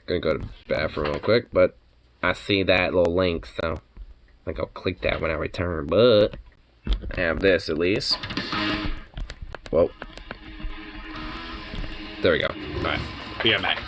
Gonna go to the bathroom real quick, but I see that little link, so I think I'll click that when I return, but I have this at least. Whoa. There we go. Alright. Be right back.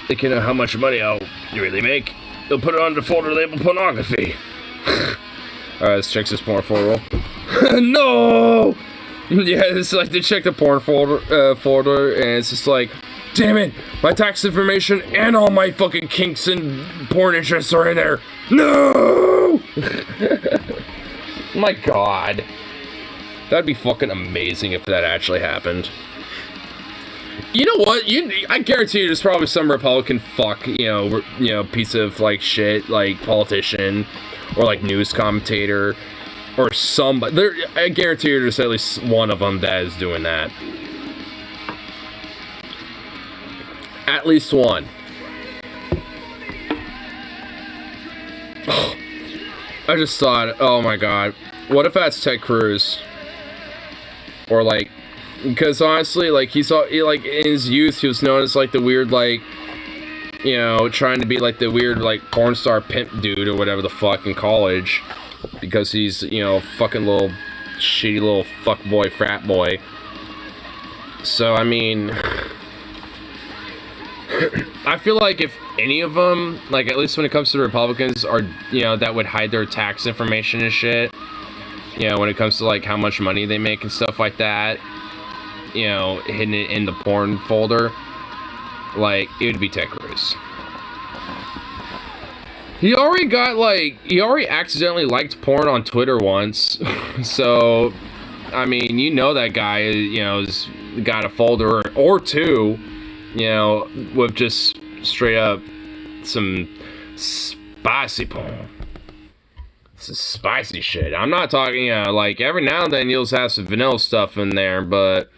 Thinking of how much money I'll really make. They'll put it on the folder labeled pornography. Alright, let's check this porn folder. No! Yeah, it's like they check the porn folder, and it's just like, damn it! My tax information and all my fucking kinks and porn interests are in there. No! My God, that'd be fucking amazing if that actually happened. You know what? I guarantee you, there's probably some Republican fuck, you know, piece of like shit, like politician or like news commentator. Or somebody. I guarantee you there's at least one of them that is doing that. At least one. I just thought, oh my God. What if that's Ted Cruz? Or like, because honestly, like like in his youth, he was known as like the weird, like, you know, trying to be like the weird, like, porn star pimp dude or whatever the fuck in college. Because he's, you know, fucking little, shitty little fuckboy, frat boy. So, I mean, I feel like if any of them, like, at least when it comes to the Republicans, are, you know, that would hide their tax information and shit, you know, when it comes to, like, how much money they make and stuff like that, you know, hidden it in the porn folder, like, it would be Ted Cruz. He already accidentally liked porn on Twitter once. So, I mean, you know that guy, you know, has got a folder or two, you know, with just straight up some spicy porn. It's spicy shit. I'm not talking, you know, like, every now and then you'll have some vanilla stuff in there, but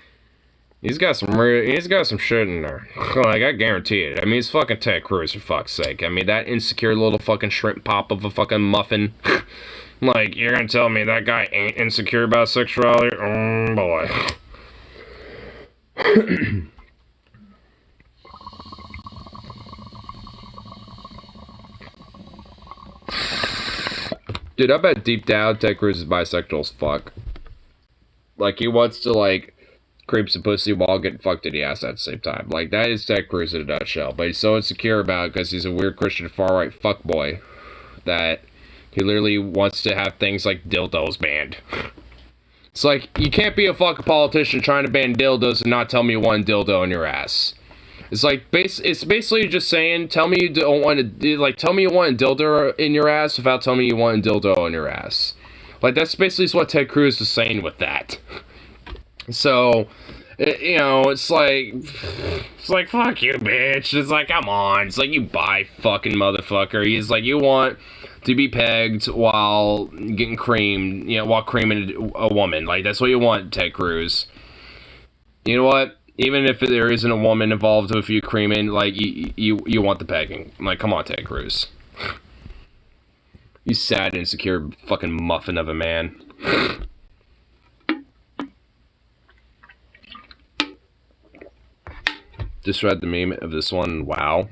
he's got some shit in there. Like, I guarantee it. I mean, it's fucking Ted Cruz, for fuck's sake. I mean, that insecure little fucking shrimp pop of a fucking muffin. Like, you're gonna tell me that guy ain't insecure about sexuality? Oh, boy. Dude, I bet deep down Ted Cruz is bisexual as fuck. Like, he wants to, like, creep some pussy while getting fucked in the ass at the same time. Like, that is Ted Cruz in a nutshell. But he's so insecure about it because he's a weird Christian far-right fuckboy that he literally wants to have things like dildos banned. It's like, you can't be a fucking politician trying to ban dildos and not tell me you want a dildo in your ass. It's like, it's basically just saying, tell me you don't want to, like, tell me you want a dildo in your ass without telling me you want a dildo in your ass. Like, that's basically what Ted Cruz is saying with that. So, you know, it's like, fuck you, bitch. It's like, come on. It's like, you buy fucking motherfucker. He's like, you want to be pegged while getting creamed, you know, while creaming a woman. Like, that's what you want, Ted Cruz. You know what? Even if there isn't a woman involved with you creaming, like, you want the pegging. I'm like, come on, Ted Cruz. You sad, insecure fucking muffin of a man. Just read the meme of this one, wow.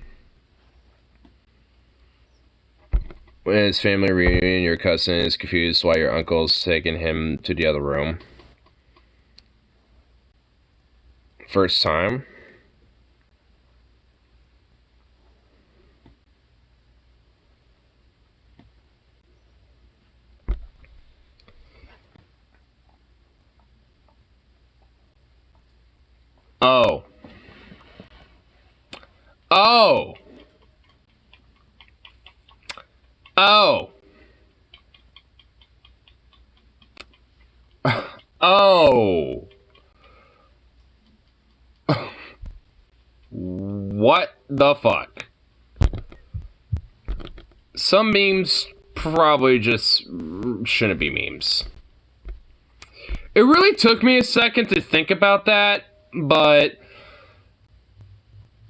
When it's family reunion, your cousin is confused why your uncle's taking him to the other room. First time. Oh. Oh. Oh. Oh. What the fuck? Some memes probably just shouldn't be memes. It really took me a second to think about that, but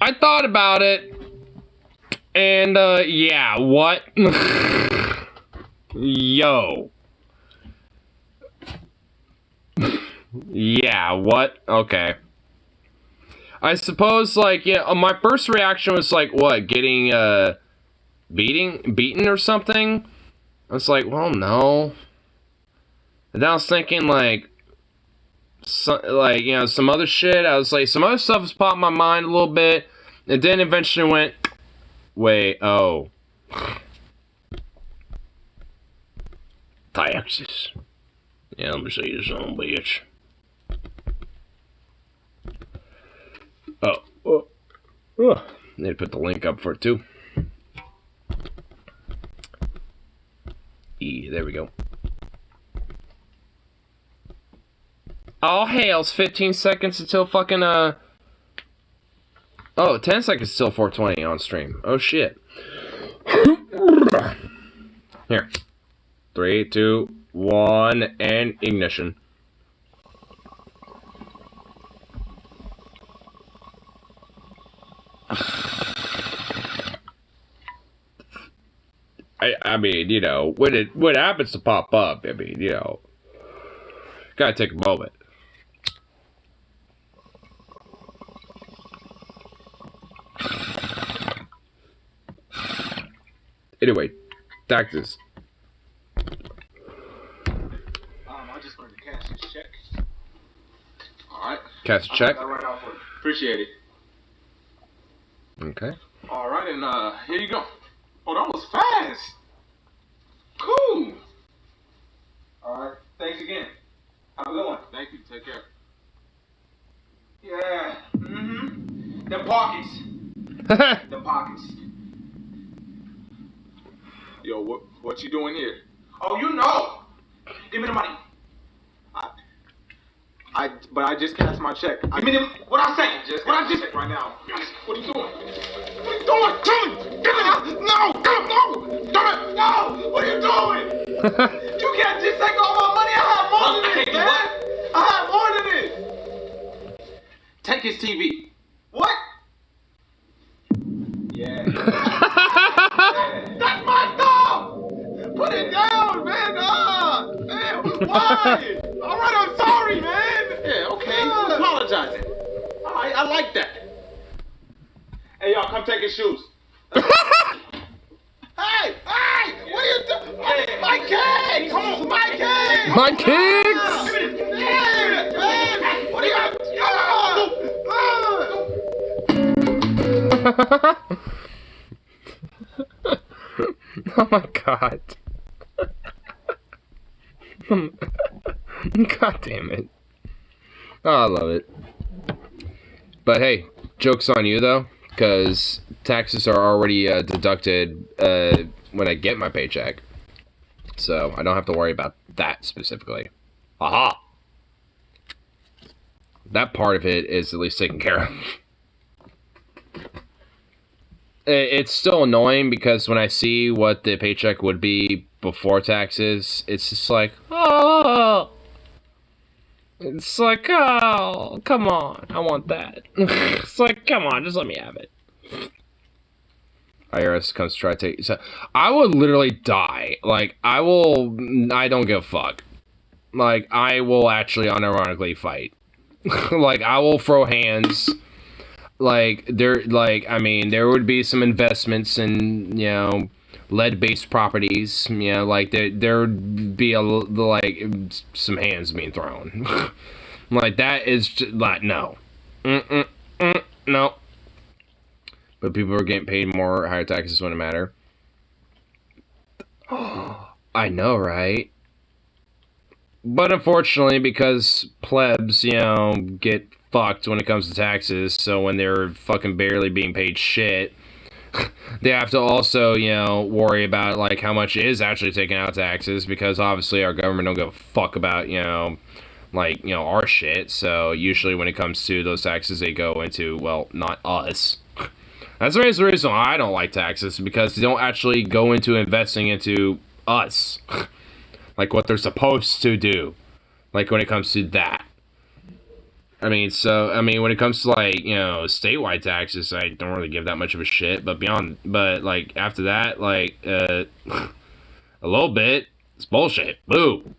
I thought about it, and, yeah, what? Yo. Yeah, what? Okay. I suppose, like, yeah, my first reaction was, like, what, getting, beaten or something? I was like, well, no. And then I was thinking, like, like, you know, some other shit. I was like, some other stuff was popping my mind a little bit, and then eventually went, wait, oh, taxes. Yeah, let me see you some, bitch. Oh, need to put the link up for it too. There we go. Oh, hell, it's 15 seconds until fucking, oh, 10 seconds till 420 on stream. Oh, shit. Here. 3, 2, 1, and ignition. I mean, you know, when it happens to pop up, I mean, you know, gotta take a moment. Anyway, taxes. I just wanted to cash this check. Alright. Cash a check. I'll write out for you. Appreciate it. Okay. Alright, and here you go. Oh, that was fast. Cool. Alright, thanks again. Have a good one. Thank you, take care. Yeah, Them pockets. Them pockets. Yo, what you doing here? Oh, you know. Give me the money. But I just cashed my check. Give me the, what I say? What I just right now. What are you doing? What are you doing? Tell me. Give me that. No. Damn it. No. What are you doing? You can't just take all my money. I have more than this, man. I have more than this. Take his TV. What? Yeah. That's my stuff. Put it down, man. Man, why? All right, I'm sorry, man. Yeah, okay. You apologizing. All right, I like that. Hey, y'all, come take his shoes. Hey, what are you doing? My cake! Come on, my cake! My kicks! Hey, man! What are you... Oh my god. God damn it. Oh, I love it. But hey, joke's on you though, because taxes are already deducted when I get my paycheck. So I don't have to worry about that specifically. Aha! That part of it is at least taken care of. It's still annoying because when I see what the paycheck would be before taxes, it's just like, oh, it's like, oh, come on, I want that. It's like, come on, just let me have it. IRS comes to try to take, so I would literally die. Like, I don't give a fuck. Like, I will actually unironically fight. Like, I will throw hands. Like, I mean, there would be some investments in, you know, lead-based properties, you know, like, there would be, like, some hands being thrown. Like, that is just, like, no. No. But people are getting paid more, higher taxes wouldn't matter. I know, right? But unfortunately, because plebs, you know, get fucked when it comes to taxes, so when they're fucking barely being paid shit, they have to also, you know, worry about, like, how much is actually taken out taxes, because obviously our government don't give a fuck about, you know, like, you know, our shit, so usually when it comes to those taxes, they go into, well, not us. That's the reason why I don't like taxes, because they don't actually go into investing into us. Like what they're supposed to do. Like when it comes to that. I mean, when it comes to, like, you know, statewide taxes, I don't really give that much of a shit, but like, after that, like, a little bit, it's bullshit. Boo!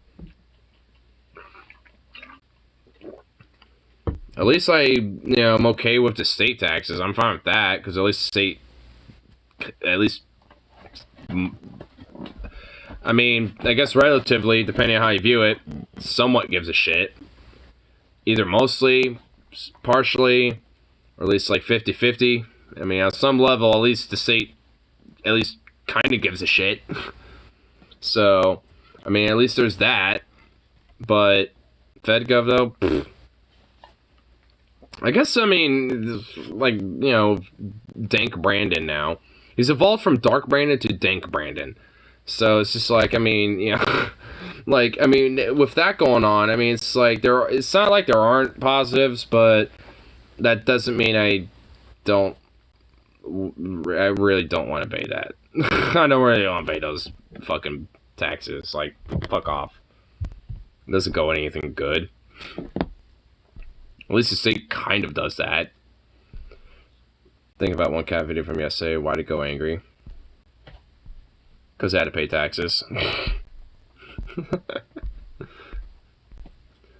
At least I'm okay with the state taxes. I'm fine with that, because at least I mean, I guess relatively, depending on how you view it, somewhat gives a shit. either mostly, partially, or at least like 50-50. I mean, on some level, at least the state at least kind of gives a shit. So, I mean, at least there's that. But FedGov, though, pfft. I guess, I mean, like, you know, Dank Brandon now. He's evolved from Dark Brandon to Dank Brandon. So it's just like, I mean, you know, like, I mean, with that going on, I mean, it's like, it's not like there aren't positives, but that doesn't mean I really don't want to pay that. I don't really want to pay those fucking taxes. Like, fuck off. It doesn't go anything good. At least the state kind of does that. Think about one cat video from yesterday. Why'd it go angry? Because I had to pay taxes.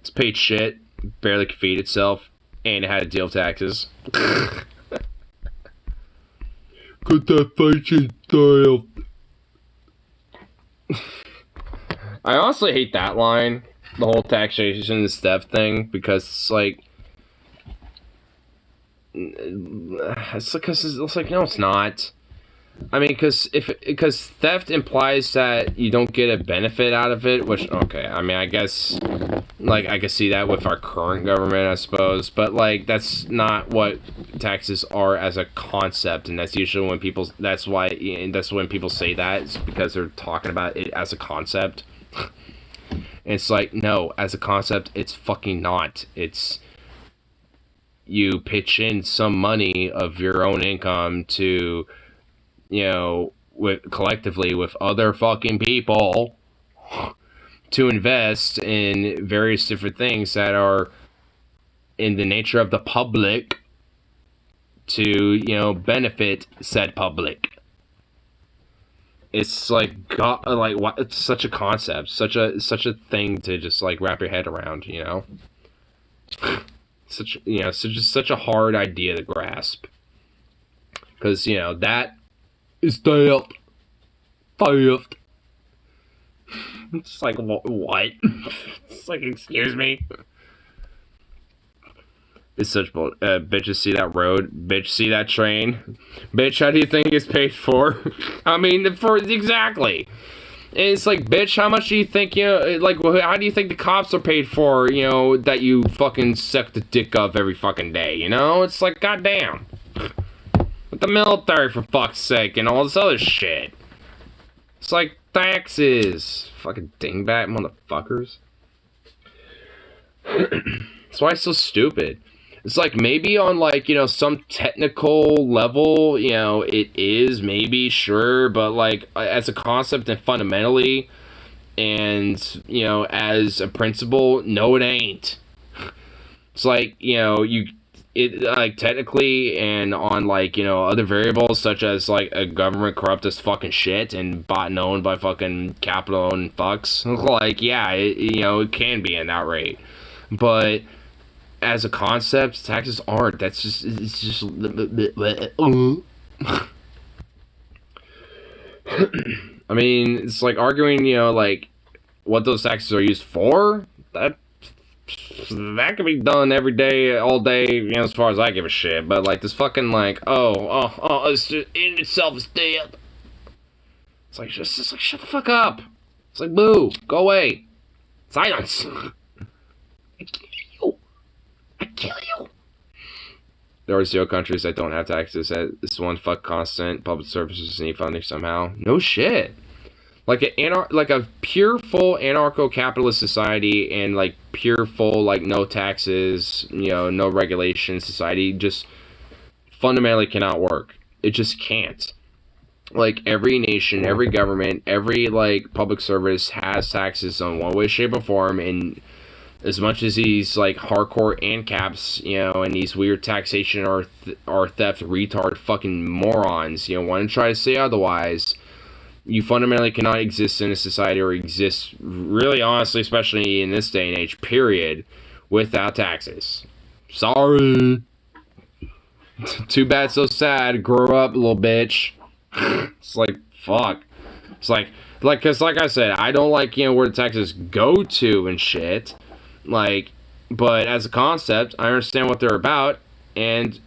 It's paid shit. Barely could feed itself. And it had to deal with taxes. Cut that fucking style. I honestly hate that line. The whole taxation is theft thing. Because it's like... It's like, no, it's not. I mean, because theft implies that you don't get a benefit out of it, which, okay, I mean, I guess, like, I can see that with our current government, I suppose, but, like, that's not what taxes are as a concept, and that's usually when people, that's when people say that, it's because they're talking about it as a concept. And it's like, no, as a concept, it's fucking not. It's, you pitch in some money of your own income to, you know, collectively with other fucking people to invest in various different things that are in the nature of the public to, you know, benefit said public. It's like, God, like, what? It's such a concept, such a thing to just like wrap your head around, you know. Such a hard idea to grasp, because, you know, that is theft. It's like, what? It's like, excuse me. It's such bull. Bitches see that road. Bitch see that train. Bitch, how do you think it's paid for? I mean, exactly. It's like, bitch, how much do you think, you know, like, how do you think the cops are paid for, you know, that you fucking suck the dick of every fucking day, you know? It's like, goddamn. With the military, for fuck's sake, and all this other shit. It's like, taxes. Fucking dingbat motherfuckers. That's why it's so stupid. It's like, maybe on, like, you know, some technical level, you know, it is, maybe, sure, but, like, as a concept and fundamentally, and, you know, as a principle, no, it ain't. It's like, you know, like, technically, and on, like, you know, other variables, such as, like, a government corrupt as fucking shit, and bought and owned by fucking capital-owned fucks, like, yeah, you know, it can be in that rate. But as a concept, taxes aren't. That's just, it's just, I mean, it's like arguing, you know, like, what those taxes are used for. That can be done every day, all day, you know, as far as I give a shit. But, like, this fucking, like, it's just, in itself is dead. It's like, just like, shut the fuck up. It's like, boo, go away. Silence. I kill you. There are 0 countries that don't have taxes. It's one fuck constant. Public services need funding somehow. No shit. Like a pure full anarcho-capitalist society and like pure full like no taxes, you know, no regulation society just fundamentally cannot work. It just can't. Like every nation, every government, every like public service has taxes in one way, shape, or form, and as much as these like hardcore ANCAPs, you know, and these weird taxation or theft retard fucking morons, you know, want to try to say otherwise, you fundamentally cannot exist in a society or exist really honestly, especially in this day and age, period, without taxes. Sorry. Too bad, so sad. Grow up, little bitch. It's like, fuck. It's like, cause like I said, I don't like, you know, where the taxes go to and shit. Like, But as a concept, I understand what they're about and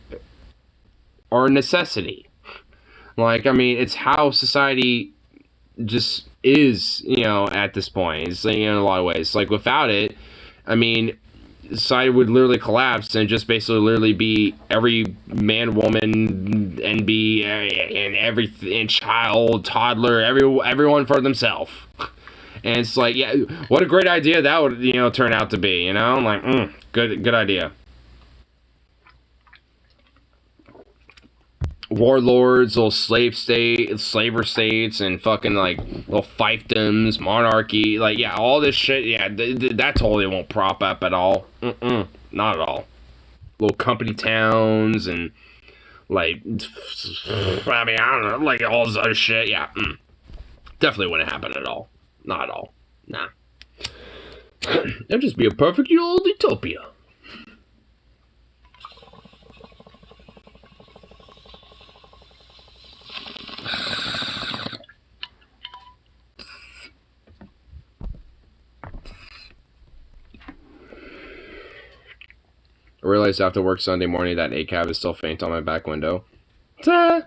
are a necessity. Like, I mean, it's how society just is, you know, at this point. It's, you know, in a lot of ways. Like, without it, I mean, society would literally collapse and just basically literally be every man, woman, and be and and child, toddler, everyone for themselves. And it's like, yeah, what a great idea that would, you know, turn out to be, you know? Like, good idea. Warlords, little slaver states, and fucking, like, little fiefdoms, monarchy, like, yeah, all this shit, yeah, that totally won't prop up at all. Not at all. Little company towns, and, like, I mean, I don't know, like, all this other shit, yeah, definitely wouldn't happen at all. Not at all. Nah. It'd just be a perfect old utopia. I realized after work Sunday morning that ACAB is still faint on my back window. Ta!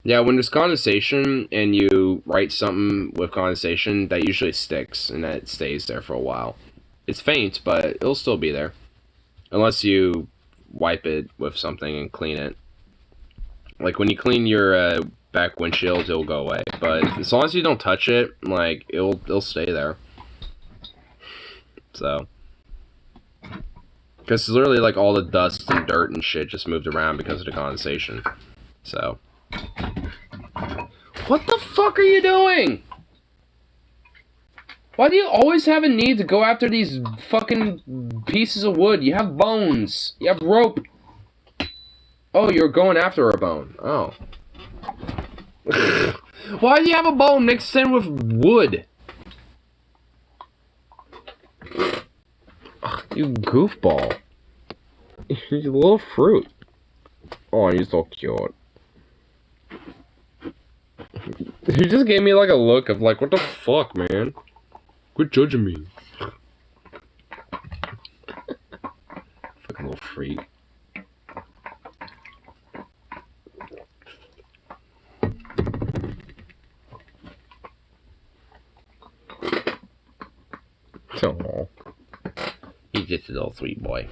Yeah, when there's condensation and you write something with condensation, that usually sticks and that stays there for a while. It's faint, but it'll still be there. Unless you wipe it with something and clean it. Like when you clean your back windshield, it'll go away. But as long as you don't touch it, like it'll stay there. So, because literally like all the dust and dirt and shit just moved around because of the condensation. So. What the fuck are you doing? Why do you always have a need to go after these fucking pieces of wood? You have bones. You have rope. Oh, you're going after a bone. Oh. Why do you have a bone mixed in with wood? You goofball. You little fruit. Oh, you're so cute. He just gave me like a look of like, what the fuck, man? Quit judging me. Fucking little freak. Oh, he's just a little sweet boy.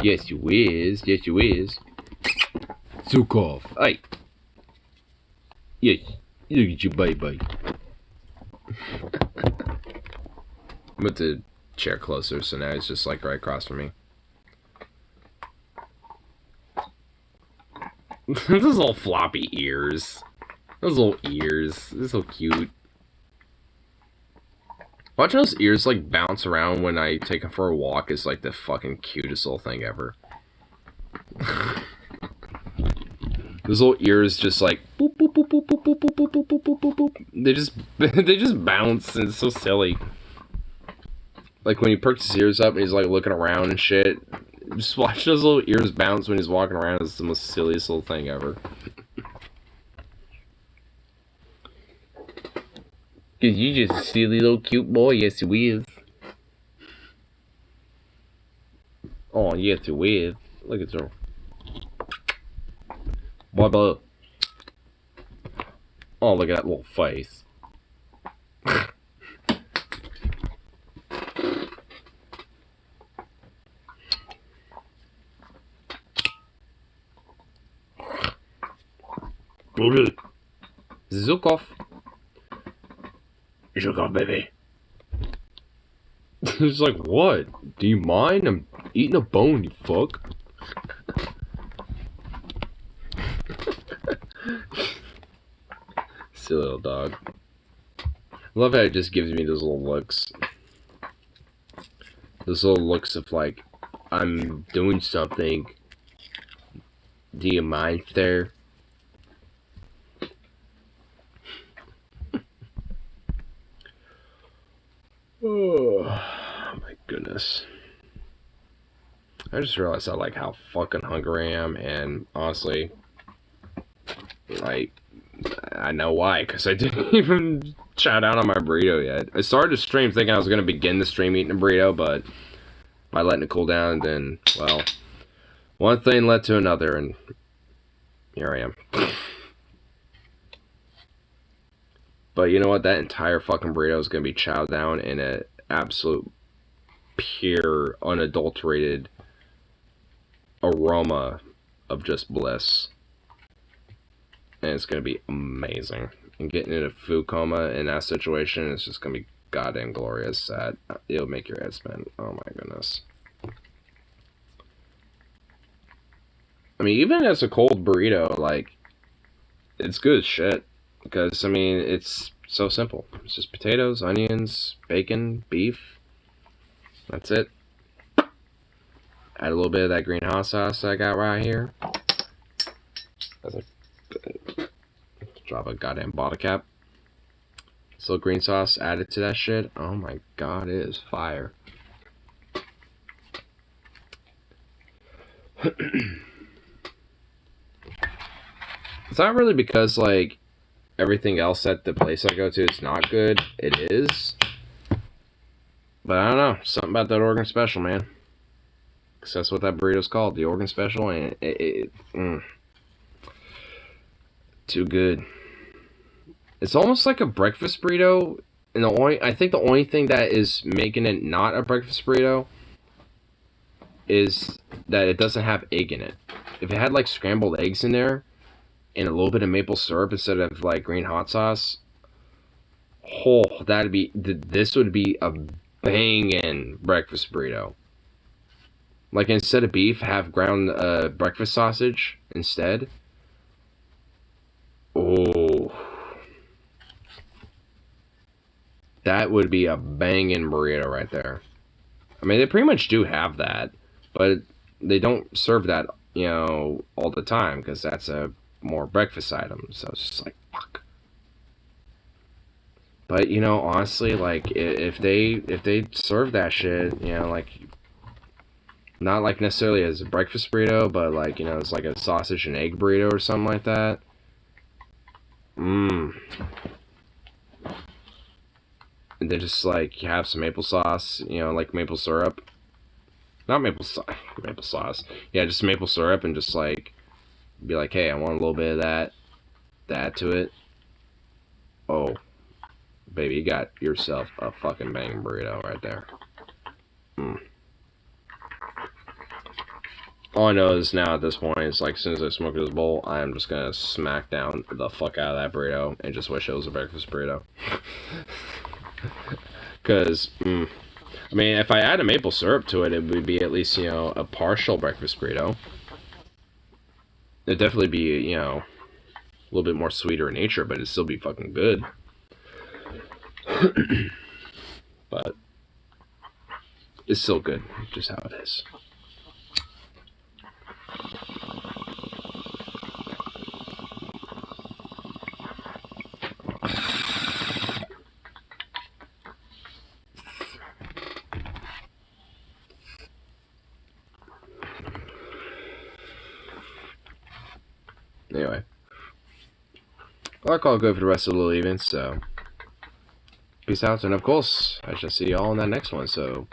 Yes, you is. Yes, you is. Zukov. Hey. Yes. Look at you, baby. Put the chair closer, so now it's just like right across from me. Those little floppy ears. Those little ears. They're so cute. Watching those ears like bounce around when I take them for a walk is like the fucking cutest little thing ever. Those little ears just like boop boop boop boop boop boop boop boop boop boop boop boop. They just bounce and it's so silly. Like when he perks his ears up and he's like looking around and shit. Just watch those little ears bounce when he's walking around is the most silliest little thing ever. Cause you just a silly little cute boy, yes you is. Oh yes you is. Look at her. What up? Oh look at that little face. Zukov. Zukov, baby. It's like, what? Do you mind? I'm eating a bone, you fuck. Silly little dog. I love how it just gives me those little looks. Those little looks of like, I'm doing something. Do you mind there? Oh my goodness. I just realized how fucking hungry I am, and honestly, like, I know why, because I didn't even chow down on my burrito yet. I started the stream thinking I was going to begin the stream eating a burrito, but by letting it cool down, then, well, one thing led to another, and here I am. But you know what? That entire fucking burrito is going to be chowed down in an absolute pure, unadulterated aroma of just bliss. And it's going to be amazing. And getting in a food coma in that situation is just going to be goddamn glorious. It'll make your head spin. Oh my goodness. I mean, even as a cold burrito, like, it's good as shit. Because, I mean, it's so simple. It's just potatoes, onions, bacon, beef. That's it. Add a little bit of that green hot sauce I got right here. Drop a goddamn bottle cap. This little green sauce added to that shit. Oh my god, it is fire. It's not really because, like, everything else at the place I go to is not good. It is. But I don't know. Something about that Oregon Special, man. Because that's what that burrito's called. The Oregon Special. And too good. It's almost like a breakfast burrito. And I think the only thing that is making it not a breakfast burrito is that it doesn't have egg in it. If it had, like, scrambled eggs in there and a little bit of maple syrup instead of, like, green hot sauce, this would be a banging breakfast burrito. Like, instead of beef, have ground breakfast sausage instead. Oh, that would be a banging burrito right there. I mean, they pretty much do have that, but they don't serve that, you know, all the time because that's a more breakfast item. So it's just like, fuck. But, you know, honestly, like, if they serve that shit, you know, like, not like necessarily as a breakfast burrito, but like, you know, it's like a sausage and egg burrito or something like that. And then just like have some maple sauce, you know, like maple syrup. Not maple sauce. Yeah, just maple syrup, and just like be like, hey, I want a little bit of that. Add to it. Oh, baby, you got yourself a fucking banging burrito right there. All I know is now at this point, it's like as soon as I smoke this bowl, I'm just gonna smack down the fuck out of that burrito and just wish it was a breakfast burrito. Because, I mean, if I add a maple syrup to it, it would be at least, you know, a partial breakfast burrito. It'd definitely be, you know, a little bit more sweeter in nature, but it'd still be fucking good. But it's still good, just how it is. Anyway, well, I'll go for the rest of the little evening, so peace out, and of course, I shall see y'all in that next one, so